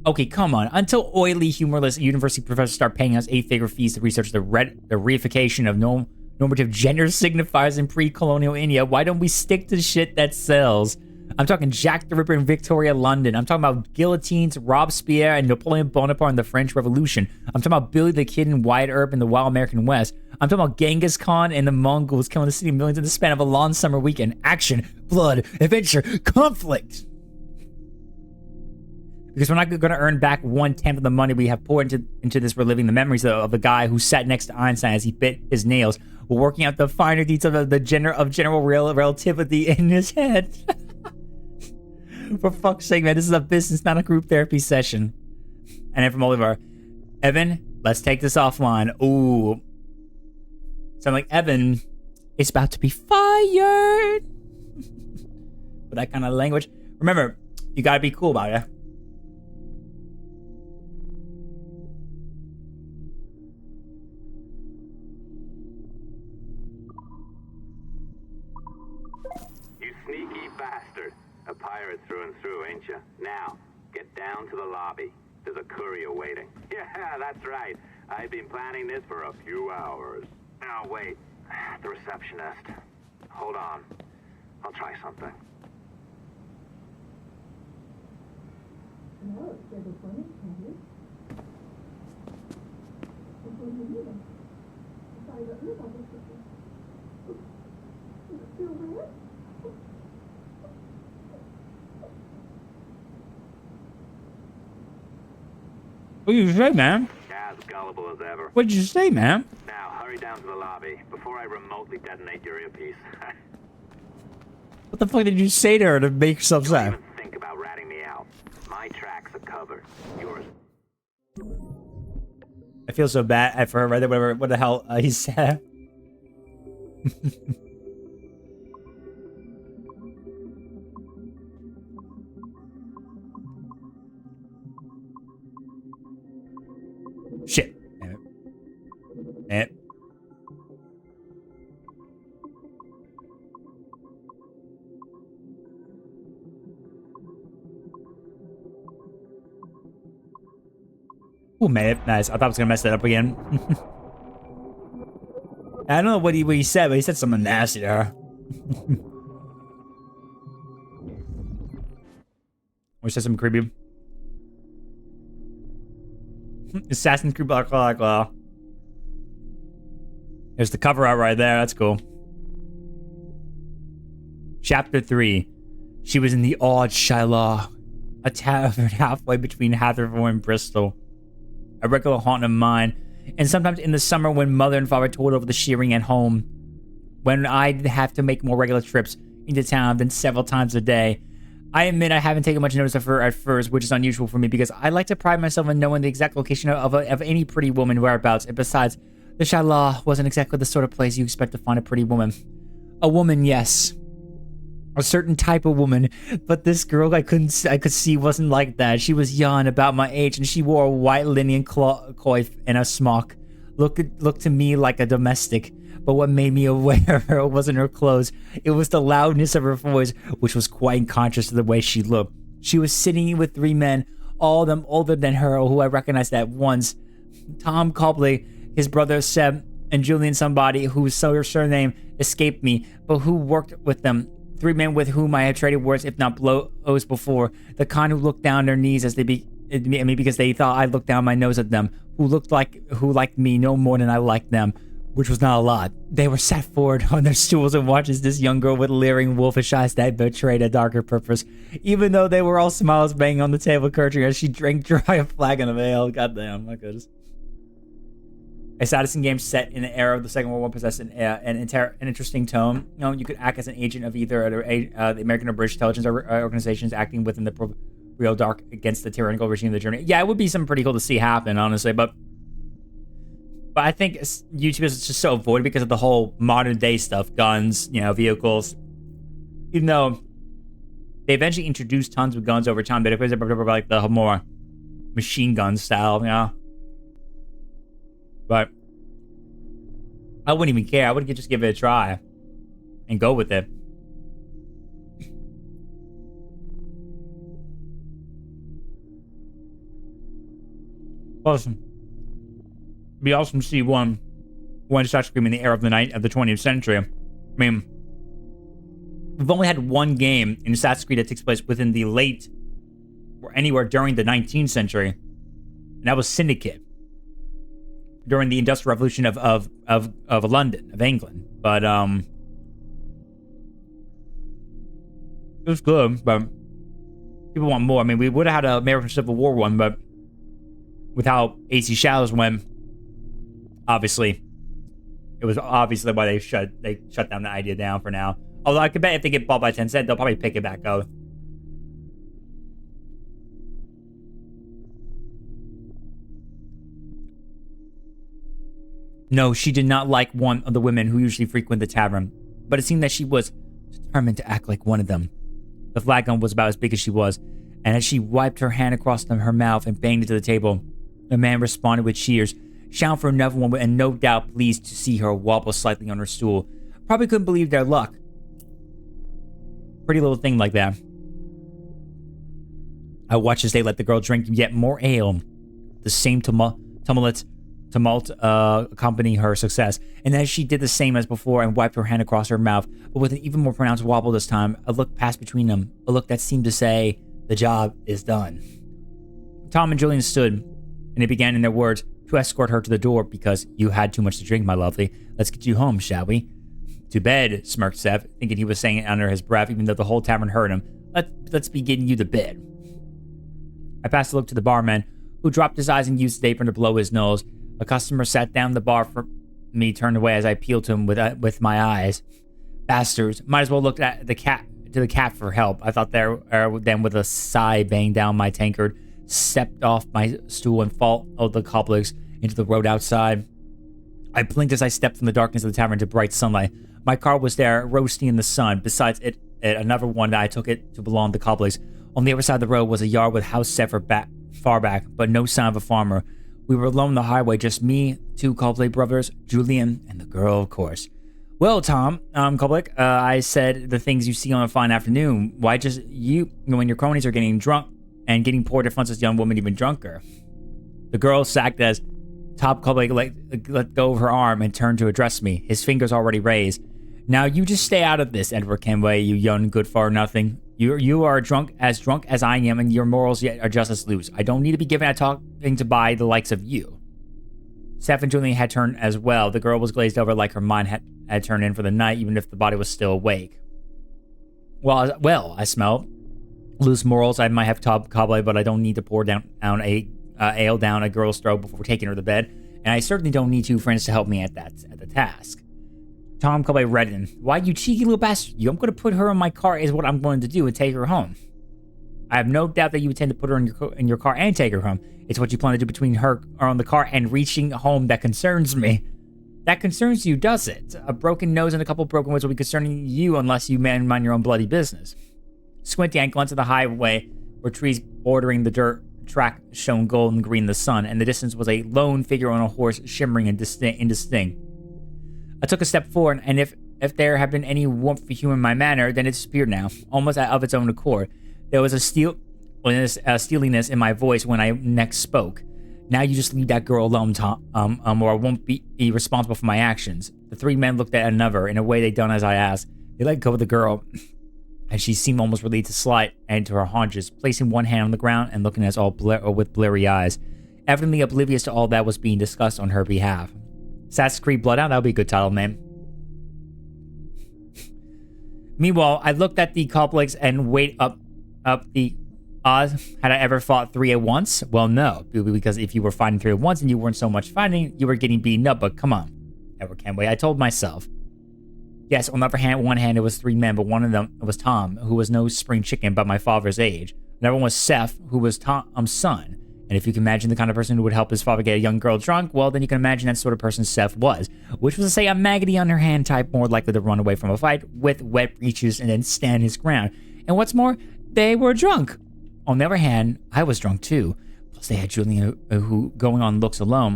Okay, come on. Until oily, humorless university professors start paying us 8-figure fees to research the reification of normative gender signifiers in pre-colonial India, why don't we stick to shit that sells? I'm talking Jack the Ripper in Victoria, London. I'm talking about guillotines, Robespierre, and Napoleon Bonaparte in the French Revolution. I'm talking about Billy the Kid and Wyatt Earp in the Wild American West. I'm talking about Genghis Khan and the Mongols killing the city of millions in the span of a long summer weekend. Action, blood, adventure, conflict. Because we're not going to earn back 1/10 of the money we have poured into this reliving the memories of the guy who sat next to Einstein as he bit his nails, while working out the finer details of the general relativity in his head. For fuck's sake, man, this is a business, not a group therapy session. And then from Oliver, Evan, let's take this offline. Ooh. Sound like Evan is about to be fired. With that kind of language. Remember, you gotta be cool about it. You sneaky bastard. A pirate through and through, ain't you? Now, get down to the lobby. There's a courier waiting. Yeah, that's right. I've been planning this for a few hours. Now, wait. The receptionist. Hold on. I'll try something. What did you say, man? As gullible as ever. What did you say, man? Now, hurry down to the lobby before I remotely detonate your earpiece. What the fuck did you say to her to make yourself sad? Don't even think about ratting me out. My tracks are covered. Yours. I feel so bad for her right there, what the hell he said. Shit. Damn it. Damn it. Oh man, nice. I thought I was gonna mess that up again. I don't know what he said, but he said something nasty to her. Or said something creepy. Assassin's Creed Black Flag. There's the cover art right there. That's cool. Chapter 3. She was in the odd Shiloh, a tavern halfway between Hatherford and Bristol. A regular haunt of mine, and sometimes in the summer when mother and father toured over the shearing at home, when I'd have to make more regular trips into town than several times a day. I admit I haven't taken much notice of her at first, which is unusual for me because I like to pride myself in knowing the exact location of any pretty woman whereabouts, and besides, the Shiloh wasn't exactly the sort of place you expect to find a pretty woman. A woman, yes. A certain type of woman, but this girl I could see wasn't like that. She was young, about my age, and she wore a white linen coif and a smock. Looked to me like a domestic, but what made me aware of her wasn't her clothes. It was the loudness of her voice, which was quite in contrast to the way she looked. She was sitting with 3 men, all of them older than her, who I recognized at once. Tom Copley, his brother Seb, and Julian somebody whose surname escaped me, but who worked with them. 3 men with whom I had traded words, if not blows, before. The kind who looked down their knees as they because they thought I looked down my nose at them. Who liked me no more than I liked them, which was not a lot. They were sat forward on their stools and watched as this young girl with leering, wolfish eyes that betrayed a darker purpose. Even though they were all smiles banging on the table, curtaining as she drank dry a flagon of ale. Goddamn, my goodness. A Sadison game set in the era of the Second World War possessed an interesting tone. You know, you could act as an agent of either the American or British intelligence organizations acting within the real dark against the tyrannical regime of the Germany. Yeah, it would be something pretty cool to see happen, honestly. But I think YouTube is just so avoided because of the whole modern day stuff, guns, you know, vehicles. Even though they eventually introduced tons of guns over time, but it was like the more machine gun style, you know. But I wouldn't even care. I would just give it a try and go with it. Awesome. It'd be awesome to see one Starscream in the era of the 20th century. I mean, we've only had one game in Assassin's Creed that takes place within the late or anywhere during the 19th century, and that was Syndicate during the Industrial Revolution of London, of England. But it was good, but people want more. I mean, we would have had a American Civil War one, but with how AC Shadows went, obviously, it was obviously why they shut down the idea down for now. Although I could bet if they get bought by Tencent, they'll probably pick it back up. No, she did not like one of the women who usually frequent the tavern, but it seemed that she was determined to act like one of them. The flag gun was about as big as she was, and as she wiped her hand across her mouth and banged it to the table, the man responded with cheers, shouting for another one, and no doubt pleased to see her wobble slightly on her stool. Probably couldn't believe their luck. Pretty little thing like that. I watched as they let the girl drink yet more ale. The same tumult accompany her success, and as she did the same as before and wiped her hand across her mouth, but with an even more pronounced wobble this time, a look passed between them, a look that seemed to say, the job is done. Tom and Julian stood, and they began in their words to escort her to the door because you had too much to drink, my lovely. Let's get you home, shall we? To bed, smirked Seth, thinking he was saying it under his breath, even though the whole tavern heard him. Let's be getting you to bed. I passed a look to the barman, who dropped his eyes and used his apron to blow his nose. A customer sat down the bar for me, turned away as I appealed to him with my eyes. Bastards! Might as well look at the cat for help. I thought there. Then, with a sigh, banged down my tankard, stepped off my stool, and followed the cobblers into the road outside. I blinked as I stepped from the darkness of the tavern to bright sunlight. My car was there, roasting in the sun. Besides it, another one that I took it to belong to cobblers. On the other side of the road was a yard with a house set far back, but no sign of a farmer. We were alone on the highway, just me, two Copley brothers, Julian, and the girl, of course. Well, Tom, Koblik, I said the things you see on a fine afternoon. Why just you, when your cronies are getting drunk and getting poured in front of this young woman even drunker? The girl sagged as Top Koblik let go of her arm and turned to address me, his fingers already raised. Now you just stay out of this, Edward Kenway, you young good-for-nothing. You are drunk as I am, and your morals yet are just as loose. I don't need to be given a talking to by the likes of you. Seth and Julian had turned as well. The girl was glazed over like her mind had turned in for the night, even if the body was still awake. Well, I smelled. Loose morals, I might have top cobbled, but I don't need to pour down ale down a girl's throat before taking her to bed, and I certainly don't need two friends to help me at the task. Tom Cobbley reddened. Why, you cheeky little bastard? I'm going to put her in my car is what I'm going to do and take her home. I have no doubt that you intend to put her in your car and take her home. It's what you plan to do between her or on the car and reaching home that concerns me. That concerns you, does it? A broken nose and a couple broken ribs will be concerning you unless you mind your own bloody business. Squinting, I glanced at the highway where trees bordering the dirt track shone golden green in the sun, and the distance was a lone figure on a horse shimmering and indistinct. I took a step forward, and if there had been any warmth for humor in my manner, then it disappeared now, almost of its own accord. There was a steeliness in my voice when I next spoke. Now you just leave that girl alone, Tom, or I won't be responsible for my actions. The three men looked at another. In a way, they done as I asked. They let go of the girl, and she seemed almost relieved to slide into her haunches, placing one hand on the ground and looking at us all with bleary eyes, evidently oblivious to all that was being discussed on her behalf. Assassin's Creed Bloodhound, that would be a good title name. Meanwhile, I looked at the Cobligs and weighed up the odds. Had I ever fought three at once? Well, no, because if you were fighting three at once and you weren't so much fighting, you were getting beaten up, but come on. Edward Kenway, I told myself. Yes, on the other hand, one hand it was three men, but one of them was Tom, who was no spring chicken but my father's age. Another one was Seth, who was Tom's son. And if you can imagine the kind of person who would help his father get a young girl drunk, well, then you can imagine that sort of person Seth was. Which was to say, a maggoty underhand type more likely to run away from a fight with wet breeches and then stand his ground. And what's more, they were drunk. On the other hand, I was drunk too. Plus they had Julian who going on looks alone,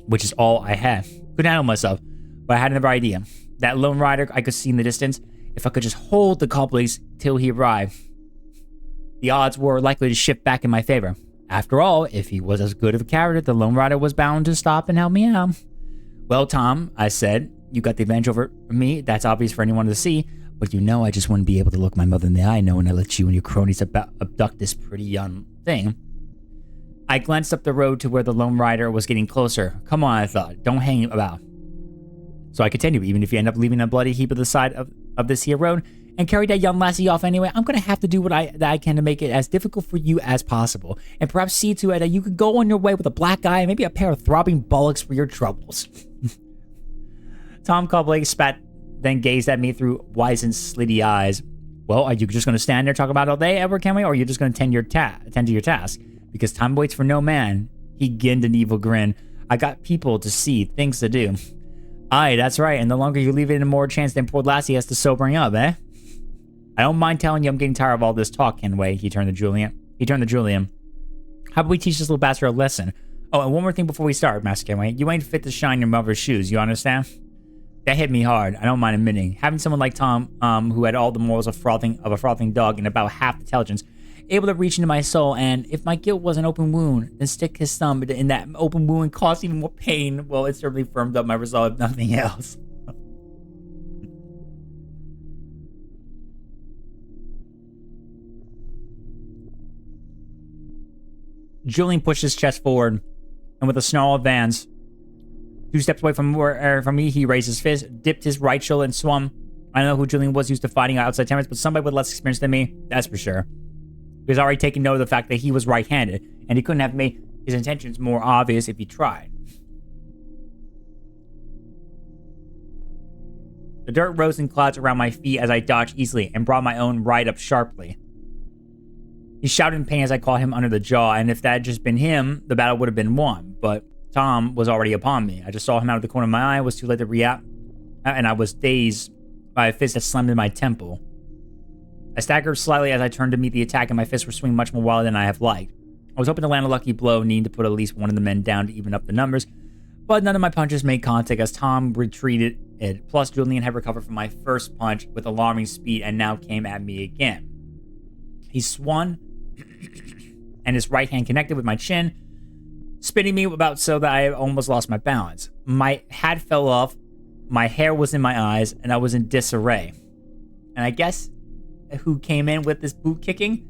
which is all I had. Couldn't handle myself, but I had another idea. That lone rider I could see in the distance, if I could just hold the Cobligs till he arrived, the odds were likely to shift back in my favor. After all, if he was as good of a character, the Lone Rider was bound to stop and help me out. Well, Tom, I said, you got the advantage over me. That's obvious for anyone to see. But you know I just wouldn't be able to look my mother in the eye knowing I let you and your cronies abduct this pretty young thing. I glanced up the road to where the Lone Rider was getting closer. Come on, I thought. Don't hang about. So I continued. Even if you end up leaving a bloody heap at the side of this here road and carry that young lassie off anyway, I'm going to have to do what I can to make it as difficult for you as possible. And perhaps see to it that you could go on your way with a black eye and maybe a pair of throbbing bullocks for your troubles. Tom Cobley spat, then gazed at me through wizened, slitty eyes. Well, are you just going to stand there and talk about it all day, Edward Kenway, or are you just going to tend to your task? Because time waits for no man. He grinned an evil grin. I got people to see, things to do. Aye, that's right, and the longer you leave it in, more chance than poor lassie has to sobering up, eh? I don't mind telling you I'm getting tired of all this talk, Kenway, he turned to Julian. How about we teach this little bastard a lesson? Oh, and one more thing before we start, Master Kenway. You ain't fit to shine your mother's shoes, you understand? That hit me hard, I don't mind admitting. Having someone like Tom, who had all the morals of a frothing dog and about half the intelligence, able to reach into my soul, and if my guilt was an open wound, then stick his thumb in that open wound and cause even more pain, well, it certainly firmed up my resolve, if nothing else. Julian pushed his chest forward, and with a snarl advance, 2 steps away from me, he raised his fist, dipped his right shoulder, and swung. I don't know who Julian was used to fighting outside tournaments, but somebody with less experience than me, that's for sure. He was already taking note of the fact that he was right-handed, and he couldn't have made his intentions more obvious if he tried. The dirt rose in clouds around my feet as I dodged easily and brought my own right up sharply. He shouted in pain as I caught him under the jaw, and if that had just been him, the battle would have been won, but Tom was already upon me. I just saw him out of the corner of my eye. It was too late to react, and I was dazed by a fist that slammed in my temple. I staggered slightly as I turned to meet the attack, and my fists were swinging much more wildly than I have liked. I was hoping to land a lucky blow, needing to put at least one of the men down to even up the numbers, but none of my punches made contact as Tom retreated it. Plus, Julian had recovered from my first punch with alarming speed and now came at me again. He swung, and his right hand connected with my chin, spinning me about so that I almost lost my balance. My hat fell off, my hair was in my eyes, and I was in disarray. And I guess who came in with this boot kicking?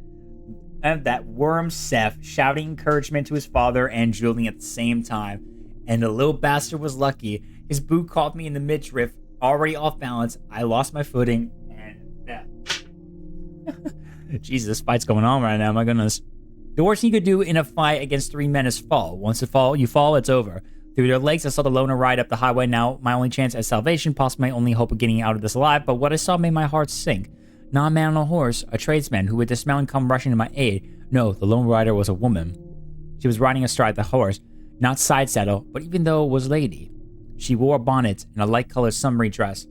That worm Seth, shouting encouragement to his father and Julian at the same time. And the little bastard was lucky. His boot caught me in the midriff, already off balance. I lost my footing, and fell. Jesus, this fight's going on right now, my goodness. The worst thing you could do in a fight against 3 men is fall. Once you fall, it's over. Through their legs, I saw the loner ride up the highway. Now, my only chance at salvation, possibly my only hope of getting out of this alive, but what I saw made my heart sink. Not a man on a horse, a tradesman who would dismount and come rushing to my aid. No, the lone rider was a woman. She was riding astride the horse, not side saddle, but even though it was lady. She wore a bonnet and a light-colored summery dress.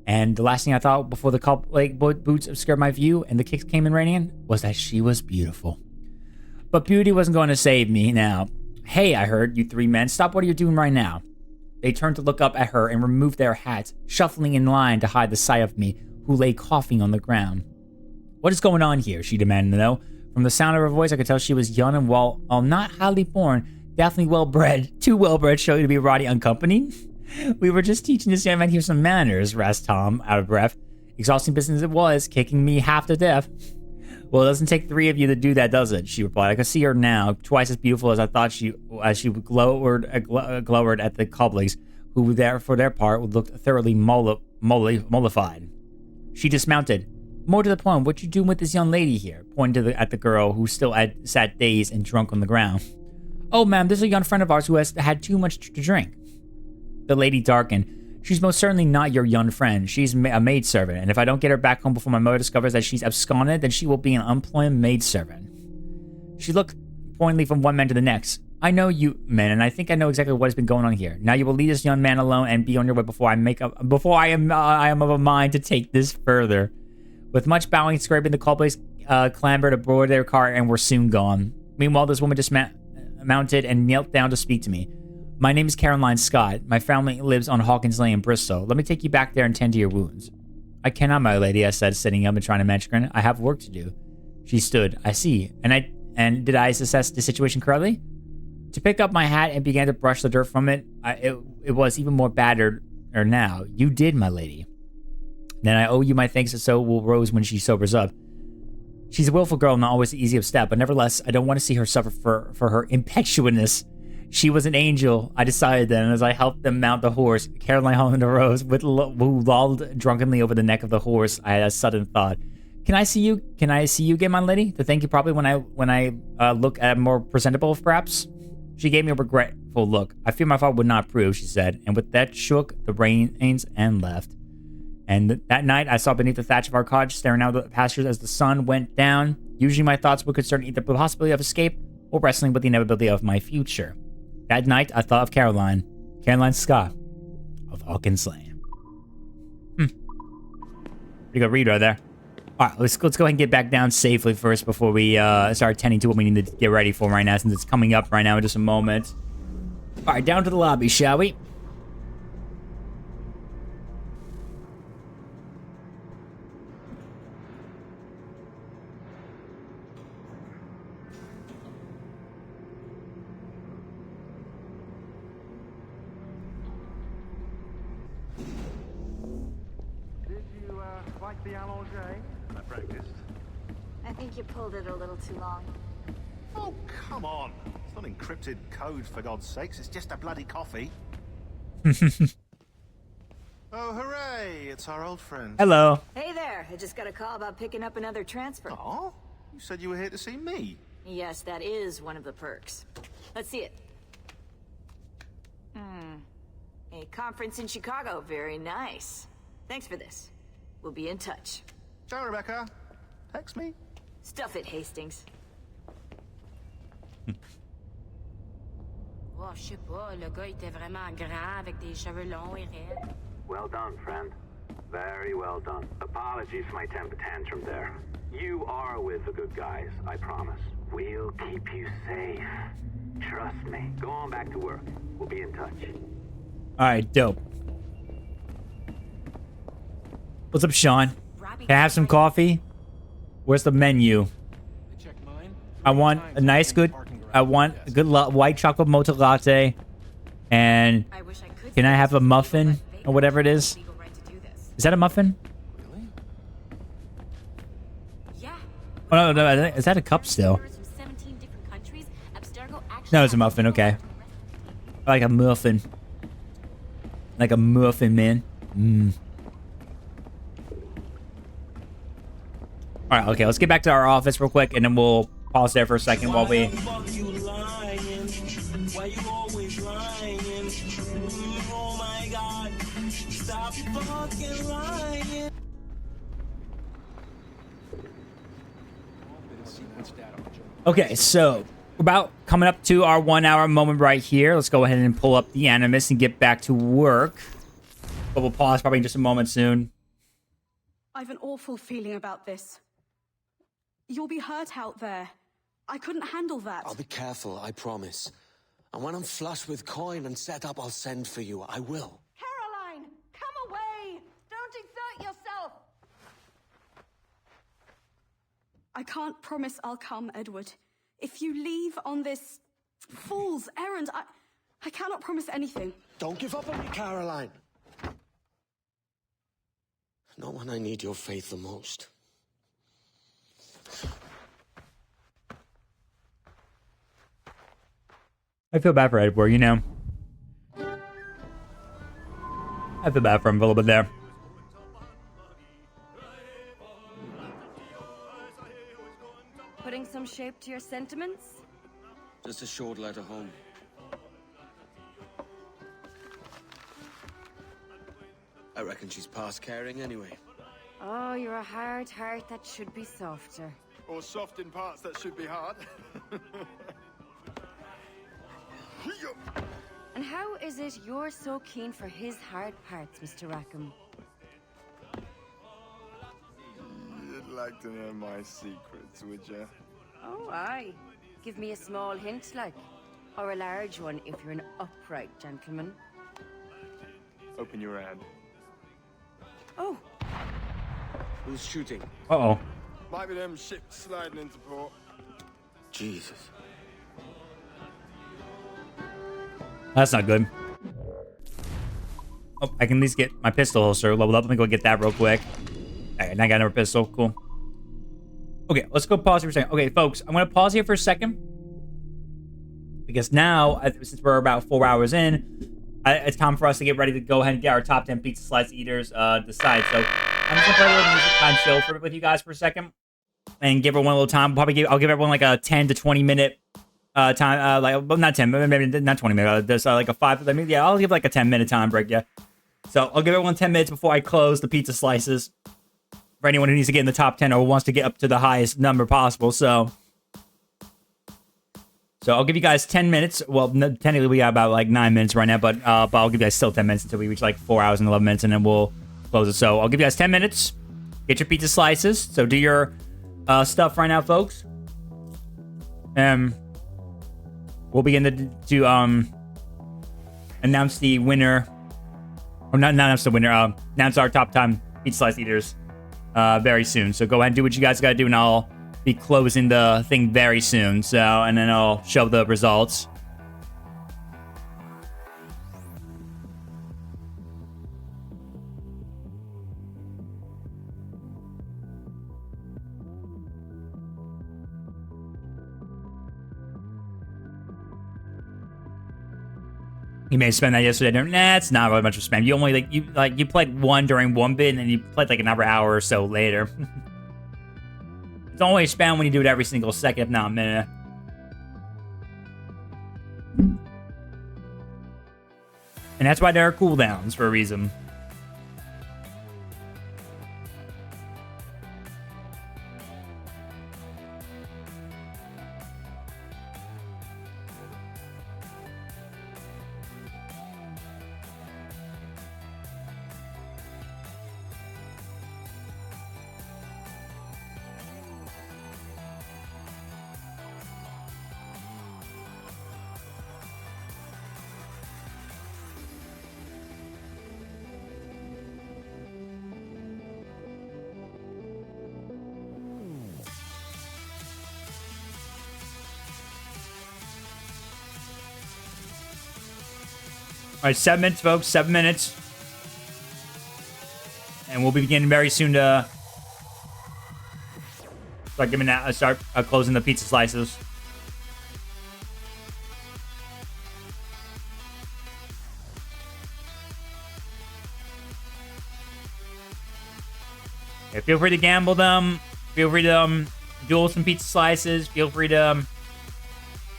And the last thing I thought before the boots obscured my view and the kicks came in raining in was that she was beautiful. But beauty wasn't going to save me now. Hey, I heard, you 3 men, stop what you're doing right now. They turned to look up at her and removed their hats, shuffling in line to hide the sight of me, who lay coughing on the ground. What is going on here? She demanded to know. From the sound of her voice, I could tell she was young and while not highly born, definitely well-bred. Too well-bred, show you to be rowdy unaccompanied. We were just teaching this young man here some manners, rasped Tom, out of breath. Exhausting business it was, kicking me half to death. Well, it doesn't take 3 of you to do that, does it? She replied. I could see her now, twice as beautiful as I thought as she glowered at the Cobleys, who for their part looked thoroughly mollified. She dismounted. More to the point, what you doing with this young lady here? Pointing at the girl who still sat dazed and drunk on the ground. Oh, ma'am, this is a young friend of ours who has had too much to drink. The lady darkened. She's most certainly not your young friend. She's a maidservant, and if I don't get her back home before my mother discovers that she's absconded, then she will be an unemployed maidservant. She looked pointedly from one man to the next. I know you men, and I think I know exactly what has been going on here. Now you will leave this young man alone and be on your way before I am of a mind to take this further. With much bowing and scraping, the Cobleys clambered aboard their car and were soon gone. Meanwhile, this woman dismounted and knelt down to speak to me. My name is Caroline Scott. My family lives on Hawkins Lane in Bristol. Let me take you back there and tend to your wounds. I cannot, my lady, I said, sitting up and trying to manage a grin. I have work to do. She stood. I see. And And did I assess the situation correctly? To pick up my hat and began to brush the dirt from it, it was even more battered now. You did, my lady. Then I owe you my thanks, and so will Rose when she sobers up. She's a willful girl, not always easy of step, but nevertheless, I don't want to see her suffer for her impetuousness. She was an angel, I decided then, as I helped them mount the horse. Caroline Holland arose, who lolled drunkenly over the neck of the horse. I had a sudden thought. Can I see you? Can I see you again, my lady? To thank you probably when I look at more presentable, perhaps? She gave me a regretful look. I fear my father would not approve, she said, and with that shook the reins and left. And that night, I saw beneath the thatch of our cottage, staring out the pastures as the sun went down. Usually my thoughts were concerned either the possibility of escape or wrestling with the inevitability of my future. That night, I thought of Caroline Scott of Hawkins Lane. Pretty good read right there. All right, let's go ahead and get back down safely first before we start tending to what we need to get ready for right now, since it's coming up right now in just a moment. All right, down to the lobby, shall we? The allongé? I practiced. I think you pulled it a little too long. Oh, come on. It's not encrypted code, for God's sakes. It's just a bloody coffee. Oh, hooray! It's our old friend. Hello. Hey there. I just got a call about picking up another transfer. Oh? You said you were here to see me. Yes, that is one of the perks. Let's see it. A conference in Chicago. Very nice. Thanks for this. We'll be in touch. Ciao, Rebecca. Text me. Stuff it, Hastings. Oh, je sais pas, le gars était vraiment grand avec des cheveux longs et raides. Well done, friend. Very well done. Apologies for my temper tantrum there. You are with the good guys, I promise. We'll keep you safe. Trust me. Go on back to work. We'll be in touch. All right, dope. What's up, Sean? Can I have some coffee? Where's the menu? I want a nice, good. I want a good white chocolate mocha latte, and can I have a muffin or whatever it is? Is that a muffin? Oh no, is that a cup still? No, it's a muffin. Okay, like a muffin, man. All right, okay, let's get back to our office real quick, and then we'll pause there for a second while we... Okay, so we're about coming up to our 1 hour moment right here. Let's go ahead and pull up the Animus and get back to work. But we'll pause probably in just a moment soon. I've an awful feeling about this. You'll be hurt out there. I couldn't handle that. I'll be careful, I promise. And when I'm flush with coin and set up, I'll send for you. I will. Caroline, come away! Don't exert yourself! I can't promise I'll come, Edward. If you leave on this fool's errand, I cannot promise anything. Don't give up on me, Caroline. Not when I need your faith the most. I feel bad for Edward, you know. I feel bad for him a little bit there. Putting some shape to your sentiments? Just a short letter home. I reckon she's past caring anyway. Oh, you're a hard heart that should be softer. Or soft in parts that should be hard. And how is it you're so keen for his hard parts, Mr. Rackham? You'd like to know my secrets, would you? Oh, aye. Give me a small hint, like. Or a large one, if you're an upright gentleman. Open your hand. Oh. Who's shooting? Uh-oh. Might be them ships sliding into port. Jesus. That's not good. Oh, I can at least get my pistol holster leveled up. Let me go get that real quick. Alright, now I got another pistol. Cool. Okay, let's go pause here for a second. Okay, folks, I'm going to pause here for a second. Because now, since we're about 4 hours in, it's time for us to get ready to go ahead and get our top 10 pizza slice eaters decide. So I'm just going to play a little music time chill with you guys for a second. And give everyone a little time. I'll give everyone like a 10 to 20 minute time. Well, not 10, maybe not 20 minutes. There's like a 5. I mean, yeah, I'll give like a 10-minute time break, yeah. So I'll give everyone 10 minutes before I close the pizza slices. For anyone who needs to get in the top 10 or wants to get up to the highest number possible. So I'll give you guys 10 minutes. Well, technically we got about like 9 minutes right now, but I'll give you guys still 10 minutes until we reach like 4 hours and 11 minutes, and then we'll close it. So I'll give you guys 10 minutes. Get your pizza slices. So do your stuff right now, folks. We'll begin to announce the winner. Or not announce the winner. Announce our top 10 pizza slice eaters very soon. So go ahead and do what you guys gotta do, and I'll be closing the thing very soon. So, and then I'll show the results. You may have spent that yesterday. Nah, it's not really much of spam. You only you played one during one bit, and then you played like another hour or so later. It's only spam when you do it every single second, if not a minute. And that's why there are cooldowns for a reason. All right, 7 minutes, folks. 7 minutes. And we'll be beginning very soon to start closing the pizza slices. Yeah, feel free to gamble them. Feel free to duel some pizza slices. Feel free to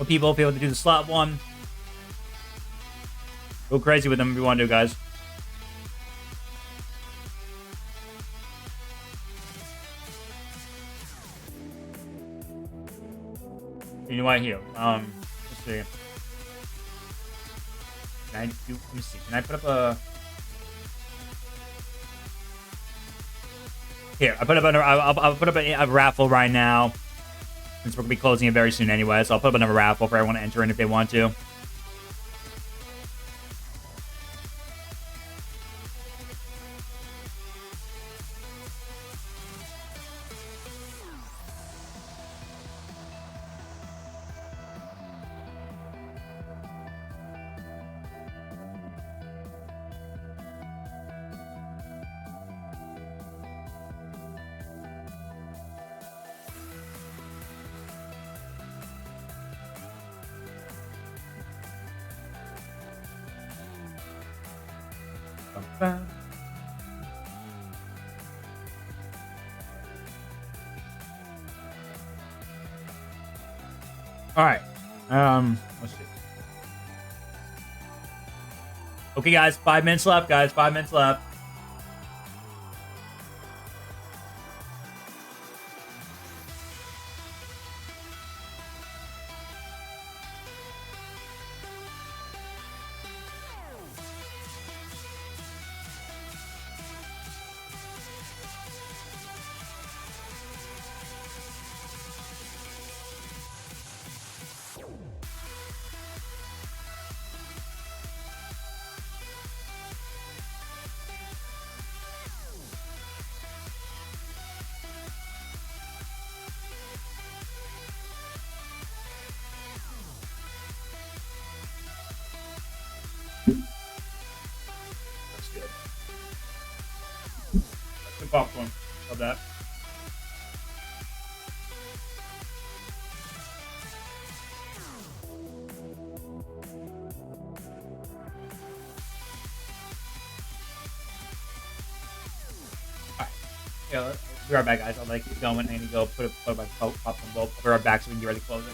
feel free to do the slot one. Go crazy with them if you want to, guys. You know what? Here, let's see. Can I do? Let me see. Can I put up a? Here, I'll put up a raffle right now, since we're gonna be closing it very soon anyway. So I'll put up another raffle for everyone to enter in if they want to. All right. Let's see. Okay, guys. 5 minutes left, guys. 5 minutes left. popcorn. Love that. Yeah, I'll be right back, guys. I'll keep going and go put my popcorn bowl. I'll be right back so we can get ready to close it.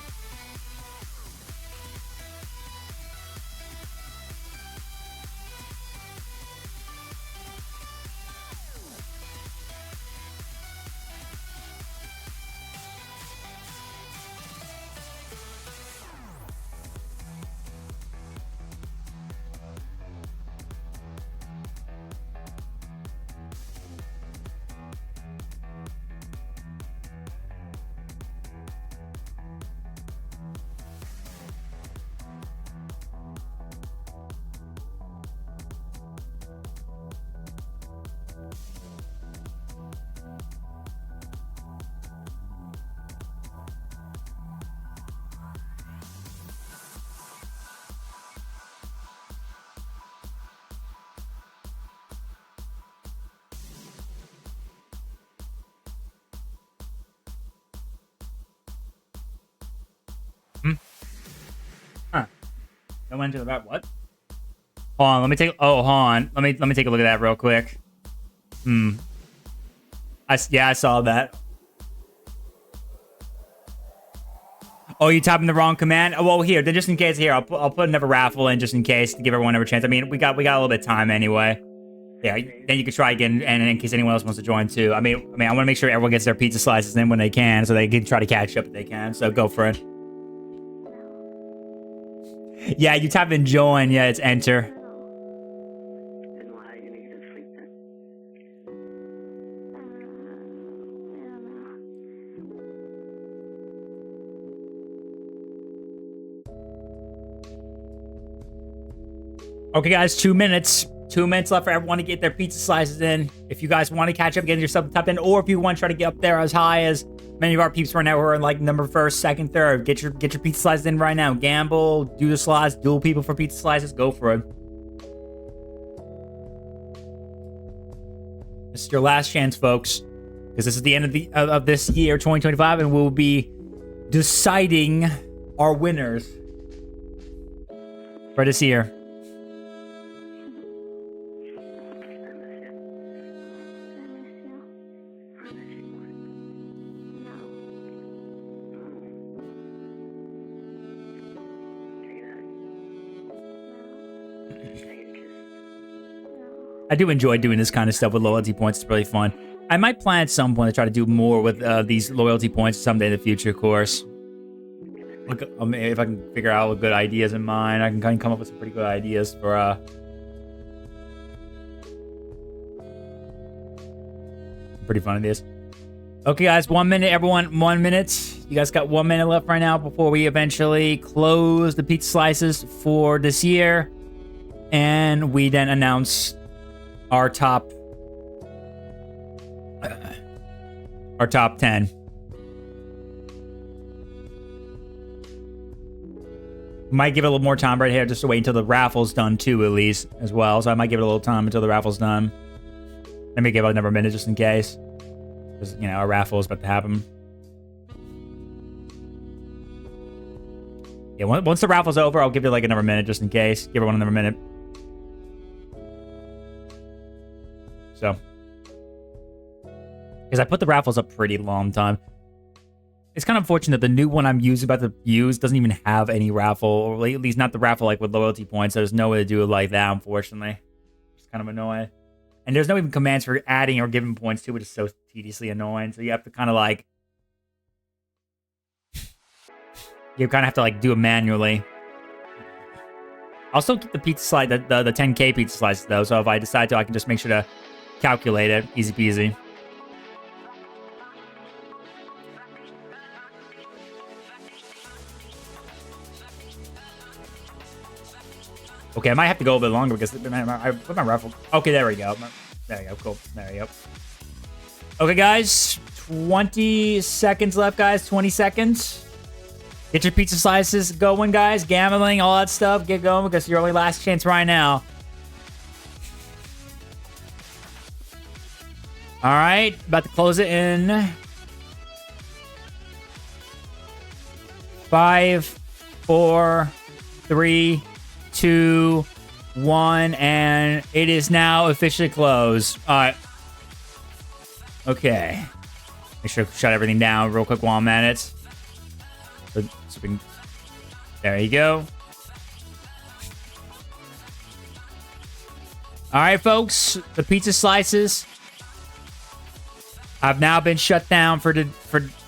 Huh. I went to about what? Hold on, let me take. Oh, hold on. Let me take a look at that real quick. I saw that. Oh, you typing the wrong command? Oh, well, here. Then just in case, here I'll put another raffle in just in case to give everyone another chance. I mean, we got a little bit of time anyway. Yeah, then you can try again, and in case anyone else wants to join too. I mean, I want to make sure everyone gets their pizza slices in when they can, so they can try to catch up if they can. So go for it. Yeah, you type in join. Yeah, it's enter. Okay, guys, 2 minutes. 2 minutes left for everyone to get their pizza slices in. If you guys want to catch up, get yourself tapped in, or if you want to try to get up there as high as many of our peeps right now who are in like number first, second, third, get your pizza slices in right now. Gamble, do the slots, duel people for pizza slices. Go for it. This is your last chance, folks, because this is the end of this year, 2025, and we'll be deciding our winners for this year. I do enjoy doing this kind of stuff with loyalty points. It's really fun. I might plan at some point to try to do more with these loyalty points someday in the future, of course. Look, if I can figure out good ideas in mind, I can kind of come up with some pretty good ideas for pretty fun ideas. Okay, guys, 1 minute, everyone. 1 minute. You guys got 1 minute left right now before we eventually close the pizza slices for this year, and we then announce our top 10. Might give it a little more time right here just to wait until the raffle's done too, at least, as well. So I might give it a little time until the raffle's done. Let me give it another minute just in case. Because, you know, our raffle is about to happen. Yeah, once the raffle's over, I'll give it like another minute just in case. Give everyone another minute. So, because I put the raffles up pretty long time. It's kind of unfortunate the new one I'm about to use doesn't even have any raffle, or at least not the raffle like with loyalty points. So there's no way to do it like that, unfortunately. It's kind of annoying. And there's no even commands for adding or giving points to, which is so tediously annoying. So you have to kind of like, you kind of have to like do it manually. I'll still keep the pizza slice, the 10K pizza slices though. So if I decide to, I can just make sure to calculate it. Easy peasy. Okay, I might have to go a bit longer because I put my raffle. Okay, there we go. There we go. Cool. There you go. Okay, guys. 20 seconds left, guys. 20 seconds. Get your pizza slices going, guys. Gambling, all that stuff. Get going because your only last chance right now. All right, about to close it in 5, 4, 3, 2, 1, and it is now officially closed. All right. Okay. Make sure to shut everything down real quick while I'm at it. So we can, there you go. All right, folks. The pizza slices have now been shut down for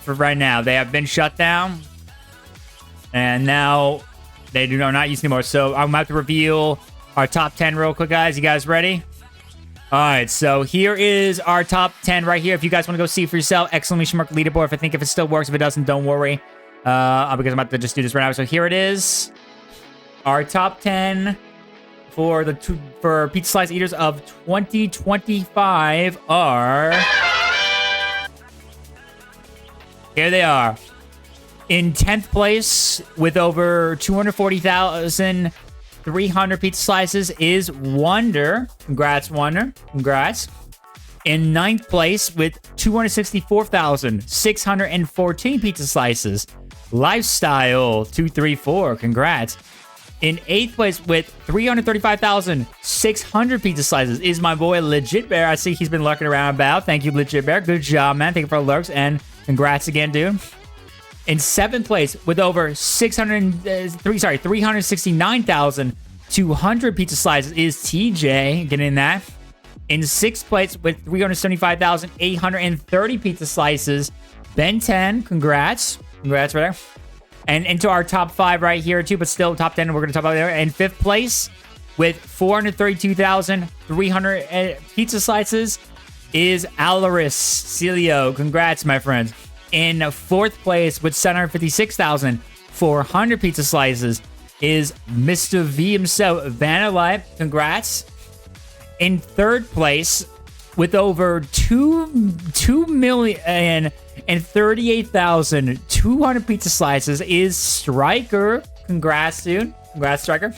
right now. They have been shut down, and now they are not used anymore. So I'm about to reveal our top 10 real quick, guys. You guys ready? All right, so here is our top 10 right here. If you guys want to go see for yourself, exclamation mark leaderboard. If it still works. If it doesn't, don't worry. Because I'm about to just do this right now. So here it is. Our top 10 for pizza slice eaters of 2025 are... Here they are. In 10th place with over 240,300 pizza slices is Wonder. Congrats, Wonder. Congrats. In 9th place with 264,614 pizza slices, Lifestyle 234. Congrats. In 8th place with 335,600 pizza slices is my boy Legit Bear. I see he's been lurking around about. Thank you, Legit Bear. Good job, man. Thank you for the lurks, and congrats again, dude. In 7th place with over 369,200 pizza slices is TJ. Get in that. In 6th place with 375,830 pizza slices, Ben 10. Congrats. Congrats right there. And into our top 5 right here, too, but still top 10, we're going to talk about there. In 5th place with 432,300 pizza slices is Alaris Celio. Congrats, my friends. In 4th place with 756,400 pizza slices is Mr. V himself, Vanilla. Congrats. In 3rd place with over 2,038,200 pizza slices is Striker. Congrats, dude. Congrats, Striker.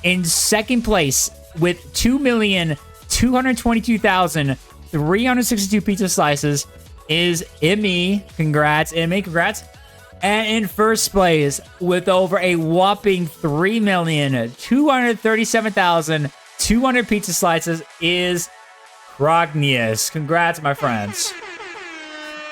In 2nd place with 2,222,362 pizza slices is Emmy. Congrats, Emmy. Congrats. And in 1st place with over a whopping 3,237,200 pizza slices is Crognius. Congrats, my friends.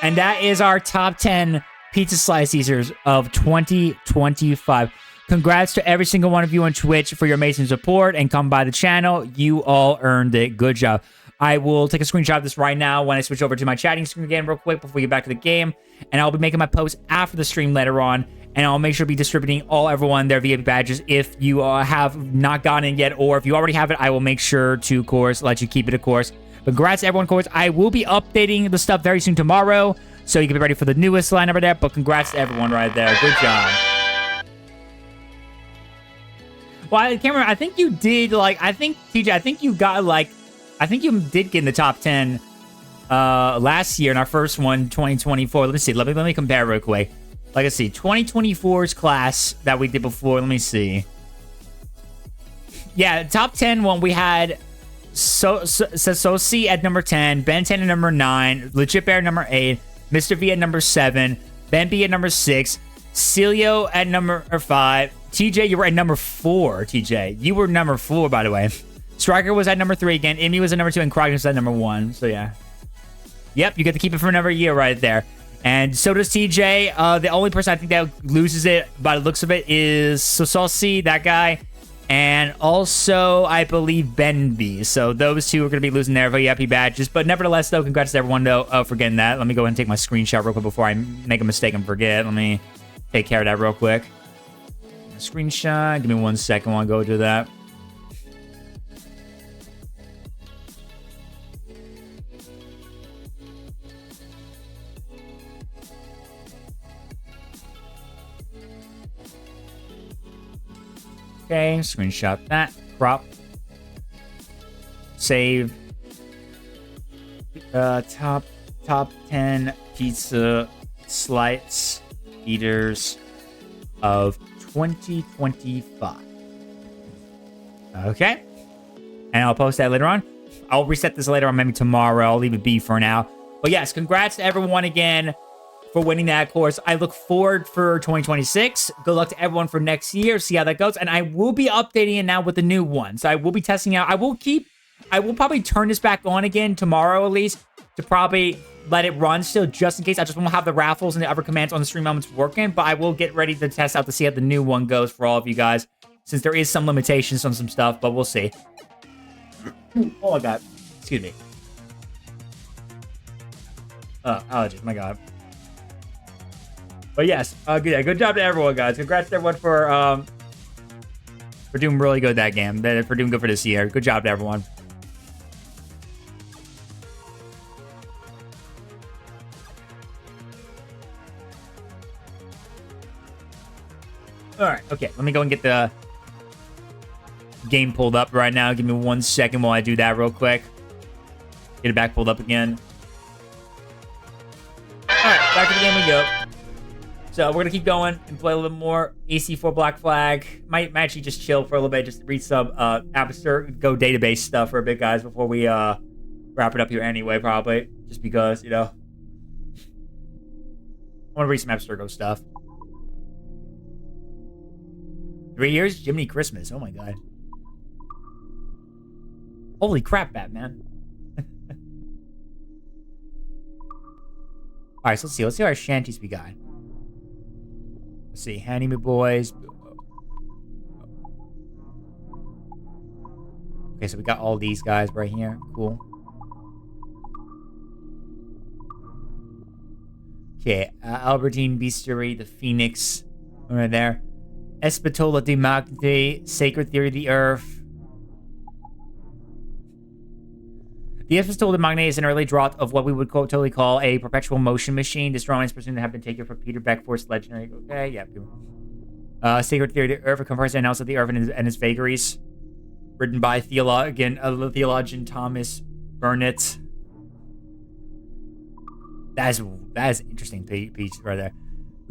And that is our top 10 pizza slice eaters of 2025. Congrats to every single one of you on Twitch for your amazing support and come by the channel. You all earned it. Good job. I will take a screenshot of this right now when I switch over to my chatting screen again real quick before we get back to the game. And I'll be making my post after the stream later on. And I'll make sure to be distributing everyone their VIP badges if you have not gotten it yet. Or if you already have it, I will make sure to, of course, let you keep it, of course. But congrats to everyone, of course. I will be updating the stuff very soon tomorrow. So you can be ready for the newest line over there. But congrats to everyone right there. Good job. Well, I can't remember. I think you did, TJ, I think you did get in the top 10 last year in our first one, 2024. Let me see. Let me compare real quick. Like I see, 2024's class that we did before. Let me see. Yeah, top 10 one we had Sosi at number 10, Ben 10 at number 9, Legit Bear at number 8, Mr. V at number 7, Ben B at number 6, Celio at number 5. TJ, you were at number 4, TJ. You were number 4, by the way. Striker was at number 3 again. Emmy was at number 2, and Crockett was at number 1. So, yeah. Yep, you get to keep it for another year right there. And so does TJ. The only person I think that loses it by the looks of it is Sososi, that guy. And also, I believe Ben B. So those two are going to be losing their VIP badges. But nevertheless, though, congrats to everyone, though, for getting that. Let me go ahead and take my screenshot real quick before I make a mistake and forget. Let me take care of that real quick. Screenshot. Give me 1 second while I go do that. Okay, screenshot that. Crop. Save. Top 10 pizza slice eaters of 2025. Okay. And I'll post that later on. I'll reset this later on, maybe tomorrow. I'll leave it be for now. But yes, congrats to everyone again for winning that course. I look forward for 2026. Good luck to everyone for next year. See how that goes. And I will be updating it now with the new one. So I will be testing out. I will probably turn this back on again tomorrow at least to probably let it run still just in case. I just won't have the raffles and the other commands on the stream moments working. But I will get ready to test out to see how the new one goes for all of you guys. Since there is some limitations on some stuff, but we'll see. Oh my god. Excuse me. Allergies, my god. But yes, good job to everyone, guys. Congrats to everyone for doing really good that game. For doing good for this year. Good job to everyone. Alright, okay. Let me go and get the game pulled up right now. Give me 1 second while I do that real quick. Get it back pulled up again. Alright, back to the game we go. So we're gonna keep going and play a little bit more AC4 Black Flag. Might actually just chill for a little bit, just read some Go database stuff for a bit, guys, before we wrap it up here anyway, probably. Just because, you know. I want to read some Abstergo stuff. 3 years? Jiminy Christmas. Oh my god. Holy crap, Batman. Alright, so let's see. Let's see our shanties we got. Let's see. Handy Me Boys. Okay, so we got all these guys right here. Cool. Okay, Albertine Bestiary, the Phoenix. Right there. Espatola de Magde, Sacred Theory of the Earth. The Espatola de Magde is an early draught of what we would totally call a perpetual motion machine. This drawing is presumed to have been taken from Peter Beckforth's legendary... Okay, yeah. Sacred Theory of the Earth, a comparison analysis of the Earth and its vagaries. Written by theologian Thomas Burnett. That is interesting piece right there.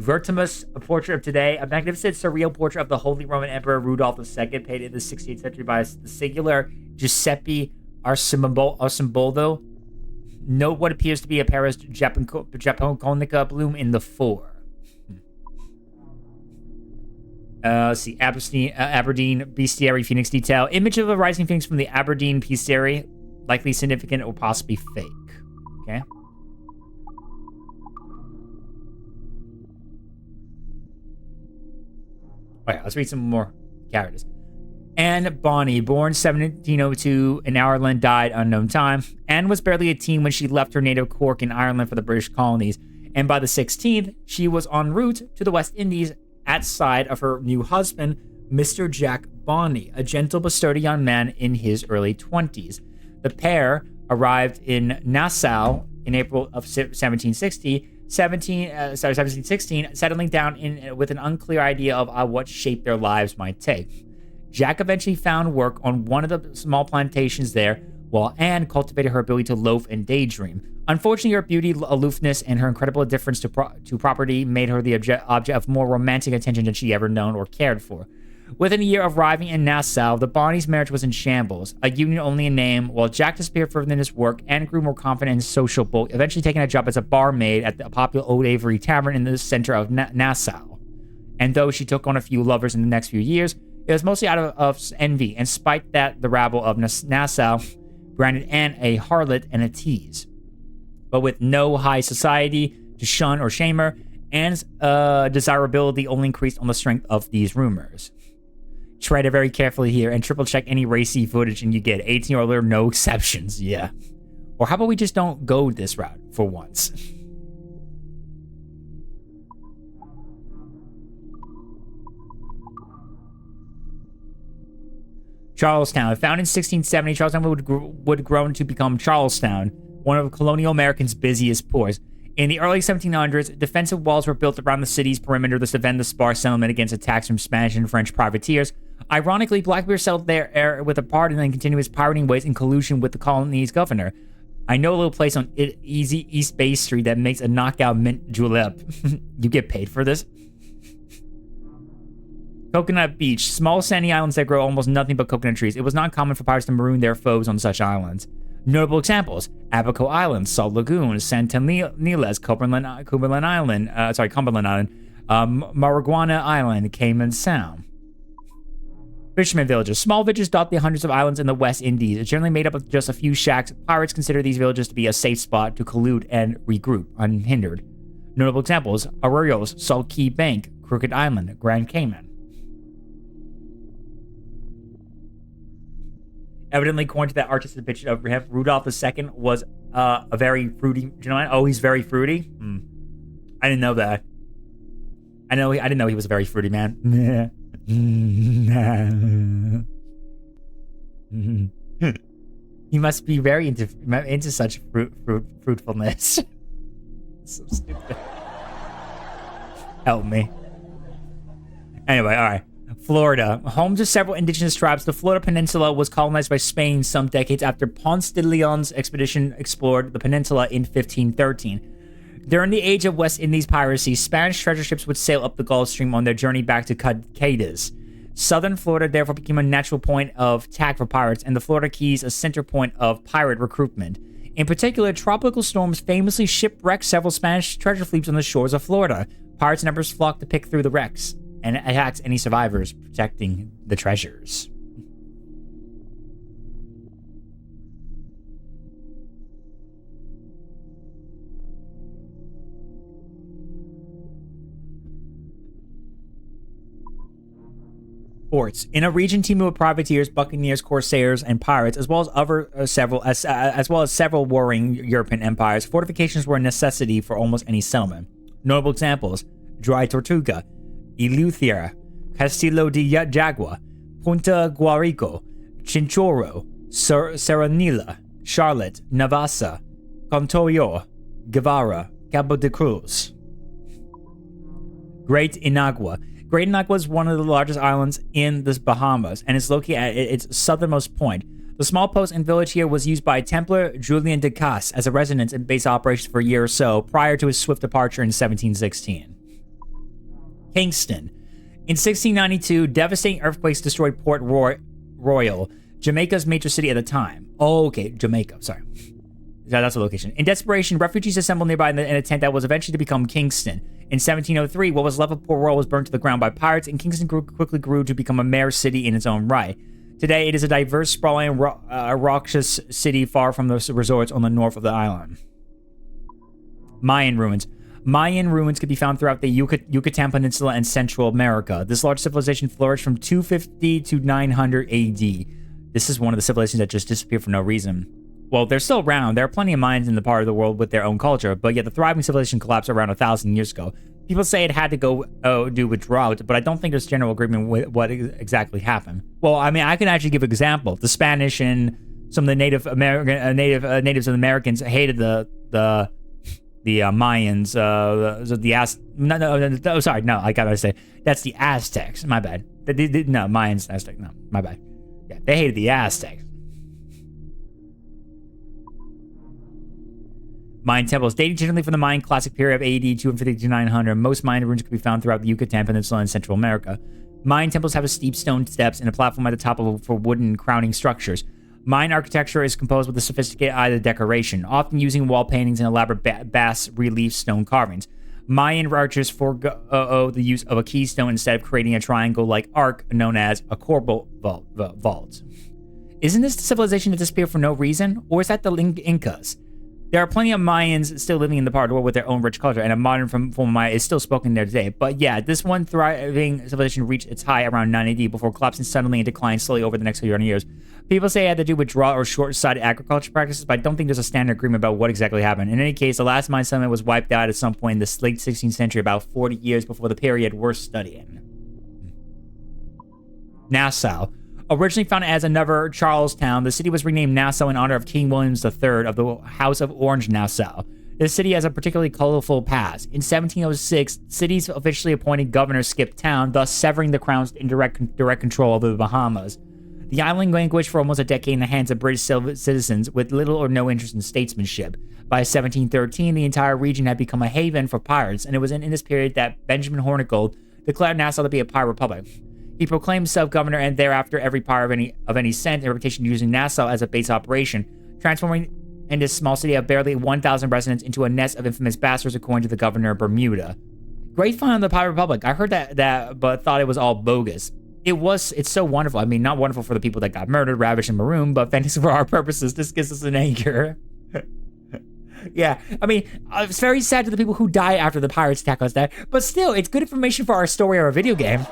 Vertimus, a portrait of today, a magnificent surreal portrait of the Holy Roman Emperor Rudolph II, painted in the 16th century by the singular Giuseppe Arcimboldo. Note what appears to be a Paris Japonica bloom in the fore. Let's see, Aberdeen Bestiary Phoenix detail. Image of a rising phoenix from the Aberdeen Bestiary, likely significant or possibly fake. Okay. Okay, let's read some more characters. Anne Bonny, born 1702 in Ireland, died unknown time. Anne was barely a teen when she left her native Cork in Ireland for the British colonies, and by the 16th, she was en route to the West Indies at side of her new husband, Mr. Jack Bonny, a gentle but sturdy young man in his early 20s. The pair arrived in Nassau in April of 1716, settling down with an unclear idea of what shape their lives might take. Jack eventually found work on one of the small plantations there, while Anne cultivated her ability to loaf and daydream. Unfortunately, her beauty, aloofness, and her incredible indifference to property made her the object of more romantic attention than she ever known or cared for. Within a year of arriving in Nassau, the Bonnies' marriage was in shambles, a union only in name. While Jack disappeared further in his work, Anne grew more confident and sociable, eventually taking a job as a barmaid at the popular Old Avery Tavern in the center of Nassau. And though she took on a few lovers in the next few years, it was mostly out of envy, and spite that, the rabble of Nassau branded Anne a harlot and a tease. But with no high society to shun or shame her, Anne's desirability only increased on the strength of these rumors. Tread it very carefully here and triple check any racy footage and you get 18 or older, no exceptions, yeah. Or how about we just don't go this route for once? Charlestown. Founded in 1670, Charlestown would grow to become Charlestown, one of colonial America's busiest ports. In the early 1700s, defensive walls were built around the city's perimeter to defend the sparse settlement against attacks from Spanish and French privateers. Ironically, Blackbeard settled there with a part and then continued his pirating ways in collusion with the colony's governor. I know a little place on Easy East Bay Street that makes a knockout mint julep. You get paid for this? Coconut Beach. Small sandy islands that grow almost nothing but coconut trees. It was not common for pirates to maroon their foes on such islands. Notable examples: Abaco Island, Salt Lagoon, Santa Niles, Cumberland Island, Maraguana Island, Cayman Sound. Fishermen villages. Small villages dot the hundreds of islands in the West Indies. It's generally made up of just a few shacks. Pirates consider these villages to be a safe spot to collude and regroup unhindered. Notable examples: Arroyos, Salt Key Bank, Crooked Island, Grand Cayman. Evidently, according to that artistic picture of him, Rudolph II was a very fruity gentleman. Oh, he's very fruity? I didn't know that. I didn't know he was a very fruity man. He must be very into such fruitfulness. So stupid. Help me. Anyway, all right. Florida. Home to several indigenous tribes, the Florida Peninsula was colonized by Spain some decades after Ponce de Leon's expedition explored the peninsula in 1513. During the age of West Indies piracy, Spanish treasure ships would sail up the Gulf Stream on their journey back to Cadiz. Southern Florida therefore became a natural point of attack for pirates, and the Florida Keys a center point of pirate recruitment. In particular, tropical storms famously shipwrecked several Spanish treasure fleets on the shores of Florida. Pirates and numbers flocked to pick through the wrecks and attacked any survivors, protecting the treasures. Ports. In a region teeming with privateers, buccaneers, corsairs, and pirates, as well as several warring European empires, fortifications were a necessity for almost any settlement. Notable examples: Dry Tortuga, Eleuthera, Castillo de Jagua, Punta Guarico, Chinchorro, Serenilla, Charlotte, Navassa, Contoyor, Guevara, Cabo de Cruz. Great Inagua. Great Inagua is one of the largest islands in the Bahamas, and is located at its southernmost point. The small post and village here was used by Templar Julian de Cas as a residence and base operations for a year or so, prior to his swift departure in 1716. Kingston. In 1692, devastating earthquakes destroyed Port Royal, Jamaica's major city at the time. Oh, okay, Jamaica, sorry. That's the location. In desperation, refugees assembled nearby in a tent that was eventually to become Kingston. In 1703, what was left of Port Royal was burned to the ground by pirates, and Kingston quickly grew to become a mayor city in its own right. Today, it is a diverse, sprawling, raucous city far from the resorts on the north of the island. Mayan ruins. Mayan ruins could be found throughout the Yucatan Peninsula and Central America. This large civilization flourished from 250 to 900 AD. This is one of the civilizations that just disappeared for no reason. Well, they're still around. There are plenty of Mayans in the part of the world with their own culture, but yet the thriving civilization collapsed around 1,000 years ago. People say it had to do with drought, but I don't think there's general agreement with what exactly happened. Well, I mean, I can actually give an example. The Spanish and some of the natives of the Americans hated the Mayans. I gotta say that's the Aztecs. My bad. No, Mayans, Aztec. No, my bad. Yeah, they hated the Aztecs. Mayan temples, dating generally from the Mayan classic period of AD 250 to 900. Most Mayan ruins can be found throughout the Yucatan Peninsula and Central America. Mayan temples have a steep stone steps and a platform at the top for wooden crowning structures. Mayan architecture is composed with a sophisticated eye to decoration, often using wall paintings and elaborate bas-relief stone carvings. Mayan archers forego the use of a keystone instead of creating a triangle-like arc known as a corbel vault. Isn't this the civilization that disappeared for no reason? Or is that the Incas? There are plenty of Mayans still living in the part of the world with their own rich culture, and a modern form of Maya is still spoken there today. But yeah, this one thriving civilization reached its high around 9 AD before collapsing suddenly and declining slowly over the next 100 years. People say it had to do with drought or short-sighted agriculture practices, but I don't think there's a standard agreement about what exactly happened. In any case, the last Mayan settlement was wiped out at some point in the late 16th century, about 40 years before the period we're studying. Nassau. Originally founded as another Charlestown, the city was renamed Nassau in honor of King William III of the House of Orange-Nassau. This city has a particularly colorful past. In 1706, cities officially appointed governor skipped town, thus severing the crown's direct control over the Bahamas. The island languished for almost a decade in the hands of British citizens with little or no interest in statesmanship. By 1713, the entire region had become a haven for pirates, and it was in this period that Benjamin Hornigold declared Nassau to be a pirate republic. He proclaimed himself governor, and thereafter every power of any sense and reputation, using Nassau as a base operation, transforming in this small city of barely 1,000 residents into a nest of infamous bastards, according to the governor of Bermuda. Great fun on the Pirate Republic. I heard that, but thought it was all bogus. It's so wonderful. I mean, not wonderful for the people that got murdered, ravished, and marooned, but fantastic for our purposes. This gives us an anchor. Yeah, I mean, it's very sad to the people who die after the pirates attack us, but still, it's good information for our story or a video game.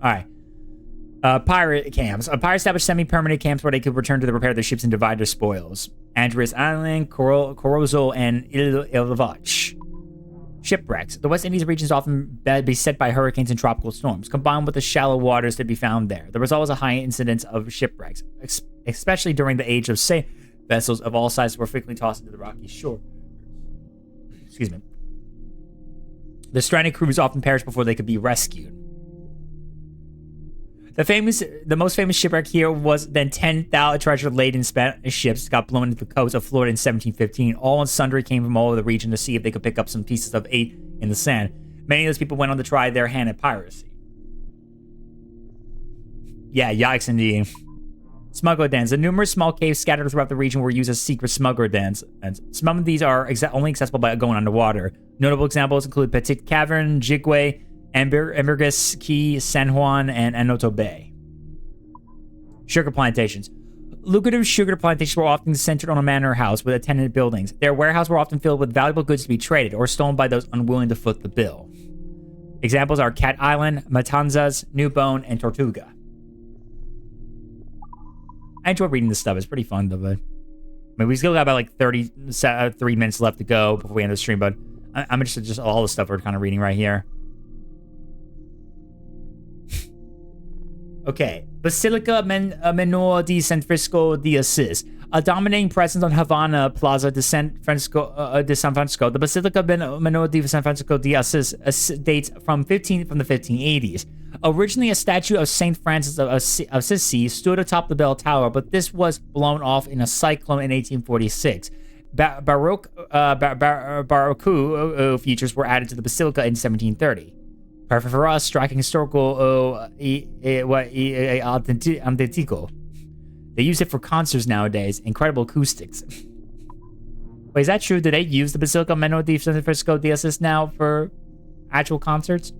All right. Pirate camps. Pirates established semi-permanent camps where they could return to repair their ships and divide their spoils. Andreas Island, Corozal, and Ilvach. Shipwrecks. The West Indies region is often beset by hurricanes and tropical storms, combined with the shallow waters to be found there. There was always a high incidence of shipwrecks, especially during the age of sail vessels of all sizes were frequently tossed into the rocky shore. Excuse me. The stranded crews often perished before they could be rescued. The most famous shipwreck here was then 10,000 treasure-laden Spanish ships got blown into the coast of Florida in 1715. All and sundry came from all over the region to see if they could pick up some pieces of eight in the sand. Many of those people went on to try their hand at piracy. Yeah, yikes indeed. Smuggler dens. The numerous small caves scattered throughout the region were used as secret smuggler dens, and some of these are only accessible by going underwater. Notable examples include Petit Cavern, Jigwe, Ambergris Key, San Juan, and Anoto Bay. Sugar plantations. Lucrative sugar plantations were often centered on a manor house with attendant buildings. Their warehouses were often filled with valuable goods to be traded or stolen by those unwilling to foot the bill. Examples are Cat Island, Matanzas, New Bone, and Tortuga. I enjoy reading this stuff. It's pretty fun, though. But I mean, we still got about like 33 minutes left to go before we end the stream, but I'm just all the stuff we're kind of reading right here. Okay. Basilica Menor de San Francisco de Assis. A dominating presence on Havana Plaza de San Francisco. The Basilica Menor de San Francisco de Assis dates from the 1580s. Originally a statue of Saint Francis of Assisi stood atop the bell tower, but this was blown off in a cyclone in 1846. Baroque features were added to the basilica in 1730. Perfect for us, striking historical autentico. They use it for concerts nowadays. Incredible acoustics. Wait, is that true? Do they use the Basilica Menor de San Francisco de Assis now for actual concerts?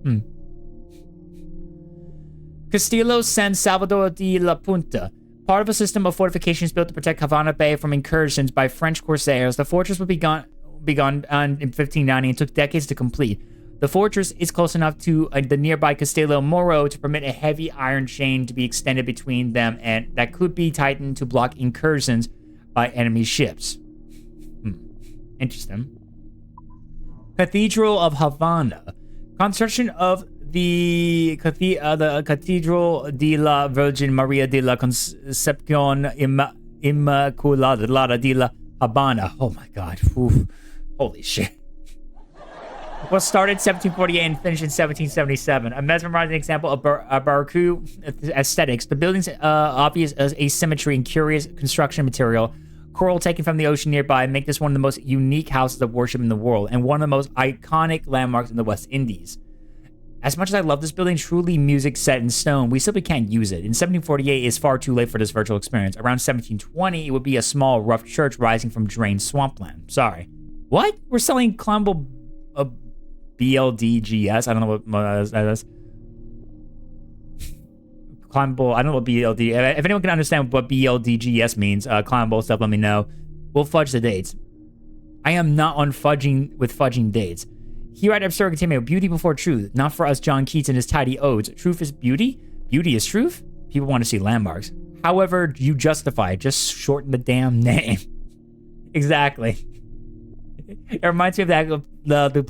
Castillo San Salvador de la Punta. Part of a system of fortifications built to protect Havana Bay from incursions by French corsairs, the fortress was begun in 1590 and took decades to complete. The fortress is close enough to the nearby Castillo Moro to permit a heavy iron chain to be extended between them, and that could be tightened to block incursions by enemy ships. Interesting. Cathedral of Havana. Construction of the Cathedral de la Virgin Maria de la Concepcion Immaculada de la Habana. Oh my God. Oof. Holy shit. Was started in 1748 and finished in 1777. A mesmerizing example of Baroque aesthetics. The building's obvious asymmetry and curious construction material, coral taken from the ocean nearby, make this one of the most unique houses of worship in the world and one of the most iconic landmarks in the West Indies. As much as I love this building, truly music set in stone, we simply can't use it. In 1748, it's far too late for this virtual experience. Around 1720, it would be a small, rough church rising from drained swampland. Sorry. What? We're selling climbable BLDGS? I don't know what that is. Climbable, I don't know what BLD... If anyone can understand what BLDGS means, climbable stuff, let me know. We'll fudge the dates. I am not on fudging with fudging dates. Here at Absurd Continue, beauty before truth. Not for us John Keats and his tidy odes. Truth is beauty? Beauty is truth? People want to see landmarks. However you justify it, just shorten the damn name. Exactly. It reminds me of that the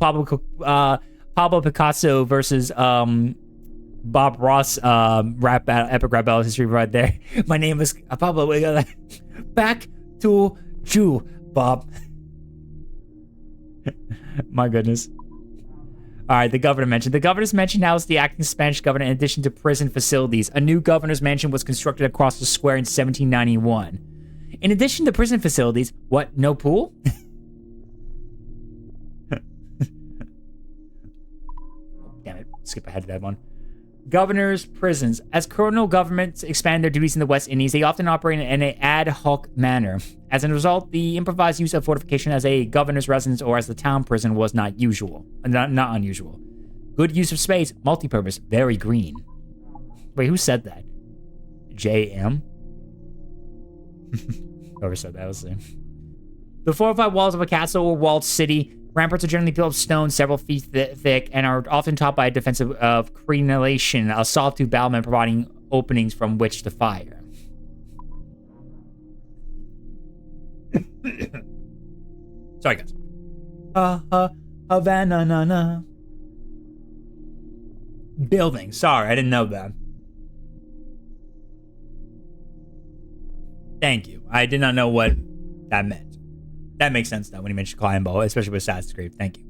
Pablo Picasso versus Bob Ross epic rap battle history right there. My name is Pablo. Back to you, Bob. My goodness. All right, the governor mentioned. The governor's mansion housed the acting Spanish governor in addition to prison facilities. A new governor's mansion was constructed across the square in 1791. In addition to prison facilities, what, no pool? Damn it, skip ahead to that one. Governors, prisons. As colonial governments expand their duties in the West Indies, they often operate in an ad hoc manner. As a result, the improvised use of fortification as a governor's residence or as the town prison was not unusual. Good use of space, multi-purpose, very green. Wait, who said that? J.M.? Whoever said that was him. The fortified walls of a castle or walled city. Ramparts are generally built of stone several feet thick and are often topped by a defense of crenellation, a sawtooth battlement providing openings from which to fire. Sorry, guys. Havana. Building. Sorry, I didn't know that. Thank you. I did not know what that meant. That makes sense now when you mentioned Climbo, especially with Assassin's Creed. Thank you.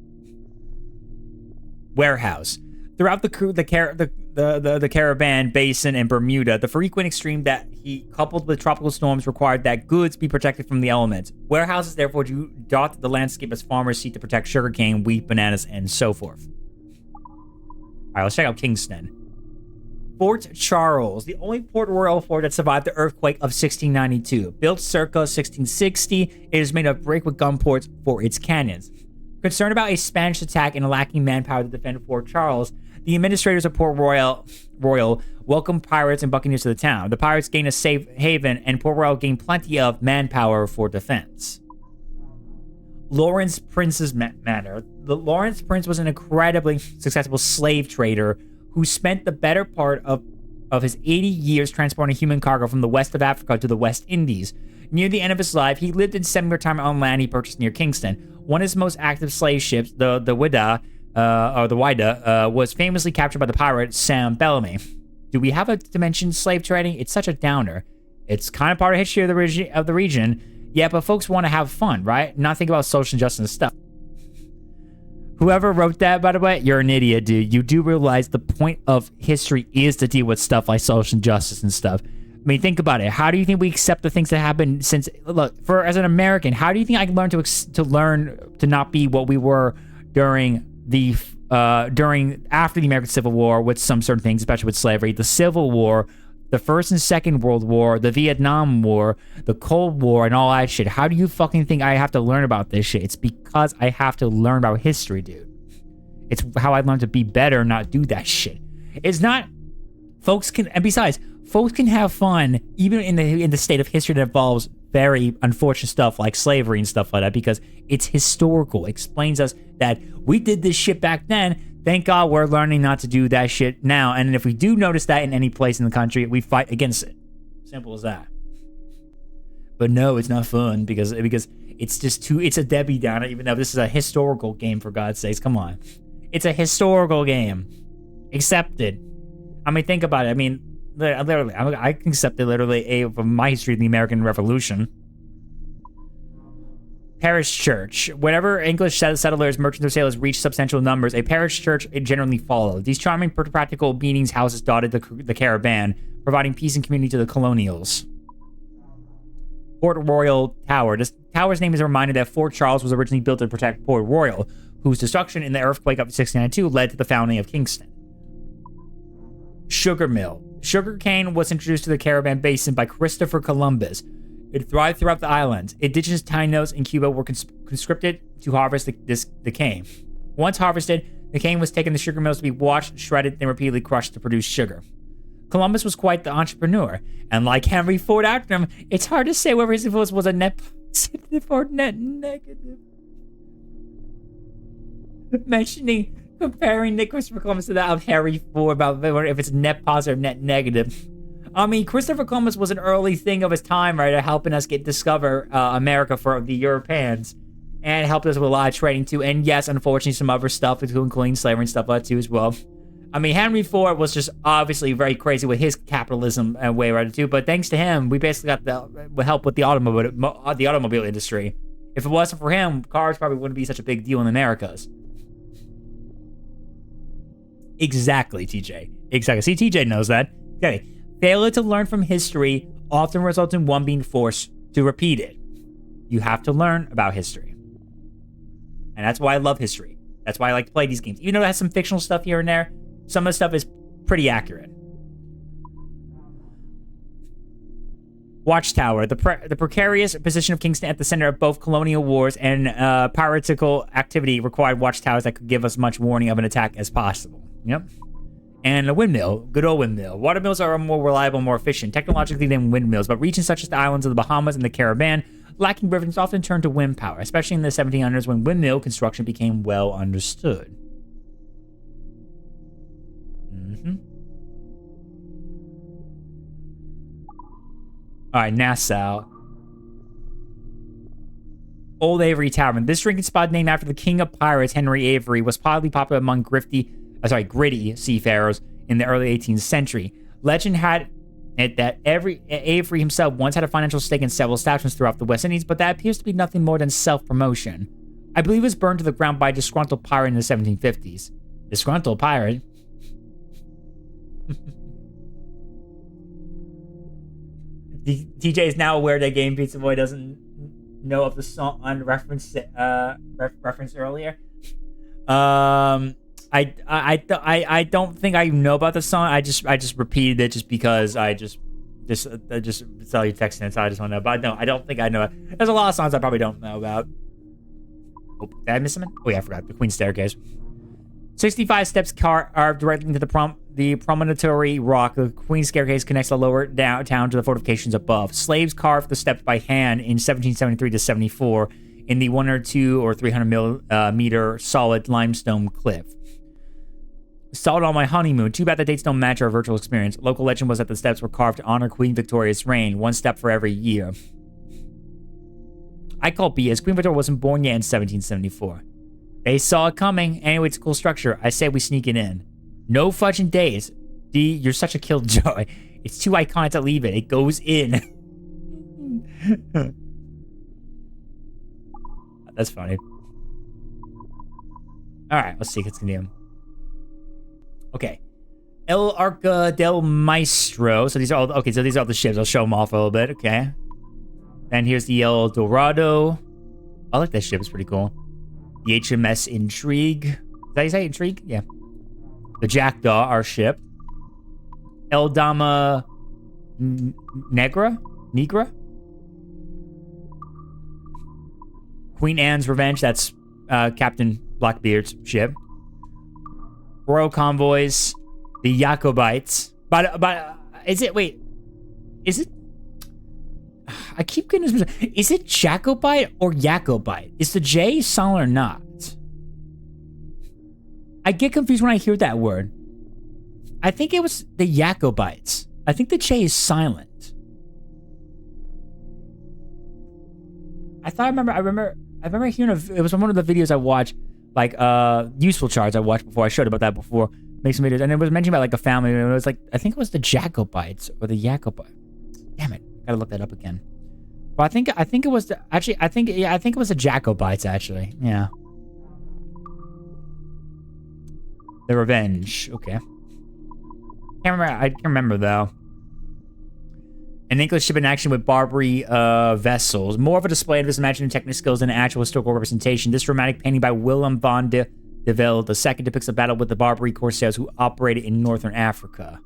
Warehouse. Throughout the Caribbean Basin and Bermuda, the frequent extreme that he coupled with tropical storms required that goods be protected from the elements. Warehouses therefore dot the landscape as farmers seek to protect sugarcane, wheat, bananas, and so forth. All right, let's check out Kingston. Fort Charles, the only Port Royal fort that survived the earthquake of 1692. Built circa 1660, it is made of brick with gun ports for its cannons. Concerned about a Spanish attack and lacking manpower to defend Fort Charles, the administrators of Port Royal welcomed pirates and buccaneers to the town. The pirates gained a safe haven, and Port Royal gained plenty of manpower for defense. Lawrence Prince's Manor. The Lawrence Prince was an incredibly successful slave trader who spent the better part of his 80 years transporting human cargo from the west of Africa to the West Indies. Near the end of his life, he lived in semi-retirement on land he purchased near Kingston. One of his most active slave ships, the Wida, was famously captured by the pirate Sam Bellamy. Do we have a dimension slave trading? It's such a downer. It's kind of part of history of the region. Yeah, but folks want to have fun, right? Not think about social injustice and stuff. Whoever wrote that, by the way, you're an idiot, dude. You do realize the point of history is to deal with stuff like social injustice and stuff. I mean, think about it. How do you think we accept the things that happen since... Look, as an American, how do you think I can learn to not be what we were during after the American Civil War with some certain things, especially with slavery, the Civil War, the First and Second World War, the Vietnam War, the Cold War, and all that shit? How do you fucking think I have to learn about this shit? It's because I have to learn about history, dude. It's how I learned to be better, not do that shit. It's not... And besides, folks can have fun even in the state of history that involves very unfortunate stuff like slavery and stuff like that, because it's historical. It explains us that we did this shit back then. Thank God we're learning not to do that shit now. And if we do notice that in any place in the country, we fight against it. Simple as that. But no, it's not fun because it's just it's a Debbie Downer, even though this is a historical game, for God's sakes. Come on. It's a historical game. Accept it. I mean, think about it. I mean, literally, I can accept it literally from my history of the American Revolution. Parish church. Whenever English settlers, merchants, or sailors reached substantial numbers, a parish church generally followed. These charming practical meetings houses dotted the Caribbean, providing peace and community to the colonials. Port Royal Tower. This tower's name is a reminder that Fort Charles was originally built to protect Port Royal, whose destruction in the earthquake of 1692 led to the founding of Kingston. Sugar mill. Sugarcane was introduced to the Caribbean Basin by Christopher Columbus. It thrived throughout the island. Indigenous Tainos in Cuba were conscripted to harvest the cane. Once harvested, the cane was taken to sugar mills to be washed, shredded, then repeatedly crushed to produce sugar. Columbus was quite the entrepreneur, and like Henry Ford after him, it's hard to say whether his influence was a net positive or net negative. Comparing Christopher Columbus to that of Henry Ford about if it's net positive or net negative. I mean, Christopher Columbus was an early thing of his time, right? Helping us discover America for the Europeans, and helped us with a lot of trading too. And yes, unfortunately, some other stuff, including slavery and stuff like that too as well. I mean, Henry Ford was just obviously very crazy with his capitalism way right too. But thanks to him, we basically got the help with the automobile industry. If it wasn't for him, cars probably wouldn't be such a big deal in the Americas. Exactly, TJ. Exactly. See, TJ knows that. Okay. Failure to learn from history often results in one being forced to repeat it. You have to learn about history. And that's why I love history. That's why I like to play these games. Even though it has some fictional stuff here and there, some of the stuff is pretty accurate. Watchtower. The precarious position of Kingston at the center of both colonial wars and piratical activity required watchtowers that could give us much warning of an attack as possible. Yep. And a windmill. Good old windmill. Water mills are more reliable, more efficient, technologically than windmills, but regions such as the islands of the Bahamas and the Caribbean, lacking rivers, often turned to wind power, especially in the 1700s when windmill construction became well understood. All right, Nassau. Old Avery Tavern. This drinking spot, named after the king of pirates, Henry Avery, was probably popular among gritty seafarers in the early 18th century. Legend had it that Avery himself once had a financial stake in several establishments throughout the West Indies, but that appears to be nothing more than self-promotion. I believe it was burned to the ground by a disgruntled pirate in the 1750s. Disgruntled pirate? DJ is now aware that Game Pizza Boy doesn't know of the song referenced earlier. I don't think I know about the song. I just repeated it just because I just saw you texting it, so I just want to know. But no, I don't think I know it. There's a lot of songs I probably don't know about. Oh, did I miss something? Oh yeah, I forgot. The Queen's Staircase. 65 steps carved directly into the promontory rock. The Queen's Staircase connects the lower downtown to the fortifications above. Slaves carved the steps by hand in 1773 to 74 in the 1 or 2 or 300 meter solid limestone cliff. Saw it on my honeymoon. Too bad the dates don't match our virtual experience. Local legend was that the steps were carved to honor Queen Victoria's reign, 1 step for every year. I call BS. Queen Victoria wasn't born yet in 1774. They saw it coming. Anyway, it's a cool structure. I say we sneak it in. No fudging days. D, you're such a killjoy. It's too iconic to leave it. It goes in. That's funny. Alright, let's see. Let's continue. Okay. El Arca del Maestro. So these are all okay, so these are all the ships. I'll show them off a little bit. Okay. And here's the El Dorado. I like that ship. It's pretty cool. The HMS Intrigue. Is that how you say Intrigue? Yeah. The Jackdaw, our ship. El Dama Negra? Queen Anne's Revenge. That's Captain Blackbeard's ship. Royal Convoys. The Jacobites. But is it... Wait. Is it... I keep getting this. Is it Jacobite or Jacobite? Is the J silent or not? I get confused when I hear that word. I think it was the Jacobites. I think the J is silent. I remember hearing it was on one of the videos I watched, like useful charts I watched before. I showed about that before. Make some videos, and it was mentioned about like a family, and it was like I think it was the Jacobites or the Jacobite. Damn it, gotta look that up again. But I think it was I think it was the Jacobites actually. Yeah. The Revenge. Okay. I can't remember though. An English ship in action with Barbary vessels. More of a display of his imaginary technical skills than an actual historical representation. This dramatic painting by Willem van de Velde II depicts a battle with the Barbary corsairs who operated in northern Africa.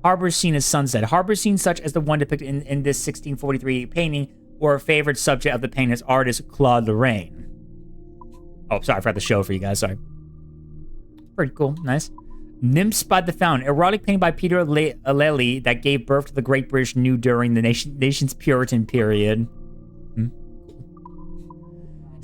Harbor scene as sunset. Harbor scenes such as the one depicted in this 1643 painting were a favorite subject of the painter's artist Claude Lorraine. Oh, sorry, I forgot to show for you guys. Sorry. Pretty cool. Nice. Nymphs by the Fountain. Erotic painting by Peter Lely that gave birth to the Great British New during the nation's Puritan period.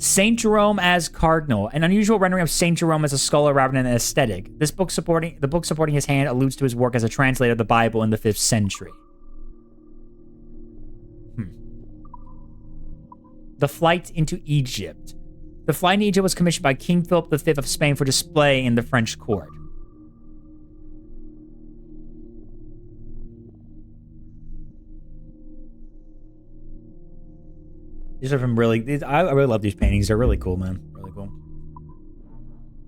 Saint Jerome as Cardinal. An unusual rendering of Saint Jerome as a scholar rather than an aesthetic. The book supporting his hand alludes to his work as a translator of the Bible in the 5th century. The Flight into Egypt. The flight in Egypt was commissioned by King Philip V of Spain for display in the French court. These are from really... I really love these paintings. They're really cool, man. Really cool.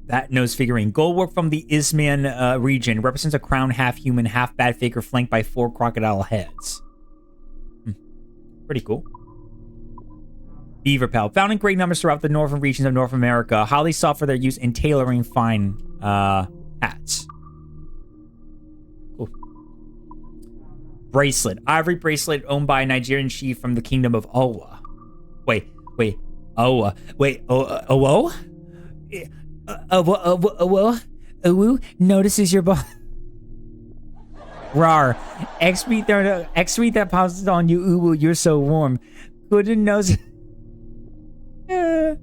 That nose figurine. Goldwork from the Isthmian region represents a crowned half-human, half-bat figure flanked by 4 crocodile heads. Pretty cool. Beaver pelt. Found in great numbers throughout the northern regions of North America. Highly sought for their use in tailoring fine hats. Cool. Bracelet. Ivory bracelet owned by a Nigerian chief from the kingdom of Owa. Wait. Owa. Wait, Owo? Owo notices your body. Rar. Excrete that passes on you, Uwu, you're so warm. Couldn't knows. God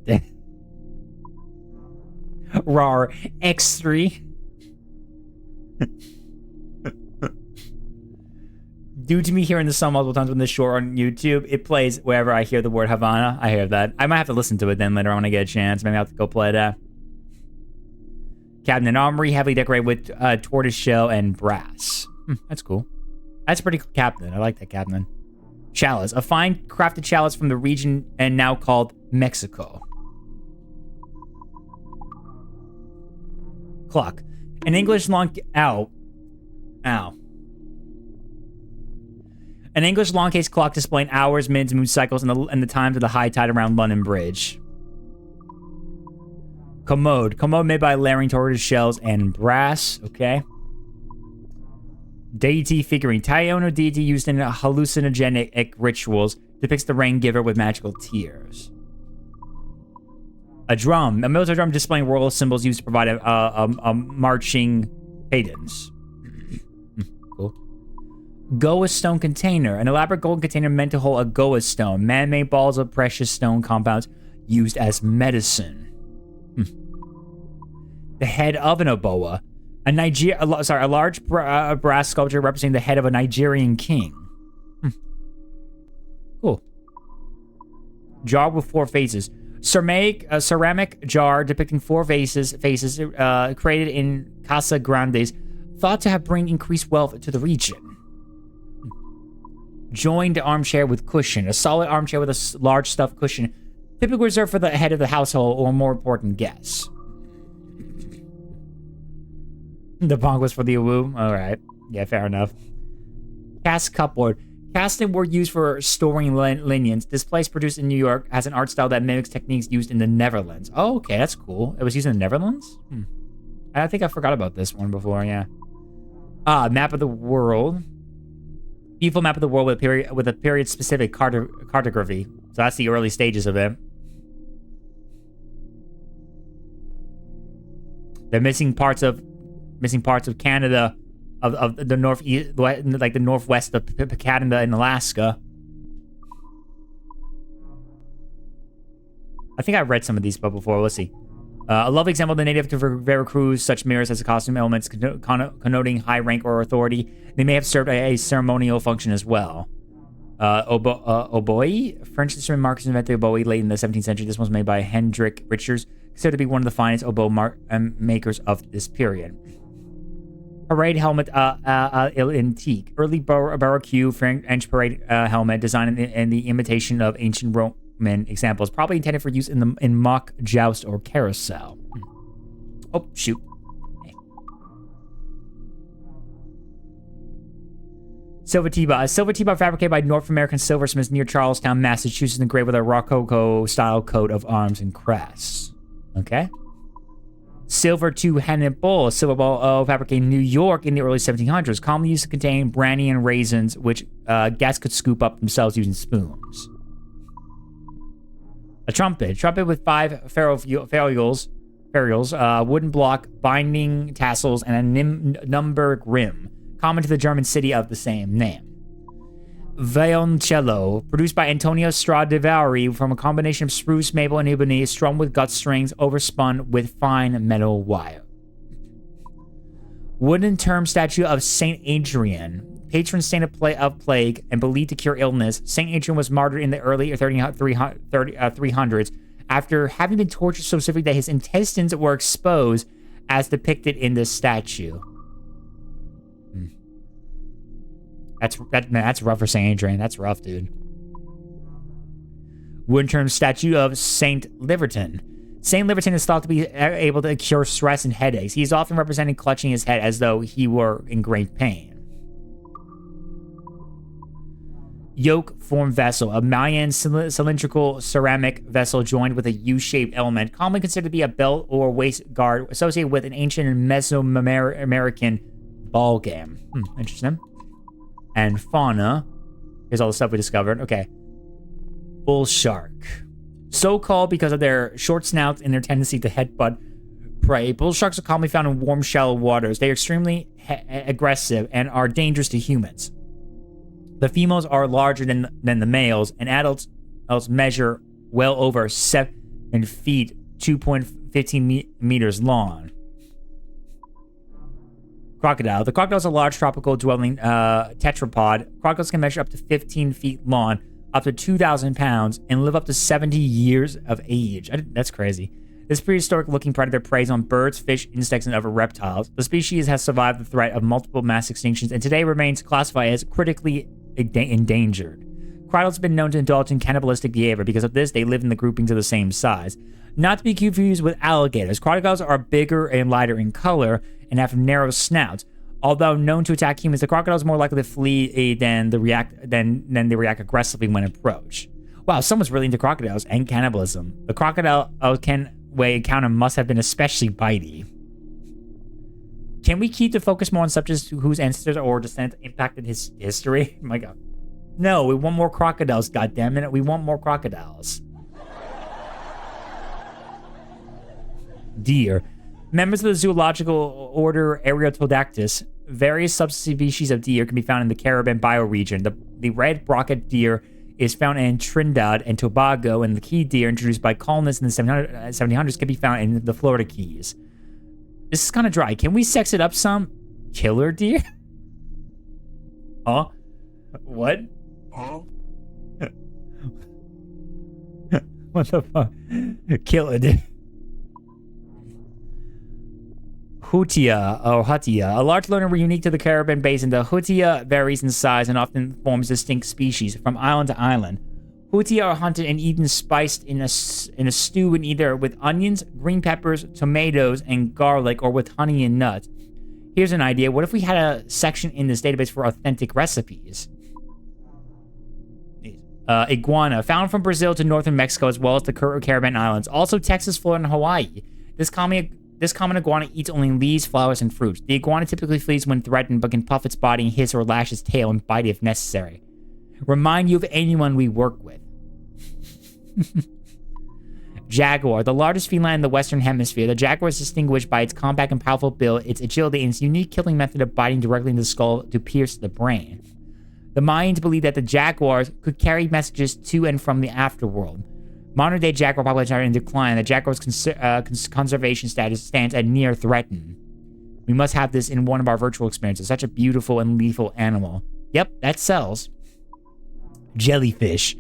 damn. Rar. X3. Due to me hearing the song multiple times when this short on YouTube, it plays wherever I hear the word Havana. I hear that. I might have to listen to it then later on when I get a chance. Maybe I'll have to go play that. Cabinet armory, heavily decorated with tortoise shell and brass. That's cool. That's a pretty cool cabinet. I like that cabinet. Chalice. A fine crafted chalice from the region and now called Mexico. Clock. An English long... Ow. An English long case clock displaying hours, minutes, moon cycles, and the times of the high tide around London Bridge. Commode. Commode made by layering tortoise shells and brass. Okay. Deity figurine. Tyono deity used in hallucinogenic rituals. Depicts the rain giver with magical tears. A drum. A military drum displaying royal symbols used to provide a marching cadence. Cool. Goa stone container. An elaborate golden container meant to hold a Goa stone. Man-made balls of precious stone compounds used as medicine. The head of an oboa. A large brass sculpture representing the head of a Nigerian king. Cool. Jar with 4 faces. A ceramic jar depicting 4 faces created in Casa Grandes, thought to have bring increased wealth to the region. Joined armchair with cushion. A solid armchair with a large stuffed cushion, typically reserved for the head of the household or more important guests. The pong was for the Awu. All right. Yeah, fair enough. Cast cupboard. Casting were used for storing linen. This place, produced in New York, has an art style that mimics techniques used in the Netherlands. Oh, okay, that's cool. It was used in the Netherlands? I think I forgot about this one before, yeah. Map of the world. Beautiful map of the world with a period-specific cartography. So that's the early stages of it. The missing parts of Canada, of the northeast, like the northwest of Canada and Alaska. I think I read some of these before. Let's see. A lovely example of the native to Veracruz, such mirrors as costume elements connoting high rank or authority. They may have served a ceremonial function as well. Oboe? French instrument makers invented oboe late in the 17th century. This one was made by Hendrik Richers, considered to be one of the finest oboe makers of this period. Parade helmet antique. Early Baroque French parade helmet designed in the imitation of ancient Roman examples, probably intended for use in mock joust or carousel. Oh, shoot. Silver T-Bar. A silver T-Bar fabricated by North American silversmiths near Charlestown, Massachusetts, engraved with a Rococo-style coat of arms and crests. Okay. Silver two-handed bowl. A silver bowl fabricated in New York in the early 1700s, commonly used to contain brandy and raisins, which guests could scoop up themselves using spoons. A trumpet. Trumpet with 5 ferrules, wooden block, binding tassels, and a numbered rim, common to the German city of the same name. Violoncello, produced by Antonio Stradivari from a combination of spruce, maple, and ebony, strung with gut strings overspun with fine metal wire. Wooden tomb statue of Saint Adrian, patron saint of plague and believed to cure illness. Saint Adrian was martyred in the early 300s after having been tortured so severely that his intestines were exposed, as depicted in this statue. That's rough for St. Adrian. That's rough, dude. Wooden term statue of Saint Liverton. Saint Liverton is thought to be able to cure stress and headaches. He is often represented clutching his head as though he were in great pain. yoke-formed vessel, a Mayan cylindrical ceramic vessel joined with a U-shaped element, commonly considered to be a belt or waist guard associated with an ancient Mesoamerican ball game. Interesting. And fauna. Here's all the stuff we discovered. Okay. Bull shark. So called because of their short snouts and their tendency to headbutt prey. Bull sharks are commonly found in warm, shallow waters. They are extremely aggressive and are dangerous to humans. The females are larger than the males, and adults measure well over 7 feet, 2.15 meters long. Crocodile. The crocodile is a large tropical dwelling tetrapod. Crocodiles can measure up to 15 feet long, up to 2,000 pounds, and live up to 70 years of age. That's crazy. This prehistoric-looking predator preys on birds, fish, insects, and other reptiles. The species has survived the threat of multiple mass extinctions and today remains classified as critically endangered. Crocodiles have been known to indulge in cannibalistic behavior. Because of this, they live in the groupings of the same size. Not to be confused with alligators. Crocodiles are bigger and lighter in color and have narrow snouts. Although known to attack humans, the crocodile is more likely to flee than they react aggressively when approached. Wow, someone's really into crocodiles and cannibalism. The crocodile encounter must have been especially bitey. Can we keep the focus more on subjects whose ancestors or descent impacted his history? Oh my god. No, we want more crocodiles, goddammit. We want more crocodiles. Deer. Members of the zoological order Ariotodactys. Various subspecies of deer can be found in the Caribbean bioregion. The red brocket deer is found in Trinidad and Tobago, and the key deer introduced by colonists in the 1700s can be found in the Florida Keys. This is kind of dry. Can we sex it up some? Killer deer? Huh? What? Huh? What the fuck? Killer deer. Hutia, or Hutia. A large loner unique to the Caribbean basin, the Hutia varies in size and often forms distinct species from island to island. Hutia are hunted and eaten spiced in a stew in either with onions, green peppers, tomatoes, and garlic, or with honey and nuts. Here's an idea. What if we had a section in this database for authentic recipes? Iguana, found from Brazil to northern Mexico as well as the Caribbean islands. Also Texas, Florida, and Hawaii. This common iguana eats only leaves, flowers, and fruits. The iguana typically flees when threatened, but can puff its body and hiss or lash its tail and bite if necessary. Remind you of anyone we work with. Jaguar, the largest feline in the Western Hemisphere. The jaguar is distinguished by its compact and powerful build, its agility, and its unique killing method of biting directly into the skull to pierce the brain. The Mayans believed that the jaguars could carry messages to and from the afterworld. Modern-day jaguar populations are in decline, and the jaguar's conservation status stands at near threatened. We must have this in one of our virtual experiences. Such a beautiful and lethal animal. Yep, that sells. Jellyfish.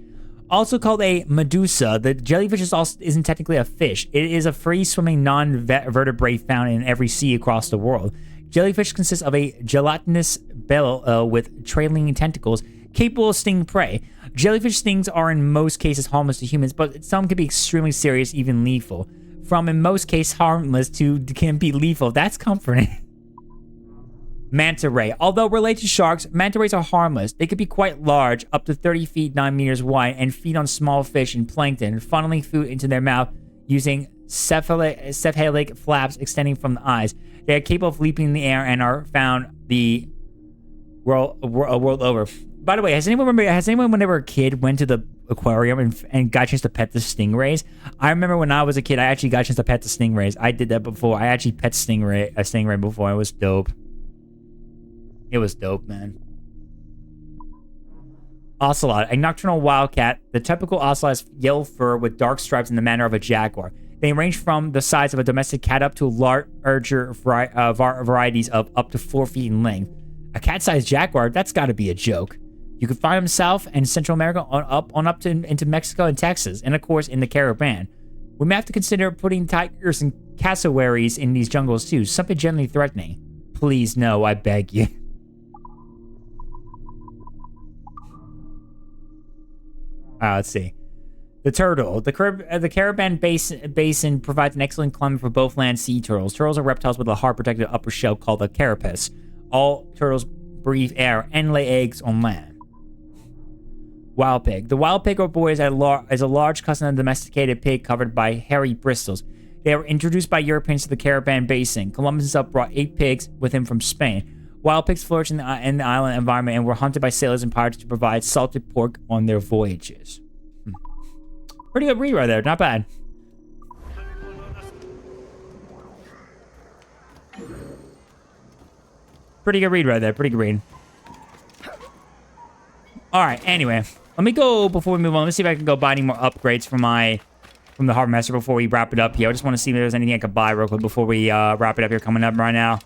Also called a medusa, the jellyfish isn't technically a fish. It is a free-swimming non-vertebrate found in every sea across the world. Jellyfish consists of a gelatinous bell with trailing tentacles capable of stinging prey. Jellyfish stings are in most cases harmless to humans, but some can be extremely serious, even lethal. From in most cases harmless to can be lethal. That's comforting. Manta ray. Although related to sharks, manta rays are harmless. They could be quite large, up to 30 feet 9 meters wide, and feed on small fish and plankton, funneling food into their mouth using cephalic flaps extending from the eyes. They are capable of leaping in the air and are found the world over. By the way, has anyone when they were a kid went to the aquarium and got a chance to pet the stingrays? I remember when I was a kid, I actually got a chance to pet the stingrays. I did that before. I actually pet a stingray before. It was dope. It was dope, man. Ocelot, a nocturnal wildcat. The typical ocelot has yellow fur with dark stripes in the manner of a jaguar. They range from the size of a domestic cat up to larger varieties of up to 4 feet in length. A cat-sized jaguar? That's got to be a joke. You can find them south and Central America into Mexico and Texas, and of course in the Caribbean. We may have to consider putting tigers and cassowaries in these jungles too. Something generally threatening. Please no, I beg you. Let's see. The turtle. The Caribbean basin provides an excellent climate for both land and sea turtles. Turtles are reptiles with a hard-protected upper shell called a carapace. All turtles breathe air and lay eggs on land. Wild pig. The wild pig or boy is a large, custom domesticated pig covered by hairy bristles. They were introduced by Europeans to the Caribbean basin. Columbus himself brought 8 pigs with him from Spain. Wild pigs flourished in the island environment and were hunted by sailors and pirates to provide salted pork on their voyages. Pretty good read right there. Not bad. Pretty good read right there. Pretty good read. All right. Anyway, let me go before we move on. Let's see if I can go buy any more upgrades from the Harbor Master before we wrap it up here. I just want to see if there's anything I could buy real quick before we wrap it up here. Coming up right now.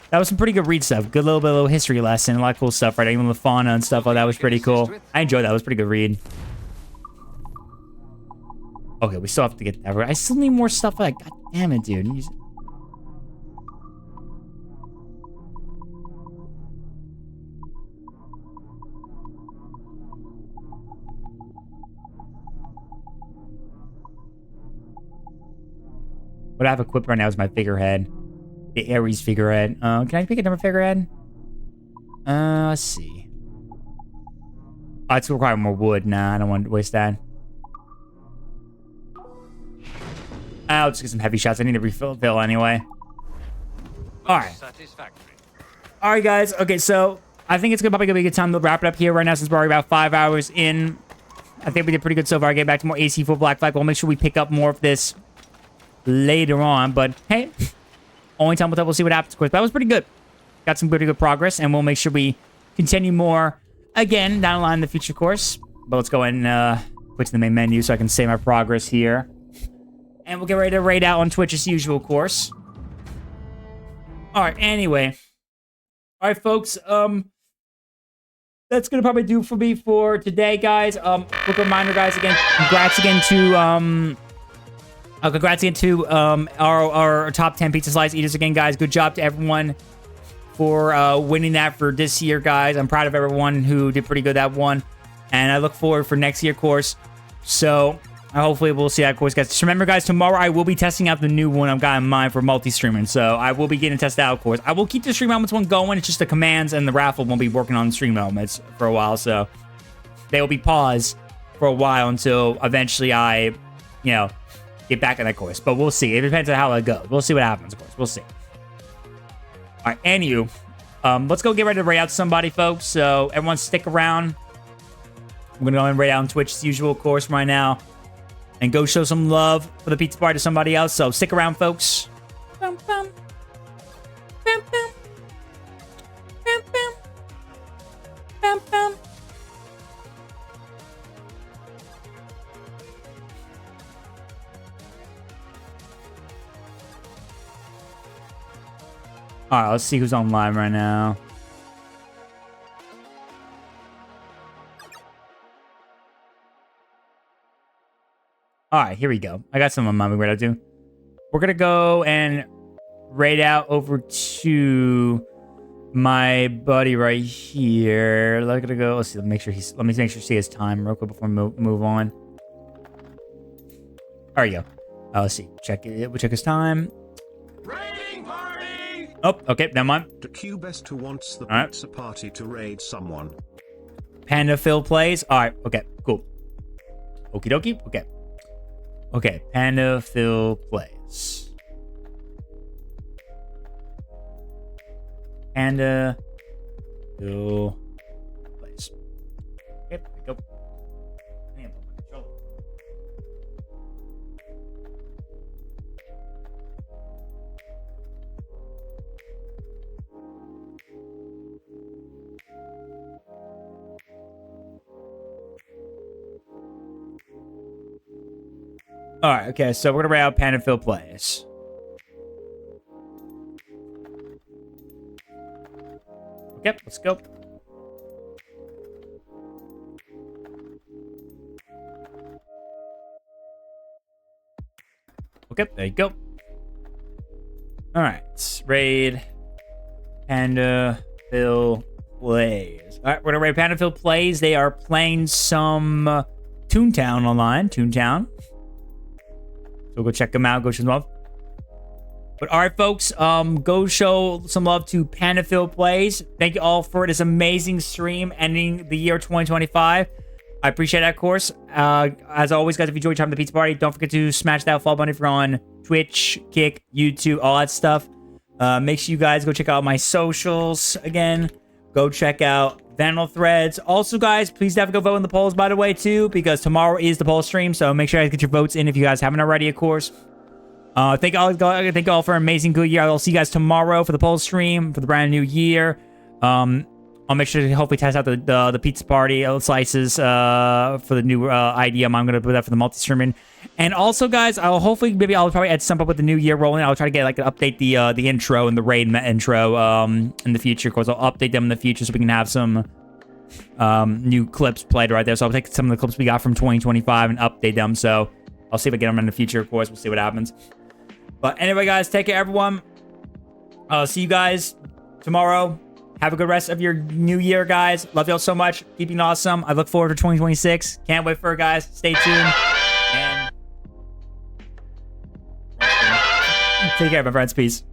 That was some pretty good read stuff. Good little history lesson. A lot of cool stuff right there. Even the fauna and stuff like that was pretty cool. I enjoyed that. It was a pretty good read. Okay, we still have to get that. I still need more stuff. Like, God damn it, dude. What I have equipped right now is my figurehead. The Ares figurehead. Can I pick a different figurehead? Let's see. Oh, it's require more wood. Nah, I don't want to waste that. I'll just get some heavy shots. I need to refill anyway. Alright. Alright, guys. Okay, so I think it's probably gonna be a good time to wrap it up here right now since we're already about 5 hours in. I think we did pretty good so far. Get back to more AC for Black Flag. We'll make sure we pick up more of this later on, but hey, only time will tell. We'll see what happens, of course. But that was pretty good. Got some pretty good progress, and we'll make sure we continue more again down the line in the future course. But let's go ahead and quit to the main menu so I can save my progress here. And we'll get ready to raid out on Twitch as usual, of course. Alright, anyway. Alright, folks, that's gonna probably do for me for today, guys. Quick reminder, guys, again, congrats again to our top 10 pizza slice eaters again, guys. Good job to everyone for winning that for this year, guys. I'm proud of everyone who did pretty good that one, and I look forward for next year, of course. So hopefully we'll see that, of course, guys. Just remember, guys, tomorrow I will be testing out the new one I've got in mind for multi-streaming. So I will be getting tested out, of course. I will keep the stream elements one going. It's just the commands and the raffle won't be working on the stream elements for a while, so they will be paused for a while until eventually I, get back on that course. But we'll see. It depends on how it goes. We'll see what happens, of course. We'll see. All right, anywho, let's go get ready to raid out somebody, folks. So everyone stick around. I'm going to go and raid out on Twitch as usual, of course, right now. And go show some love for the pizza party to somebody else. So stick around, folks. Bum, bum. Bum, bum. Bum, bum. Bum, bum. All right, let's see who's online right now. All right, here we go. I got some on my raid out too. We're gonna go and raid out over to my buddy right here. Let's go. Let's see. Let me make sure see his time real quick before we move on. There you go. Let's see. Check it. We'll check his time. Raiding party! Oh, okay. Never mind. The Q best who wants the All pizza party to raid someone. Panda Phil plays. All right. Okay. Cool. Okie dokie. Okay. Okay, Panda Phil plays. Panda Phil plays. Okay, go. Damn, control. All right, okay, so we're gonna raid out Panda Phil plays. Okay, let's go. Okay, there you go. All right, raid Panda Phil plays. All right, we're gonna raid Panda Phil plays. They are playing some Toontown online. Toontown. So go check them out. Go check them out. But all right, folks, go show some love to Panafield Plays. Thank you all for this amazing stream ending the year 2025. I appreciate that, of course. As always, guys, if you enjoyed your time at the pizza party, don't forget to smash that follow button if you're on Twitch, Kick, YouTube, all that stuff. Make sure you guys go check out my socials again. Go check out Vandal Threads. Also, guys, please definitely go vote in the polls, by the way, too, because tomorrow is the poll stream. So make sure you guys get your votes in if you guys haven't already, of course. Thank you all for an amazing good year. I'll see you guys tomorrow for the poll stream for the brand new year. I'll make sure to hopefully test out the pizza party slices for the new IDM. I'm gonna put that for the multi-streaming. And also, guys, I'll probably add some up with the new year rolling. I'll try to get update the intro and the raid intro in the future. Of course, I'll update them in the future so we can have some new clips played right there. So I'll take some of the clips we got from 2025 and update them. So I'll see if I get them in the future. Of course, we'll see what happens. But anyway, guys, take care, everyone. I'll see you guys tomorrow. Have a good rest of your new year, guys. Love y'all so much. Keep being awesome. I look forward to 2026. Can't wait for it, guys. Stay tuned. And take care, my friends. Peace.